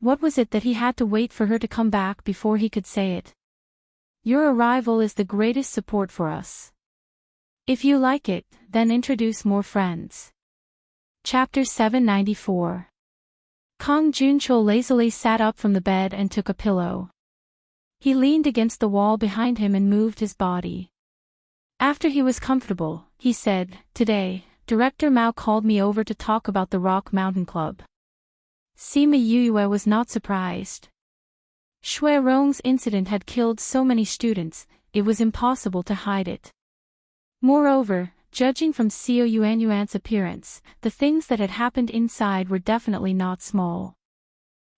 What was it that he had to wait for her to come back before he could say it? Your arrival is the greatest support for us. If you like it, then introduce more friends. Chapter 794. Kong Junchol lazily sat up from the bed and took a pillow. He leaned against the wall behind him and moved his body. After he was comfortable, he said, Today, Director Mao called me over to talk about the Rock Mountain Club. Sima Yue was not surprised. Shui Rong's incident had killed so many students, it was impossible to hide it. Moreover, judging from Xiao Yuanyuan's appearance, the things that had happened inside were definitely not small.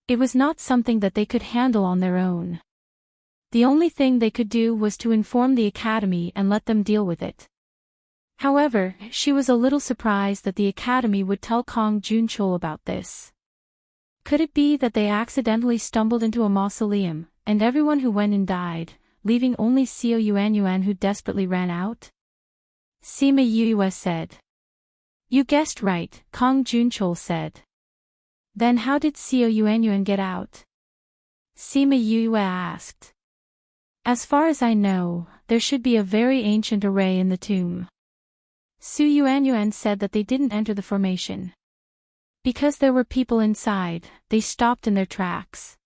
It was not something that they could handle on their own. The only thing they could do was to inform the academy and let them deal with it. However, she was a little surprised that the academy would tell Kong Junchul about this. Could it be that they accidentally stumbled into a mausoleum, and everyone who went in died, leaving only Xiao Yuanyuan who desperately ran out? Sima Yue said. You guessed right, Kong Junchul said. Then how did Xiao Yuanyuan get out? Sima Yue asked. As far as I know, there should be a very ancient array in the tomb. Su Yuanyuan said that they didn't enter the formation. Because there were people inside, they stopped in their tracks.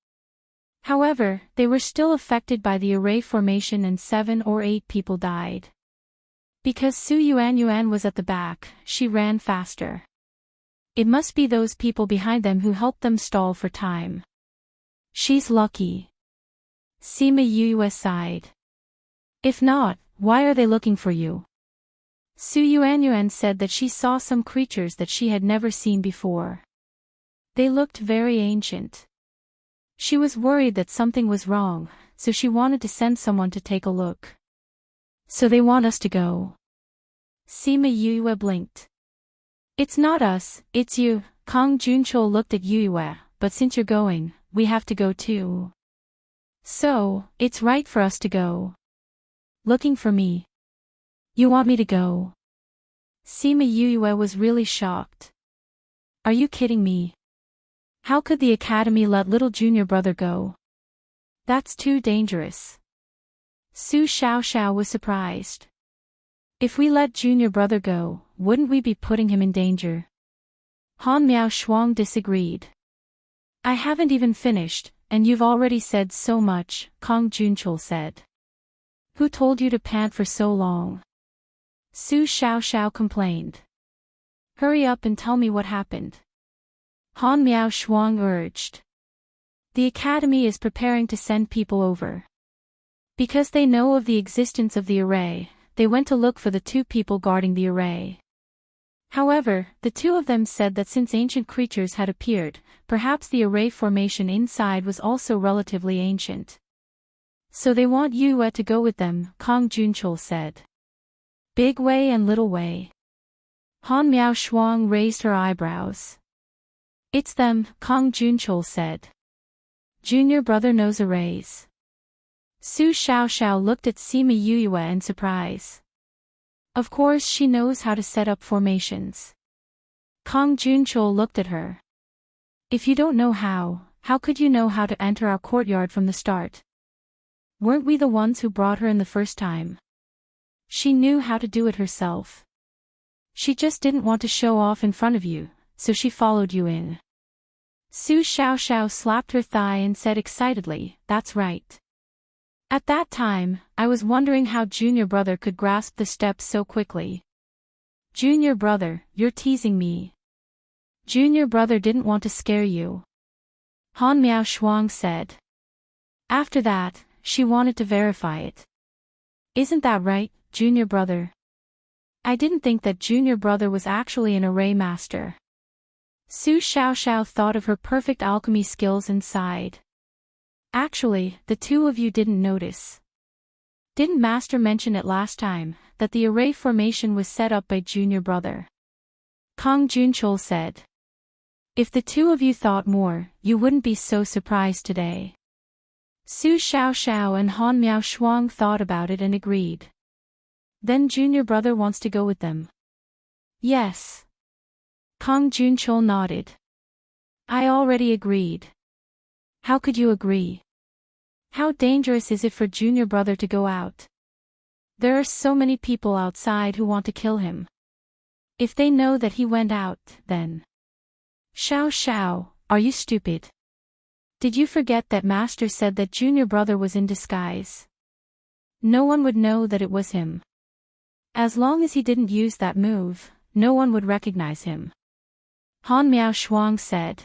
However, they were still affected by the array formation and 7 or 8 people died. Because Su Yuanyuan was at the back, she ran faster. It must be those people behind them who helped them stall for time. She's lucky. Sima Yue sighed. If not, why are they looking for you? Su Yuanyuan said that she saw some creatures that she had never seen before. They looked very ancient. She was worried that something was wrong, so she wanted to send someone to take a look. So they want us to go. Sima Yue blinked. It's not us, it's you. Kong Junchul looked at Yue, but since you're going, we have to go too. So, it's right for us to go. Looking for me. You want me to go? Sima Yue was really shocked. Are you kidding me? How could the academy let little junior brother go? That's too dangerous. Su Xiaoxiao was surprised. If we let junior brother go, wouldn't we be putting him in danger? Han Miao Shuang disagreed. I haven't even finished, and you've already said so much, Kong Junchul said. Who told you to pant for so long? Su Xiaoxiao complained. Hurry up and tell me what happened. Han Miao Shuang urged. The academy is preparing to send people over. Because they know of the existence of the array, they went to look for the 2 people guarding the array. However, the 2 of them said that since ancient creatures had appeared, perhaps the array formation inside was also relatively ancient. So they want Yue to go with them, Kong Junchul said. Big Wei and Little Wei. Han Miao Shuang raised her eyebrows. It's them, Kong Junchul said. Junior brother knows arrays. Su Xiaoxiao looked at Sima Yue in surprise. Of course she knows how to set up formations. Kong Junchul looked at her. If you don't know how could you know how to enter our courtyard from the start? Weren't we the ones who brought her in the first time? She knew how to do it herself. She just didn't want to show off in front of you, so she followed you in. Su Xiaoxiao slapped her thigh and said excitedly, That's right. At that time, I was wondering how junior brother could grasp the steps so quickly. Junior brother, you're teasing me. Junior brother didn't want to scare you. Han Miao Shuang said. After that, she wanted to verify it. Isn't that right, junior brother? I didn't think that junior brother was actually an array master. Su Xiaoxiao thought of her perfect alchemy skills and sighed. Actually, the 2 of you didn't notice. Didn't Master mention it last time, that the array formation was set up by junior brother? Kong Junchul said. If the 2 of you thought more, you wouldn't be so surprised today. Su Xiaoxiao and Han Miao Shuang thought about it and agreed. Then junior brother wants to go with them. Yes. Kong Junchul nodded. I already agreed. How could you agree? How dangerous is it for junior brother to go out? There are so many people outside who want to kill him. If they know that he went out, then... Xiao, are you stupid? Did you forget that Master said that junior brother was in disguise? No one would know that it was him. As long as he didn't use that move, no one would recognize him. Han Miao Shuang said.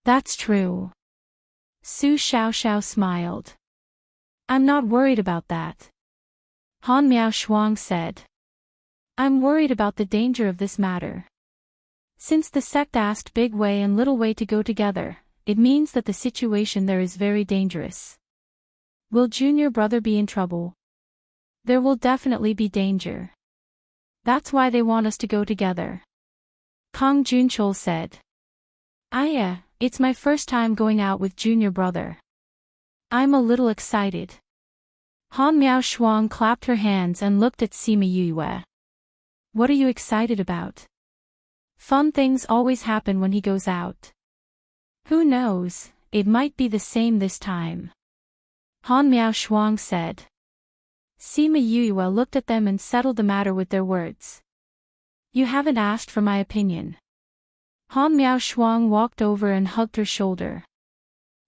That's true. Su Xiaoxiao smiled. I'm not worried about that. Han Miao Shuang said. I'm worried about the danger of this matter. Since the sect asked Big Wei and Little Wei to go together, it means that the situation there is very dangerous. Will junior brother be in trouble? There will definitely be danger. That's why they want us to go together. Kong Junchol said. It's my first time going out with junior brother. I'm a little excited. Han Miao Shuang clapped her hands and looked at Sima Yue. What are you excited about? Fun things always happen when he goes out. Who knows, it might be the same this time. Han Miao Shuang said. Sima Yue looked at them and settled the matter with their words. You haven't asked for my opinion. Han Miao Shuang walked over and hugged her shoulder.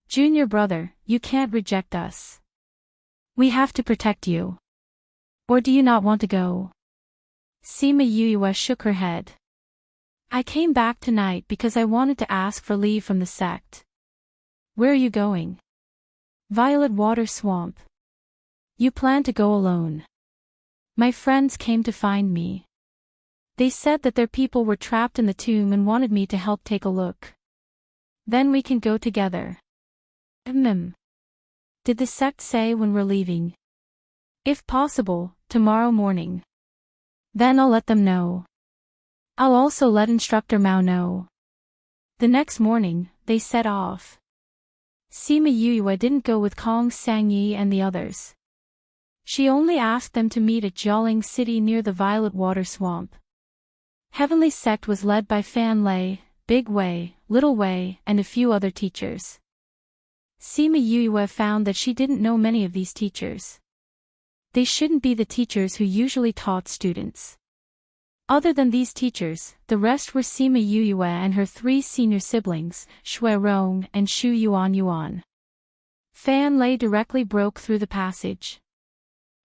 Junior brother, you can't reject us. We have to protect you. Or do you not want to go? Sima Yue shook her head. I came back tonight because I wanted to ask for leave from the sect. Where are you going? Violet Water Swamp. You plan to go alone. My friends came to find me. They said that their people were trapped in the tomb and wanted me to help take a look. Then we can go together. Did the sect say when we're leaving? If possible, tomorrow morning. Then I'll let them know. I'll also let Instructor Mao know. The next morning, they set off. Sima Yue didn't go with Kong Sangyi and the others. She only asked them to meet at Jialing City near the Violet Water Swamp. Heavenly Sect was led by Fan Lei, Big Wei, Little Wei, and a few other teachers. Sima Yue found that she didn't know many of these teachers. They shouldn't be the teachers who usually taught students. Other than these teachers, the rest were Sima Yue and her 3 senior siblings, Shui Rong and Shu Yuan. Fan Lei directly broke through the passage.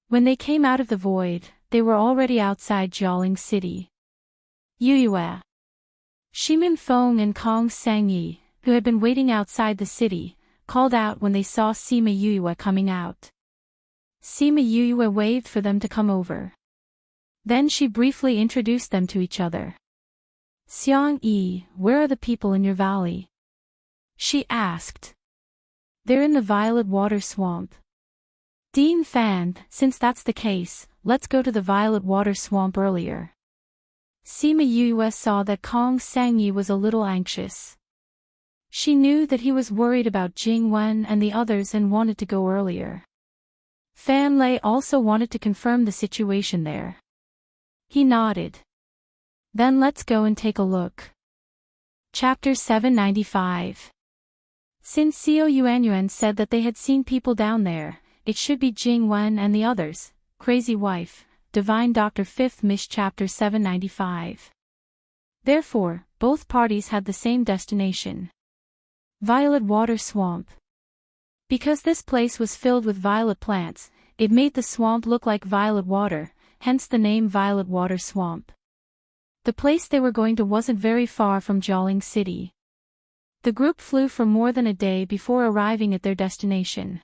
When they came out of the void, they were already outside Jialing City. Yue, Shimin Feng and Kong Sangyi, who had been waiting outside the city, called out when they saw Sima Yue coming out. Sima Yue waved for them to come over. Then she briefly introduced them to each other. Xiang Yi, where are the people in your valley? She asked. They're in the Violet Water Swamp. Dean Fan, since that's the case, let's go to the Violet Water Swamp earlier. Sima Yue saw that Kong Sangyi was a little anxious. She knew that he was worried about Jing Wen and the others and wanted to go earlier. Fan Lei also wanted to confirm the situation there. He nodded. Then let's go and take a look. Chapter 795. Since Xiao Yuanyuan said that they had seen people down there, it should be Jing Wen and the others, Crazy Wife, Divine Doctor 5th Mish Chapter 795. Therefore, both parties had the same destination. Violet Water Swamp. Because this place was filled with violet plants, it made the swamp look like violet water, hence the name Violet Water Swamp. The place they were going to wasn't very far from Jialing City. The group flew for more than a day before arriving at their destination.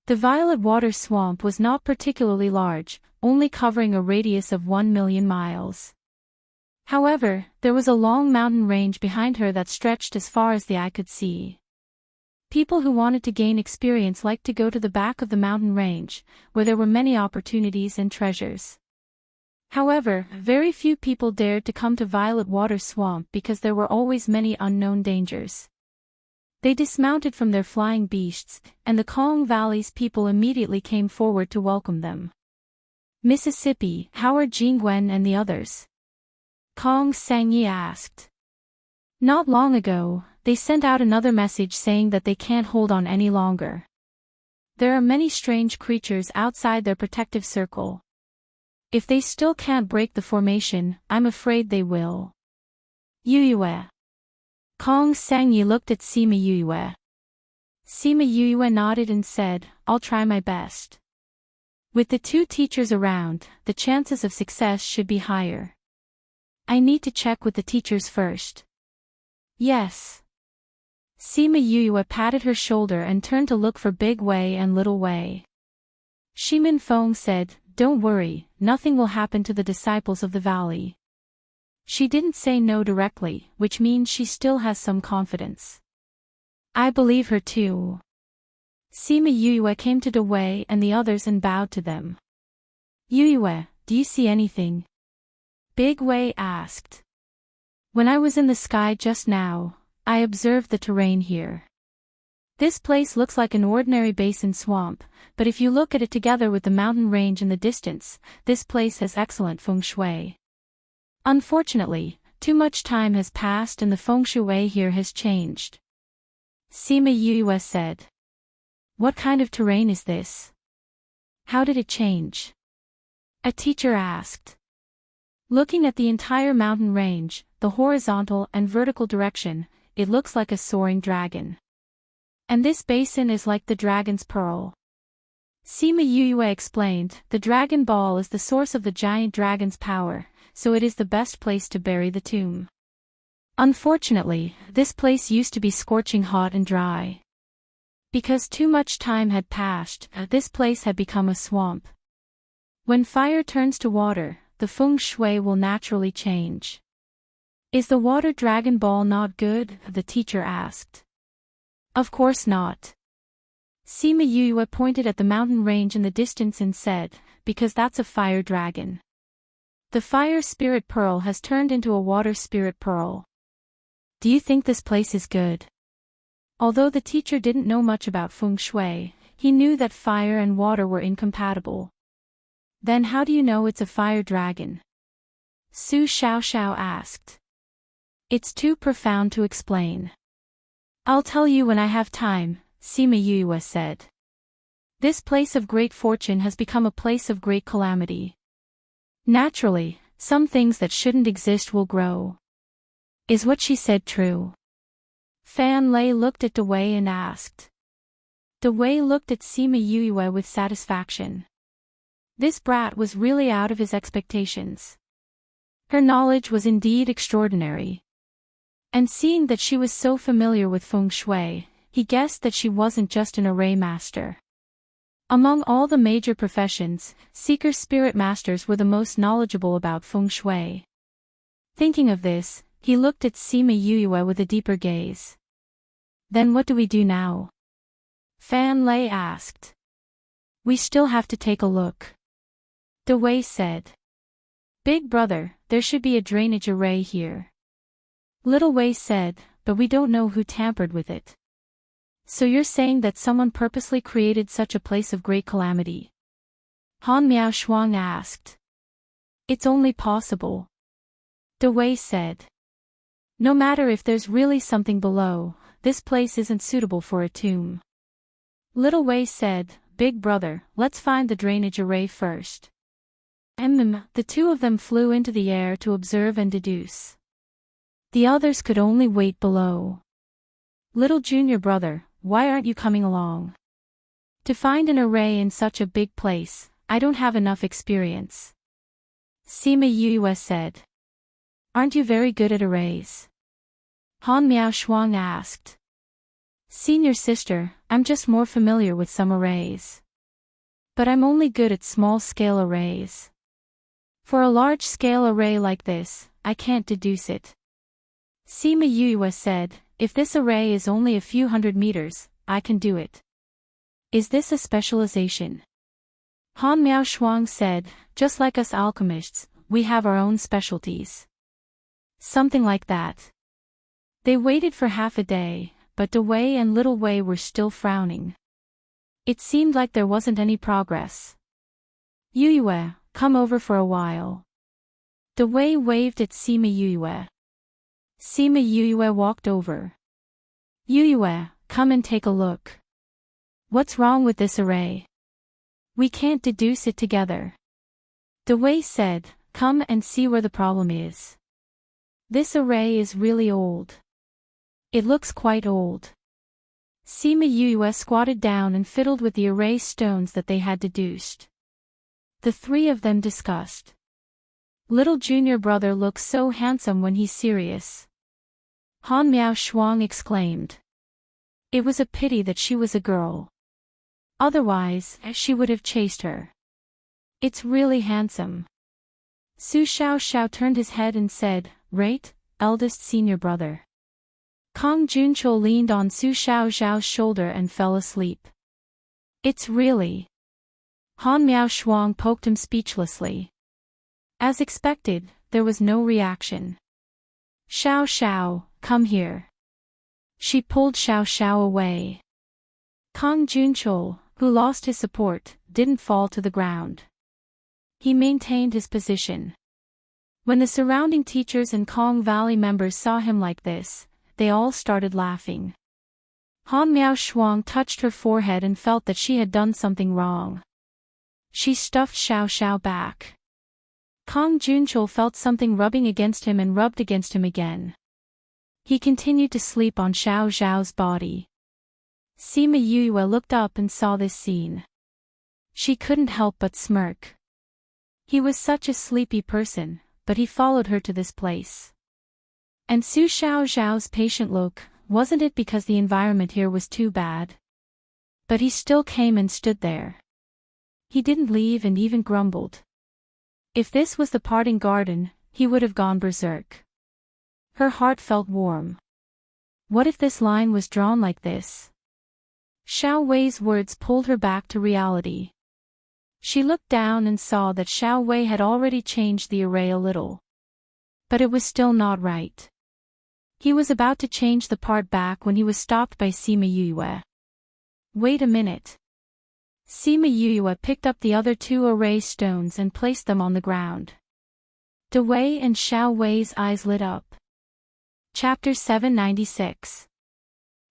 The Violet Water Swamp was not particularly large, only covering a radius of 1 million miles. However, there was a long mountain range behind her that stretched as far as the eye could see. People who wanted to gain experience liked to go to the back of the mountain range, where there were many opportunities and treasures. However, very few people dared to come to Violet Water Swamp because there were always many unknown dangers. They dismounted from their flying beasts, and the Kong Valley's people immediately came forward to welcome them. Mississippi, how are Jingwen and the others? Kong Sangyi asked. Not long ago, they sent out another message saying that they can't hold on any longer. There are many strange creatures outside their protective circle. If they still can't break the formation, I'm afraid they will. Yue. Kong Sangyi looked at Sima Yue. Sima Yue nodded and said, I'll try my best. With the 2 teachers around, the chances of success should be higher. I need to check with the teachers first. Yes. Sima Yue patted her shoulder and turned to look for Big Wei and Little Wei. Shimin Feng said, Don't worry, nothing will happen to the disciples of the valley. She didn't say no directly, which means she still has some confidence. I believe her too. Sima Yue came to Dewey and the others and bowed to them. Yue, do you see anything? Big Wei asked. When I was in the sky just now, I observed the terrain here. This place looks like an ordinary basin swamp, but if you look at it together with the mountain range in the distance, this place has excellent feng shui. Unfortunately, too much time has passed and the feng shui here has changed. Sima Yue said. What kind of terrain is this? How did it change? A teacher asked. Looking at the entire mountain range, the horizontal and vertical direction, it looks like a soaring dragon. And this basin is like the dragon's pearl. Sima Yue explained, the dragon ball is the source of the giant dragon's power, so it is the best place to bury the tomb. Unfortunately, this place used to be scorching hot and dry. Because too much time had passed, this place had become a swamp. When fire turns to water, the feng shui will naturally change. Is the water dragon ball not good? The teacher asked. Of course not. Sima Yue pointed at the mountain range in the distance and said, because that's a fire dragon. The fire spirit pearl has turned into a water spirit pearl. Do you think this place is good? Although the teacher didn't know much about feng shui, he knew that fire and water were incompatible. Then how do you know it's a fire dragon? Su Xiaoxiao asked. It's too profound to explain. I'll tell you when I have time, Sima Yue said. This place of great fortune has become a place of great calamity. Naturally, some things that shouldn't exist will grow. Is what she said true? Fan Lei looked at Dewey and asked. Dewey looked at Sima Yue with satisfaction. This brat was really out of his expectations. Her knowledge was indeed extraordinary. And seeing that she was so familiar with feng shui, he guessed that she wasn't just an array master. Among all the major professions, seeker spirit masters were the most knowledgeable about feng shui. Thinking of this, he looked at Sima Yue with a deeper gaze. Then what do we do now? Fan Lei asked. We still have to take a look. Dewey said. Big brother, there should be a drainage array here. Little Wei said, but we don't know who tampered with it. So you're saying that someone purposely created such a place of great calamity? Han Miao Shuang asked. It's only possible. Dewey said. No matter if there's really something below, this place isn't suitable for a tomb. Little Wei said, Big brother, let's find the drainage array first. The two of them flew into the air to observe and deduce. The others could only wait below. Little junior brother, why aren't you coming along? To find an array in such a big place, I don't have enough experience. Sima Yue said. Aren't you very good at arrays? Han Miao Shuang asked. Senior sister, I'm just more familiar with some arrays. But I'm only good at small-scale arrays. For a large-scale array like this, I can't deduce it. Sima Yue said, if this array is only a few hundred meters, I can do it. Is this a specialization? Han Miao Shuang said, just like us alchemists, we have our own specialties. Something like that. They waited for half a day, but Dewey and Little Wei were still frowning. It seemed like there wasn't any progress. Yue, come over for a while. Dewey waved at Sima Yue. Sima Yue walked over. Yue, come and take a look. What's wrong with this array? We can't deduce it together. Dewey said, come and see where the problem is. This array is really old. It looks quite old. Sima Yue squatted down and fiddled with the array stones that they had deduced. The three of them discussed. Little junior brother looks so handsome when he's serious. Han Miao Shuang exclaimed. It was a pity that she was a girl. Otherwise, she would have chased her. It's really handsome. Su Xiaoxiao turned his head and said, right, eldest senior brother. Kong Junchul leaned on Su Xiaoxiao's shoulder and fell asleep. It's really... Han Miao Shuang poked him speechlessly. As expected, there was no reaction. Xiao Xiao, come here. She pulled Xiao Xiao away. Kong Junchul, who lost his support, didn't fall to the ground. He maintained his position. When the surrounding teachers and Kong Valley members saw him like this, they all started laughing. Han Miao Shuang touched her forehead and felt that she had done something wrong. She stuffed Xiao Xiao back. Kong Junchul felt something rubbing against him and rubbed against him again. He continued to sleep on Xiao Xiao's body. Sima Yue looked up and saw this scene. She couldn't help but smirk. He was such a sleepy person, but he followed her to this place. And Su Xiao Xiao's patient look, wasn't it because the environment here was too bad? But he still came and stood there. He didn't leave and even grumbled. If this was the parting garden, he would have gone berserk. Her heart felt warm. What if this line was drawn like this? Xiao Wei's words pulled her back to reality. She looked down and saw that Xiao Wei had already changed the array a little. But it was still not right. He was about to change the part back when he was stopped by Sima Yue. Wait a minute. Sima Yue picked up the other two array stones and placed them on the ground. De Wei and Xiao Wei's eyes lit up. Chapter 796.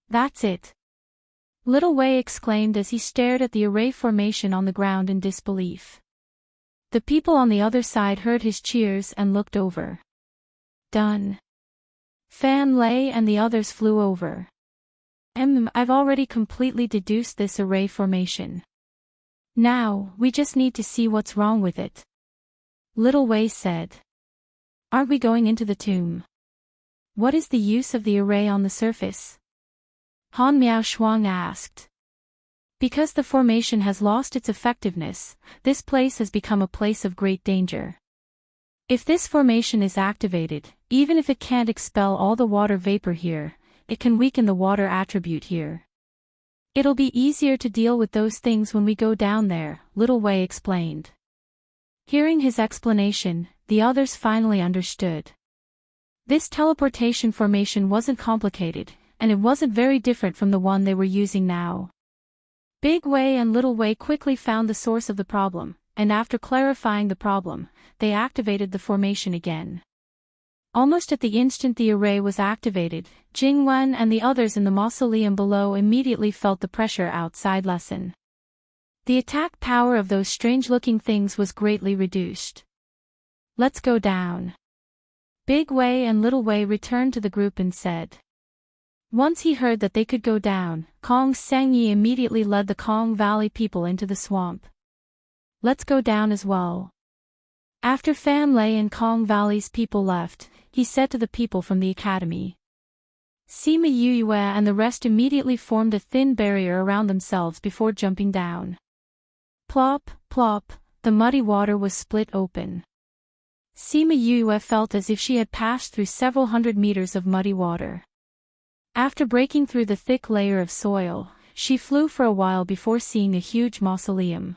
That's it. Little Wei exclaimed as he stared at the array formation on the ground in disbelief. The people on the other side heard his cheers and looked over. Done. Fan Lei and the others flew over. I've already completely deduced this array formation. Now, we just need to see what's wrong with it. Little Wei said. Aren't we going into the tomb? What is the use of the array on the surface? Han Miao Shuang asked. Because the formation has lost its effectiveness, this place has become a place of great danger. If this formation is activated, even if it can't expel all the water vapor here, it can weaken the water attribute here. It'll be easier to deal with those things when we go down there, Little Wei explained. Hearing his explanation, the others finally understood. This teleportation formation wasn't complicated, and it wasn't very different from the one they were using now. Big Wei and Little Wei quickly found the source of the problem, and after clarifying the problem, they activated the formation again. Almost at the instant the array was activated, Jing Wen and the others in the mausoleum below immediately felt the pressure outside lessen. The attack power of those strange-looking things was greatly reduced. Let's go down. Big Wei and Little Wei returned to the group and said. Once he heard that they could go down, Kong Sengyi immediately led the Kong Valley people into the swamp. Let's go down as well. After Fan Lei and Kong Valley's people left, he said to the people from the academy. Sima Yue and the rest immediately formed a thin barrier around themselves before jumping down. Plop, plop, the muddy water was split open. Sima Yue felt as if she had passed through several hundred meters of muddy water. After breaking through the thick layer of soil, she flew for a while before seeing a huge mausoleum.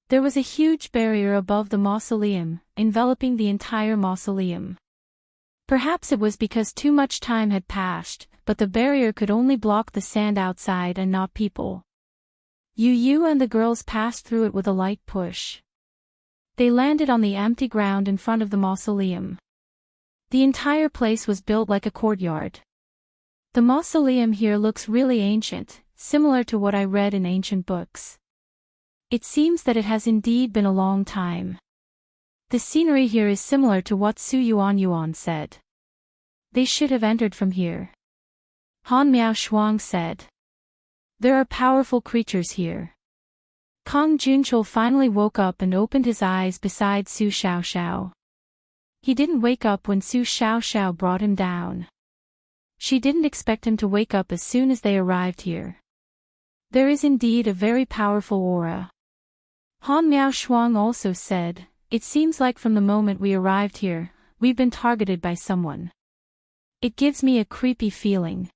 There was a huge barrier above the mausoleum, enveloping the entire mausoleum. Perhaps it was because too much time had passed, but the barrier could only block the sand outside and not people. Yu and the girls passed through it with a light push. They landed on the empty ground in front of the mausoleum. The entire place was built like a courtyard. The mausoleum here looks really ancient, similar to what I read in ancient books. It seems that it has indeed been a long time. The scenery here is similar to what Su Yuan said. They should have entered from here. Han Miao Shuang said. There are powerful creatures here. Kong Junchul finally woke up and opened his eyes beside Su Xiaoxiao. He didn't wake up when Su Xiaoxiao brought him down. She didn't expect him to wake up as soon as they arrived here. There is indeed a very powerful aura. Han Miao Shuang also said, it seems like from the moment we arrived here, we've been targeted by someone. It gives me a creepy feeling.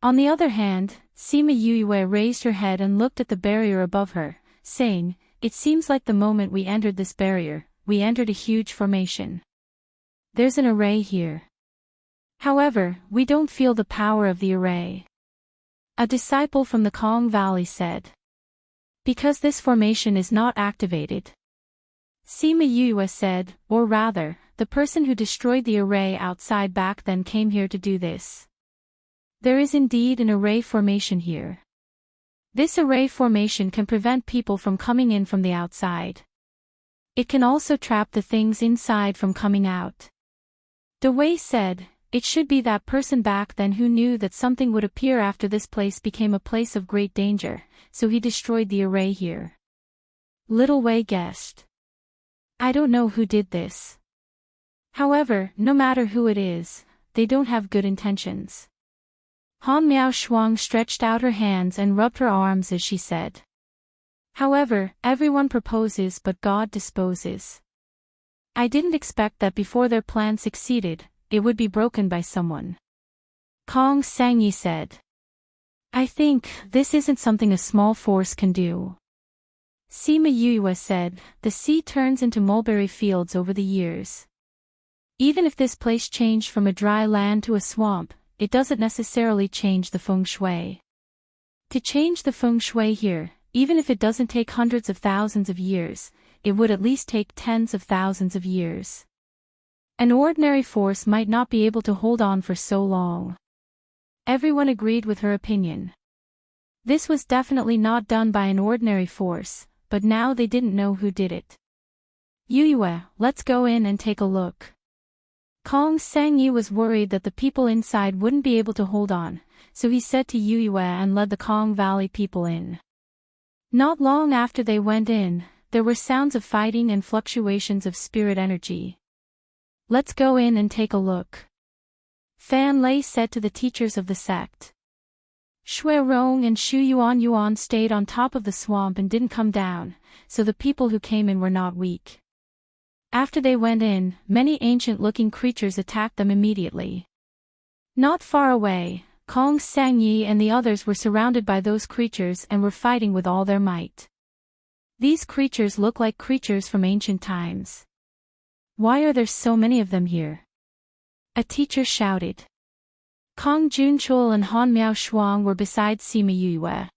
On the other hand, Sima Yue raised her head and looked at the barrier above her, saying, "It seems like the moment we entered this barrier, we entered a huge formation. There's an array here. However, we don't feel the power of the array." A disciple from the Kong Valley said. "Because this formation is not activated." Sima Yue said, "Or rather, the person who destroyed the array outside back then came here to do this. There is indeed an array formation here. This array formation can prevent people from coming in from the outside. It can also trap the things inside from coming out." De Wei said, "It should be that person back then who knew that something would appear after this place became a place of great danger, so he destroyed the array here." Little Wei guessed. "I don't know who did this. However, no matter who it is, they don't have good intentions." Han Miao Shuang stretched out her hands and rubbed her arms as she said. "However, everyone proposes but God disposes. I didn't expect that before their plan succeeded, it would be broken by someone." Kong Sangyi said. "I think this isn't something a small force can do." Sima Yue said, "The sea turns into mulberry fields over the years. Even if this place changed from a dry land to a swamp, it doesn't necessarily change the feng shui. To change the feng shui here, even if it doesn't take hundreds of thousands of years, it would at least take tens of thousands of years. An ordinary force might not be able to hold on for so long." Everyone agreed with her opinion. This was definitely not done by an ordinary force, but now they didn't know who did it. "Yue, let's go in and take a look." Kong Sangyi was worried that the people inside wouldn't be able to hold on, so he said to Yue and led the Kong Valley people in. Not long after they went in, there were sounds of fighting and fluctuations of spirit energy. "Let's go in and take a look," Fan Lei said to the teachers of the sect. Shui Rong and Shu Yuan stayed on top of the swamp and didn't come down, so the people who came in were not weak. After they went in, many ancient-looking creatures attacked them immediately. Not far away, Kong Sangyi and the others were surrounded by those creatures and were fighting with all their might. These creatures look like creatures from ancient times. "Why are there so many of them here?" a teacher shouted. Kong Junchul and Han Miao Shuang were beside Sima Yue.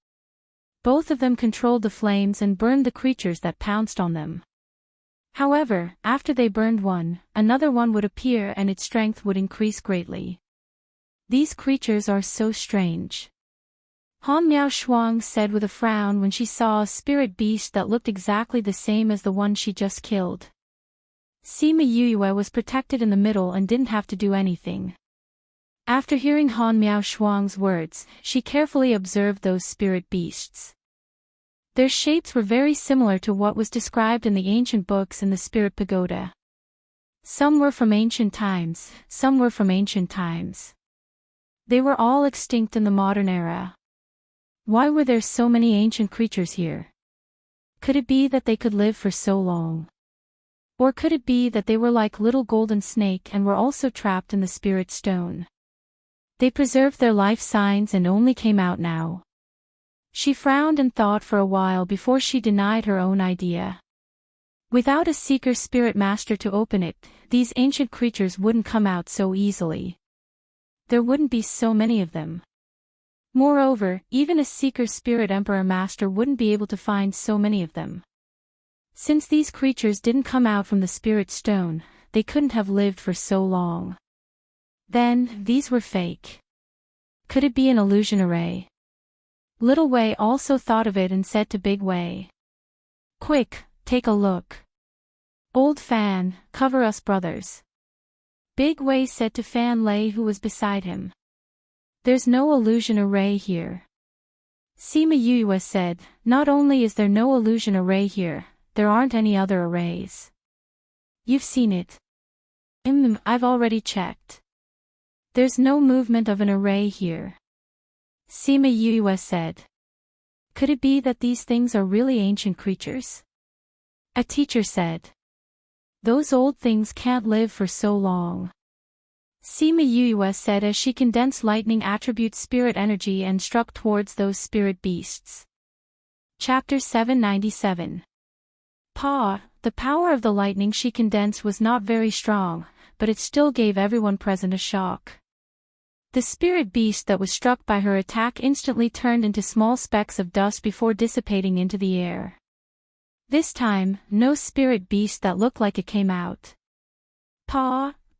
Both of them controlled the flames and burned the creatures that pounced on them. However, after they burned one, another one would appear and its strength would increase greatly. "These creatures are so strange," Han Miao Shuang said with a frown when she saw a spirit beast that looked exactly the same as the one she just killed. Sima Yue was protected in the middle and didn't have to do anything. After hearing Han Miao Shuang's words, she carefully observed those spirit beasts. Their shapes were very similar to what was described in the ancient books in the Spirit Pagoda. Some were from ancient times, some were from ancient times. They were all extinct in the modern era. Why were there so many ancient creatures here? Could it be that they could live for so long? Or could it be that they were like little golden snake and were also trapped in the spirit stone? They preserved their life signs and only came out now. She frowned and thought for a while before she denied her own idea. Without a seeker spirit master to open it, these ancient creatures wouldn't come out so easily. There wouldn't be so many of them. Moreover, even a seeker spirit emperor master wouldn't be able to find so many of them. Since these creatures didn't come out from the spirit stone, they couldn't have lived for so long. Then, these were fake. Could it be an illusion array? Little Wei also thought of it and said to Big Wei, "Quick, take a look. Old Fan, cover us brothers." Big Wei said to Fan Lei who was beside him. "There's no illusion array here." Sima Yue said, "Not only is there no illusion array here, there aren't any other arrays." "You've seen it." I've already checked. There's no movement of an array here." Sima Yue said. "Could it be that these things are really ancient creatures?" A teacher said. "Those old things can't live for so long." Sima Yue said as she condensed lightning attribute spirit energy and struck towards those spirit beasts. Chapter 797. The power of the lightning she condensed was not very strong, but it still gave everyone present a shock. The spirit beast that was struck by her attack instantly turned into small specks of dust before dissipating into the air. This time, no spirit beast that looked like it came out.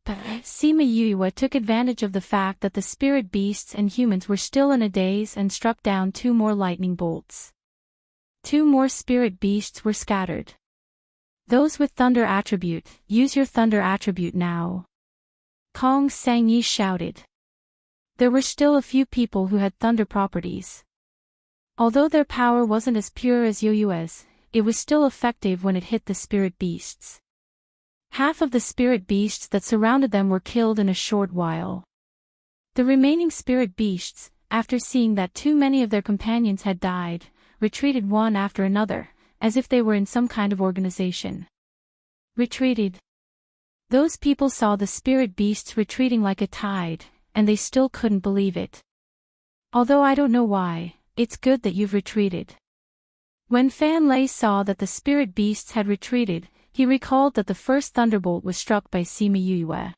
Sima Yue took advantage of the fact that the spirit beasts and humans were still in a daze and struck down 2 more lightning bolts. 2 more spirit beasts were scattered. Those with thunder attribute, use your thunder attribute now. Kong Sangyi shouted. There were still a few people who had thunder properties. Although their power wasn't as pure as Yue's, it was still effective when it hit the spirit beasts. Half of the spirit beasts that surrounded them were killed in a short while. The remaining spirit beasts, after seeing that too many of their companions had died, retreated one after another, as if they were in some kind of organization. Retreated. Those people saw the spirit beasts retreating like a tide, and they still couldn't believe it. Although I don't know why, it's good that you've retreated. When Fan Lei saw that the spirit beasts had retreated, he recalled that the first thunderbolt was struck by Sima Yue.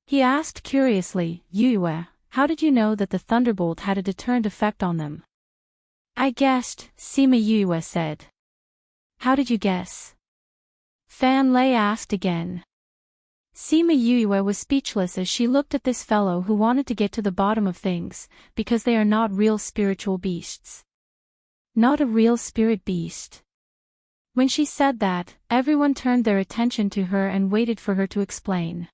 He asked curiously, Yue, how did you know that the thunderbolt had a deterrent effect on them? I guessed, Sima Yue said. How did you guess? Fan Lei asked again. Sima Yue was speechless as she looked at this fellow who wanted to get to the bottom of things, because they are not real spiritual beasts. Not a real spirit beast. When she said that, everyone turned their attention to her and waited for her to explain.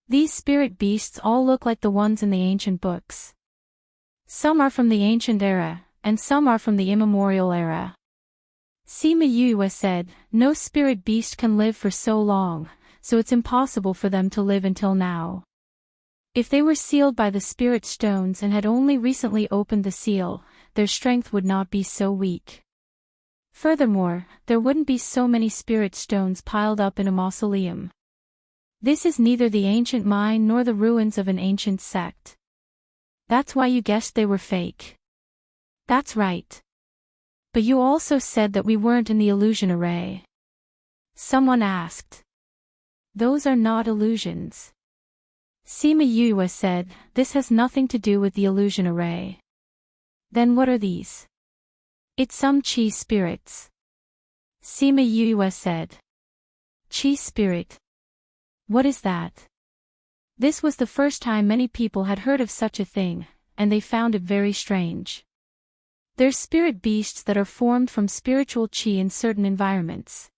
These spirit beasts all look like the ones in the ancient books. Some are from the ancient era, and some are from the immemorial era. Sima Yue said, no spirit beast can live for so long, so it's impossible for them to live until now. If they were sealed by the spirit stones and had only recently opened the seal, their strength would not be so weak. Furthermore, there wouldn't be so many spirit stones piled up in a mausoleum. This is neither the ancient mine nor the ruins of an ancient sect. That's why you guessed they were fake. That's right. But you also said that we weren't in the illusion array. Someone asked. Those are not illusions. Sima Yue said, this has nothing to do with the illusion array. Then what are these? It's some chi spirits. Sima Yue said. Chi spirit? What is that? This was the first time many people had heard of such a thing, and they found it very strange. They're spirit beasts that are formed from spiritual chi in certain environments.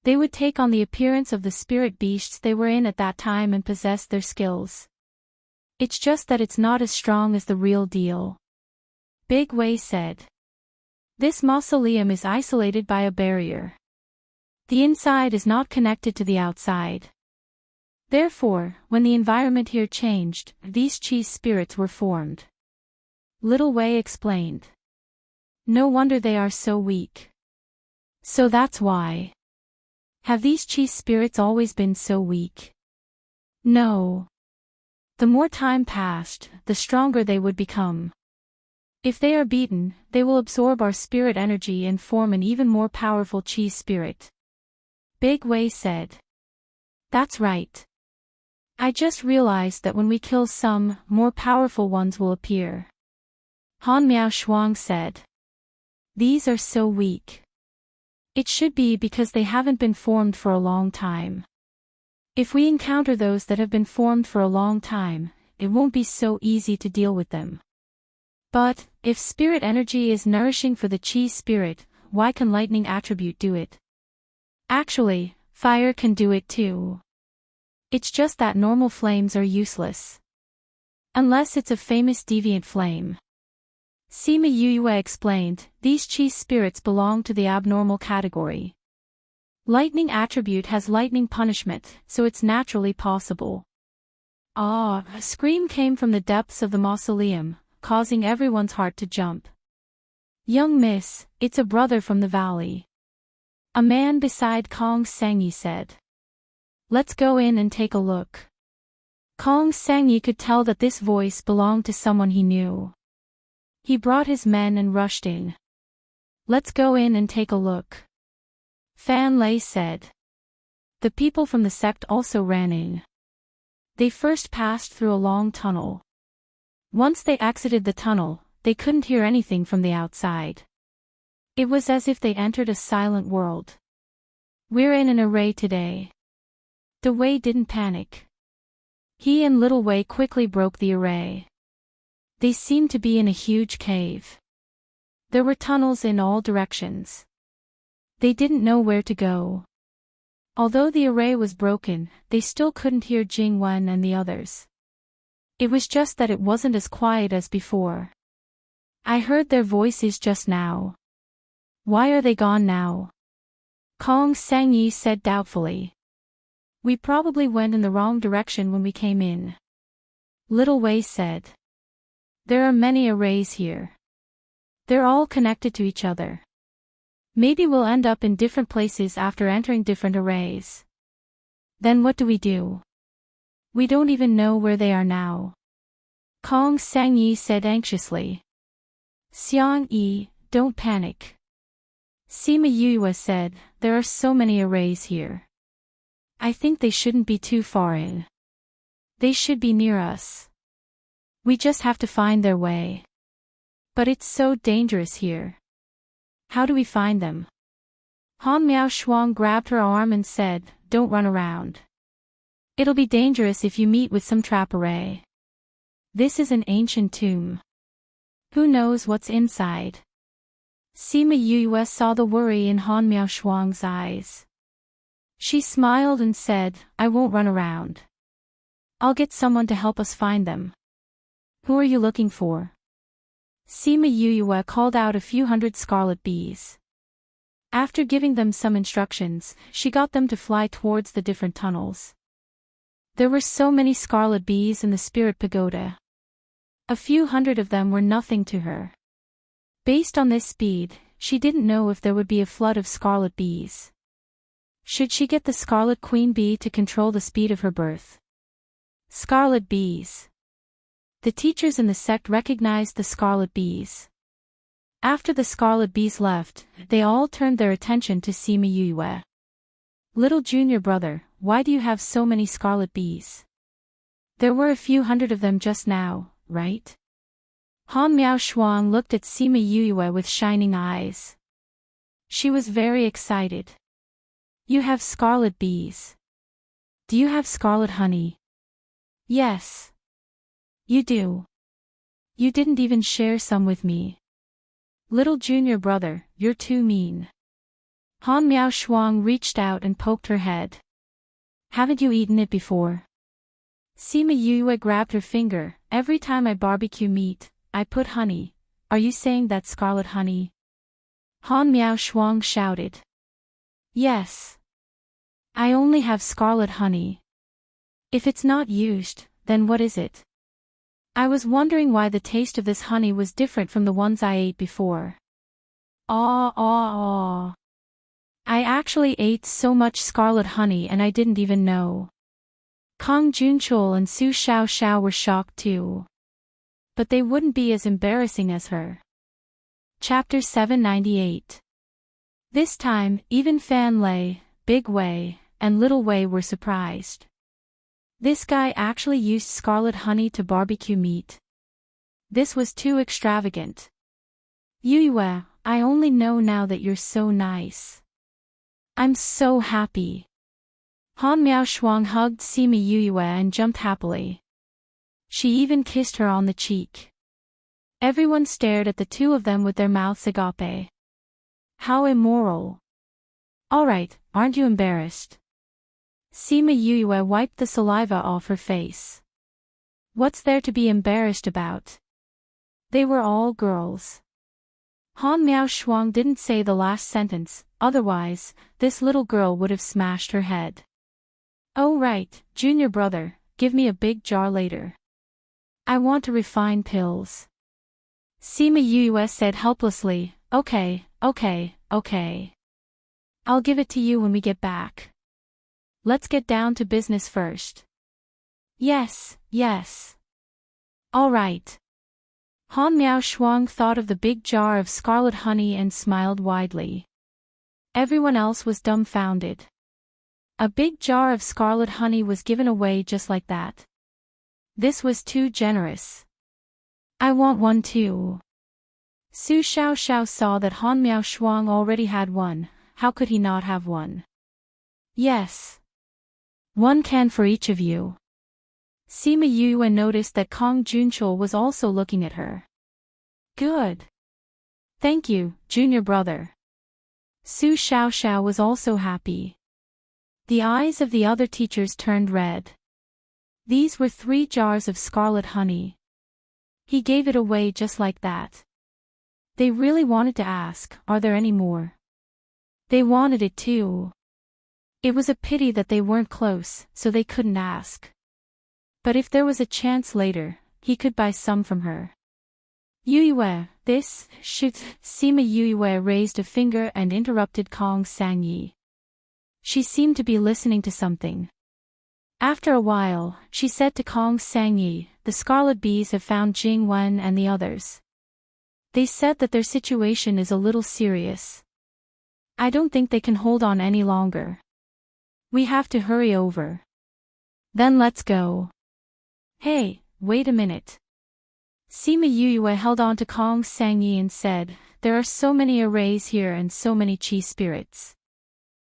They would take on the appearance of the spirit beasts they were in at that time and possess their skills. It's just that it's not as strong as the real deal. Big Wei said. This mausoleum is isolated by a barrier. The inside is not connected to the outside. Therefore, when the environment here changed, these chi spirits were formed. Little Wei explained. No wonder they are so weak. So that's why. Have these chi spirits always been so weak? No. The more time passed, the stronger they would become. If they are beaten, they will absorb our spirit energy and form an even more powerful chi spirit. Big Wei said. That's right. I just realized that when we kill some, more powerful ones will appear. Han Miao Shuang said. These are so weak. It should be because they haven't been formed for a long time. If we encounter those that have been formed for a long time, it won't be so easy to deal with them. But, if spirit energy is nourishing for the chi spirit, why can lightning attribute do it? Actually, fire can do it too. It's just that normal flames are useless. Unless it's a famous deviant flame. Sima Yue explained, these chi spirits belong to the abnormal category. Lightning attribute has lightning punishment, so it's naturally possible. Ah! A scream came from the depths of the mausoleum, causing everyone's heart to jump. Young miss, it's a brother from the valley. A man beside Kong Sengyi said. Let's go in and take a look. Kong Sangyi could tell that this voice belonged to someone he knew. He brought his men and rushed in. Let's go in and take a look, Fan Lei said. The people from the sect also ran in. They first passed through a long tunnel. Once they exited the tunnel, they couldn't hear anything from the outside. It was as if they entered a silent world. We're in an array today. De Wei didn't panic. He and Little Wei quickly broke the array. They seemed to be in a huge cave. There were tunnels in all directions. They didn't know where to go. Although the array was broken, they still couldn't hear Jing Wen and the others. It was just that it wasn't as quiet as before. I heard their voices just now. Why are they gone now? Kong Sangyi said doubtfully. We probably went in the wrong direction when we came in, Little Wei said. There are many arrays here. They're all connected to each other. Maybe we'll end up in different places after entering different arrays. Then what do we do? We don't even know where they are now, Kong Sangyi said anxiously. Xiang Yi, don't panic, Sima Yue said, there are so many arrays here. I think they shouldn't be too far in. They should be near us. We just have to find their way. But it's so dangerous here. How do we find them? Han Miao Shuang grabbed her arm and said, don't run around. It'll be dangerous if you meet with some trap array. This is an ancient tomb. Who knows what's inside? Sima Yue saw the worry in Han Miao Shuang's eyes. She smiled and said, I won't run around. I'll get someone to help us find them. Who are you looking for? Sima Yue called out a few hundred scarlet bees. After giving them some instructions, she got them to fly towards the different tunnels. There were so many scarlet bees in the spirit pagoda. A few hundred of them were nothing to her. Based on this speed, she didn't know if there would be a flood of scarlet bees. Should she get the Scarlet Queen Bee to control the speed of her birth? Scarlet bees. The teachers in the sect recognized the scarlet bees. After the scarlet bees left, they all turned their attention to Sima Yue. Little junior brother, why do you have so many scarlet bees? There were a few hundred of them just now, right? Han Miao Shuang looked at Sima Yue with shining eyes. She was very excited. You have scarlet bees. Do you have scarlet honey? Yes. You do. You didn't even share some with me. Little junior brother, you're too mean. Han Miao Shuang reached out and poked her head. Haven't you eaten it before? Sima Yue grabbed her finger. Every time I barbecue meat, I put honey. Are you saying that's scarlet honey? Han Miao Shuang shouted. Yes. I only have scarlet honey. If it's not used, then what is it? I was wondering why the taste of this honey was different from the ones I ate before. I actually ate so much scarlet honey and I didn't even know. Kang Junchul and Su Xiao were shocked too. But they wouldn't be as embarrassing as her. Chapter 798. This time, even Fan Lei, Big Wei, and Little Wei were surprised. This guy actually used scarlet honey to barbecue meat. This was too extravagant. Yue, I only know now that you're so nice. I'm so happy. Han Miao Shuang hugged Sima Yue and jumped happily. She even kissed her on the cheek. Everyone stared at the two of them with their mouths agape. How immoral. Alright, aren't you embarrassed? Sima Yue wiped the saliva off her face. What's there to be embarrassed about? They were all girls. Han Miao Shuang didn't say the last sentence, otherwise, this little girl would have smashed her head. Oh right, junior brother, give me a big jar later. I want to refine pills. Sima Yue said helplessly, okay. I'll give it to you when we get back. Let's get down to business first. Yes, yes. All right. Han Miao Shuang thought of the big jar of scarlet honey and smiled widely. Everyone else was dumbfounded. A big jar of scarlet honey was given away just like that. This was too generous. I want one too. Su Xiaoxiao saw that Han Miao Shuang already had one. How could he not have one? Yes. One can for each of you. Sima Yue noticed that Kong Junchul was also looking at her. Good. Thank you, junior brother. Su Xiaoxiao was also happy. The eyes of the other teachers turned red. These were 3 jars of scarlet honey. He gave it away just like that. They really wanted to ask, are there any more? They wanted it too. It was a pity that they weren't close, so they couldn't ask. But if there was a chance later, he could buy some from her. Yue, this, shoot, Sima Yue raised a finger and interrupted Kong Sangyi. She seemed to be listening to something. After a while, she said to Kong Sangyi, the Scarlet Bees have found Jing Wen and the others. They said that their situation is a little serious. I don't think they can hold on any longer. We have to hurry over. Then let's go. Hey, wait a minute. Sima Yue held on to Kong Sangyi and said, there are so many arrays here and so many chi spirits.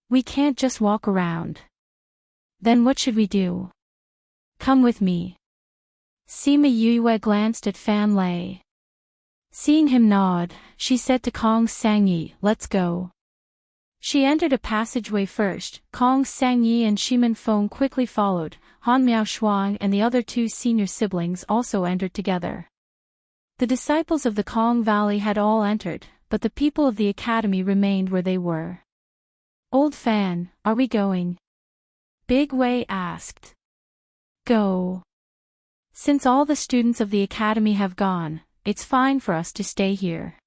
We can't just walk around. Then what should we do? Come with me. Sima Yue glanced at Fan Lei. Seeing him nod, she said to Kong Sangyi, let's go. She entered a passageway first. Kong Sangyi and Shimen Feng quickly followed. Han Miao Shuang and the other 2 senior siblings also entered together. The disciples of the Kong Valley had all entered, but the people of the academy remained where they were. Old Fan, are we going? Big Wei asked. Go. Since all the students of the academy have gone, it's fine for us to stay here.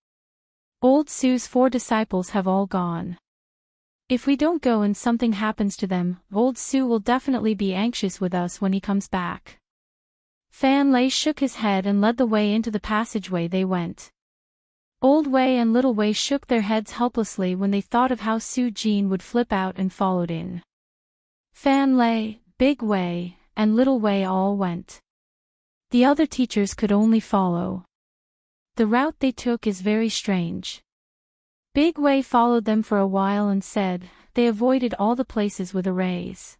Old Su's 4 disciples have all gone. If we don't go and something happens to them, Old Su will definitely be anxious with us when he comes back. Fan Lei shook his head and led the way into the passageway they went. Old Wei and Little Wei shook their heads helplessly when they thought of how Su Jin would flip out and followed in. Fan Lei, Big Wei, and Little Wei all went. The other teachers could only follow. The route they took is very strange. Big Wei followed them for a while and said, they avoided all the places with arrays.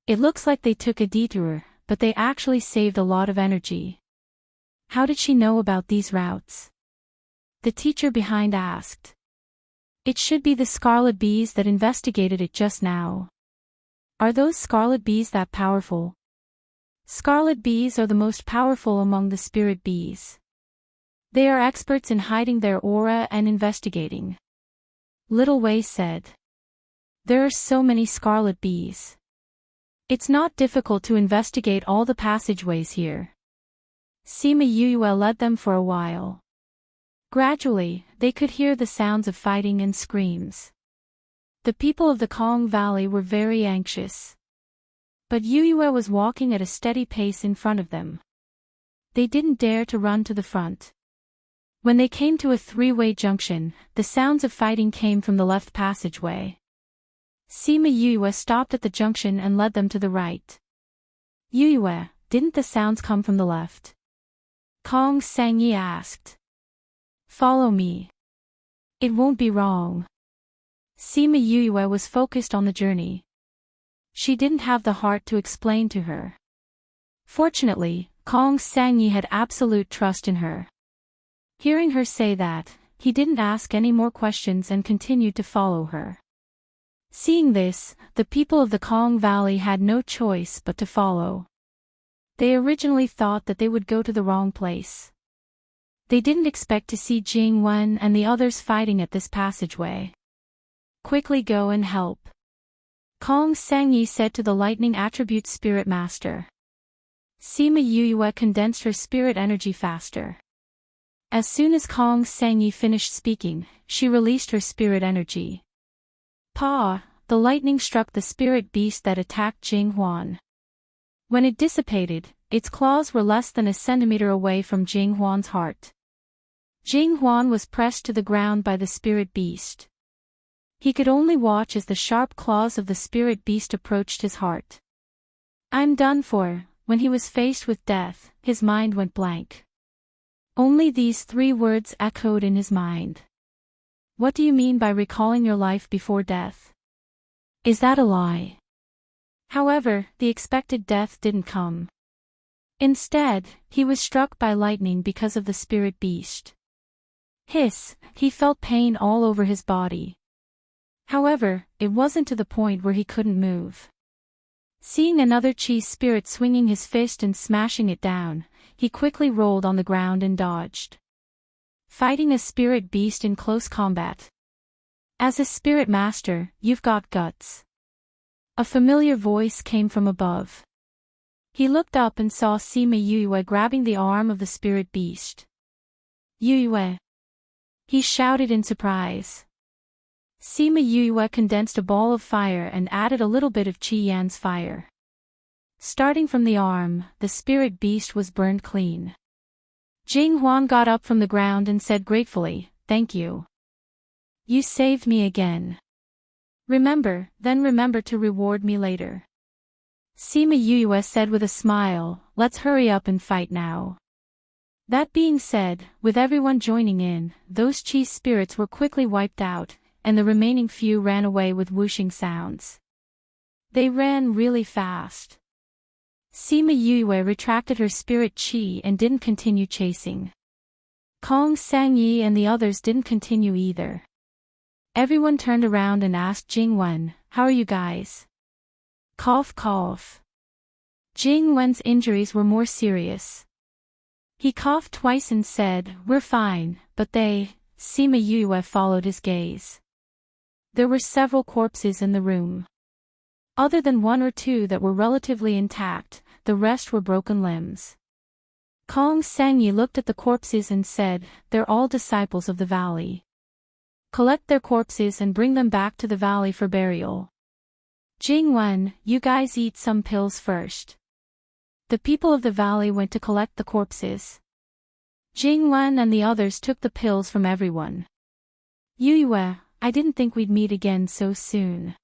It looks like they took a detour, but they actually saved a lot of energy. How did she know about these routes? The teacher behind asked. It should be the Scarlet Bees that investigated it just now. Are those Scarlet Bees that powerful? Scarlet Bees are the most powerful among the Spirit Bees. They are experts in hiding their aura and investigating. Little Wei said. There are so many Scarlet Bees. It's not difficult to investigate all the passageways here. Sima Yue led them for a while. Gradually, they could hear the sounds of fighting and screams. The people of the Kong Valley were very anxious. But Yue was walking at a steady pace in front of them. They didn't dare to run to the front. When they came to a 3-way junction, the sounds of fighting came from the left passageway. Sima Yue stopped at the junction and led them to the right. Yue, didn't the sounds come from the left? Kong Sangyi asked. Follow me. It won't be wrong. Sima Yue was focused on the journey. She didn't have the heart to explain to her. Fortunately, Kong Sangyi had absolute trust in her. Hearing her say that, he didn't ask any more questions and continued to follow her. Seeing this, the people of the Kong Valley had no choice but to follow. They originally thought that they would go to the wrong place. They didn't expect to see Jing Wen and the others fighting at this passageway. Quickly go and help. Kong Sangyi said to the Lightning Attribute Spirit Master. Sima Yue condensed her spirit energy faster. As soon as Kong Sangyi finished speaking, she released her spirit energy. Pa! The lightning struck the spirit beast that attacked Jing Huan. When it dissipated, its claws were less than a centimeter away from Jing Huan's heart. Jing Huan was pressed to the ground by the spirit beast. He could only watch as the sharp claws of the spirit beast approached his heart. "I'm done for." When he was faced with death, his mind went blank. Only these 3 words echoed in his mind. "What do you mean by recalling your life before death? Is that a lie?" However, the expected death didn't come. Instead, he was struck by lightning because of the spirit beast. Hiss, he felt pain all over his body. However, it wasn't to the point where he couldn't move. Seeing another chi spirit swinging his fist and smashing it down, he quickly rolled on the ground and dodged. Fighting a spirit beast in close combat. As a spirit master, you've got guts. A familiar voice came from above. He looked up and saw Sima Yue grabbing the arm of the spirit beast. "Yue!" he shouted in surprise. Sima Yue condensed a ball of fire and added a little bit of Qi Yan's fire. Starting from the arm, the spirit beast was burned clean. Jing Huan got up from the ground and said gratefully, "Thank you. You saved me again. Remember to reward me later." Sima Yue said with a smile, "Let's hurry up and fight now." That being said, with everyone joining in, those Qi spirits were quickly wiped out, and the remaining few ran away with whooshing sounds. They ran really fast. Sima Yue retracted her spirit Qi and didn't continue chasing. Kong Sangyi and the others didn't continue either. Everyone turned around and asked Jing Wen, "How are you guys?" Cough cough. Jing Wen's injuries were more serious. He coughed twice and said, "We're fine, but they..." Sima Yue followed his gaze. There were several corpses in the room. Other than 1 or 2 that were relatively intact, the rest were broken limbs. Kong Sangyi looked at the corpses and said, "They're all disciples of the valley. Collect their corpses and bring them back to the valley for burial. Jing Wen, you guys eat some pills first." The people of the valley went to collect the corpses. Jing Wen and the others took the pills from everyone. "Yue, I didn't think we'd meet again so soon.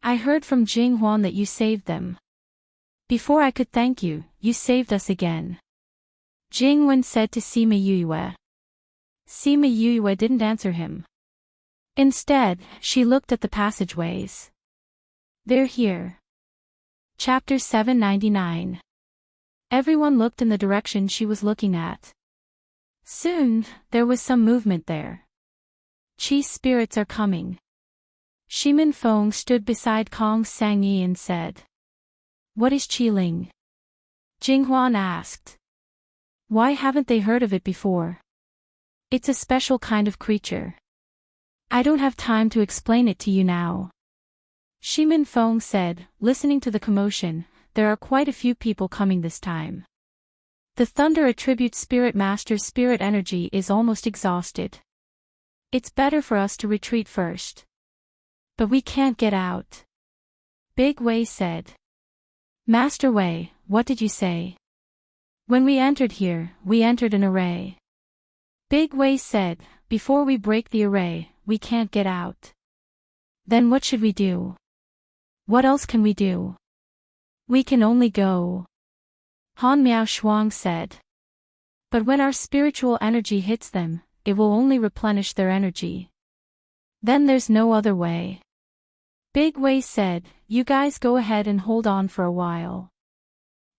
I heard from Jing Huan that you saved them. Before I could thank you, you saved us again." Jing Wen said to Sima Yue. Sima Yue didn't answer him. Instead, she looked at the passageways. "They're here." Chapter 799. Everyone looked in the direction she was looking at. Soon, there was some movement there. "Qi spirits are coming." Shimin Feng stood beside Kong Sangyi and said. "What is Qi Ling?" Jing Huan asked. "Why haven't they heard of it before?" "It's a special kind of creature. I don't have time to explain it to you now." Shimin Feng said, listening to the commotion, "There are quite a few people coming this time. The Thunder Attribute Spirit Master's spirit energy is almost exhausted. It's better for us to retreat first." "But we can't get out," Big Wei said. "Master Wei, what did you say?" "When we entered here, we entered an array." Big Wei said, "Before we break the array, we can't get out." "Then what should we do?" "What else can we do?" "We can only go," Han Miao Shuang said. "But when our spiritual energy hits them, it will only replenish their energy. Then there's no other way." Big Wei said, "You guys go ahead and hold on for a while.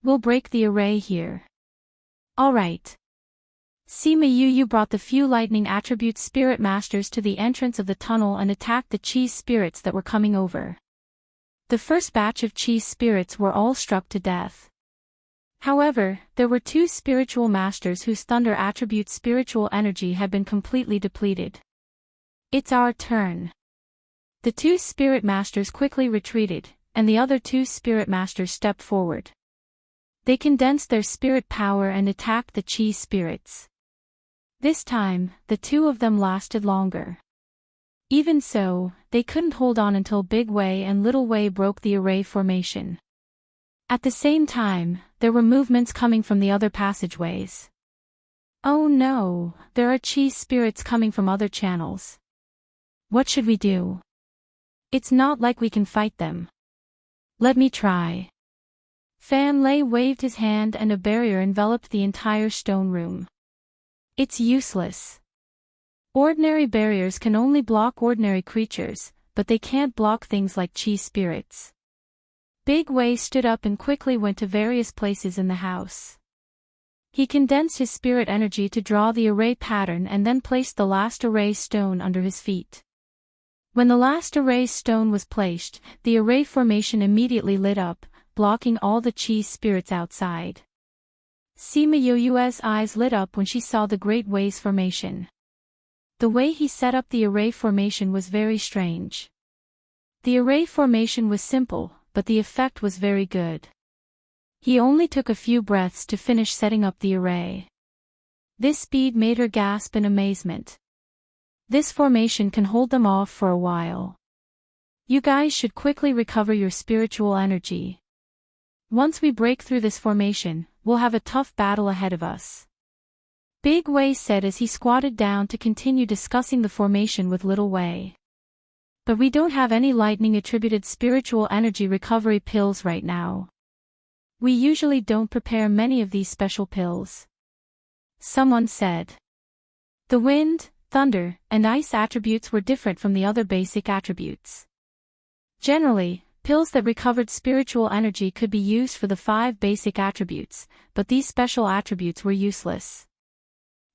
We'll break the array here." "All right." Sima Yu brought the few lightning attribute spirit masters to the entrance of the tunnel and attacked the Qi spirits that were coming over. The first batch of Qi spirits were all struck to death. However, there were 2 spiritual masters whose thunder attribute spiritual energy had been completely depleted. "It's our turn." The 2 spirit masters quickly retreated, and the other 2 spirit masters stepped forward. They condensed their spirit power and attacked the Qi spirits. This time, the 2 of them lasted longer. Even so, they couldn't hold on until Big Wei and Little Wei broke the array formation. At the same time, there were movements coming from the other passageways. Oh no, there are chi spirits coming from other channels. What should we do? It's not like we can fight them. Let me try. Fan Lei waved his hand and a barrier enveloped the entire stone room. It's useless. Ordinary barriers can only block ordinary creatures, but they can't block things like chi spirits. Big Wei stood up and quickly went to various places in the house. He condensed his spirit energy to draw the array pattern and then placed the last array stone under his feet. When the last array stone was placed, the array formation immediately lit up, blocking all the chi spirits outside. Sima Yoyue's eyes lit up when she saw the Great Wei's formation. The way he set up the array formation was very strange. The array formation was simple, but the effect was very good. He only took a few breaths to finish setting up the array. This speed made her gasp in amazement. This formation can hold them off for a while. You guys should quickly recover your spiritual energy. Once we break through this formation, we'll have a tough battle ahead of us. Big Wei said as he squatted down to continue discussing the formation with Little Wei. But we don't have any lightning-attributed spiritual energy recovery pills right now. We usually don't prepare many of these special pills. Someone said. The wind, thunder, and ice attributes were different from the other basic attributes. Generally, pills that recovered spiritual energy could be used for the 5 basic attributes, but these special attributes were useless.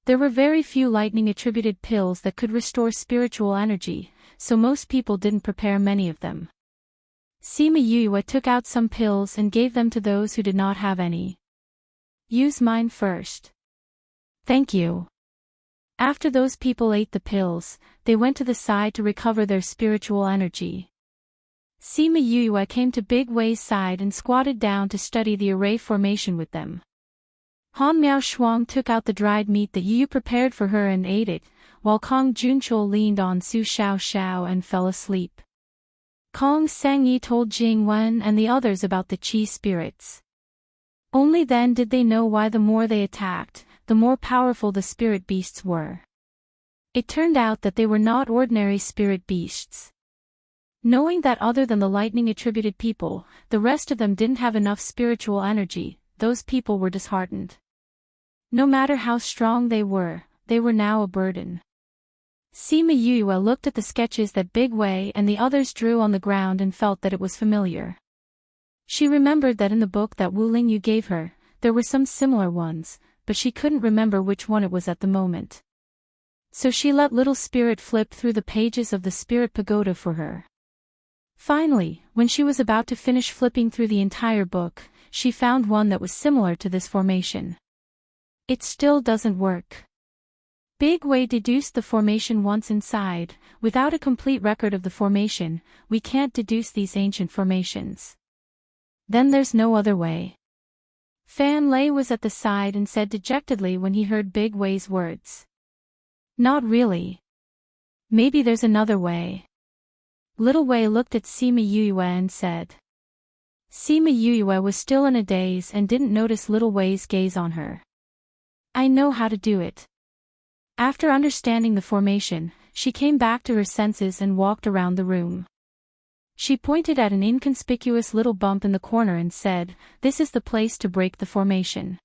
There were very few lightning-attributed pills that could restore spiritual energy, so most people didn't prepare many of them. Sima Yue took out some pills and gave them to those who did not have any. Use mine first. Thank you. After those people ate the pills, they went to the side to recover their spiritual energy. Sima Yue came to Big Wei's side and squatted down to study the array formation with them. Han Miao Shuang took out the dried meat that Yu prepared for her and ate it, while Kong Junchul leaned on Su Xiao Xiao and fell asleep. Kong Sangyi told Jing Wen and the others about the chi spirits. Only then did they know why the more they attacked, the more powerful the spirit beasts were. It turned out that they were not ordinary spirit beasts. Knowing that other than the lightning-attributed people, the rest of them didn't have enough spiritual energy, those people were disheartened. No matter how strong they were now a burden. Sima Yue looked at the sketches that Big Wei and the others drew on the ground and felt that it was familiar. She remembered that in the book that Wu Lingyu gave her, there were some similar ones, but she couldn't remember which one it was at the moment. So she let Little Spirit flip through the pages of the Spirit Pagoda for her. Finally, when she was about to finish flipping through the entire book, she found one that was similar to this formation. It still doesn't work. Big Wei deduced the formation once inside. Without a complete record of the formation, we can't deduce these ancient formations. Then there's no other way. Fan Lei was at the side and said dejectedly when he heard Big Wei's words. Not really. Maybe there's another way. Little Wei looked at Sima Yue and said. Sima Yue was still in a daze and didn't notice Little Wei's gaze on her. I know how to do it. After understanding the formation, she came back to her senses and walked around the room. She pointed at an inconspicuous little bump in the corner and said, "This is the place to break the formation.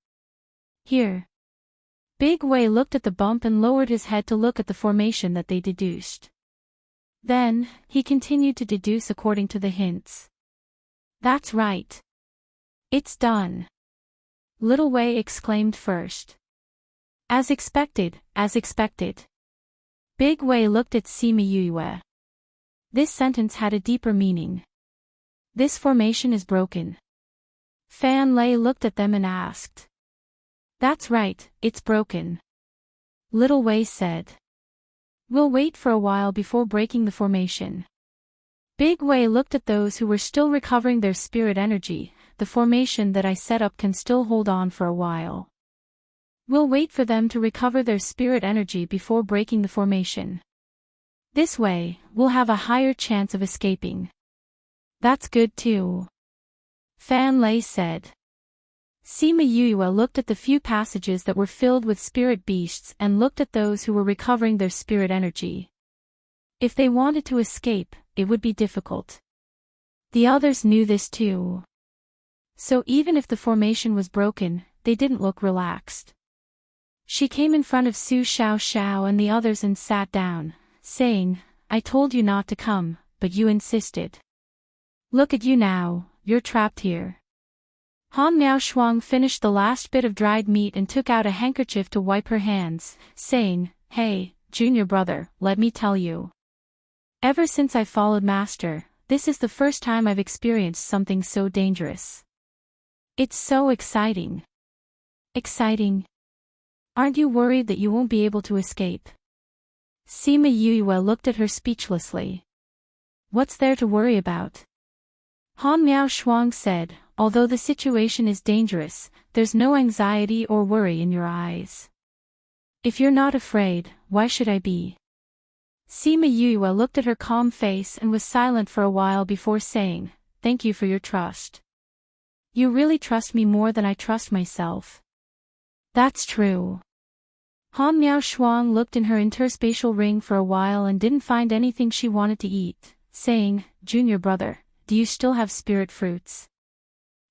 Here." Big Wei looked at the bump and lowered his head to look at the formation that they deduced. Then, he continued to deduce according to the hints. That's right. It's done. Little Wei exclaimed first. As expected, as expected. Big Wei looked at Sima Yue. This sentence had a deeper meaning. This formation is broken. Fan Lei looked at them and asked. That's right, it's broken. Little Wei said. We'll wait for a while before breaking the formation. Big Wei looked at those who were still recovering their spirit energy. The formation that I set up can still hold on for a while. We'll wait for them to recover their spirit energy before breaking the formation. This way, we'll have a higher chance of escaping. That's good too. Fan Lei said. Sima Yue looked at the few passages that were filled with spirit beasts and looked at those who were recovering their spirit energy. If they wanted to escape, it would be difficult. The others knew this too. So even if the formation was broken, they didn't look relaxed. She came in front of Su Xiao and the others and sat down, saying, I told you not to come, but you insisted. Look at you now, you're trapped here. Han Miaoshuang finished the last bit of dried meat and took out a handkerchief to wipe her hands, saying, Hey, junior brother, let me tell you. Ever since I followed Master, this is the first time I've experienced something so dangerous. It's so exciting. Exciting? Aren't you worried that you won't be able to escape? Sima Yue looked at her speechlessly. What's there to worry about? Han Miaoshuang said, although the situation is dangerous, there's no anxiety or worry in your eyes. If you're not afraid, why should I be? Sima Yue looked at her calm face and was silent for a while before saying, Thank you for your trust. You really trust me more than I trust myself. That's true. Han Miaoshuang looked in her interspatial ring for a while and didn't find anything she wanted to eat, saying, Junior brother, do you still have spirit fruits?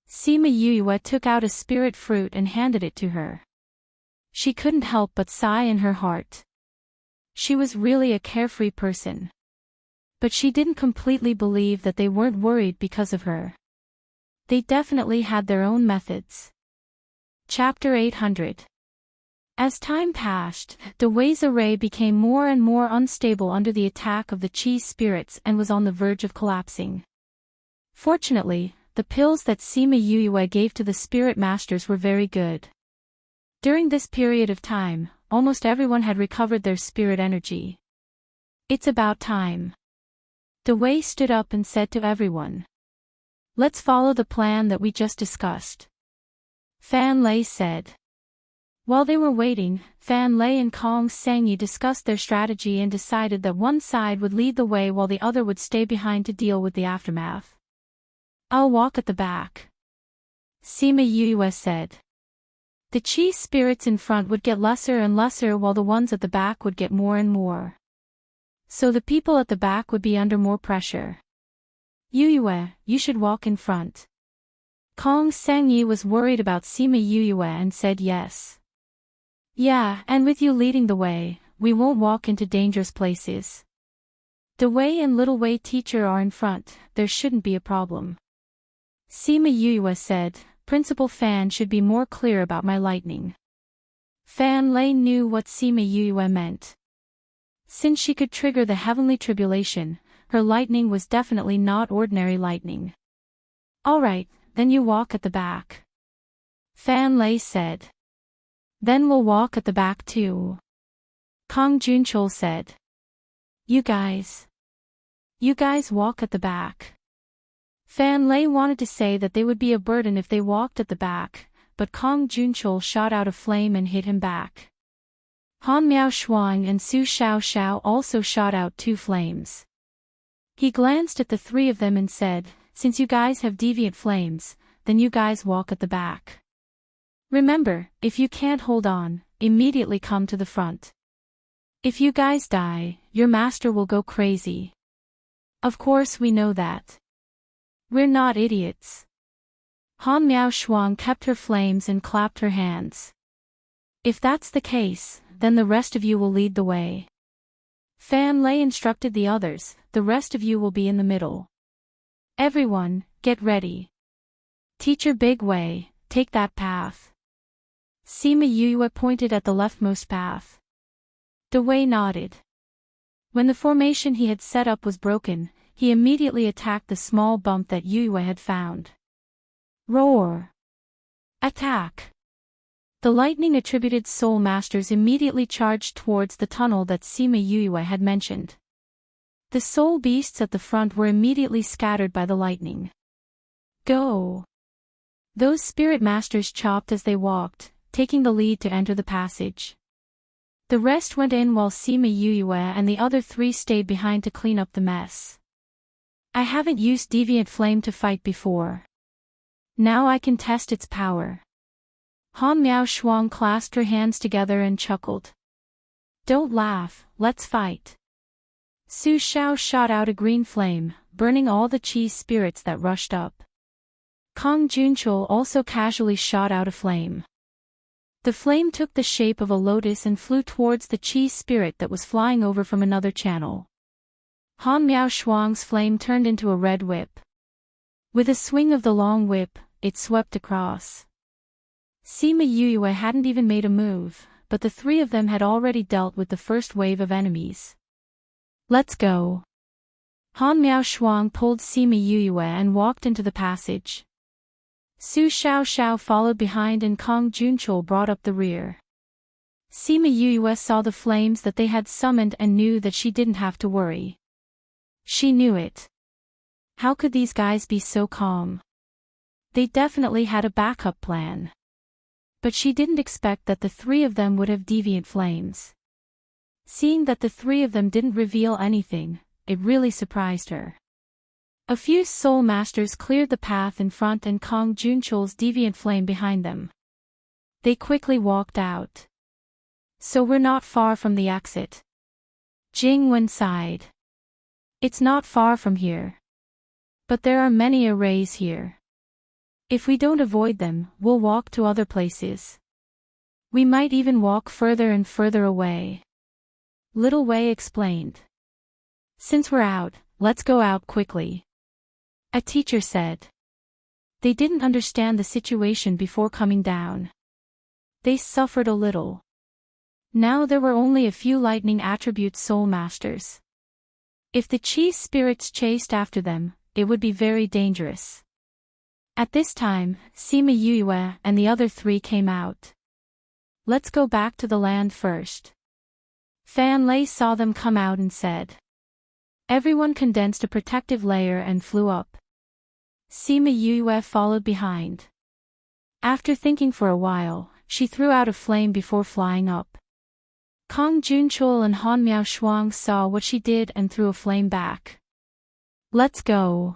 Sima Yue took out a spirit fruit and handed it to her. She couldn't help but sigh in her heart. She was really a carefree person. But she didn't completely believe that they weren't worried because of her. They definitely had their own methods. Chapter 800. As time passed, the Wei's array became more and more unstable under the attack of the Qi spirits and was on the verge of collapsing. Fortunately, the pills that Sima Yue gave to the spirit masters were very good. During this period of time, almost everyone had recovered their spirit energy. It's about time. The Wei stood up and said to everyone. Let's follow the plan that we just discussed. Fan Lei said. While they were waiting, Fan Lei and Kong Sangyi discussed their strategy and decided that one side would lead the way while the other would stay behind to deal with the aftermath. I'll walk at the back. Sima Yue said. The Qi spirits in front would get lesser and lesser while the ones at the back would get more and more. So the people at the back would be under more pressure. Yue, you should walk in front. Kong Sangyi was worried about Sima Yue and said yes. Yeah, and with you leading the way, we won't walk into dangerous places. The Wei and Little Wei teacher are in front, there shouldn't be a problem. Sima Yue said, Principal Fan should be more clear about my lightning. Fan Lei knew what Sima Yue meant. Since she could trigger the heavenly tribulation, her lightning was definitely not ordinary lightning. Alright, then you walk at the back. Fan Lei said. Then we'll walk at the back too. Kong Junchul said. You guys walk at the back. Fan Lei wanted to say that they would be a burden if they walked at the back, but Kong Junchul shot out a flame and hit him back. Han Miaoshuang and Su Xiao also shot out 2 flames. He glanced at the 3 of them and said, Since you guys have deviant flames, then you guys walk at the back. Remember, if you can't hold on, immediately come to the front. If you guys die, your master will go crazy. Of course we know that. We're not idiots. Han Miaoshuang kept her flames and clapped her hands. If that's the case, then the rest of you will lead the way. Fan Lei instructed the others, the rest of you will be in the middle. Everyone, get ready. Teacher Big Wei, take that path. Sima Yue pointed at the leftmost path. The Wei nodded. When the formation he had set up was broken, he immediately attacked the small bump that Yue had found. Roar! Attack! The lightning-attributed soul masters immediately charged towards the tunnel that Sima Yue had mentioned. The soul beasts at the front were immediately scattered by the lightning. Go! Those spirit masters chopped as they walked, taking the lead to enter the passage. The rest went in while Sima Yue and the other 3 stayed behind to clean up the mess. I haven't used Deviant Flame to fight before. Now I can test its power. Han Miao Shuang clasped her hands together and chuckled. Don't laugh, let's fight. Su Xiao shot out a green flame, burning all the chi spirits that rushed up. Kong Junchul also casually shot out a flame. The flame took the shape of a lotus and flew towards the chi spirit that was flying over from another channel. Han Miao Shuang's flame turned into a red whip. With a swing of the long whip, it swept across. Sima Yuyue hadn't even made a move, but the three of them had already dealt with the first wave of enemies. Let's go. Han Miao Shuang pulled Sima Yuyue and walked into the passage. Su Xiao followed behind and Kong Junchul brought up the rear. Sima Yuyue saw the flames that they had summoned and knew that she didn't have to worry. She knew it. How could these guys be so calm? They definitely had a backup plan. But she didn't expect that the three of them would have deviant flames. Seeing that the three of them didn't reveal anything, it really surprised her. A few soul masters cleared the path in front and Kong Junchul's deviant flame behind them. They quickly walked out. So we're not far from the exit. Jing Wen sighed. It's not far from here. But there are many arrays here. If we don't avoid them, we'll walk to other places. We might even walk further and further away. Little Wei explained. Since we're out, let's go out quickly. A teacher said. They didn't understand the situation before coming down. They suffered a little. Now there were only a few lightning attribute soul masters. If the chi spirits chased after them, it would be very dangerous. At this time, Sima Yuyue and the other three came out. Let's go back to the land first. Fan Lei saw them come out and said. Everyone condensed a protective layer and flew up. Sima Yuyue followed behind. After thinking for a while, she threw out a flame before flying up. Kong Junchul and Han Miao Shuang saw what she did and threw a flame back. Let's go.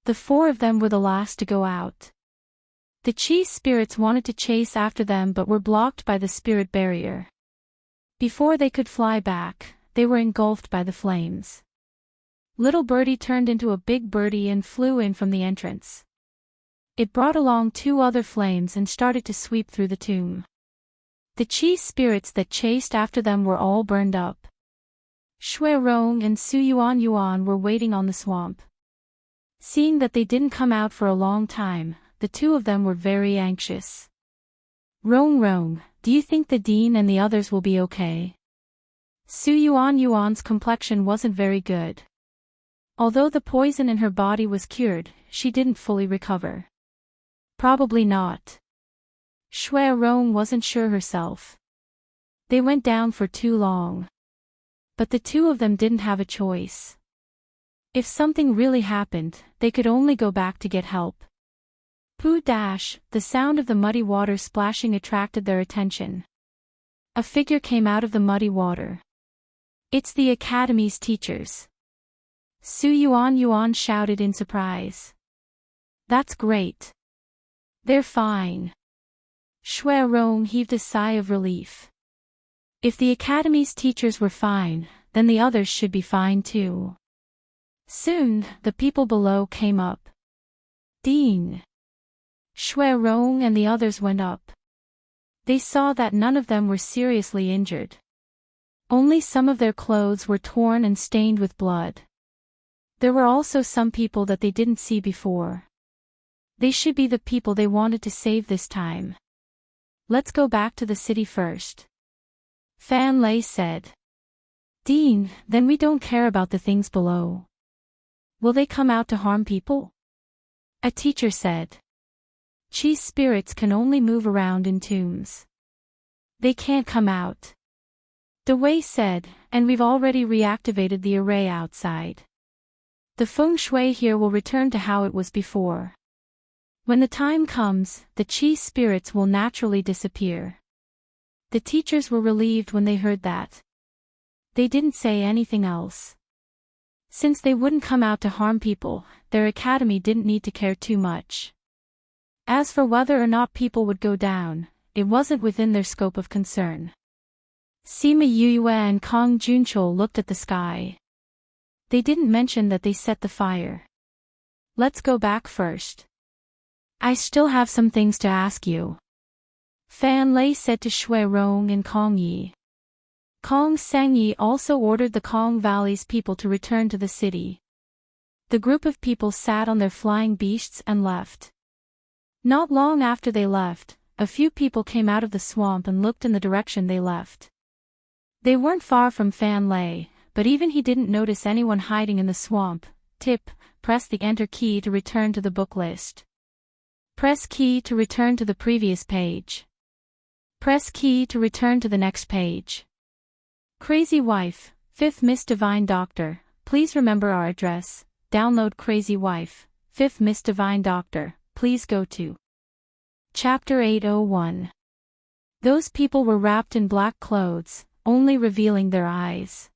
The four of them were the last to go out. The chi spirits wanted to chase after them but were blocked by the spirit barrier. Before they could fly back, they were engulfed by the flames. Little Birdie turned into a big birdie and flew in from the entrance. It brought along two other flames and started to sweep through the tomb. The chi spirits that chased after them were all burned up. Shui Rong and Su Yuan were waiting on the swamp. Seeing that they didn't come out for a long time, the two of them were very anxious. Rong, do you think the dean and the others will be okay? Su Yuan's complexion wasn't very good. Although the poison in her body was cured, she didn't fully recover. Probably not. Shui Rong wasn't sure herself. They went down for too long. But the two of them didn't have a choice. If something really happened, they could only go back to get help. Pooh dash, the sound of the muddy water splashing attracted their attention. A figure came out of the muddy water. It's the academy's teachers. Su Yuan shouted in surprise. That's great. They're fine. Shui Rong heaved a sigh of relief. If the academy's teachers were fine, then the others should be fine too. Soon, the people below came up. Dean. Shui Rong and the others went up. They saw that none of them were seriously injured. Only some of their clothes were torn and stained with blood. There were also some people that they didn't see before. They should be the people they wanted to save this time. Let's go back to the city first. Fan Lei said. Dean, then we don't care about the things below. Will they come out to harm people? A teacher said. Chi spirits can only move around in tombs. They can't come out. De Wei said, and we've already reactivated the array outside. The feng shui here will return to how it was before. When the time comes, the chi spirits will naturally disappear. The teachers were relieved when they heard that. They didn't say anything else. Since they wouldn't come out to harm people, their academy didn't need to care too much. As for whether or not people would go down, it wasn't within their scope of concern. Sima Yue and Kong Junchul looked at the sky. They didn't mention that they set the fire. Let's go back first. I still have some things to ask you. Fan Lei said to Shui Rong and Kong Yi. Kong Sangyi also ordered the Kong Valley's people to return to the city. The group of people sat on their flying beasts and left. Not long after they left, a few people came out of the swamp and looked in the direction they left. They weren't far from Fan Lei, but even he didn't notice anyone hiding in the swamp. Tip, press the Enter key to return to the book list. Press key to return to the previous page. Press key to return to the next page. Crazy Wife, 5th Miss Divine Doctor, please remember our address. Download Crazy Wife, 5th Miss Divine Doctor, please go to Chapter 801. Those people were wrapped in black clothes, only revealing their eyes.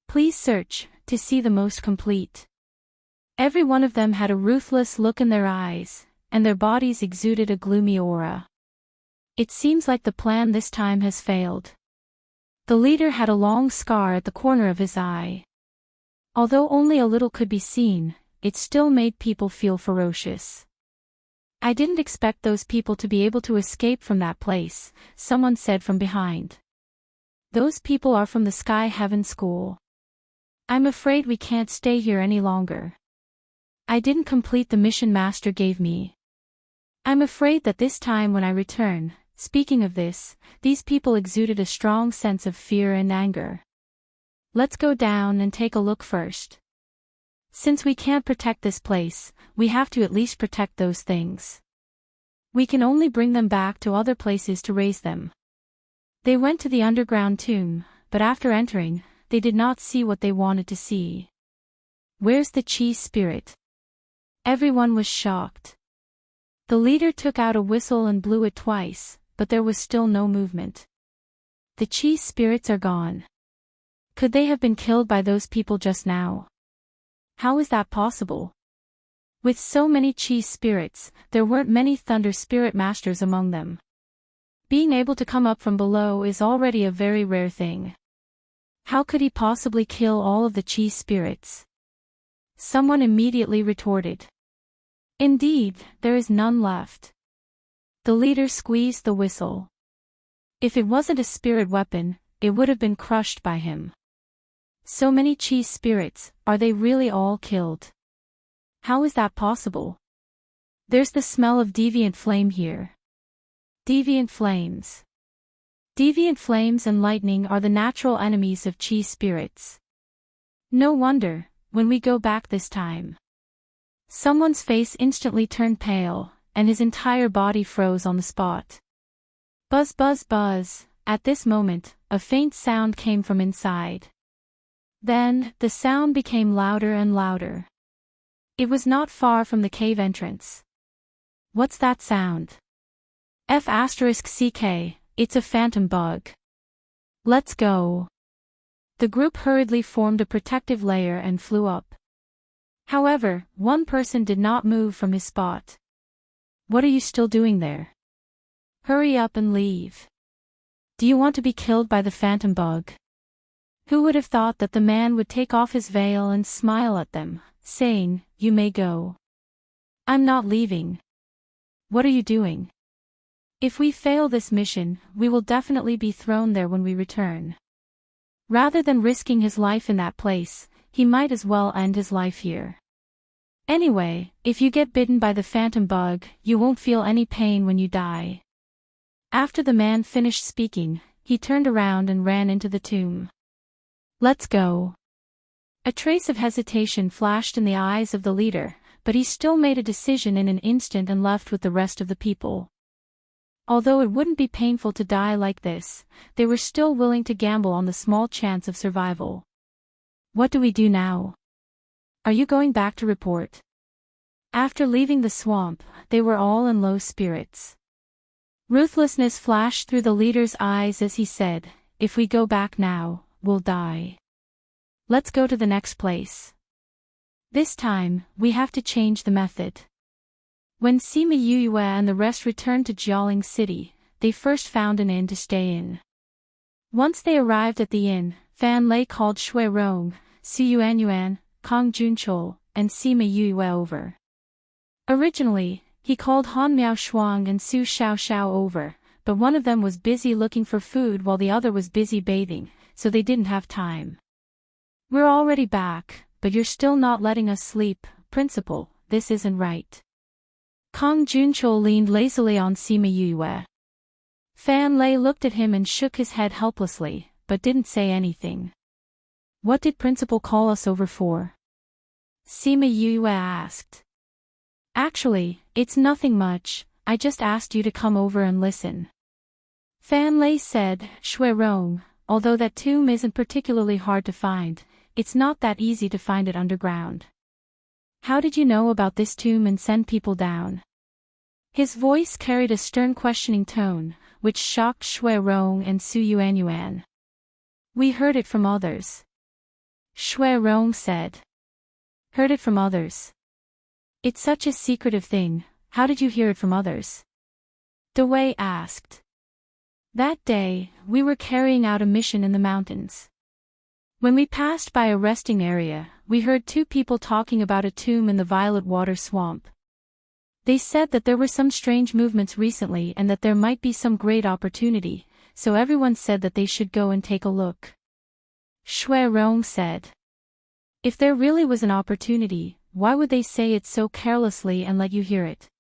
Please search to see the most complete. Every one of them had a ruthless look in their eyes, and their bodies exuded a gloomy aura. It seems like the plan this time has failed. The leader had a long scar at the corner of his eye. Although only a little could be seen, it still made people feel ferocious. I didn't expect those people to be able to escape from that place, someone said from behind. Those people are from the Sky Heaven School. I'm afraid we can't stay here any longer. I didn't complete the mission Master gave me. I'm afraid that this time when I return, speaking of this, these people exuded a strong sense of fear and anger. Let's go down and take a look first. Since we can't protect this place, we have to at least protect those things. We can only bring them back to other places to raise them. They went to the underground tomb, but after entering, they did not see what they wanted to see. Where's the Chi spirit? Everyone was shocked. The leader took out a whistle and blew it twice, but there was still no movement. The Chi spirits are gone. Could they have been killed by those people just now? How is that possible? With so many Chi spirits, there weren't many Thunder Spirit Masters among them. Being able to come up from below is already a very rare thing. How could he possibly kill all of the Chi spirits? Someone immediately retorted. Indeed, there is none left. The leader squeezed the whistle. If it wasn't a spirit weapon, it would have been crushed by him. So many Chi spirits, are they really all killed? How is that possible? There's the smell of deviant flame here. Deviant flames. Deviant flames and lightning are the natural enemies of Chi spirits. No wonder, when we go back this time. Someone's face instantly turned pale, and his entire body froze on the spot. Buzz buzz buzz, at this moment, a faint sound came from inside. Then, the sound became louder and louder. It was not far from the cave entrance. What's that sound? F*CK, it's a phantom bug. Let's go. The group hurriedly formed a protective layer and flew up. However, one person did not move from his spot. What are you still doing there? Hurry up and leave. Do you want to be killed by the phantom bug? Who would have thought that the man would take off his veil and smile at them, saying, "You may go." I'm not leaving. What are you doing? If we fail this mission, we will definitely be thrown there when we return. Rather than risking his life in that place, he might as well end his life here. Anyway, if you get bitten by the phantom bug, you won't feel any pain when you die. After the man finished speaking, he turned around and ran into the tomb. Let's go. A trace of hesitation flashed in the eyes of the leader, but he still made a decision in an instant and left with the rest of the people. Although it wouldn't be painful to die like this, they were still willing to gamble on the small chance of survival. What do we do now? Are you going back to report? After leaving the swamp, they were all in low spirits. Ruthlessness flashed through the leader's eyes as he said, "If we go back now, we'll die. Let's go to the next place. This time, we have to change the method. When Sima Yue and the rest returned to Jialing City, they first found an inn to stay in. Once they arrived at the inn, Fan Lei called Shui Rong, Su Yuanyuan, Kong Junchul, and Sima Yue over. Originally, he called Han Miao Shuang and Su Xiao Xiao over, but one of them was busy looking for food while the other was busy bathing, so they didn't have time. "We're already back, but you're still not letting us sleep, Principal, this isn't right." Kong Junchul leaned lazily on Sima Yue. Fan Lei looked at him and shook his head helplessly, but didn't say anything. "What did Principal call us over for?" Sima Yue asked. "Actually, it's nothing much, I just asked you to come over and listen." Fan Lei said, "Shui Rong, although that tomb isn't particularly hard to find, it's not that easy to find it underground. How did you know about this tomb and send people down?" His voice carried a stern questioning tone, which shocked Shui Rong and Su Yuanyuan. "We heard it from others." Shui Rong said. "Heard it from others? It's such a secretive thing, how did you hear it from others?" De Wei asked. "That day, we were carrying out a mission in the mountains. When we passed by a resting area, we heard two people talking about a tomb in the Violet Water Swamp. They said that there were some strange movements recently and that there might be some great opportunity, so everyone said that they should go and take a look." Shui Rong said. "If there really was an opportunity, why would they say it so carelessly and let you hear it?"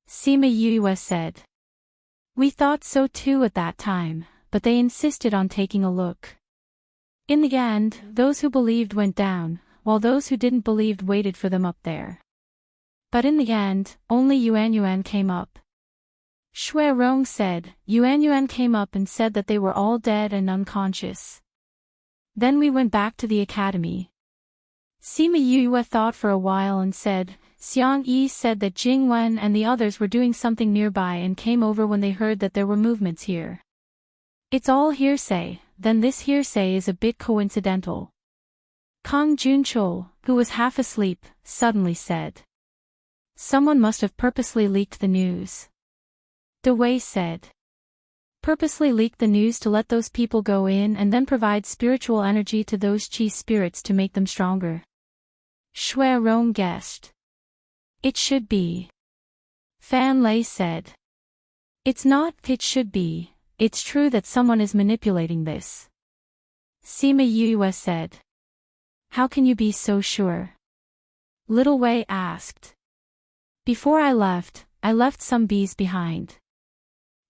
Sima Yue said. "We thought so too at that time, but they insisted on taking a look. In the end, those who believed went down, while those who didn't believe waited for them up there. But in the end, only Yuanyuan came up." Shui Rong said, "Yuanyuan came up and said that they were all dead and unconscious. Then we went back to the academy." Sima Yue thought for a while and said, "Xiang Yi said that Jing Wen and the others were doing something nearby and came over when they heard that there were movements here. It's all hearsay, then this hearsay is a bit coincidental." Kong Junchul, who was half asleep, suddenly said. "Someone must have purposely leaked the news." De Wei said. "Purposely leaked the news to let those people go in and then provide spiritual energy to those chi spirits to make them stronger?" Shui Rong guessed. "It should be." Fan Lei said. "It's not, it should be, it's true that someone is manipulating this." Sima Yue said. "How can you be so sure?" Little Wei asked. "Before I left some bees behind.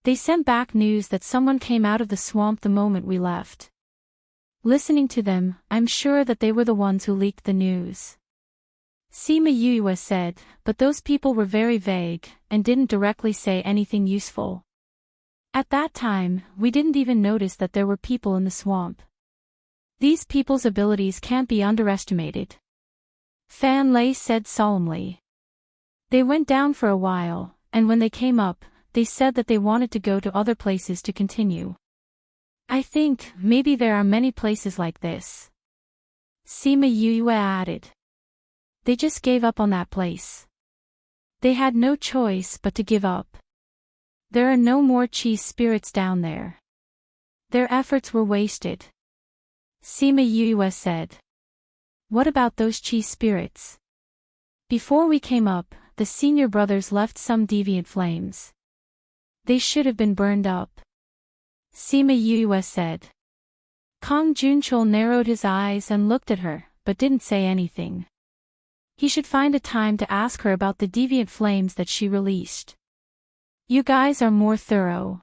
They sent back news that someone came out of the swamp the moment we left. Listening to them, I'm sure that they were the ones who leaked the news." Sima Yue said, "But those people were very vague, and didn't directly say anything useful. At that time, we didn't even notice that there were people in the swamp. These people's abilities can't be underestimated." Fan Lei said solemnly. "They went down for a while, and when they came up, they said that they wanted to go to other places to continue. I think, maybe there are many places like this." Sima Yue added. "They just gave up on that place. They had no choice but to give up. There are no more chi spirits down there. Their efforts were wasted." Sima Yue said. "What about those chi spirits? Before we came up, the senior brothers left some deviant flames. They should have been burned up." Sima Yue said. Kong Junchul narrowed his eyes and looked at her, but didn't say anything. He should find a time to ask her about the deviant flames that she released. "You guys are more thorough.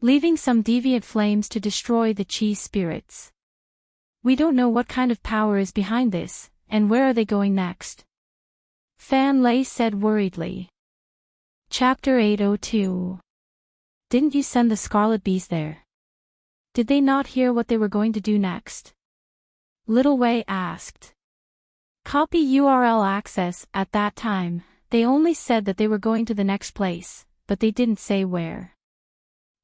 Leaving some deviant flames to destroy the chi spirits. We don't know what kind of power is behind this, and where are they going next?" Fan Lei said worriedly. Chapter 802. "Didn't you send the scarlet bees there? Did they not hear what they were going to do next?" Little Wei asked. Copy URL access. At that time, they only said that they were going to the next place, but they didn't say where.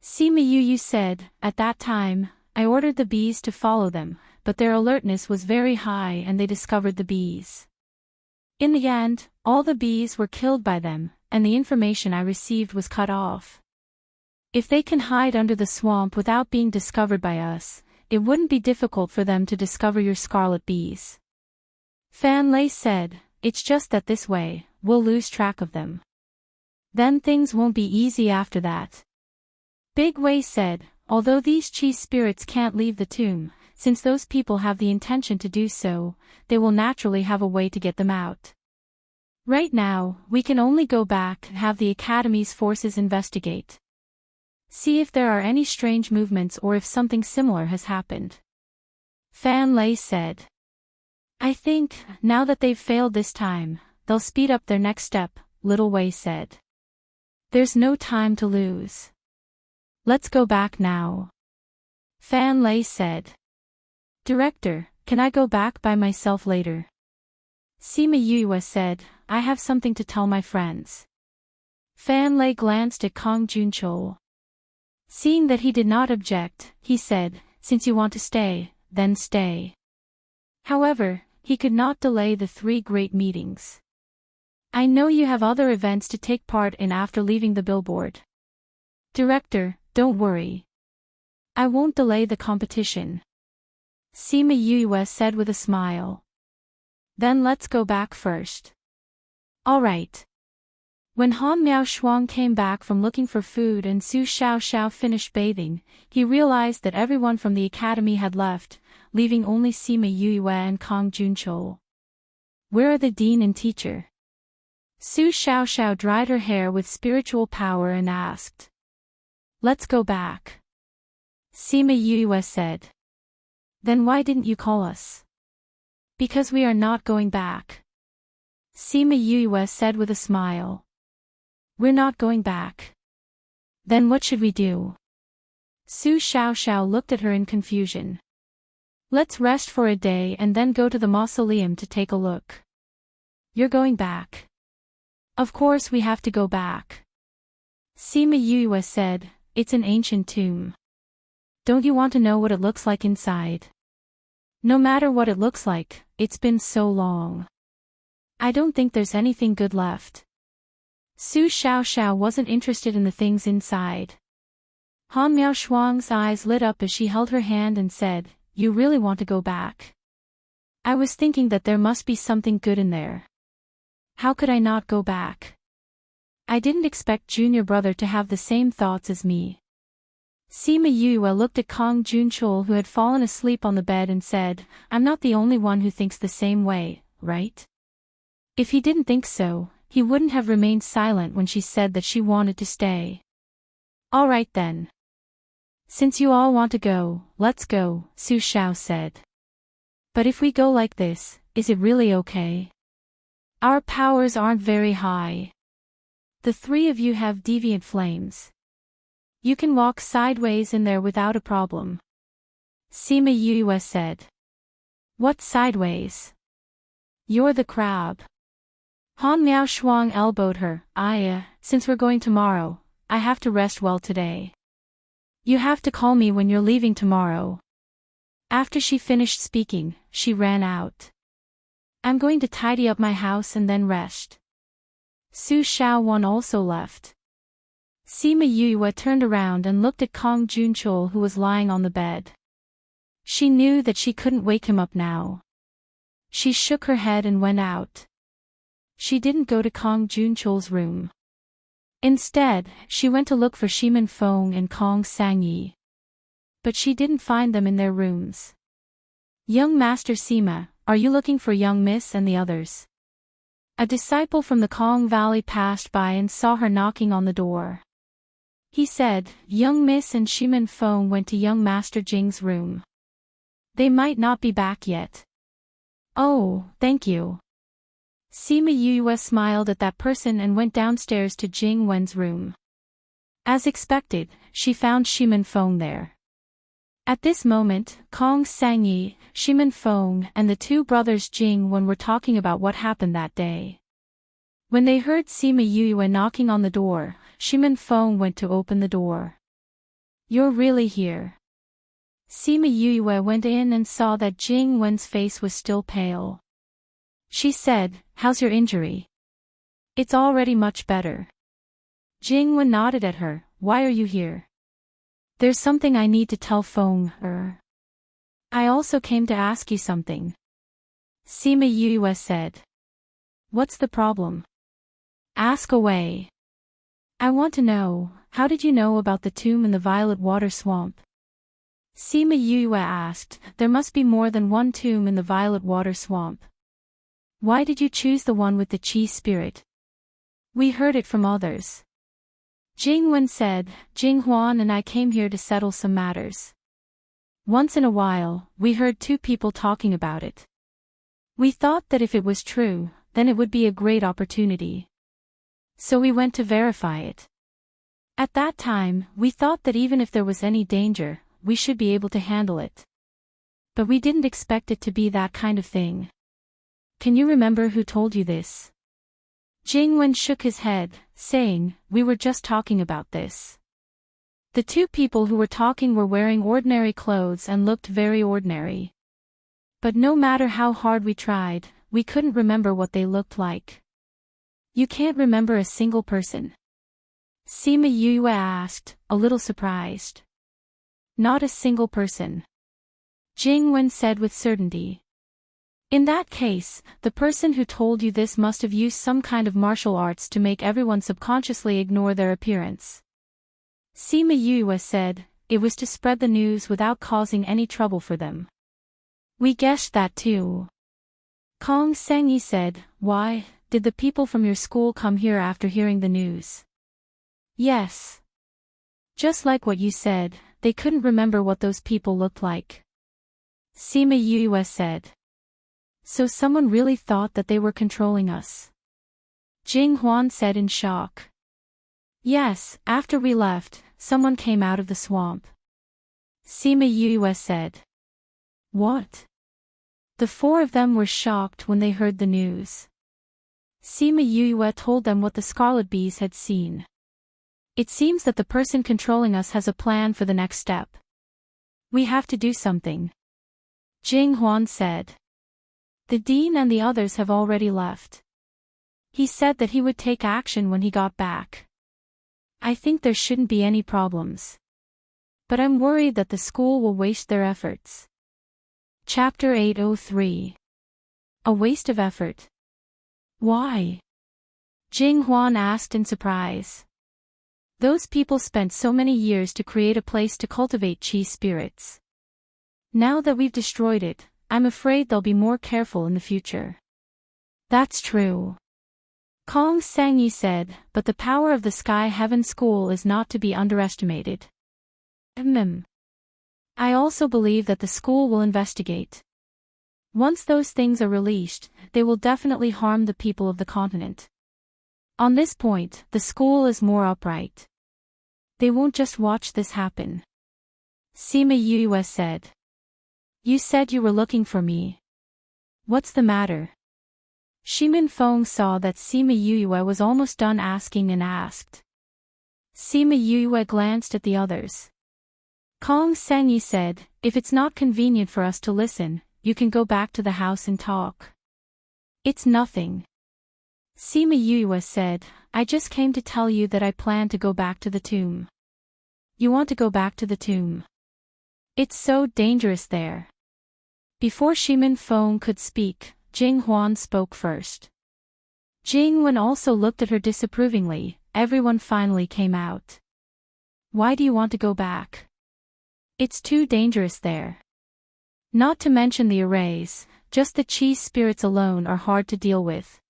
Sima Yu said, "At that time, I ordered the bees to follow them, but their alertness was very high and they discovered the bees. In the end, all the bees were killed by them, and the information I received was cut off. If they can hide under the swamp without being discovered by us, it wouldn't be difficult for them to discover your scarlet bees. Fan Lei said, it's just that this way, we'll lose track of them. Then things won't be easy after that. Big Wei said, although these cheese spirits can't leave the tomb, since those people have the intention to do so, they will naturally have a way to get them out. Right now, we can only go back and have the Academy's forces investigate. See if there are any strange movements or if something similar has happened. Fan Lei said. I think, now that they've failed this time, they'll speed up their next step, Little Wei said. There's no time to lose. Let's go back now. Fan Lei said. Director, can I go back by myself later? Sima Yue said, I have something to tell my friends. Fan Lei glanced at Kong Junchul. Seeing that he did not object, he said, since you want to stay, then stay. However, he could not delay the 3 great meetings. I know you have other events to take part in after leaving the billboard. Director, don't worry. I won't delay the competition. Sima Yue said with a smile. Then let's go back first. All right. When Han Miao Shuang came back from looking for food and Su Xiaoxiao finished bathing, he realized that everyone from the academy had left, leaving only Sima Yue and Kong Junchul. Where are the dean and teacher? Su Xiaoxiao dried her hair with spiritual power and asked. Let's go back. Sima Yue said. Then why didn't you call us? Because we are not going back. Sima Yue said with a smile. We're not going back. Then what should we do? Su Xiaoxiao looked at her in confusion. Let's rest for a day and then go to the mausoleum to take a look. You're going back. Of course we have to go back. Sima Yue said, it's an ancient tomb. Don't you want to know what it looks like inside? No matter what it looks like, it's been so long. I don't think there's anything good left. Su Xiaoxiao wasn't interested in the things inside. Han Miao Shuang's eyes lit up as she held her hand and said, you really want to go back? I was thinking that there must be something good in there. How could I not go back? I didn't expect junior brother to have the same thoughts as me. Sima Yue looked at Kong Junchul who had fallen asleep on the bed and said, I'm not the only one who thinks the same way, right? If he didn't think so, he wouldn't have remained silent when she said that she wanted to stay. All right then. Since you all want to go, let's go, Su Xiao said. But if we go like this, is it really okay? Our powers aren't very high. The 3 of you have deviant flames. You can walk sideways in there without a problem. Sima Yue said. What sideways? You're the crab. Han Miao Shuang elbowed her. Since we're going tomorrow, I have to rest well today. You have to call me when you're leaving tomorrow. After she finished speaking, she ran out. I'm going to tidy up my house and then rest. Su Xiaowan also left. Sima Yue turned around and looked at Kong Junchul who was lying on the bed. She knew that she couldn't wake him up now. She shook her head and went out. She didn't go to Kong Junchul's room. Instead, she went to look for Shimin Feng and Kong Sangyi. But she didn't find them in their rooms. Young Master Sima, are you looking for young Miss and the others? A disciple from the Kong Valley passed by and saw her knocking on the door. He said, young Miss and Shimin Feng went to young Master Jing's room. They might not be back yet. Oh, thank you. Sima Yue smiled at that person and went downstairs to Jing Wen's room. As expected, she found Shimin Feng there. At this moment, Kong Sangyi, Shimin Feng and the 2 brothers Jing Wen were talking about what happened that day. When they heard Sima Yue knocking on the door, Shimin Feng went to open the door. You're really here. Sima Yue went in and saw that Jing Wen's face was still pale. She said, "How's your injury?" "It's already much better." Jingwen nodded at her. "Why are you here?" "There's something I need to tell Feng. I also came to ask you something." Sima Yue said. "What's the problem?" "Ask away." "I want to know, how did you know about the tomb in the Violet Water Swamp?" Sima Yue asked. "There must be more than one tomb in the Violet Water Swamp. Why did you choose the one with the Qi spirit?" "We heard it from others." Jingwen said. "Jing Huan and I came here to settle some matters. Once in a while, we heard two people talking about it. We thought that if it was true, then it would be a great opportunity. So we went to verify it. At that time, we thought that even if there was any danger, we should be able to handle it. But we didn't expect it to be that kind of thing." "Can you remember who told you this?" Jingwen shook his head, saying, "We were just talking about this." The two people who were talking were wearing ordinary clothes and looked very ordinary. But no matter how hard we tried, we couldn't remember what they looked like. "You can't remember a single person?" Sima Yue asked, a little surprised. "Not a single person," Jingwen said with certainty. "In that case, the person who told you this must have used some kind of martial arts to make everyone subconsciously ignore their appearance." Sima Yue said, "It was to spread the news without causing any trouble for them." "We guessed that too." Kong Sengyi said, "Why, did the people from your school come here after hearing the news?" "Yes. Just like what you said, they couldn't remember what those people looked like." Sima Yue said. "So someone really thought that they were controlling us?" Jing Huan said in shock. "Yes, after we left, someone came out of the swamp." Sima Yue said. "What?" The four of them were shocked when they heard the news. Sima Yue told them what the Scarlet Bees had seen. "It seems that the person controlling us has a plan for the next step. We have to do something," Jing Huan said. "The dean and the others have already left. He said that he would take action when he got back. I think there shouldn't be any problems. But I'm worried that the school will waste their efforts." Chapter 803. A waste of effort. "Why?" Jing Huan asked in surprise. "Those people spent so many years to create a place to cultivate Qi spirits. Now that we've destroyed it, I'm afraid they'll be more careful in the future." "That's true," Kong Sengyi said, "but the power of the Sky Heaven School is not to be underestimated." I also believe that the school will investigate. Once those things are released, they will definitely harm the people of the continent. On this point, the school is more upright. They won't just watch this happen." Sima Yue said. "You said you were looking for me. What's the matter?" Shimin Feng saw that Sima Yue was almost done asking and asked. Sima Yue glanced at the others. Kong Sengyi said, "If it's not convenient for us to listen, you can go back to the house and talk." "It's nothing." Sima Yue said, "I just came to tell you that I plan to go back to the tomb." "You want to go back to the tomb? It's so dangerous there." Before Shimin Feng could speak, Jing Huan spoke first. Jing Wen also looked at her disapprovingly. Everyone finally came out. "Why do you want to go back?" "It's too dangerous there. Not to mention the arrays, just the Qi spirits alone are hard to deal with.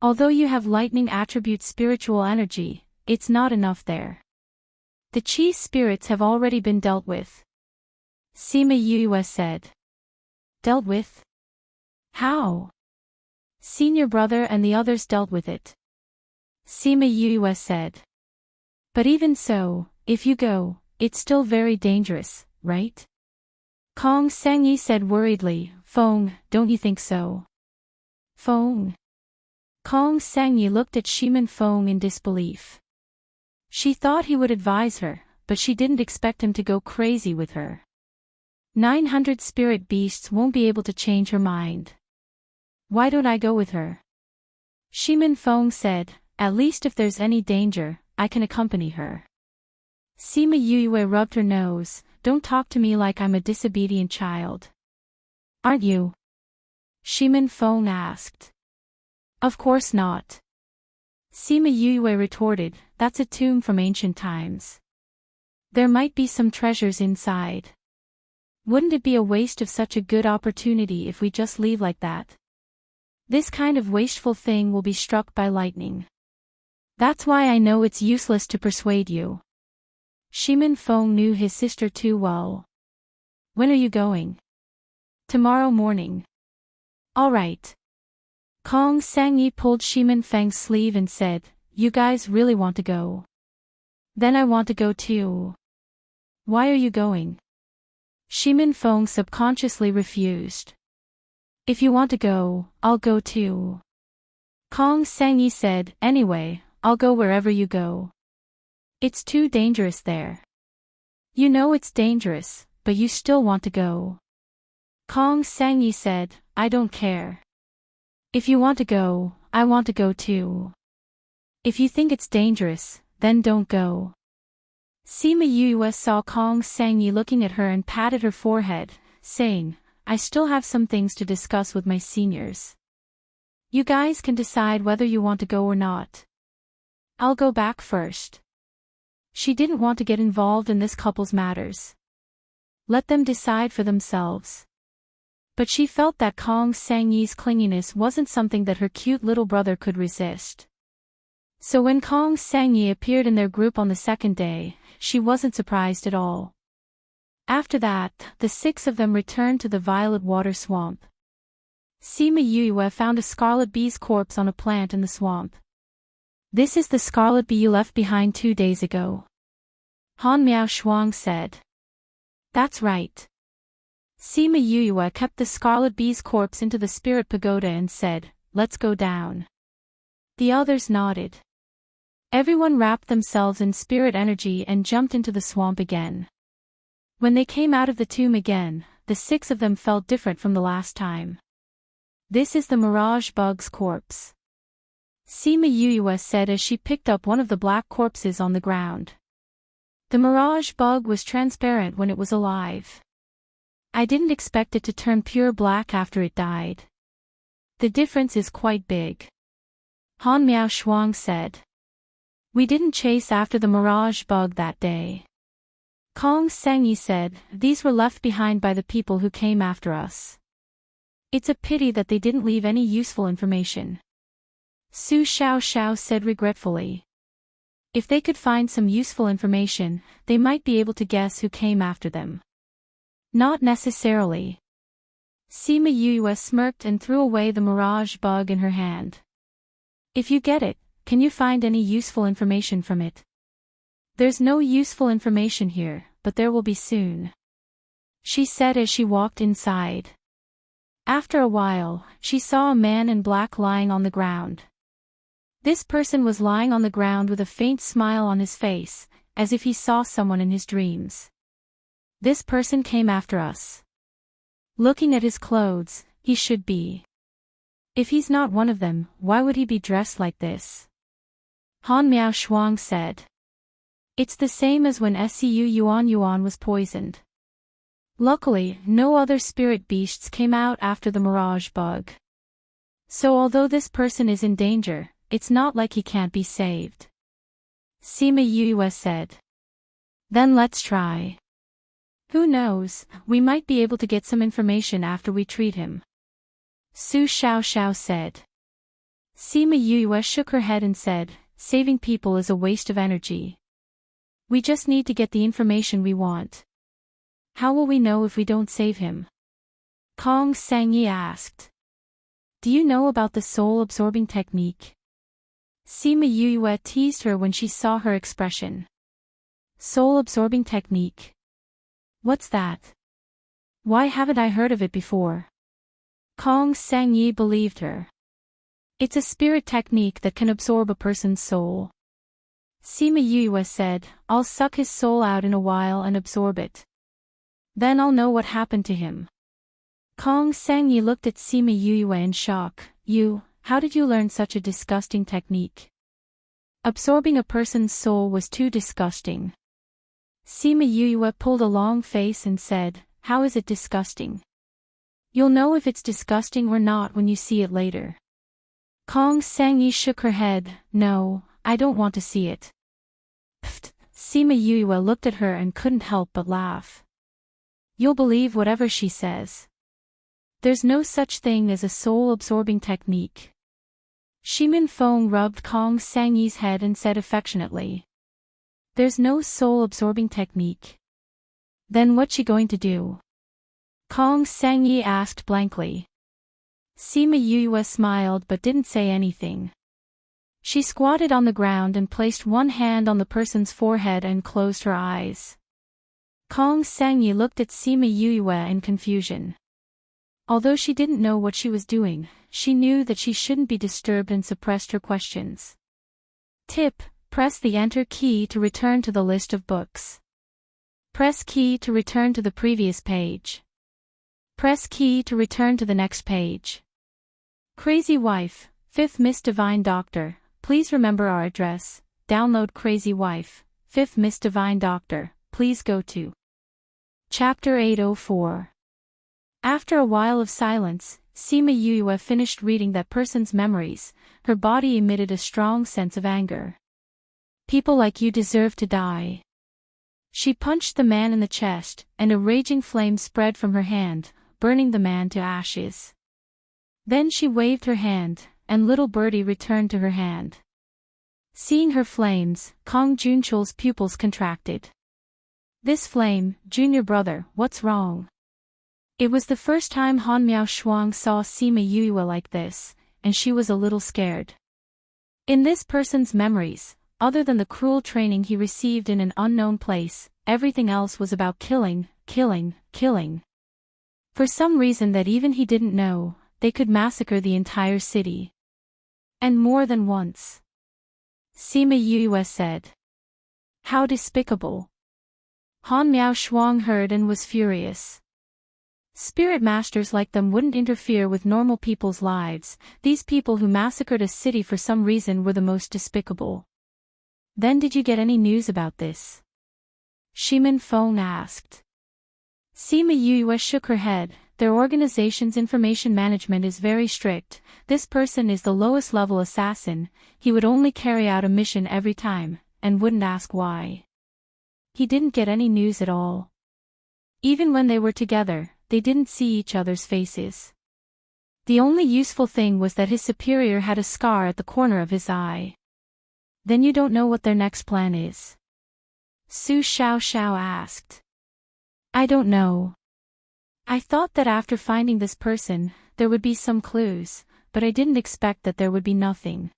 Although you have lightning attribute spiritual energy, it's not enough there. The Qi spirits have already been dealt with." Sima Yue said. "Dealt with? How?" "Senior brother and the others dealt with it," Sima Yue said. "But even so, if you go, it's still very dangerous, right?" Kong Sengyi said worriedly. "Feng, don't you think so?" "Feng?" Kong Sengyi looked at Shimin Feng in disbelief. She thought he would advise her, but she didn't expect him to go crazy with her. 900 spirit beasts won't be able to change her mind. Why don't I go with her? Shimin Feng said, at least if there's any danger, I can accompany her. Sima Yue rubbed her nose, don't talk to me like I'm a disobedient child. Aren't you? Shimin Feng asked. Of course not. Sima Yue retorted, that's a tomb from ancient times. There might be some treasures inside. Wouldn't it be a waste of such a good opportunity if we just leave like that? This kind of wasteful thing will be struck by lightning. That's why I know it's useless to persuade you. Shimin Feng knew his sister too well. When are you going? Tomorrow morning. All right. Kong Sangyi pulled Shimin Feng's sleeve and said, you guys really want to go? Then I want to go too. Why are you going? Shimin Feng subconsciously refused. If you want to go, I'll go too. Kong Sangyi said, anyway, I'll go wherever you go. It's too dangerous there. You know it's dangerous, but you still want to go. Kong Sangyi said, I don't care. If you want to go, I want to go too. If you think it's dangerous, then don't go. Sima Yue saw Kong Sangyi looking at her and patted her forehead, saying, I still have some things to discuss with my seniors. You guys can decide whether you want to go or not. I'll go back first. She didn't want to get involved in this couple's matters. Let them decide for themselves. But she felt that Kong Sangyi's clinginess wasn't something that her cute little brother could resist. So when Kong Sangyi appeared in their group on the second day, she wasn't surprised at all. After that, the six of them returned to the violet water swamp. Sima Yue found a scarlet bee's corpse on a plant in the swamp. This is the scarlet bee you left behind 2 days ago. Han Miao Shuang said. That's right. Sima Yue kept the scarlet bee's corpse into the spirit pagoda and said, let's go down. The others nodded. Everyone wrapped themselves in spirit energy and jumped into the swamp again. When they came out of the tomb again, the six of them felt different from the last time. This is the mirage bug's corpse. Sima Yue said as she picked up one of the black corpses on the ground. The mirage bug was transparent when it was alive. I didn't expect it to turn pure black after it died. The difference is quite big. Han Miao Shuang said. We didn't chase after the mirage bug that day. Kong Sangyi said, these were left behind by the people who came after us. It's a pity that they didn't leave any useful information. Su Xiao said regretfully. If they could find some useful information, they might be able to guess who came after them. Not necessarily. Sima Yue smirked and threw away the mirage bug in her hand. If you get it, can you find any useful information from it? There's no useful information here, but there will be soon. She said as she walked inside. After a while, she saw a man in black lying on the ground. This person was lying on the ground with a faint smile on his face, as if he saw someone in his dreams. This person came after us. Looking at his clothes, he should be. If he's not one of them, why would he be dressed like this? Han Miao Shuang said. It's the same as when Su Yuan was poisoned. Luckily, no other spirit beasts came out after the mirage bug. So although this person is in danger, it's not like he can't be saved. Sima Yue said. Then let's try. Who knows, we might be able to get some information after we treat him. Su Xiao said. Sima Yue shook her head and said, saving people is a waste of energy. We just need to get the information we want. How will we know if we don't save him? Kong Sangyi asked. Do you know about the soul-absorbing technique? Sima Yue teased her when she saw her expression. Soul-absorbing technique? What's that? Why haven't I heard of it before? Kong Sangyi believed her. It's a spirit technique that can absorb a person's soul. Sima Yue said, I'll suck his soul out in a while and absorb it. Then I'll know what happened to him. Kong Sangyi looked at Sima Yuyue in shock. How did you learn such a disgusting technique? Absorbing a person's soul was too disgusting. Sima Yuyue pulled a long face and said, how is it disgusting? You'll know if it's disgusting or not when you see it later. Kong Sangyi shook her head. No, I don't want to see it. Pfft. Sima Yuyue looked at her and couldn't help but laugh. You'll believe whatever she says. There's no such thing as a soul-absorbing technique. Shimin Feng rubbed Kong Sangyi's head and said affectionately. There's no soul-absorbing technique. Then what's she going to do? Kong Sangyi asked blankly. Sima Yuyue smiled but didn't say anything. She squatted on the ground and placed one hand on the person's forehead and closed her eyes. Kong Sangyi looked at Sima Yuyue in confusion. Although she didn't know what she was doing, she knew that she shouldn't be disturbed and suppressed her questions. Tip: press the Enter key to return to the list of books. Press key to return to the previous page. Press key to return to the next page. Crazy Wife, 5th Miss Divine Doctor, please remember our address. Download Crazy Wife, 5th Miss Divine Doctor, please go to Chapter 804. After a while of silence, Sima Yuyue finished reading that person's memories. Her body emitted a strong sense of anger. People like you deserve to die. She punched the man in the chest, and a raging flame spread from her hand, burning the man to ashes. Then she waved her hand, and little birdie returned to her hand. Seeing her flames, Kong Junchol's pupils contracted. This flame, junior brother, what's wrong? It was the first time Han Miao Shuang saw Sima Yuyue like this, and she was a little scared. In this person's memories, other than the cruel training he received in an unknown place, everything else was about killing, killing, killing. For some reason that even he didn't know, they could massacre the entire city. And more than once. Sima Yuyue said. How despicable. Han Miao Shuang heard and was furious. Spirit masters like them wouldn't interfere with normal people's lives. These people who massacred a city for some reason were the most despicable. Then did you get any news about this? Shimin Feng asked. Sima Yuyue shook her head. Their organization's information management is very strict. This person is the lowest level assassin. He would only carry out a mission every time, and wouldn't ask why. He didn't get any news at all. Even when they were together, they didn't see each other's faces. The only useful thing was that his superior had a scar at the corner of his eye. Then you don't know what their next plan is? Su Xiao asked. I don't know. I thought that after finding this person, there would be some clues, but I didn't expect that there would be nothing.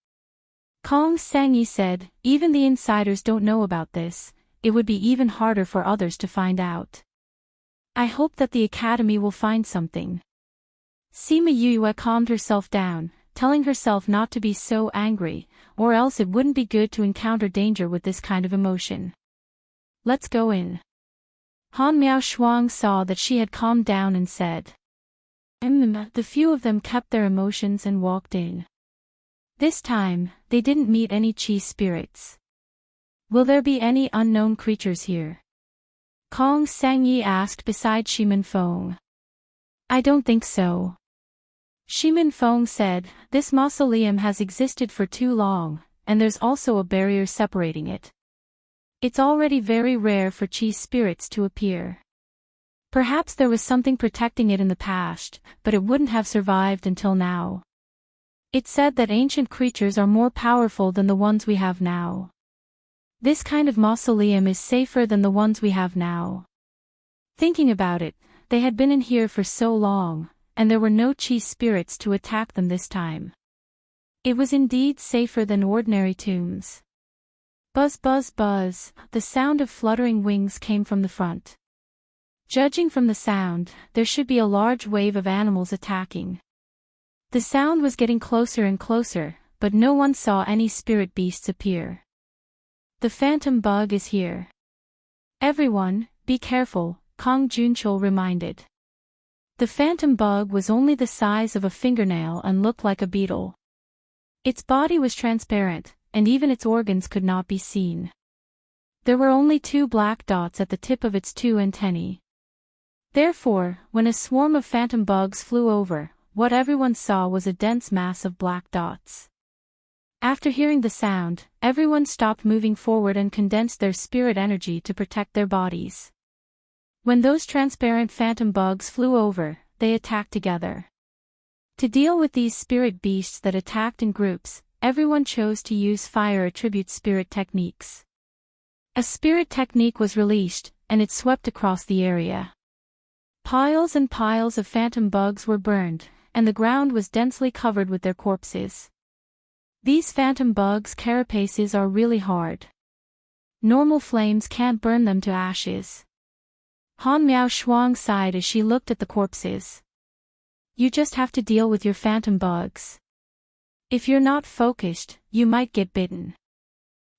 Kong Sangyi said, even the insiders don't know about this. It would be even harder for others to find out. I hope that the academy will find something. Sima Yuyue calmed herself down, telling herself not to be so angry, or else it wouldn't be good to encounter danger with this kind of emotion. Let's go in. Han Miao Shuang saw that she had calmed down and said. The few of them kept their emotions and walked in. This time, they didn't meet any chi spirits. Will there be any unknown creatures here? Kong Sangyi asked beside Shimin Feng. I don't think so. Shimin Feng said, this mausoleum has existed for too long, and there's also a barrier separating it. It's already very rare for chi spirits to appear. Perhaps there was something protecting it in the past, but it wouldn't have survived until now. It's said that ancient creatures are more powerful than the ones we have now. This kind of mausoleum is safer than the ones we have now. Thinking about it, they had been in here for so long, and there were no chi spirits to attack them this time. It was indeed safer than ordinary tombs. Buzz buzz buzz, the sound of fluttering wings came from the front. Judging from the sound, there should be a large wave of animals attacking. The sound was getting closer and closer, but no one saw any spirit beasts appear. The phantom bug is here. Everyone, be careful, Kong Junchol reminded. The phantom bug was only the size of a fingernail and looked like a beetle. Its body was transparent, and even its organs could not be seen. There were only 2 black dots at the tip of its 2 antennae. Therefore, when a swarm of phantom bugs flew over, what everyone saw was a dense mass of black dots. After hearing the sound, everyone stopped moving forward and condensed their spirit energy to protect their bodies. When those transparent phantom bugs flew over, they attacked together. To deal with these spirit beasts that attacked in groups, everyone chose to use fire attribute spirit techniques. A spirit technique was released, and it swept across the area. Piles and piles of phantom bugs were burned, and the ground was densely covered with their corpses. These phantom bugs' carapaces are really hard. Normal flames can't burn them to ashes. Han Miao Shuang sighed as she looked at the corpses. You just have to deal with your phantom bugs. If you're not focused, you might get bitten.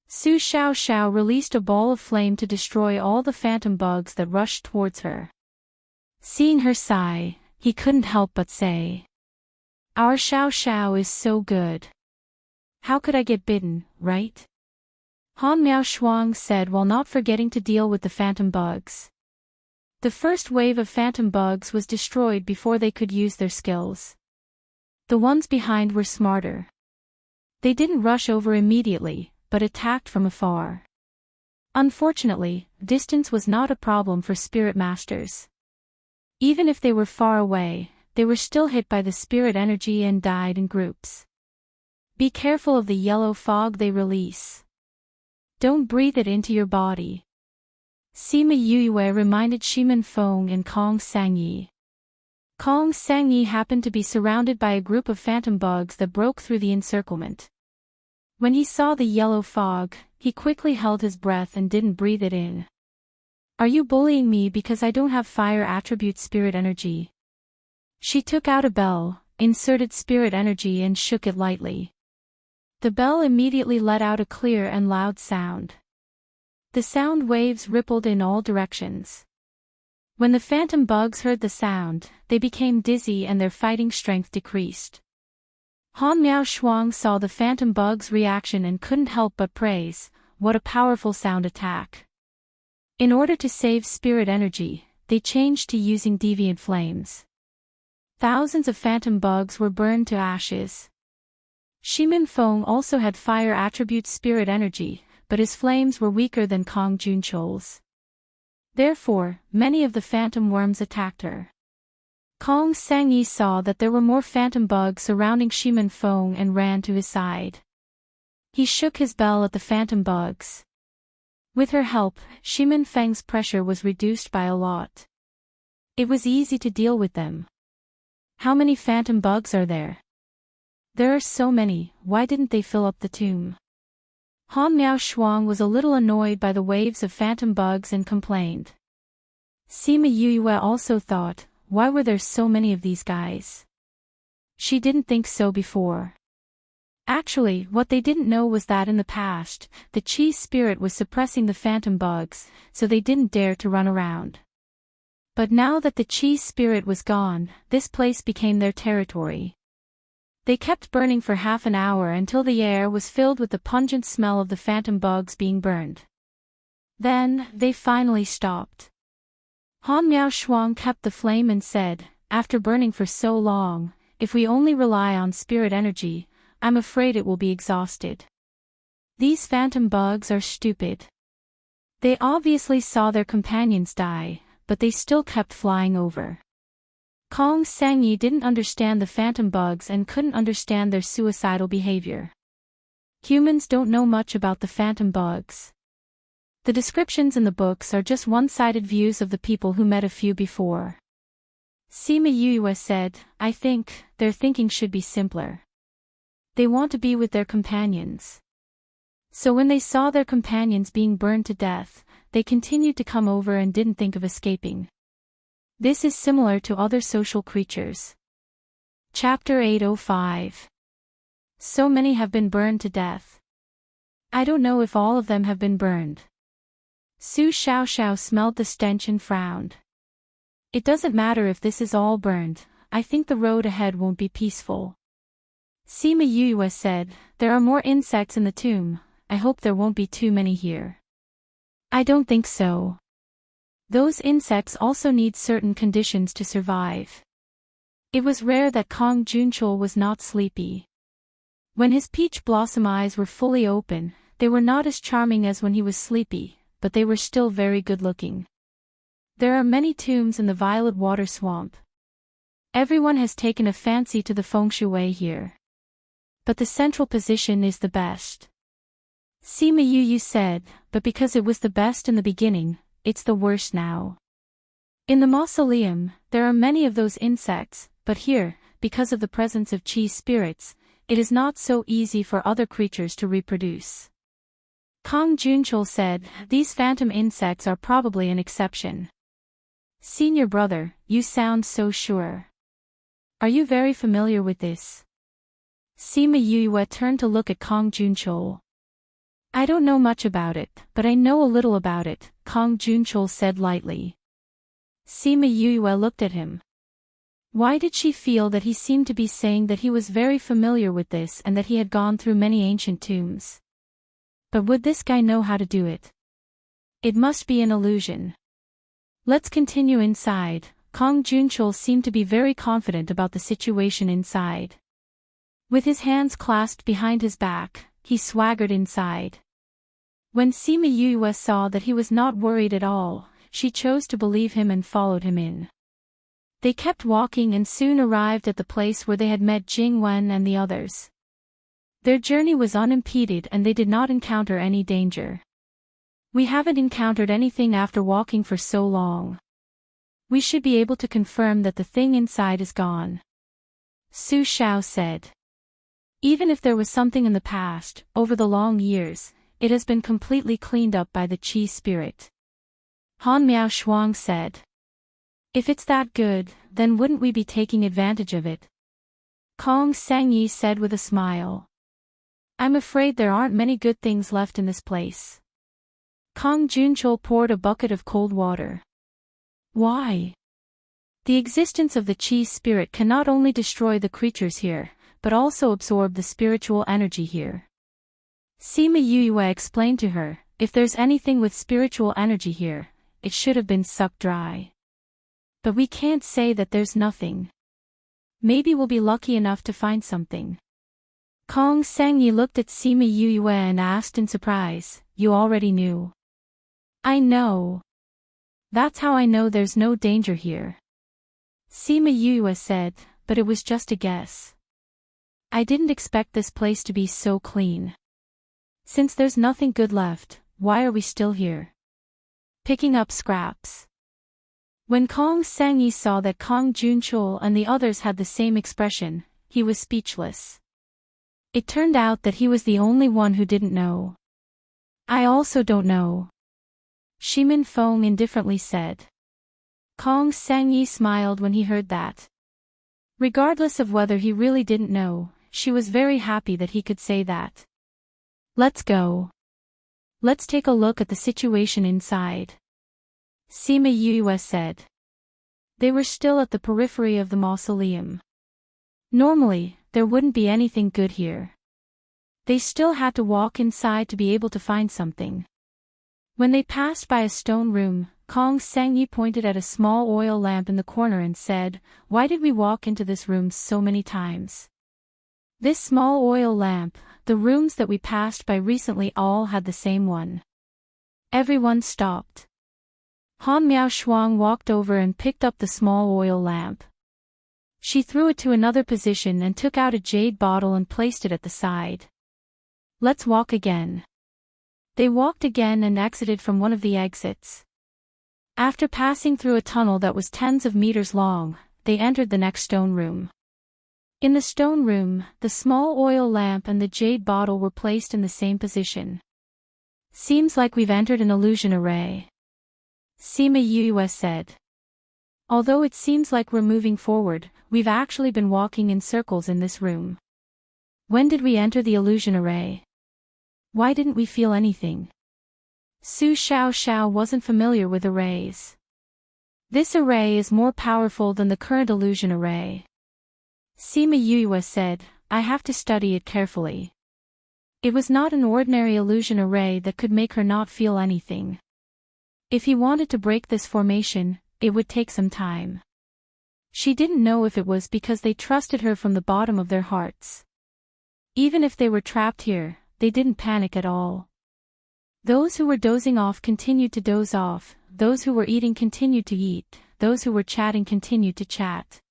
Su Xiaoxiao released a ball of flame to destroy all the phantom bugs that rushed towards her. Seeing her sigh, he couldn't help but say, "Our Xiaoxiao is so good. How could I get bitten, right?" Han Miao Shuang said while not forgetting to deal with the phantom bugs. The first wave of phantom bugs was destroyed before they could use their skills. The ones behind were smarter. They didn't rush over immediately, but attacked from afar. Unfortunately, distance was not a problem for spirit masters. Even if they were far away, they were still hit by the spirit energy and died in groups. Be careful of the yellow fog they release. Don't breathe it into your body. Sima Yuyue reminded Shimin Feng and Kong Sangyi. Kong Sangyi happened to be surrounded by a group of phantom bugs that broke through the encirclement. When he saw the yellow fog, he quickly held his breath and didn't breathe it in. Are you bullying me because I don't have fire attribute spirit energy? She took out a bell, inserted spirit energy and shook it lightly. The bell immediately let out a clear and loud sound. The sound waves rippled in all directions. When the phantom bugs heard the sound, they became dizzy and their fighting strength decreased. Han Miao Shuang saw the phantom bugs' reaction and couldn't help but praise, "What a powerful sound attack." In order to save spirit energy, they changed to using deviant flames. Thousands of phantom bugs were burned to ashes. Shimin Feng also had fire attribute spirit energy, but his flames were weaker than Kong Junchol's. Therefore, many of the phantom worms attacked her. Kong Sangyi saw that there were more phantom bugs surrounding Shimin Feng and ran to his side. He shook his bell at the phantom bugs. With her help, Shimin Feng's pressure was reduced by a lot. It was easy to deal with them. How many phantom bugs are there? There are so many, why didn't they fill up the tomb? Han Miao Shuang was a little annoyed by the waves of phantom bugs and complained. Sima Yuyue also thought, why were there so many of these guys? She didn't think so before. Actually, what they didn't know was that in the past, the Qi spirit was suppressing the phantom bugs, so they didn't dare to run around. But now that the Qi spirit was gone, this place became their territory. They kept burning for half an hour until the air was filled with the pungent smell of the phantom bugs being burned. Then, they finally stopped. Han Miao Shuang kept the flame and said, after burning for so long, if we only rely on spirit energy, I'm afraid it will be exhausted. These phantom bugs are stupid. They obviously saw their companions die, but they still kept flying over. Kong Sangyi didn't understand the phantom bugs and couldn't understand their suicidal behavior. Humans don't know much about the phantom bugs. The descriptions in the books are just one-sided views of the people who met a few before. Sima Yuyue said, I think, their thinking should be simpler. They want to be with their companions. So when they saw their companions being burned to death, they continued to come over and didn't think of escaping. This is similar to other social creatures. Chapter 805. So many have been burned to death. I don't know if all of them have been burned. Su Xiaoxiao smelled the stench and frowned. It doesn't matter if this is all burned, I think the road ahead won't be peaceful. Sima Yue said, there are more insects in the tomb, I hope there won't be too many here. I don't think so. Those insects also need certain conditions to survive. It was rare that Kong Junchul was not sleepy. When his peach blossom eyes were fully open, they were not as charming as when he was sleepy, but they were still very good-looking. There are many tombs in the Violet Water Swamp. Everyone has taken a fancy to the feng shui here. But the central position is the best. Sima Yu said, but because it was the best in the beginning, it's the worst now. In the mausoleum, there are many of those insects, but here, because of the presence of chi spirits, it is not so easy for other creatures to reproduce. Kong Junchul said, these phantom insects are probably an exception. Senior brother, you sound so sure. Are you very familiar with this? Sima Yue turned to look at Kong Junchul. I don't know much about it, but I know a little about it, Kong Junchul said lightly. Sima Yue looked at him. Why did she feel that he seemed to be saying that he was very familiar with this and that he had gone through many ancient tombs? But would this guy know how to do it? It must be an illusion. Let's continue inside. Kong Junchul seemed to be very confident about the situation inside. With his hands clasped behind his back, he swaggered inside. When Sima Yue saw that he was not worried at all, she chose to believe him and followed him in. They kept walking and soon arrived at the place where they had met Jing Wen and the others. Their journey was unimpeded and they did not encounter any danger. We haven't encountered anything after walking for so long. We should be able to confirm that the thing inside is gone. Su Xiao said. Even if there was something in the past, over the long years, it has been completely cleaned up by the Qi spirit. Han Miao Shuang said. If it's that good, then wouldn't we be taking advantage of it? Kong Sangyi said with a smile. I'm afraid there aren't many good things left in this place. Kong Junchul poured a bucket of cold water. Why? The existence of the Qi spirit can not only destroy the creatures here, but also absorb the spiritual energy here. Sima Yue explained to her, if there's anything with spiritual energy here, it should have been sucked dry. But we can't say that there's nothing. Maybe we'll be lucky enough to find something. Kong Sangyi looked at Sima Yue and asked in surprise, you already knew. I know. That's how I know there's no danger here. Sima Yue said, but it was just a guess. I didn't expect this place to be so clean. Since there's nothing good left, why are we still here? Picking up scraps. When Kong Sangyi saw that Kong Junchul and the others had the same expression, he was speechless. It turned out that he was the only one who didn't know. I also don't know. Shimin Feng indifferently said. Kong Sangyi smiled when he heard that. Regardless of whether he really didn't know, she was very happy that he could say that. Let's go. Let's take a look at the situation inside. Sima Yue said. They were still at the periphery of the mausoleum. Normally, there wouldn't be anything good here. They still had to walk inside to be able to find something. When they passed by a stone room, Kong Sangyi pointed at a small oil lamp in the corner and said, why did we walk into this room so many times? This small oil lamp, the rooms that we passed by recently all had the same one. Everyone stopped. Han Miao Shuang walked over and picked up the small oil lamp. She threw it to another position and took out a jade bottle and placed it at the side. Let's walk again. They walked again and exited from one of the exits. After passing through a tunnel that was tens of meters long, they entered the next stone room. In the stone room, the small oil lamp and the jade bottle were placed in the same position. Seems like we've entered an illusion array. Sima Yue said. Although it seems like we're moving forward, we've actually been walking in circles in this room. When did we enter the illusion array? Why didn't we feel anything? Su Xiao wasn't familiar with arrays. This array is more powerful than the current illusion array. Sima Yue said, I have to study it carefully. It was not an ordinary illusion array that could make her not feel anything. If he wanted to break this formation, it would take some time. She didn't know if it was because they trusted her from the bottom of their hearts. Even if they were trapped here, they didn't panic at all. Those who were dozing off continued to doze off, those who were eating continued to eat, those who were chatting continued to chat.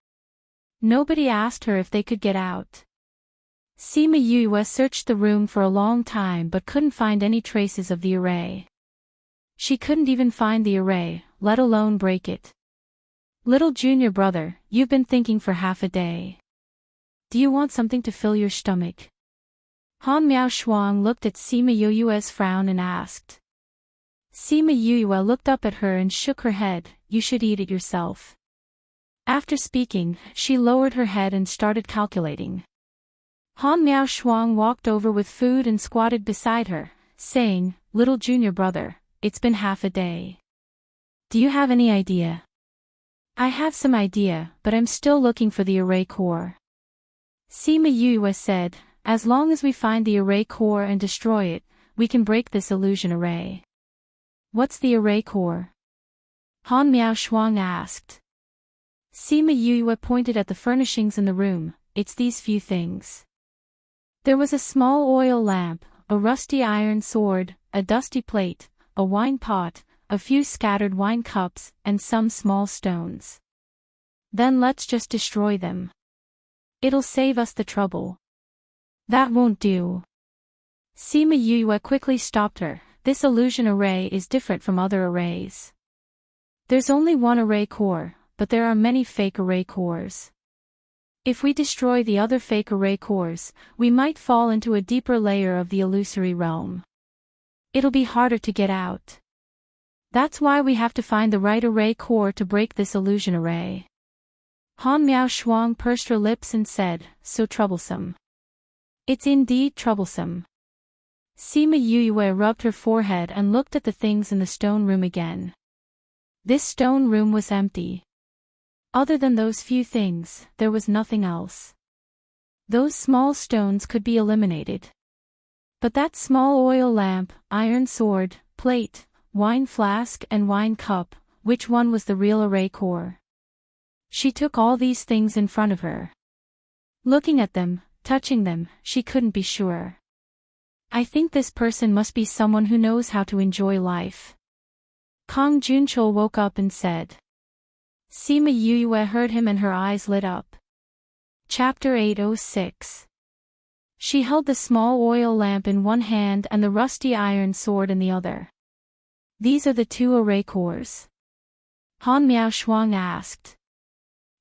Nobody asked her if they could get out. Sima Yue searched the room for a long time but couldn't find any traces of the array. She couldn't even find the array, let alone break it. Little junior brother, you've been thinking for half a day. Do you want something to fill your stomach? Han Miao Shuang looked at Sima Yue's frown and asked. Sima Yue looked up at her and shook her head, you should eat it yourself. After speaking, she lowered her head and started calculating. Han Miao Shuang walked over with food and squatted beside her, saying, Little junior brother, it's been half a day. Do you have any idea? I have some idea, but I'm still looking for the array core. Sima Yue said, as long as we find the array core and destroy it, we can break this illusion array. What's the array core? Han Miao Shuang asked. Sima Yue pointed at the furnishings in the room, it's these few things. There was a small oil lamp, a rusty iron sword, a dusty plate, a wine pot, a few scattered wine cups, and some small stones. Then let's just destroy them. It'll save us the trouble. That won't do. Sima Yue quickly stopped her, this illusion array is different from other arrays. There's only one array core, but there are many fake array cores. If we destroy the other fake array cores, we might fall into a deeper layer of the illusory realm. It'll be harder to get out. That's why we have to find the right array core to break this illusion array. Han Miao Shuang pursed her lips and said, so troublesome. It's indeed troublesome. Sima Yue rubbed her forehead and looked at the things in the stone room again. This stone room was empty. Other than those few things, there was nothing else. Those small stones could be eliminated. But that small oil lamp, iron sword, plate, wine flask and wine cup, which one was the real array core? She took all these things in front of her. Looking at them, touching them, she couldn't be sure. I think this person must be someone who knows how to enjoy life. Kong Junchul woke up and said. Sima Yue heard him and her eyes lit up. Chapter 806. She held the small oil lamp in one hand and the rusty iron sword in the other. These are the two array cores. Han Miao Shuang asked.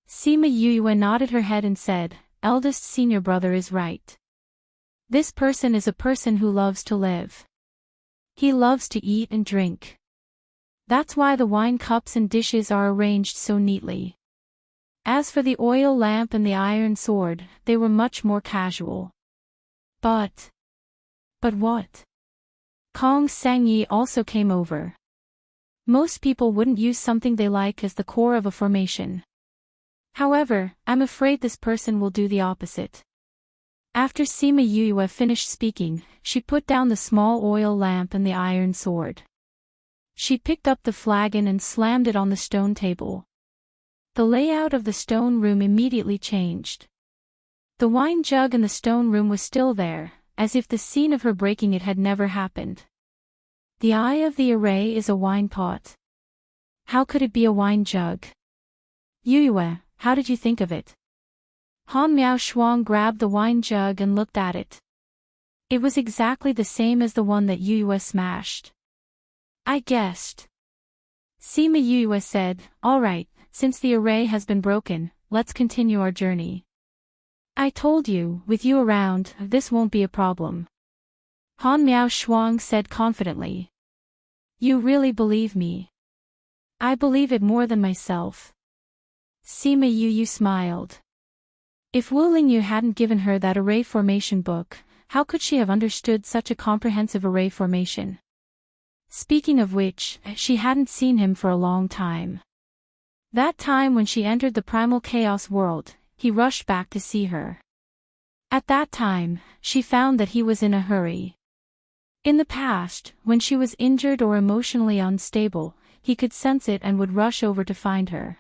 Sima Yue nodded her head and said, eldest senior brother is right. This person is a person who loves to live. He loves to eat and drink. That's why the wine cups and dishes are arranged so neatly. As for the oil lamp and the iron sword, they were much more casual. But what? Kong Sangyi also came over. Most people wouldn't use something they like as the core of a formation. However, I'm afraid this person will do the opposite. After Sima Yue finished speaking, she put down the small oil lamp and the iron sword. She picked up the flagon and slammed it on the stone table. The layout of the stone room immediately changed. The wine jug in the stone room was still there, as if the scene of her breaking it had never happened. The eye of the array is a wine pot. How could it be a wine jug? Yue, how did you think of it? Han Miao Shuang grabbed the wine jug and looked at it. It was exactly the same as the one that Yue smashed. I guessed. Sima Yue said, all right, since the array has been broken, let's continue our journey. I told you, with you around, this won't be a problem. Han Miao Shuang said confidently. You really believe me? I believe it more than myself. Sima Yue smiled. If Wu Lingyu hadn't given her that array formation book, how could she have understood such a comprehensive array formation? Speaking of which, she hadn't seen him for a long time. That time when she entered the primal chaos world, he rushed back to see her. At that time, she found that he was in a hurry. In the past, when she was injured or emotionally unstable, he could sense it and would rush over to find her.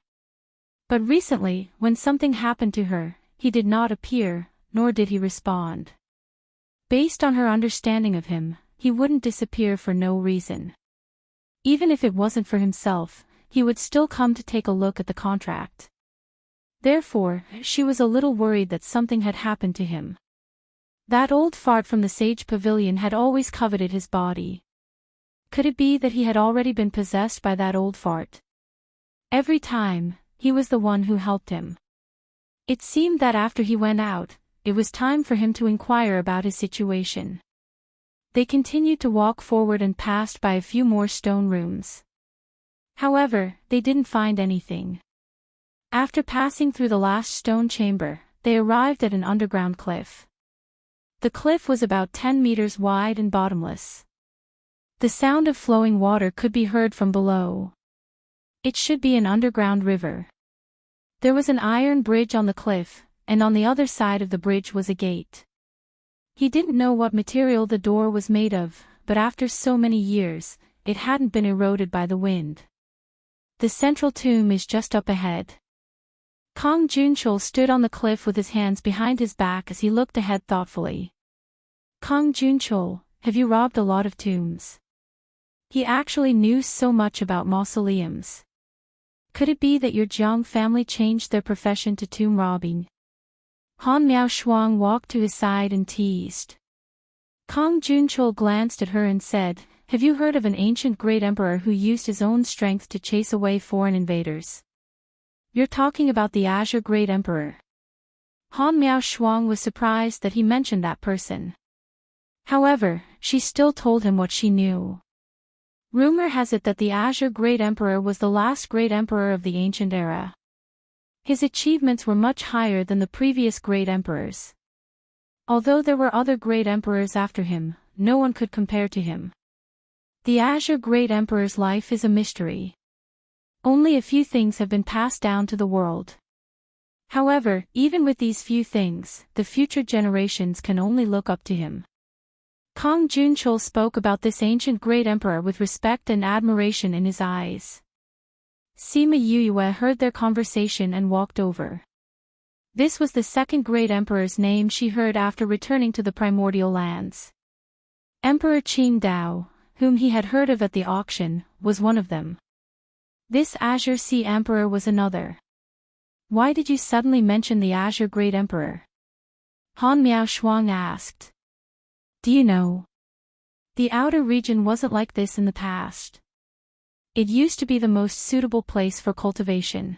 But recently, when something happened to her, he did not appear, nor did he respond. Based on her understanding of him, he wouldn't disappear for no reason. Even if it wasn't for himself, he would still come to take a look at the contract. Therefore, she was a little worried that something had happened to him. That old fart from the Sage Pavilion had always coveted his body. Could it be that he had already been possessed by that old fart? Every time, he was the one who helped him. It seemed that after he went out, it was time for him to inquire about his situation. They continued to walk forward and passed by a few more stone rooms. However, they didn't find anything. After passing through the last stone chamber, they arrived at an underground cliff. The cliff was about 10 meters wide and bottomless. The sound of flowing water could be heard from below. It should be an underground river. There was an iron bridge on the cliff, and on the other side of the bridge was a gate. He didn't know what material the door was made of, but after so many years, it hadn't been eroded by the wind. The central tomb is just up ahead. Kong Junchul stood on the cliff with his hands behind his back as he looked ahead thoughtfully. Kong Junchul, have you robbed a lot of tombs? He actually knew so much about mausoleums. Could it be that your Jiang family changed their profession to tomb robbing? Han Miao Shuang walked to his side and teased. Kong Junchul glanced at her and said, have you heard of an ancient great emperor who used his own strength to chase away foreign invaders? You're talking about the Azure Great Emperor. Han Miao Shuang was surprised that he mentioned that person. However, she still told him what she knew. Rumor has it that the Azure Great Emperor was the last great emperor of the ancient era. His achievements were much higher than the previous great emperors. Although there were other great emperors after him, no one could compare to him. The Azure Great Emperor's life is a mystery. Only a few things have been passed down to the world. However, even with these few things, the future generations can only look up to him. Kong Junchul spoke about this ancient great emperor with respect and admiration in his eyes. Sima Yuyue heard their conversation and walked over. This was the second great emperor's name she heard after returning to the primordial lands. Emperor Qing Dao, whom he had heard of at the auction, was one of them. This Azure Sea Emperor was another. Why did you suddenly mention the Azure Great Emperor? Han Miao Shuang asked. Do you know? The outer region wasn't like this in the past. It used to be the most suitable place for cultivation.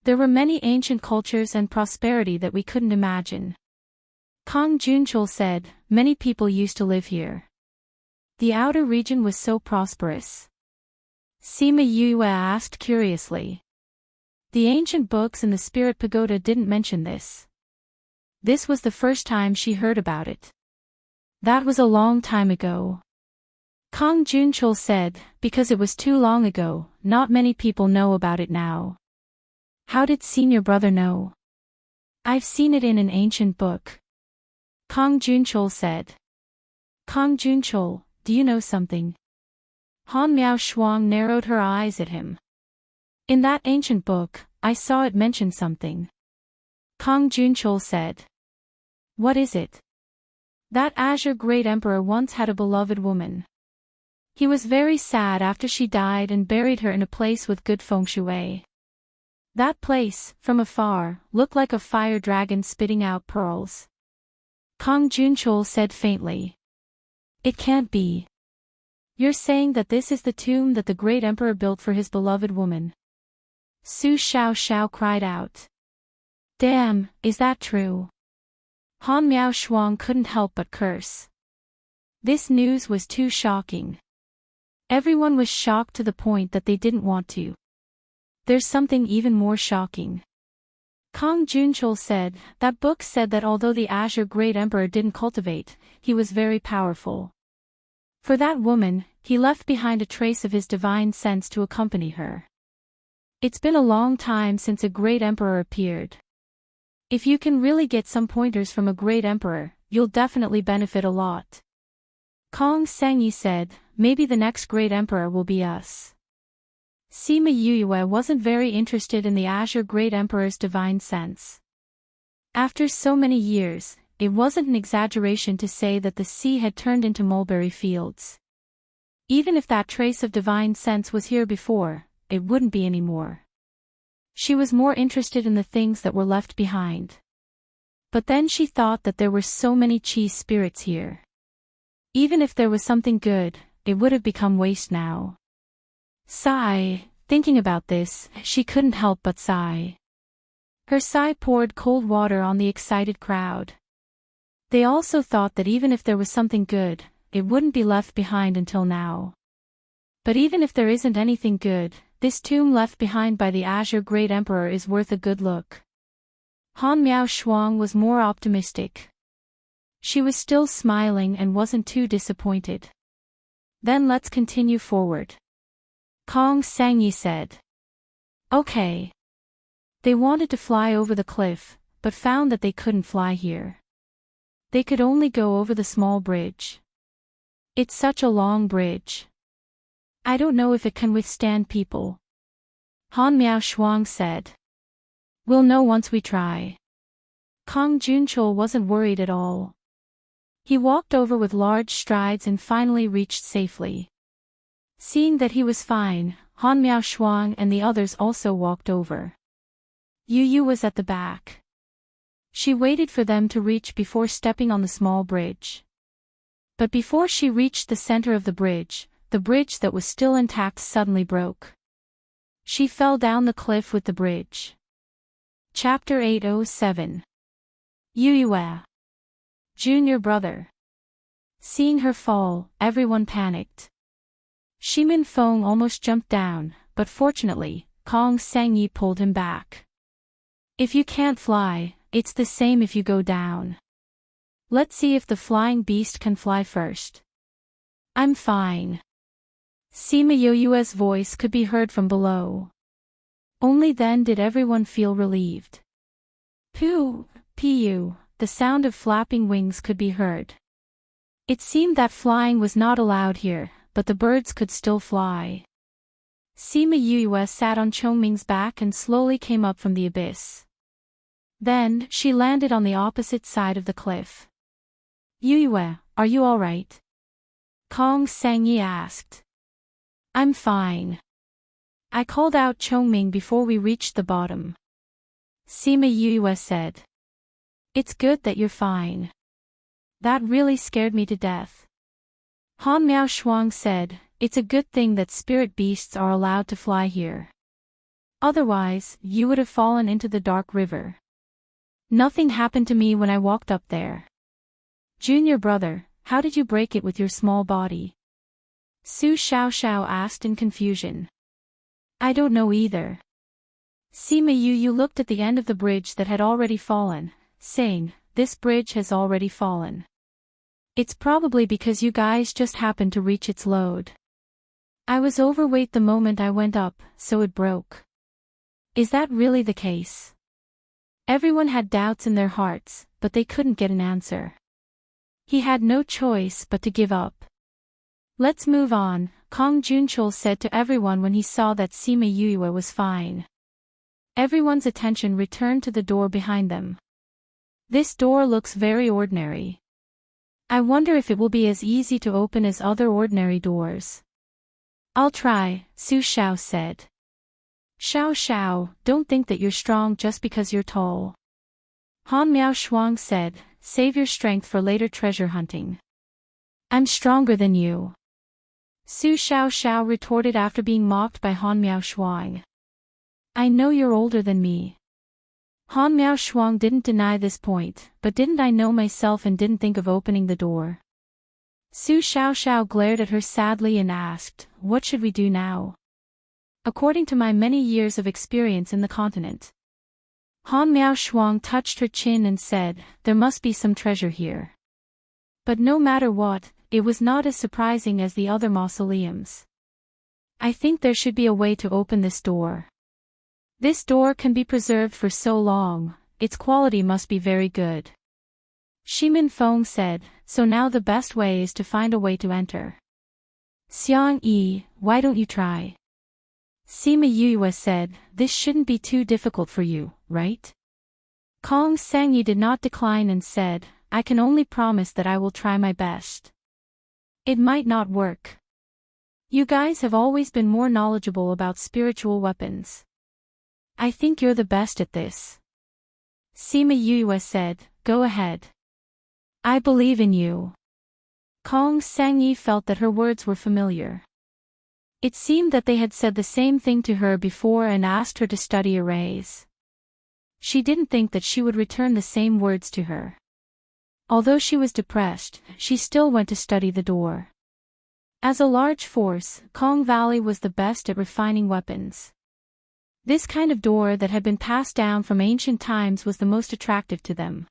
There were many ancient cultures and prosperity that we couldn't imagine. Kong Junchul said, many people used to live here. The outer region was so prosperous. Sima Yue asked curiously. The ancient books in the Spirit Pagoda didn't mention this. This was the first time she heard about it. That was a long time ago. Kong Junchul said, because it was too long ago, not many people know about it now. How did senior brother know? I've seen it in an ancient book. Kong Junchul said. Kong Junchul, do you know something? Han Miao Shuang narrowed her eyes at him. In that ancient book, I saw it mention something. Kong Junchul said. What is it? That Azure Great Emperor once had a beloved woman. He was very sad after she died and buried her in a place with good feng shui. That place, from afar, looked like a fire dragon spitting out pearls. Kong Junchul said faintly. It can't be. You're saying that this is the tomb that the great emperor built for his beloved woman? Su Xiao cried out. Damn, is that true? Han Miao Shuang couldn't help but curse. This news was too shocking. Everyone was shocked to the point that they didn't want to. There's something even more shocking. Kong Junchul said, that book said that although the Azure Great Emperor didn't cultivate, he was very powerful. For that woman, he left behind a trace of his divine sense to accompany her. It's been a long time since a great emperor appeared. If you can really get some pointers from a great emperor, you'll definitely benefit a lot. Kong Sangyi said, maybe the next great emperor will be us. Sima Yuyue wasn't very interested in the Azure Great Emperor's divine sense. After so many years, it wasn't an exaggeration to say that the sea had turned into mulberry fields. Even if that trace of divine sense was here before, it wouldn't be anymore. She was more interested in the things that were left behind. But then she thought that there were so many cheese spirits here. Even if there was something good, it would have become waste now. Sigh, thinking about this, she couldn't help but sigh. Her sigh poured cold water on the excited crowd. They also thought that even if there was something good, it wouldn't be left behind until now. But even if there isn't anything good, this tomb left behind by the Azure Great Emperor is worth a good look. Han Miao Shuang was more optimistic. She was still smiling and wasn't too disappointed. Then let's continue forward. Kong Sangyi said. Okay. They wanted to fly over the cliff, but found that they couldn't fly here. They could only go over the small bridge. It's such a long bridge. I don't know if it can withstand people. Han Miao Shuang said. We'll know once we try. Kong Junchul wasn't worried at all. He walked over with large strides and finally reached safely. Seeing that he was fine, Han Miao Shuang and the others also walked over. Yu Yu was at the back. She waited for them to reach before stepping on the small bridge. But before she reached the center of the bridge that was still intact suddenly broke. She fell down the cliff with the bridge. Chapter 807. Yu Yue. Junior brother. Seeing her fall, everyone panicked. Shimin Feng almost jumped down, but fortunately, Kong Sangyi pulled him back. If you can't fly, it's the same if you go down. Let's see if the flying beast can fly first. I'm fine. Sima Yoyue's voice could be heard from below. Only then did everyone feel relieved. Pooh, Piu, the sound of flapping wings could be heard. It seemed that flying was not allowed here, but the birds could still fly. Sima Yuyue sat on Chongming's back and slowly came up from the abyss. Then, she landed on the opposite side of the cliff. Yuyue, are you alright? Kong Sangyi asked. I'm fine. I called out Chongming before we reached the bottom. Sima Yuyue said. It's good that you're fine. That really scared me to death. Han Miao Shuang said, it's a good thing that spirit beasts are allowed to fly here. Otherwise, you would have fallen into the dark river. Nothing happened to me when I walked up there. Junior brother, how did you break it with your small body? Su Xiaoxiao asked in confusion. I don't know either. Sima Yu looked at the end of the bridge that had already fallen, saying, this bridge has already fallen. It's probably because you guys just happened to reach its load. I was overweight the moment I went up, so it broke. Is that really the case? Everyone had doubts in their hearts, but they couldn't get an answer. He had no choice but to give up. Let's move on, Kong Junchul said to everyone when he saw that Sima Yuyue was fine. Everyone's attention returned to the door behind them. This door looks very ordinary. I wonder if it will be as easy to open as other ordinary doors. I'll try, Su Xiao said. Xiao, don't think that you're strong just because you're tall. Han Miao Shuang said, save your strength for later treasure hunting. I'm stronger than you. Su Xiao retorted after being mocked by Han Miao Shuang. I know you're older than me. Han Miao Shuang didn't deny this point, but didn't I know myself and didn't think of opening the door. Su Xiao glared at her sadly and asked, what should we do now? According to my many years of experience in the continent. Han Miao Shuang touched her chin and said, there must be some treasure here. But no matter what, it was not as surprising as the other mausoleums. I think there should be a way to open this door. This door can be preserved for so long, its quality must be very good. Shimin Feng said, so now the best way is to find a way to enter. Xiang Yi, why don't you try? Sima Yue said, this shouldn't be too difficult for you, right? Kong Sangyi did not decline and said, I can only promise that I will try my best. It might not work. You guys have always been more knowledgeable about spiritual weapons. I think you're the best at this. Sima Yue said, go ahead. I believe in you. Kong Sangyi felt that her words were familiar. It seemed that they had said the same thing to her before and asked her to study arrays. She didn't think that she would return the same words to her. Although she was depressed, she still went to study the door. As a large force, Kong Valley was the best at refining weapons. This kind of door that had been passed down from ancient times was the most attractive to them.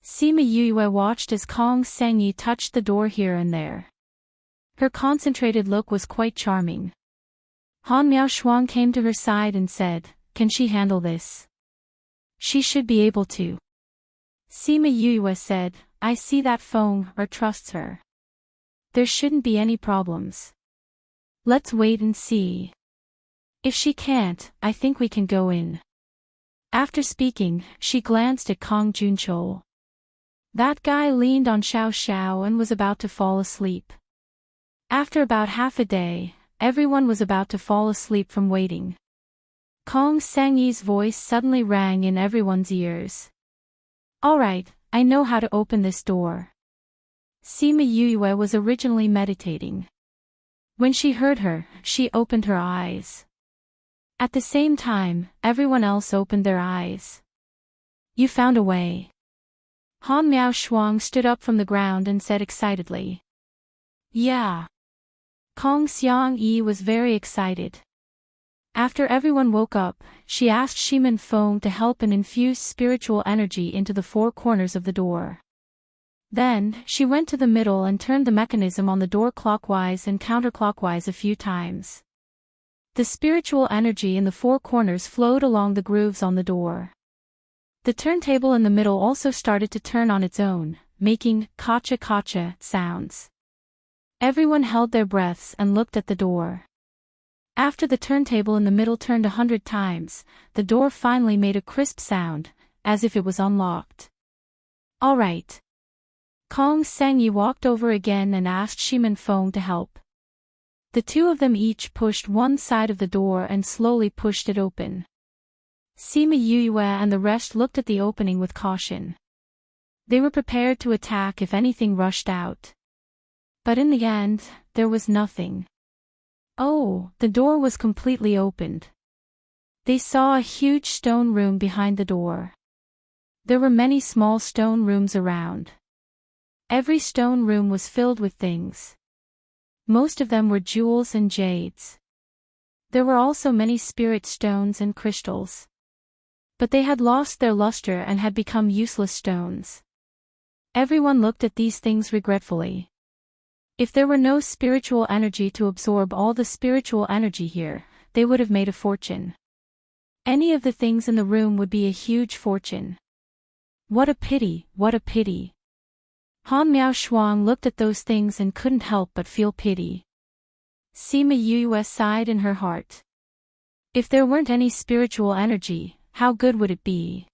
Sima Yue watched as Kong Sangyi touched the door here and there. Her concentrated look was quite charming. Han Miaoshuang came to her side and said, can she handle this? She should be able to. Sima Yue said, I see that Feng Er trusts her. There shouldn't be any problems. Let's wait and see. If she can't, I think we can go in. After speaking, she glanced at Kong Junchou. That guy leaned on Xiao Xiao and was about to fall asleep. After about half a day, everyone was about to fall asleep from waiting. Kong Sangyi's voice suddenly rang in everyone's ears. All right, I know how to open this door. Sima Yue was originally meditating. When she heard her, she opened her eyes. At the same time, everyone else opened their eyes. You found a way. Han Miaoshuang stood up from the ground and said excitedly. Yeah. Kong Xiang Yi was very excited. After everyone woke up, she asked Shimin Feng to help and infuse spiritual energy into the four corners of the door. Then, she went to the middle and turned the mechanism on the door clockwise and counterclockwise a few times. The spiritual energy in the four corners flowed along the grooves on the door. The turntable in the middle also started to turn on its own, making kacha-kacha sounds. Everyone held their breaths and looked at the door. After the turntable in the middle turned 100 times, the door finally made a crisp sound, as if it was unlocked. All right. Kong Sangyi walked over again and asked Shimin Feng to help. The two of them each pushed one side of the door and slowly pushed it open. Sima Yue and the rest looked at the opening with caution. They were prepared to attack if anything rushed out. But in the end, there was nothing. Oh, the door was completely opened. They saw a huge stone room behind the door. There were many small stone rooms around. Every stone room was filled with things. Most of them were jewels and jades. There were also many spirit stones and crystals. But they had lost their luster and had become useless stones. Everyone looked at these things regretfully. If there were no spiritual energy to absorb all the spiritual energy here, they would have made a fortune. Any of the things in the room would be a huge fortune. What a pity, what a pity. Han Miaoshuang looked at those things and couldn't help but feel pity. Sima Yue sighed in her heart. If there weren't any spiritual energy, how good would it be?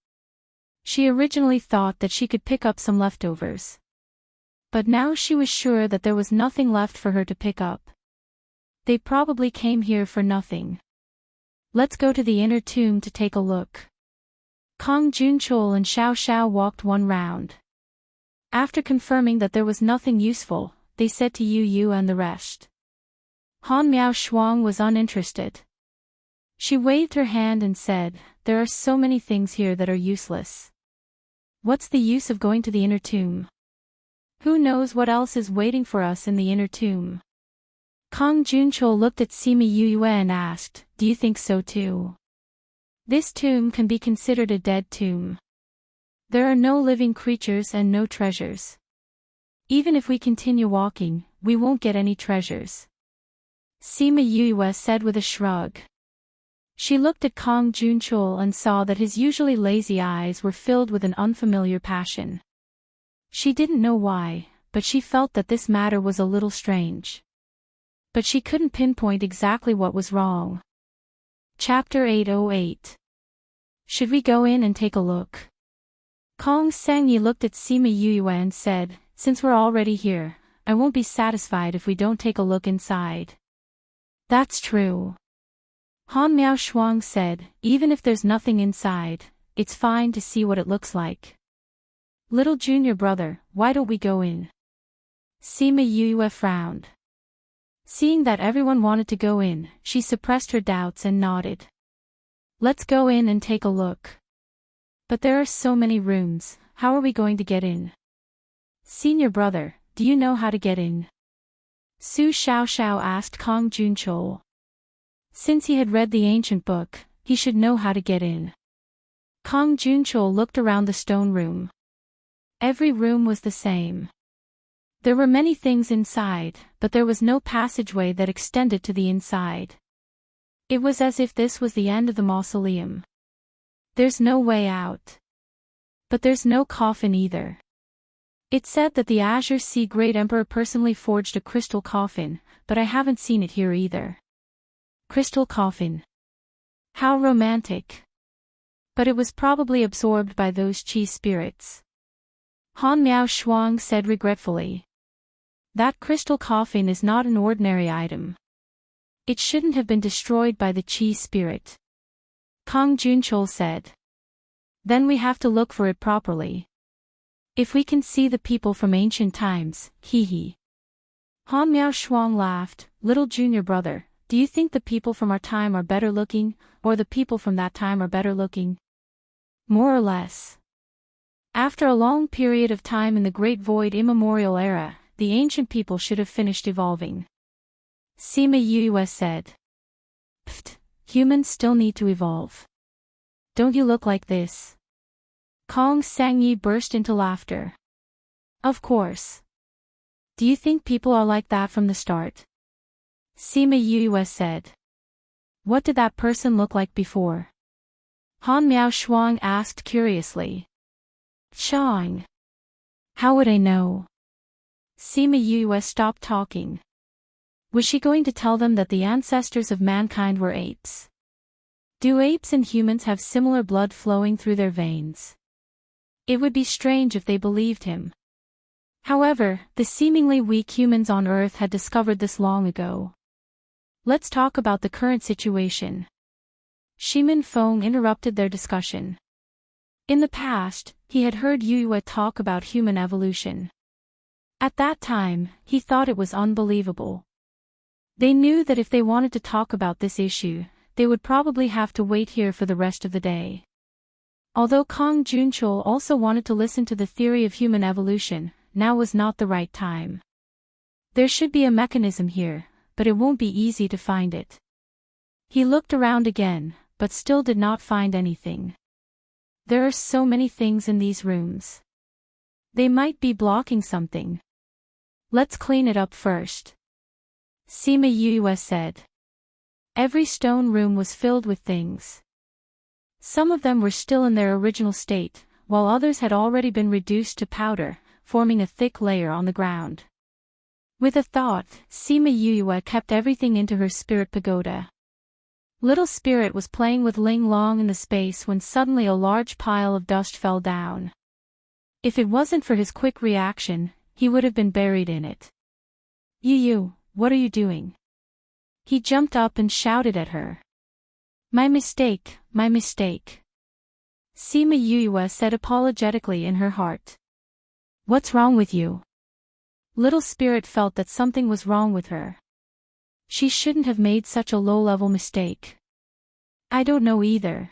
She originally thought that she could pick up some leftovers. But now she was sure that there was nothing left for her to pick up. They probably came here for nothing. Let's go to the inner tomb to take a look. Kong Junchou and Xiao Xiao walked one round. After confirming that there was nothing useful, they said to Yu Yu and the rest. Han Miaoshuang was uninterested. She waved her hand and said, there are so many things here that are useless. What's the use of going to the inner tomb? Who knows what else is waiting for us in the inner tomb? Kong Junchou looked at Sima Yue and asked, do you think so too? This tomb can be considered a dead tomb. There are no living creatures and no treasures. Even if we continue walking, we won't get any treasures. Sima Yue said with a shrug. She looked at Kong Junchul and saw that his usually lazy eyes were filled with an unfamiliar passion. She didn't know why, but she felt that this matter was a little strange. But she couldn't pinpoint exactly what was wrong. Chapter 808. Should we go in and take a look? Kong Sangyi looked at Sima Yue and said, since we're already here, I won't be satisfied if we don't take a look inside. That's true. Han Miao Shuang said, even if there's nothing inside, it's fine to see what it looks like. Little junior brother, why don't we go in? Sima Yue frowned. Seeing that everyone wanted to go in, she suppressed her doubts and nodded. Let's go in and take a look. But there are so many rooms, how are we going to get in? Senior brother, do you know how to get in? Su Xiaoxiao asked Kong Junchul. Since he had read the ancient book, he should know how to get in. Kong Junchul looked around the stone room. Every room was the same. There were many things inside, but there was no passageway that extended to the inside. It was as if this was the end of the mausoleum. There's no way out. But there's no coffin either. It said that the Azure Sea Great Emperor personally forged a crystal coffin, but I haven't seen it here either. Crystal coffin. How romantic. But it was probably absorbed by those chi spirits. Han Miao Shuang said regretfully. That crystal coffin is not an ordinary item. It shouldn't have been destroyed by the chi spirit. Kong Junchul said. Then we have to look for it properly. If we can see the people from ancient times, hee. Han Miao Shuang laughed, little junior brother, do you think the people from our time are better looking, or the people from that time are better looking? More or less. After a long period of time in the Great Void Immemorial Era, the ancient people should have finished evolving. Sima Yue said. Pfft, humans still need to evolve. Don't you look like this? Kong Sangyi burst into laughter. Of course. Do you think people are like that from the start? Sima Yue said. What did that person look like before? Han Miao Shuang asked curiously. Chang. How would I know? Sima Yue stopped talking. Was she going to tell them that the ancestors of mankind were apes? Do apes and humans have similar blood flowing through their veins? It would be strange if they believed him. However, the seemingly weak humans on Earth had discovered this long ago. Let's talk about the current situation. Shimin Feng interrupted their discussion. In the past, he had heard Yue talk about human evolution. At that time, he thought it was unbelievable. They knew that if they wanted to talk about this issue, they would probably have to wait here for the rest of the day. Although Kong Junchul also wanted to listen to the theory of human evolution, now was not the right time. There should be a mechanism here, but it won't be easy to find it. He looked around again, but still did not find anything. There are so many things in these rooms. They might be blocking something. Let's clean it up first. Sima Yue said. Every stone room was filled with things. Some of them were still in their original state, while others had already been reduced to powder, forming a thick layer on the ground. With a thought, Sima Yue kept everything into her spirit pagoda. Little Spirit was playing with Ling Long in the space when suddenly a large pile of dust fell down. If it wasn't for his quick reaction, he would have been buried in it. Yu, what are you doing? He jumped up and shouted at her. My mistake, my mistake. Sima Yue said apologetically in her heart. What's wrong with you? Little Spirit felt that something was wrong with her. She shouldn't have made such a low-level mistake. I don't know either.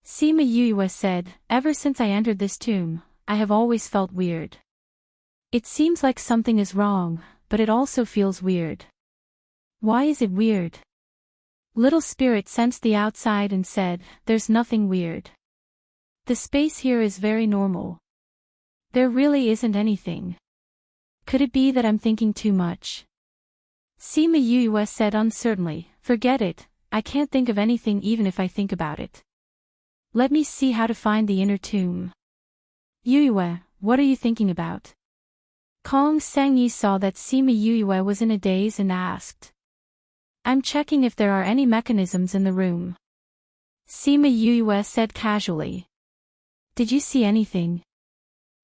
Sima Yue said, ever since I entered this tomb, I have always felt weird. It seems like something is wrong, but it also feels weird. Why is it weird? Little Spirit sensed the outside and said, there's nothing weird. The space here is very normal. There really isn't anything. Could it be that I'm thinking too much? Sima Yue said uncertainly, forget it, I can't think of anything even if I think about it. Let me see how to find the inner tomb. Yue, what are you thinking about? Kong Sengyi saw that Sima Yue was in a daze and asked. I'm checking if there are any mechanisms in the room. Sima Yue said casually. Did you see anything?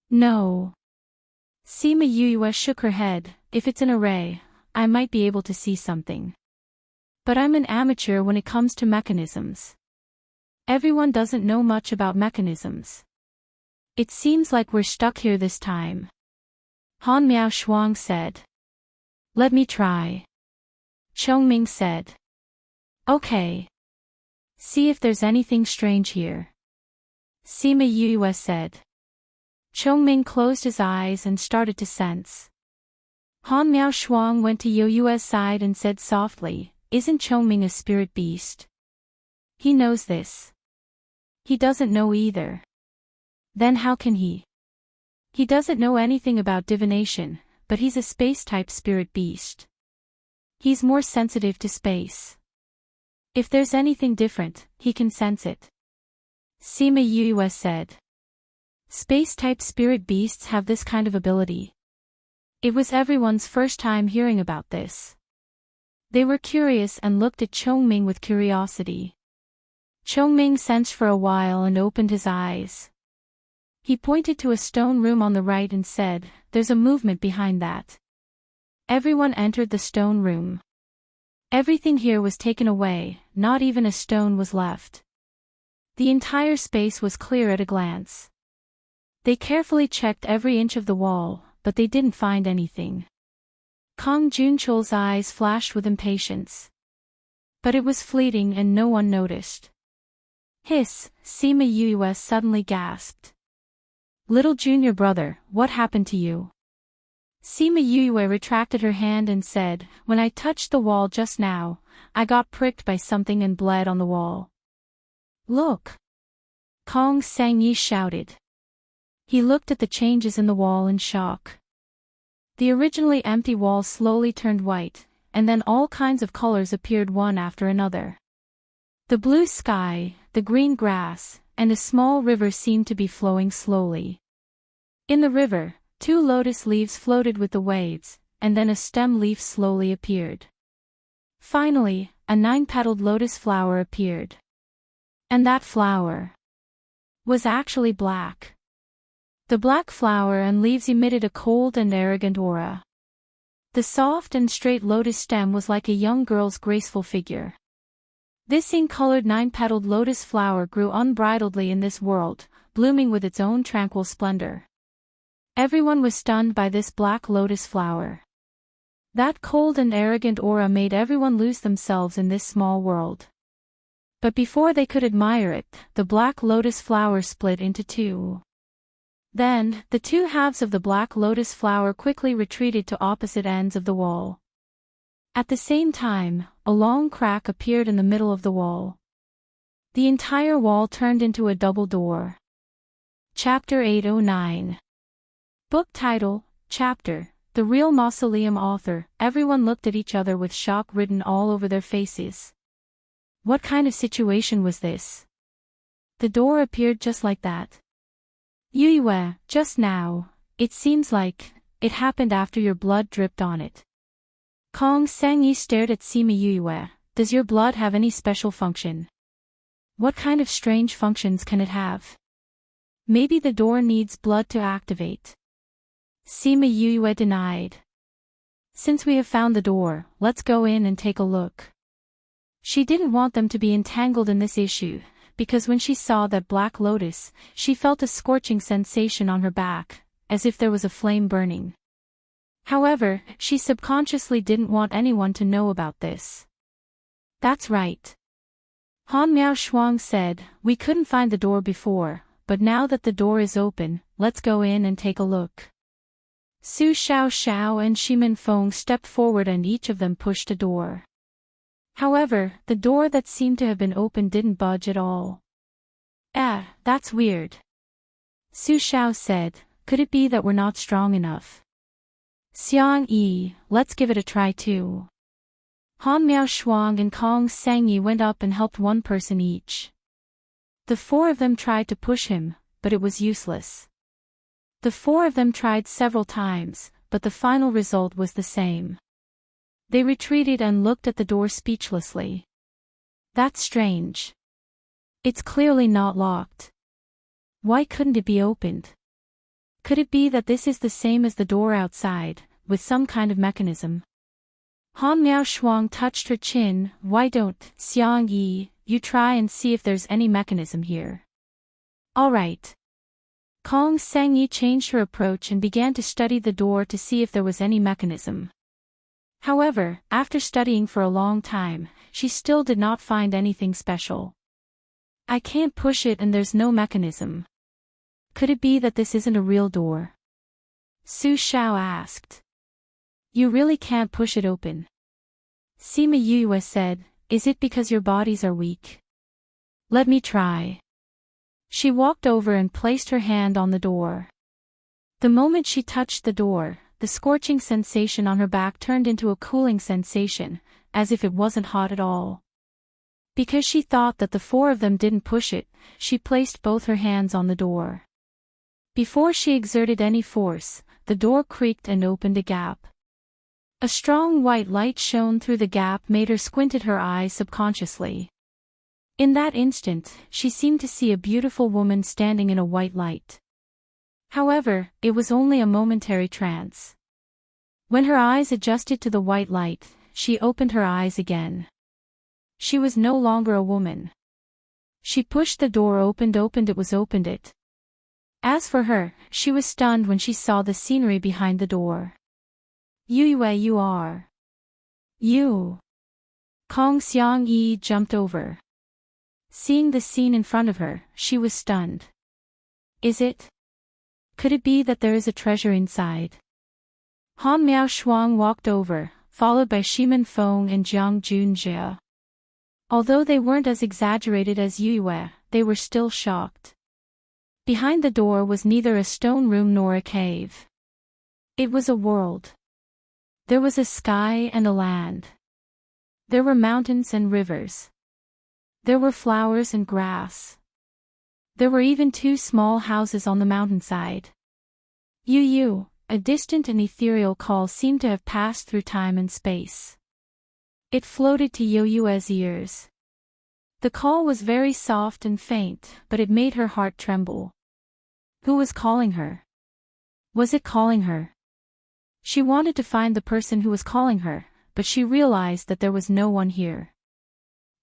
No. Sima Yue shook her head. If it's an array, I might be able to see something. But I'm an amateur when it comes to mechanisms. Everyone doesn't know much about mechanisms. It seems like we're stuck here this time. Han Miao Shuang said. Let me try. Chongming said. Okay. See if there's anything strange here. Sima Yue said. Chongming closed his eyes and started to sense. Han Miao Shuang went to Yue's side and said softly, Isn't Chongming a spirit beast? He knows this. He doesn't know either. Then how can he? He doesn't know anything about divination, but he's a space-type spirit beast. He's more sensitive to space. If there's anything different, he can sense it. Sima Yue said. Space-type spirit beasts have this kind of ability. It was everyone's first time hearing about this. They were curious and looked at Chongming with curiosity. Chongming sensed for a while and opened his eyes. He pointed to a stone room on the right and said, There's a movement behind that. Everyone entered the stone room. Everything here was taken away, not even a stone was left. The entire space was clear at a glance. They carefully checked every inch of the wall, but they didn't find anything. Kong Junchol's eyes flashed with impatience. But it was fleeting and no one noticed. Hiss, Sima Yue suddenly gasped. Little junior brother, what happened to you? Sima Yue retracted her hand and said, When I touched the wall just now, I got pricked by something and bled on the wall. Look! Kong Sengyi shouted. He looked at the changes in the wall in shock. The originally empty wall slowly turned white, and then all kinds of colors appeared one after another. The blue sky, the green grass, and a small river seemed to be flowing slowly. In the river, 2 lotus leaves floated with the waves, and then a stem leaf slowly appeared. Finally, a 9-petaled lotus flower appeared. And that flower was actually black. The black flower and leaves emitted a cold and arrogant aura. The soft and straight lotus stem was like a young girl's graceful figure. This ink-colored 9-petaled lotus flower grew unbridledly in this world, blooming with its own tranquil splendor. Everyone was stunned by this black lotus flower. That cold and arrogant aura made everyone lose themselves in this small world. But before they could admire it, the black lotus flower split into 2. Then, the 2 halves of the black lotus flower quickly retreated to opposite ends of the wall. At the same time, a long crack appeared in the middle of the wall. The entire wall turned into a double door. Chapter 809. Book title, Chapter, The Real Mausoleum Author. Everyone looked at each other with shock written all over their faces. What kind of situation was this? The door appeared just like that. Yue, just now, it seems like it happened after your blood dripped on it. Kong Sengyi stared at Sima Yue. Does your blood have any special function? What kind of strange functions can it have? Maybe the door needs blood to activate. Sima Yue denied. Since we have found the door, let's go in and take a look. She didn't want them to be entangled in this issue, because when she saw that black lotus, she felt a scorching sensation on her back, as if there was a flame burning. However, she subconsciously didn't want anyone to know about this. That's right. Han Miao Shuang said, We couldn't find the door before, but now that the door is open, let's go in and take a look. Su Xiao and Shimin Feng stepped forward and each of them pushed a door. However, the door that seemed to have been opened didn't budge at all. That's weird. Su Xiao said, Could it be that we're not strong enough? Xiang Yi, let's give it a try too. Han Miao Shuang and Kong Sangyi went up and helped one person each. The four of them tried to push him, but it was useless. The four of them tried several times, but the final result was the same. They retreated and looked at the door speechlessly. That's strange. It's clearly not locked. Why couldn't it be opened? Could it be that this is the same as the door outside, with some kind of mechanism? Han Miao Shuang touched her chin. Why don't, Xiang Yi, you try and see if there's any mechanism here? All right. Kong Sangyi changed her approach and began to study the door to see if there was any mechanism. However, after studying for a long time, she still did not find anything special. I can't push it and there's no mechanism. Could it be that this isn't a real door? Su Xiao asked. You really can't push it open. Sima Yue said, is it because your bodies are weak? Let me try. She walked over and placed her hand on the door. The moment she touched the door, the scorching sensation on her back turned into a cooling sensation, as if it wasn't hot at all. Because she thought that the four of them didn't push it, she placed both her hands on the door. Before she exerted any force, the door creaked and opened a gap. A strong white light shone through the gap, made her squint at her eyes subconsciously. In that instant, she seemed to see a beautiful woman standing in a white light. However, it was only a momentary trance. When her eyes adjusted to the white light, she opened her eyes again. She was no longer a woman. She pushed the door opened it. As for her, she was stunned when she saw the scenery behind the door. Yue you are. You. Kong Xiang Yi jumped over. Seeing the scene in front of her, she was stunned. Is it? Could it be that there is a treasure inside? Han Miao Shuang walked over, followed by Shimen Feng and Jiang Junjie. Although they weren't as exaggerated as Yue, they were still shocked. Behind the door was neither a stone room nor a cave. It was a world. There was a sky and a land. There were mountains and rivers. There were flowers and grass. There were even two small houses on the mountainside. Yu, a distant and ethereal call seemed to have passed through time and space. It floated to Yue's ears. The call was very soft and faint, but it made her heart tremble. Who was calling her? Was it calling her? She wanted to find the person who was calling her, but she realized that there was no one here.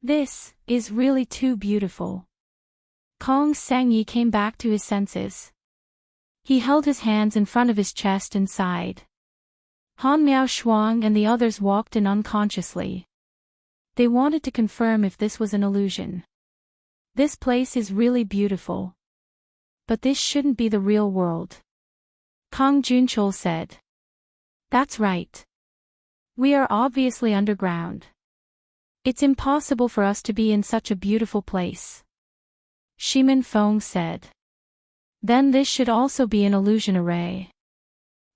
This is really too beautiful. Kong Sangyi came back to his senses. He held his hands in front of his chest and sighed. Han Miao Shuang and the others walked in unconsciously. They wanted to confirm if this was an illusion. This place is really beautiful. But this shouldn't be the real world. Kong Junchul said. That's right. We are obviously underground. It's impossible for us to be in such a beautiful place. Shimen Feng said. Then this should also be an illusion array.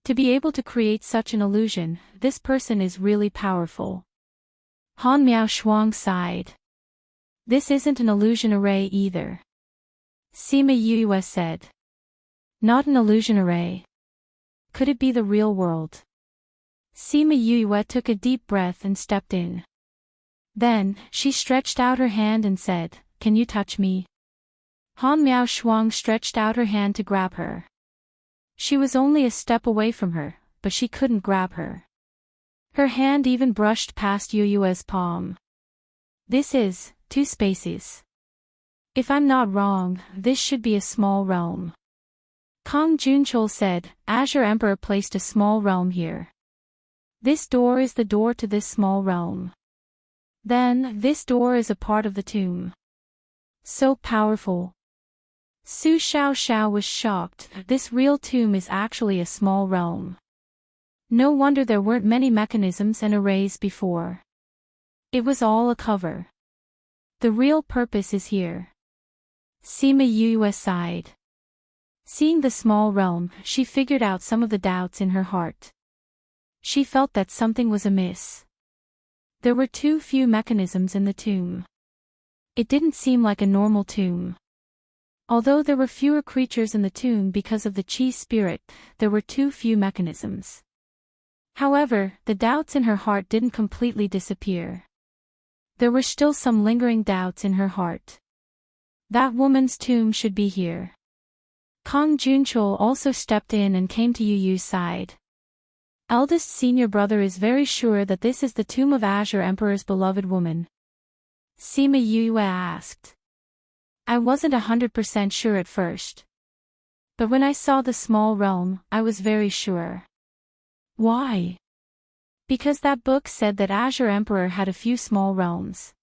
To be able to create such an illusion, this person is really powerful. Han Miao Shuang sighed. This isn't an illusion array either. Sima Yue said. Not an illusion array. Could it be the real world? Sima Yue took a deep breath and stepped in. Then, she stretched out her hand and said, Can you touch me? Han Miao Shuang stretched out her hand to grab her. She was only a step away from her, but she couldn't grab her. Her hand even brushed past Yue's palm. This is, two spaces. If I'm not wrong, this should be a small realm. Kong Junchul said, Azure Emperor placed a small realm here. This door is the door to this small realm. Then, this door is a part of the tomb. So powerful. Su Xiao was shocked. This real tomb is actually a small realm. No wonder there weren't many mechanisms and arrays before. It was all a cover. The real purpose is here. Sima Yue sighed. Seeing the small realm, she figured out some of the doubts in her heart. She felt that something was amiss. There were too few mechanisms in the tomb. It didn't seem like a normal tomb. Although there were fewer creatures in the tomb because of the chi spirit, there were too few mechanisms. However, the doubts in her heart didn't completely disappear. There were still some lingering doubts in her heart. That woman's tomb should be here. Kong Junchul also stepped in and came to Yu Yu's side. Eldest senior brother is very sure that this is the tomb of Azure Emperor's beloved woman. Sima Yue asked. I wasn't 100% sure at first. But when I saw the small realm, I was very sure. Why? Because that book said that Azure Emperor had a few small realms.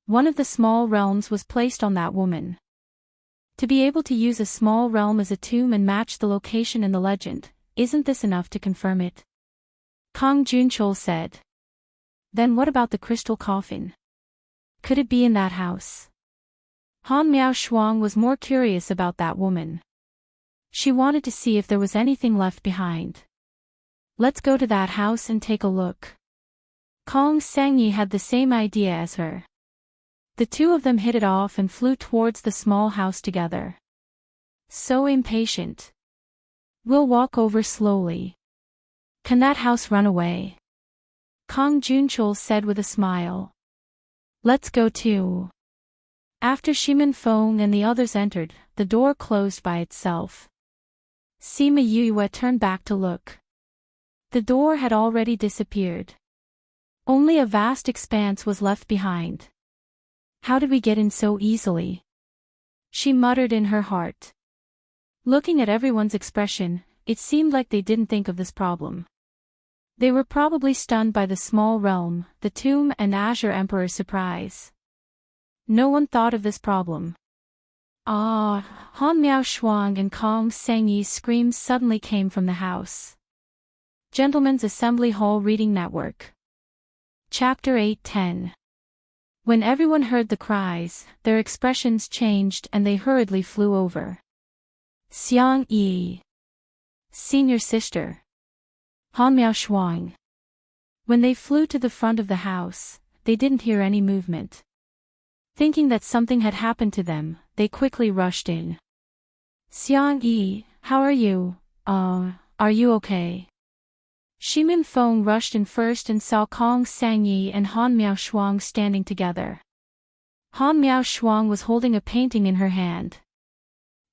One of the small realms was placed on that woman. To be able to use a small realm as a tomb and match the location in the legend, isn't this enough to confirm it? Kong Junchul said. Then what about the crystal coffin? Could it be in that house? Han Miao Shuang was more curious about that woman. She wanted to see if there was anything left behind. Let's go to that house and take a look. Kong Sangyi had the same idea as her. The two of them hit it off and flew towards the small house together. So impatient. We'll walk over slowly. Can that house run away? Kong Junchul said with a smile. Let's go too. After Shimin Feng and the others entered, the door closed by itself. Sima Yue turned back to look. The door had already disappeared. Only a vast expanse was left behind. How did we get in so easily? She muttered in her heart. Looking at everyone's expression, it seemed like they didn't think of this problem. They were probably stunned by the small realm, the tomb and Azure Emperor's surprise. No one thought of this problem. Ah! Han Miao Shuang and Kong Sengyi's screams suddenly came from the house. Gentlemen's Assembly Hall Reading Network. Chapter 8-10. When everyone heard the cries, their expressions changed and they hurriedly flew over. Xiang Yi. Senior sister. Han Miao Shuang. When they flew to the front of the house, they didn't hear any movement. Thinking that something had happened to them, they quickly rushed in. Xiang Yi, how are you? Are you okay? Shimin Feng rushed in first and saw Kong Sangyi and Han Miao Shuang standing together. Han Miao Shuang was holding a painting in her hand.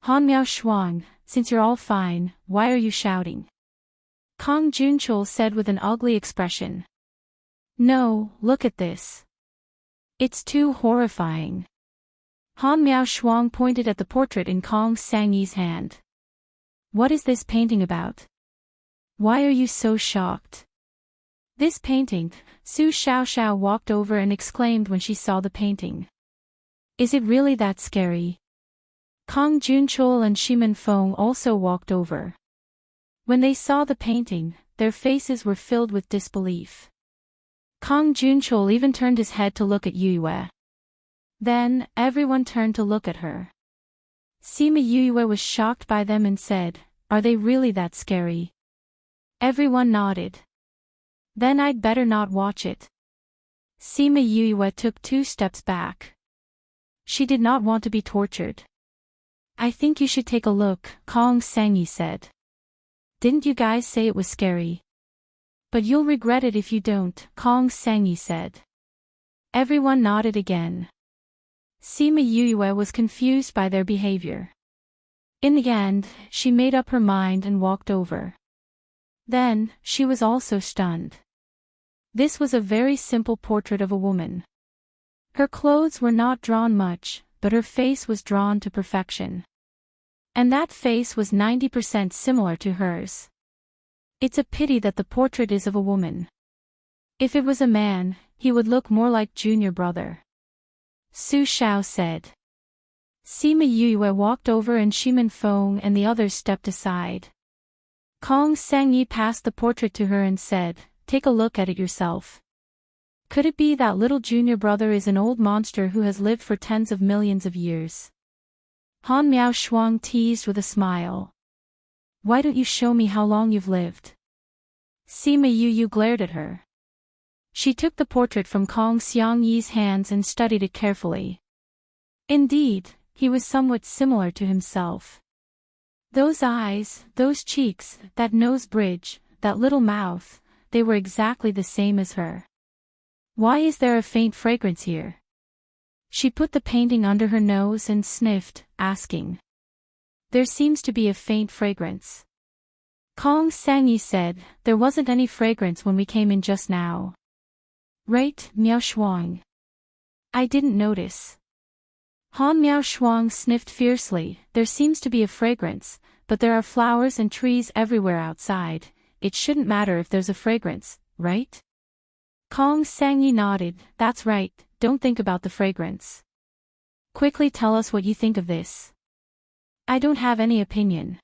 Han Miao Shuang, since you're all fine, why are you shouting? Kong Junchul said with an ugly expression. No, look at this. It's too horrifying. Han Miao Shuang pointed at the portrait in Kong Sangyi's hand. What is this painting about? Why are you so shocked? This painting, Su Xiaoxiao walked over and exclaimed when she saw the painting. Is it really that scary? Kong Junchul and Shimin Feng also walked over. When they saw the painting, their faces were filled with disbelief. Kong Junchul even turned his head to look at Yue. Then, everyone turned to look at her. Sima Yue was shocked by them and said, Are they really that scary? Everyone nodded. Then I'd better not watch it. Sima Yue took 2 steps back. She did not want to be tortured. I think you should take a look, Kong Sangyi said. Didn't you guys say it was scary? But you'll regret it if you don't, Kong Sangyi said. Everyone nodded again. Sima Yue was confused by their behavior. In the end, she made up her mind and walked over. Then, she was also stunned. This was a very simple portrait of a woman. Her clothes were not drawn much, but her face was drawn to perfection. And that face was 90% similar to hers. It's a pity that the portrait is of a woman. If it was a man, he would look more like junior brother. Su Xiao said. Sima Yue walked over and Shimin Feng and the others stepped aside. Kong Sangyi passed the portrait to her and said, Take a look at it yourself. Could it be that little junior brother is an old monster who has lived for tens of millions of years? Han Miao Shuang teased with a smile. Why don't you show me how long you've lived? Sima Yue glared at her. She took the portrait from Kong Xiangyi's hands and studied it carefully. Indeed, he was somewhat similar to himself. Those eyes, those cheeks, that nose bridge, that little mouth, they were exactly the same as her. Why is there a faint fragrance here? She put the painting under her nose and sniffed, asking. There seems to be a faint fragrance. Kong Xiangyi said, there wasn't any fragrance when we came in just now. Right, Miao Shuang. I didn't notice. Han Miao Shuang sniffed fiercely. There seems to be a fragrance, but there are flowers and trees everywhere outside. It shouldn't matter if there's a fragrance, right? Kong Xiangyi nodded. That's right, don't think about the fragrance. Quickly tell us what you think of this. I don't have any opinion.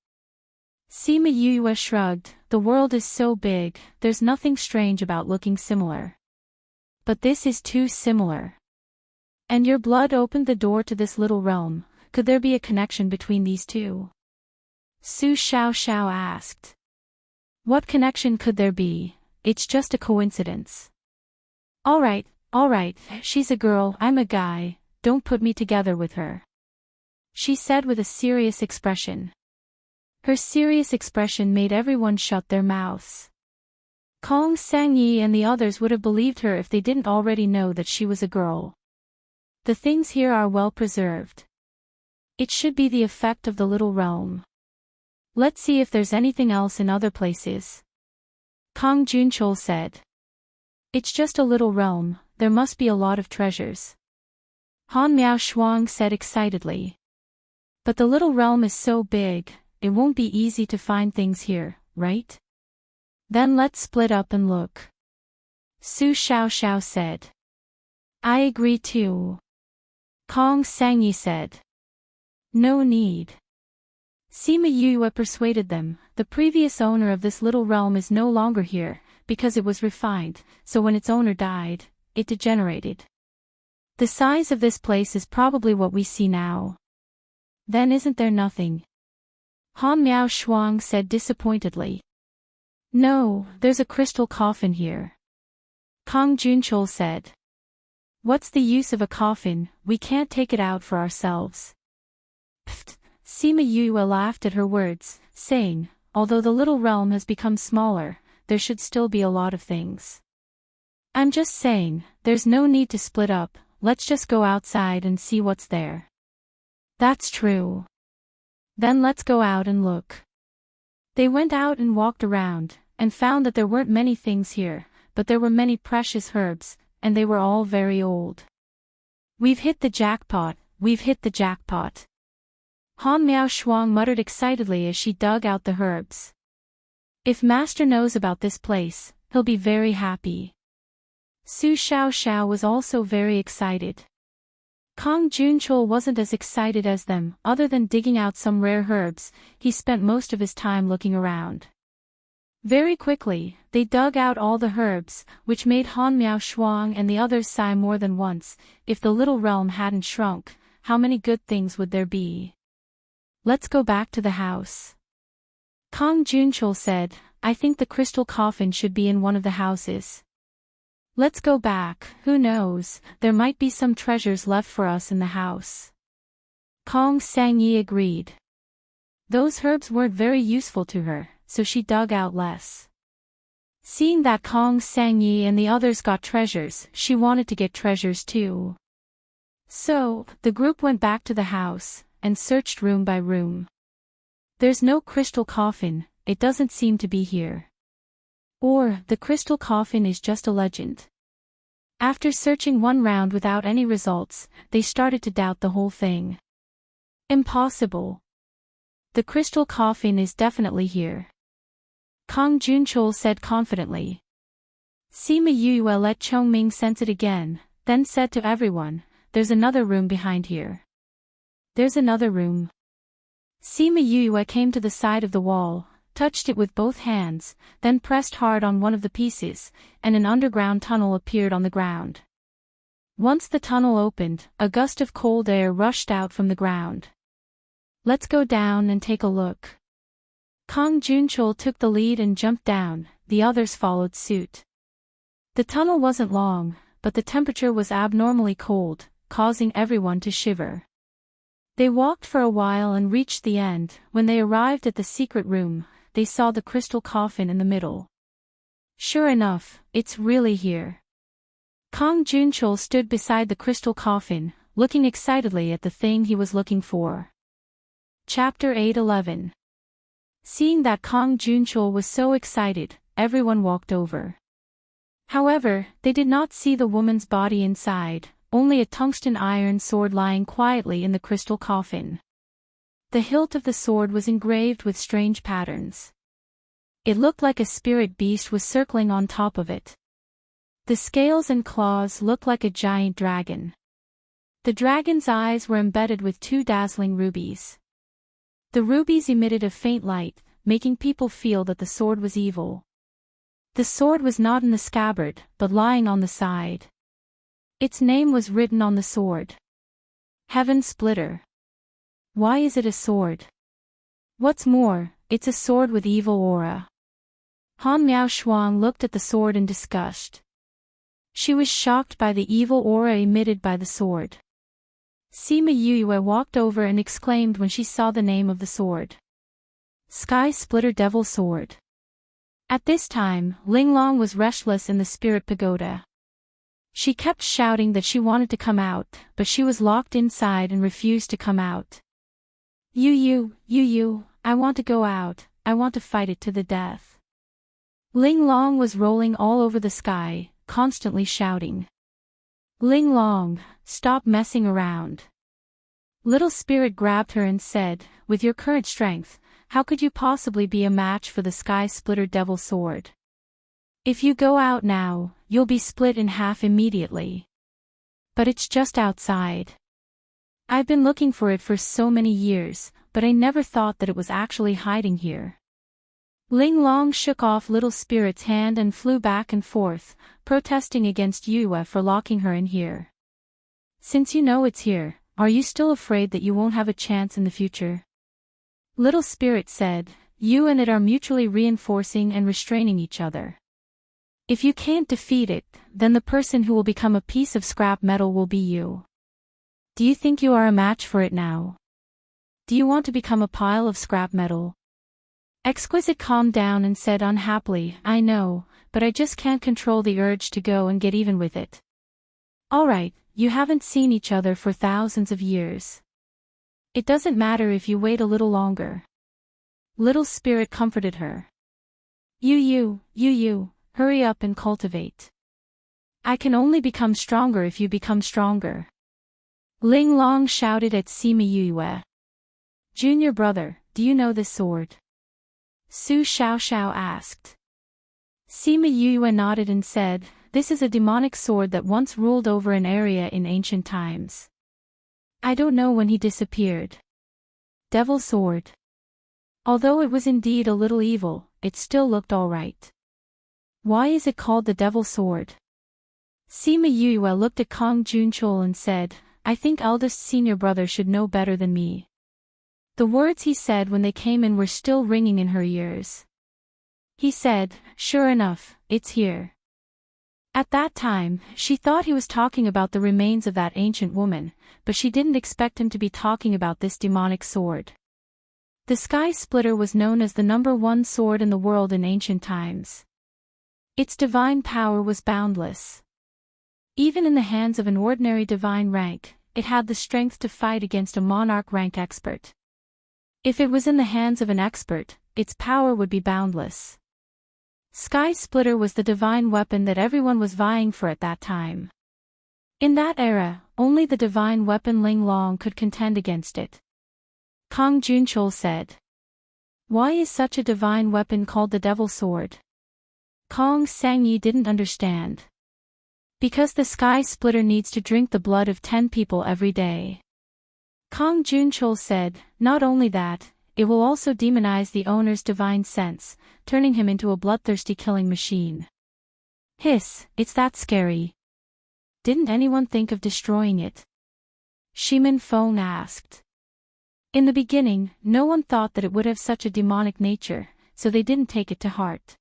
Sima Yue shrugged. The world is so big, there's nothing strange about looking similar. But this is too similar. And your blood opened the door to this little realm. Could there be a connection between these two? Su Xiao asked. What connection could there be? It's just a coincidence. All right, she's a girl, I'm a guy, don't put me together with her. She said with a serious expression. Her serious expression made everyone shut their mouths. Kong Xiangyi and the others would have believed her if they didn't already know that she was a girl. The things here are well preserved. It should be the effect of the little realm. Let's see if there's anything else in other places. Kong Junchul said. It's just a little realm, there must be a lot of treasures. Han Miao Shuang said excitedly. But the little realm is so big, it won't be easy to find things here, right? Then let's split up and look. Su Xiao said. I agree too. Kong Xiangyi said. No need. Sima Yue persuaded them. The previous owner of this little realm is no longer here, because it was refined, so when its owner died, it degenerated. The size of this place is probably what we see now. Then isn't there nothing? Han Miao Shuang said disappointedly. No, there's a crystal coffin here. Kong Junchul said. What's the use of a coffin, we can't take it out for ourselves. Pfft, Sima Yue laughed at her words, saying, although the little realm has become smaller, there should still be a lot of things. I'm just saying, there's no need to split up, let's just go outside and see what's there. That's true. Then let's go out and look. They went out and walked around, and found that there weren't many things here, but there were many precious herbs, and they were all very old. We've hit the jackpot, we've hit the jackpot. Han Miao Shuang muttered excitedly as she dug out the herbs. If Master knows about this place, he'll be very happy. Su Xiao was also very excited. Kong Junchul wasn't as excited as them. Other than digging out some rare herbs, he spent most of his time looking around. Very quickly, they dug out all the herbs, which made Han Miao Shuang and the others sigh more than once. If the little realm hadn't shrunk, how many good things would there be? Let's go back to the house. Kong Junchul said, I think the crystal coffin should be in one of the houses. Let's go back, who knows, there might be some treasures left for us in the house. Kong Xiangyi agreed. Those herbs weren't very useful to her, so she dug out less. Seeing that Kong Xiangyi and the others got treasures, she wanted to get treasures too. So, the group went back to the house, and searched room by room. There's no crystal coffin, it doesn't seem to be here. Or, the crystal coffin is just a legend. After searching one round without any results, they started to doubt the whole thing. Impossible. The crystal coffin is definitely here. Kong Junchul said confidently. Sima Yue let Chongming sense it again, then said to everyone, there's another room behind here. There's another room. Sima Yue came to the side of the wall, touched it with both hands, then pressed hard on one of the pieces, and an underground tunnel appeared on the ground. Once the tunnel opened, a gust of cold air rushed out from the ground. Let's go down and take a look. Kong Junchul took the lead and jumped down, the others followed suit. The tunnel wasn't long, but the temperature was abnormally cold, causing everyone to shiver. They walked for a while and reached the end. When they arrived at the secret room, they saw the crystal coffin in the middle. Sure enough, it's really here. Kong Junchul stood beside the crystal coffin, looking excitedly at the thing he was looking for. Chapter 8:11. Seeing that Kong Junchul was so excited, everyone walked over. However, they did not see the woman's body inside, only a tungsten iron sword lying quietly in the crystal coffin. The hilt of the sword was engraved with strange patterns. It looked like a spirit beast was circling on top of it. The scales and claws looked like a giant dragon. The dragon's eyes were embedded with 2 dazzling rubies. The rubies emitted a faint light, making people feel that the sword was evil. The sword was not in the scabbard, but lying on the side. Its name was written on the sword. Heaven Splitter. Why is it a sword? What's more, it's a sword with evil aura. Han Miao Shuang looked at the sword in disgust. She was shocked by the evil aura emitted by the sword. Sima Yue walked over and exclaimed when she saw the name of the sword. Sky Splitter Devil Sword. At this time, Linglong was restless in the spirit pagoda. She kept shouting that she wanted to come out, but she was locked inside and refused to come out. Yu, I want to go out, I want to fight it to the death. Linglong was rolling all over the sky, constantly shouting. Linglong, stop messing around. Little Spirit grabbed her and said, with your current strength, how could you possibly be a match for the Sky Splitter Devil Sword? If you go out now, you'll be split in half immediately. But it's just outside. I've been looking for it for so many years, but I never thought that it was actually hiding here. Linglong shook off Little Spirit's hand and flew back and forth, protesting against Yue for locking her in here. Since you know it's here, are you still afraid that you won't have a chance in the future? Little Spirit said, you and it are mutually reinforcing and restraining each other. If you can't defeat it, then the person who will become a piece of scrap metal will be you. Do you think you are a match for it now? Do you want to become a pile of scrap metal? Exquisite calmed down and said unhappily, I know, but I just can't control the urge to go and get even with it. Alright, you haven't seen each other for thousands of years. It doesn't matter if you wait a little longer. Little Spirit comforted her. You, hurry up and cultivate. I can only become stronger if you become stronger. Linglong shouted at Sima Yue. Junior brother, do you know this sword? Su Xiaoxiao asked. Sima Yue nodded and said, this is a demonic sword that once ruled over an area in ancient times. I don't know when he disappeared. Devil sword. Although it was indeed a little evil, it still looked alright. Why is it called the Devil Sword? Sima Yue looked at Kong Junchul and said, I think eldest senior brother should know better than me. The words he said when they came in were still ringing in her ears. He said, sure enough, it's here. At that time, she thought he was talking about the remains of that ancient woman, but she didn't expect him to be talking about this demonic sword. The Sky Splitter was known as the #1 sword in the world in ancient times. Its divine power was boundless. Even in the hands of an ordinary divine rank, it had the strength to fight against a monarch rank expert. If it was in the hands of an expert, its power would be boundless. Sky Splitter was the divine weapon that everyone was vying for at that time. In that era, only the divine weapon Linglong could contend against it. Kong Junchul said. Why is such a divine weapon called the Devil Sword? Kong Sangyi didn't understand. Because the Sky Splitter needs to drink the blood of 10 people every day. Kong Junchul said, not only that, it will also demonize the owner's divine sense, turning him into a bloodthirsty killing machine. Hiss, it's that scary. Didn't anyone think of destroying it? Shimin Feng asked. In the beginning, no one thought that it would have such a demonic nature, so they didn't take it to heart.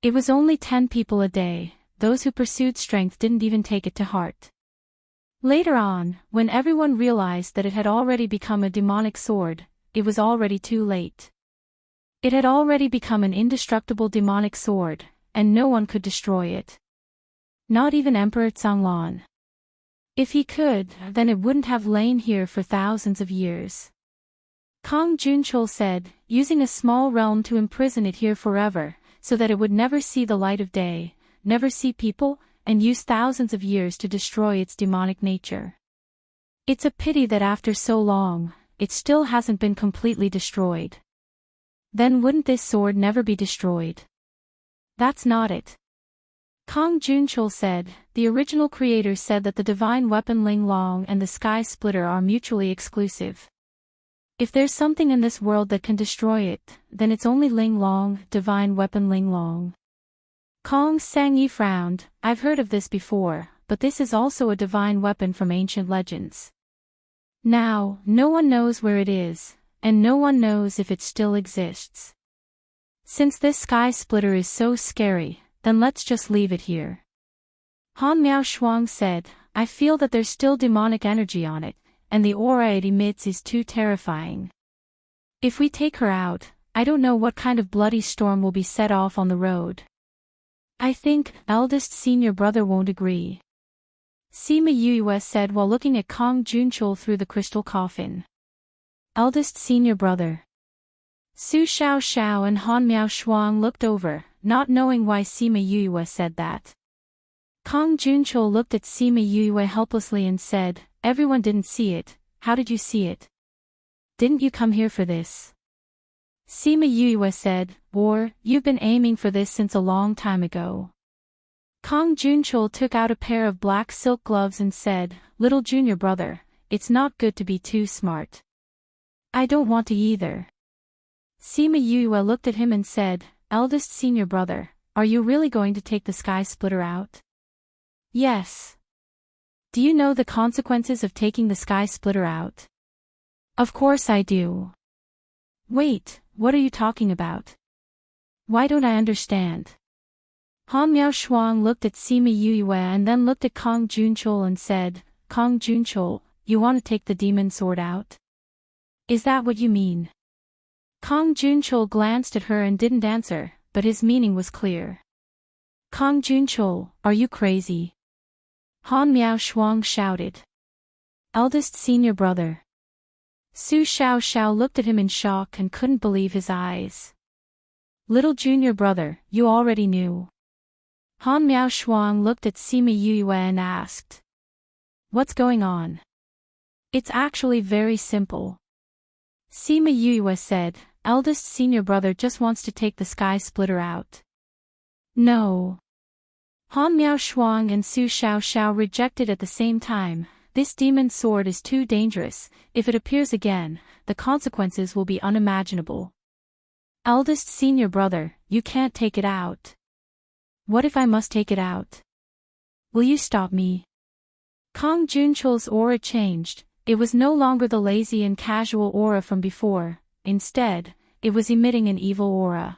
It was only 10 people a day, those who pursued strength didn't even take it to heart. Later on, when everyone realized that it had already become a demonic sword, it was already too late. It had already become an indestructible demonic sword, and no one could destroy it. Not even Emperor Zhonglan. If he could, then it wouldn't have lain here for thousands of years. Kong Junchul said, using a small realm to imprison it here forever, so that it would never see the light of day, never see people, and use thousands of years to destroy its demonic nature. It's a pity that after so long, it still hasn't been completely destroyed. Then wouldn't this sword never be destroyed? That's not it. Kong Junchul said, the original creator said that the divine weapon Ling Long and the Sky Splitter are mutually exclusive. If there's something in this world that can destroy it, then it's only Ling Long, divine weapon Ling Long. Kong Sangyi frowned. I've heard of this before, but this is also a divine weapon from ancient legends. Now, no one knows where it is, and no one knows if it still exists. Since this Sky Splitter is so scary, then let's just leave it here. Han Miao Shuang said, I feel that there's still demonic energy on it, and the aura it emits is too terrifying. If we take her out, I don't know what kind of bloody storm will be set off on the road. I think eldest senior brother won't agree. Sima Yue said while looking at Kong Junchul through the crystal coffin. Eldest senior brother. Su Xiao Xiao and Han Miao Shuang looked over, not knowing why Sima Yue said that. Kong Junchul looked at Sima Yue helplessly and said, everyone didn't see it, how did you see it? Didn't you come here for this? Sima Yue said, or, you've been aiming for this since a long time ago. Kong Junchul took out a pair of black silk gloves and said, little junior brother, it's not good to be too smart. I don't want to either. Sima Yue looked at him and said, eldest senior brother, are you really going to take the Sky Splitter out? Yes. Do you know the consequences of taking the Sky Splitter out? Of course I do. Wait, what are you talking about? Why don't I understand? Han Miao Shuang looked at Sima Yue and then looked at Kong Junchul and said, Kong Junchul, you want to take the demon sword out? Is that what you mean? Kong Junchul glanced at her and didn't answer, but his meaning was clear. Kong Junchul, are you crazy? Han Miao Shuang shouted. Eldest senior brother. Su Xiao Xiao looked at him in shock and couldn't believe his eyes. Little junior brother, you already knew. Han Miao Shuang looked at Sima Yue and asked. What's going on? It's actually very simple. Sima Yue said, eldest senior brother just wants to take the Sky Splitter out. No. Han Miao Shuang and Su Xiao Xiao rejected at the same time. This demon sword is too dangerous. If it appears again, the consequences will be unimaginable. Eldest senior brother, you can't take it out. What if I must take it out? Will you stop me? Kong Junchul's aura changed. It was no longer the lazy and casual aura from before. Instead, it was emitting an evil aura.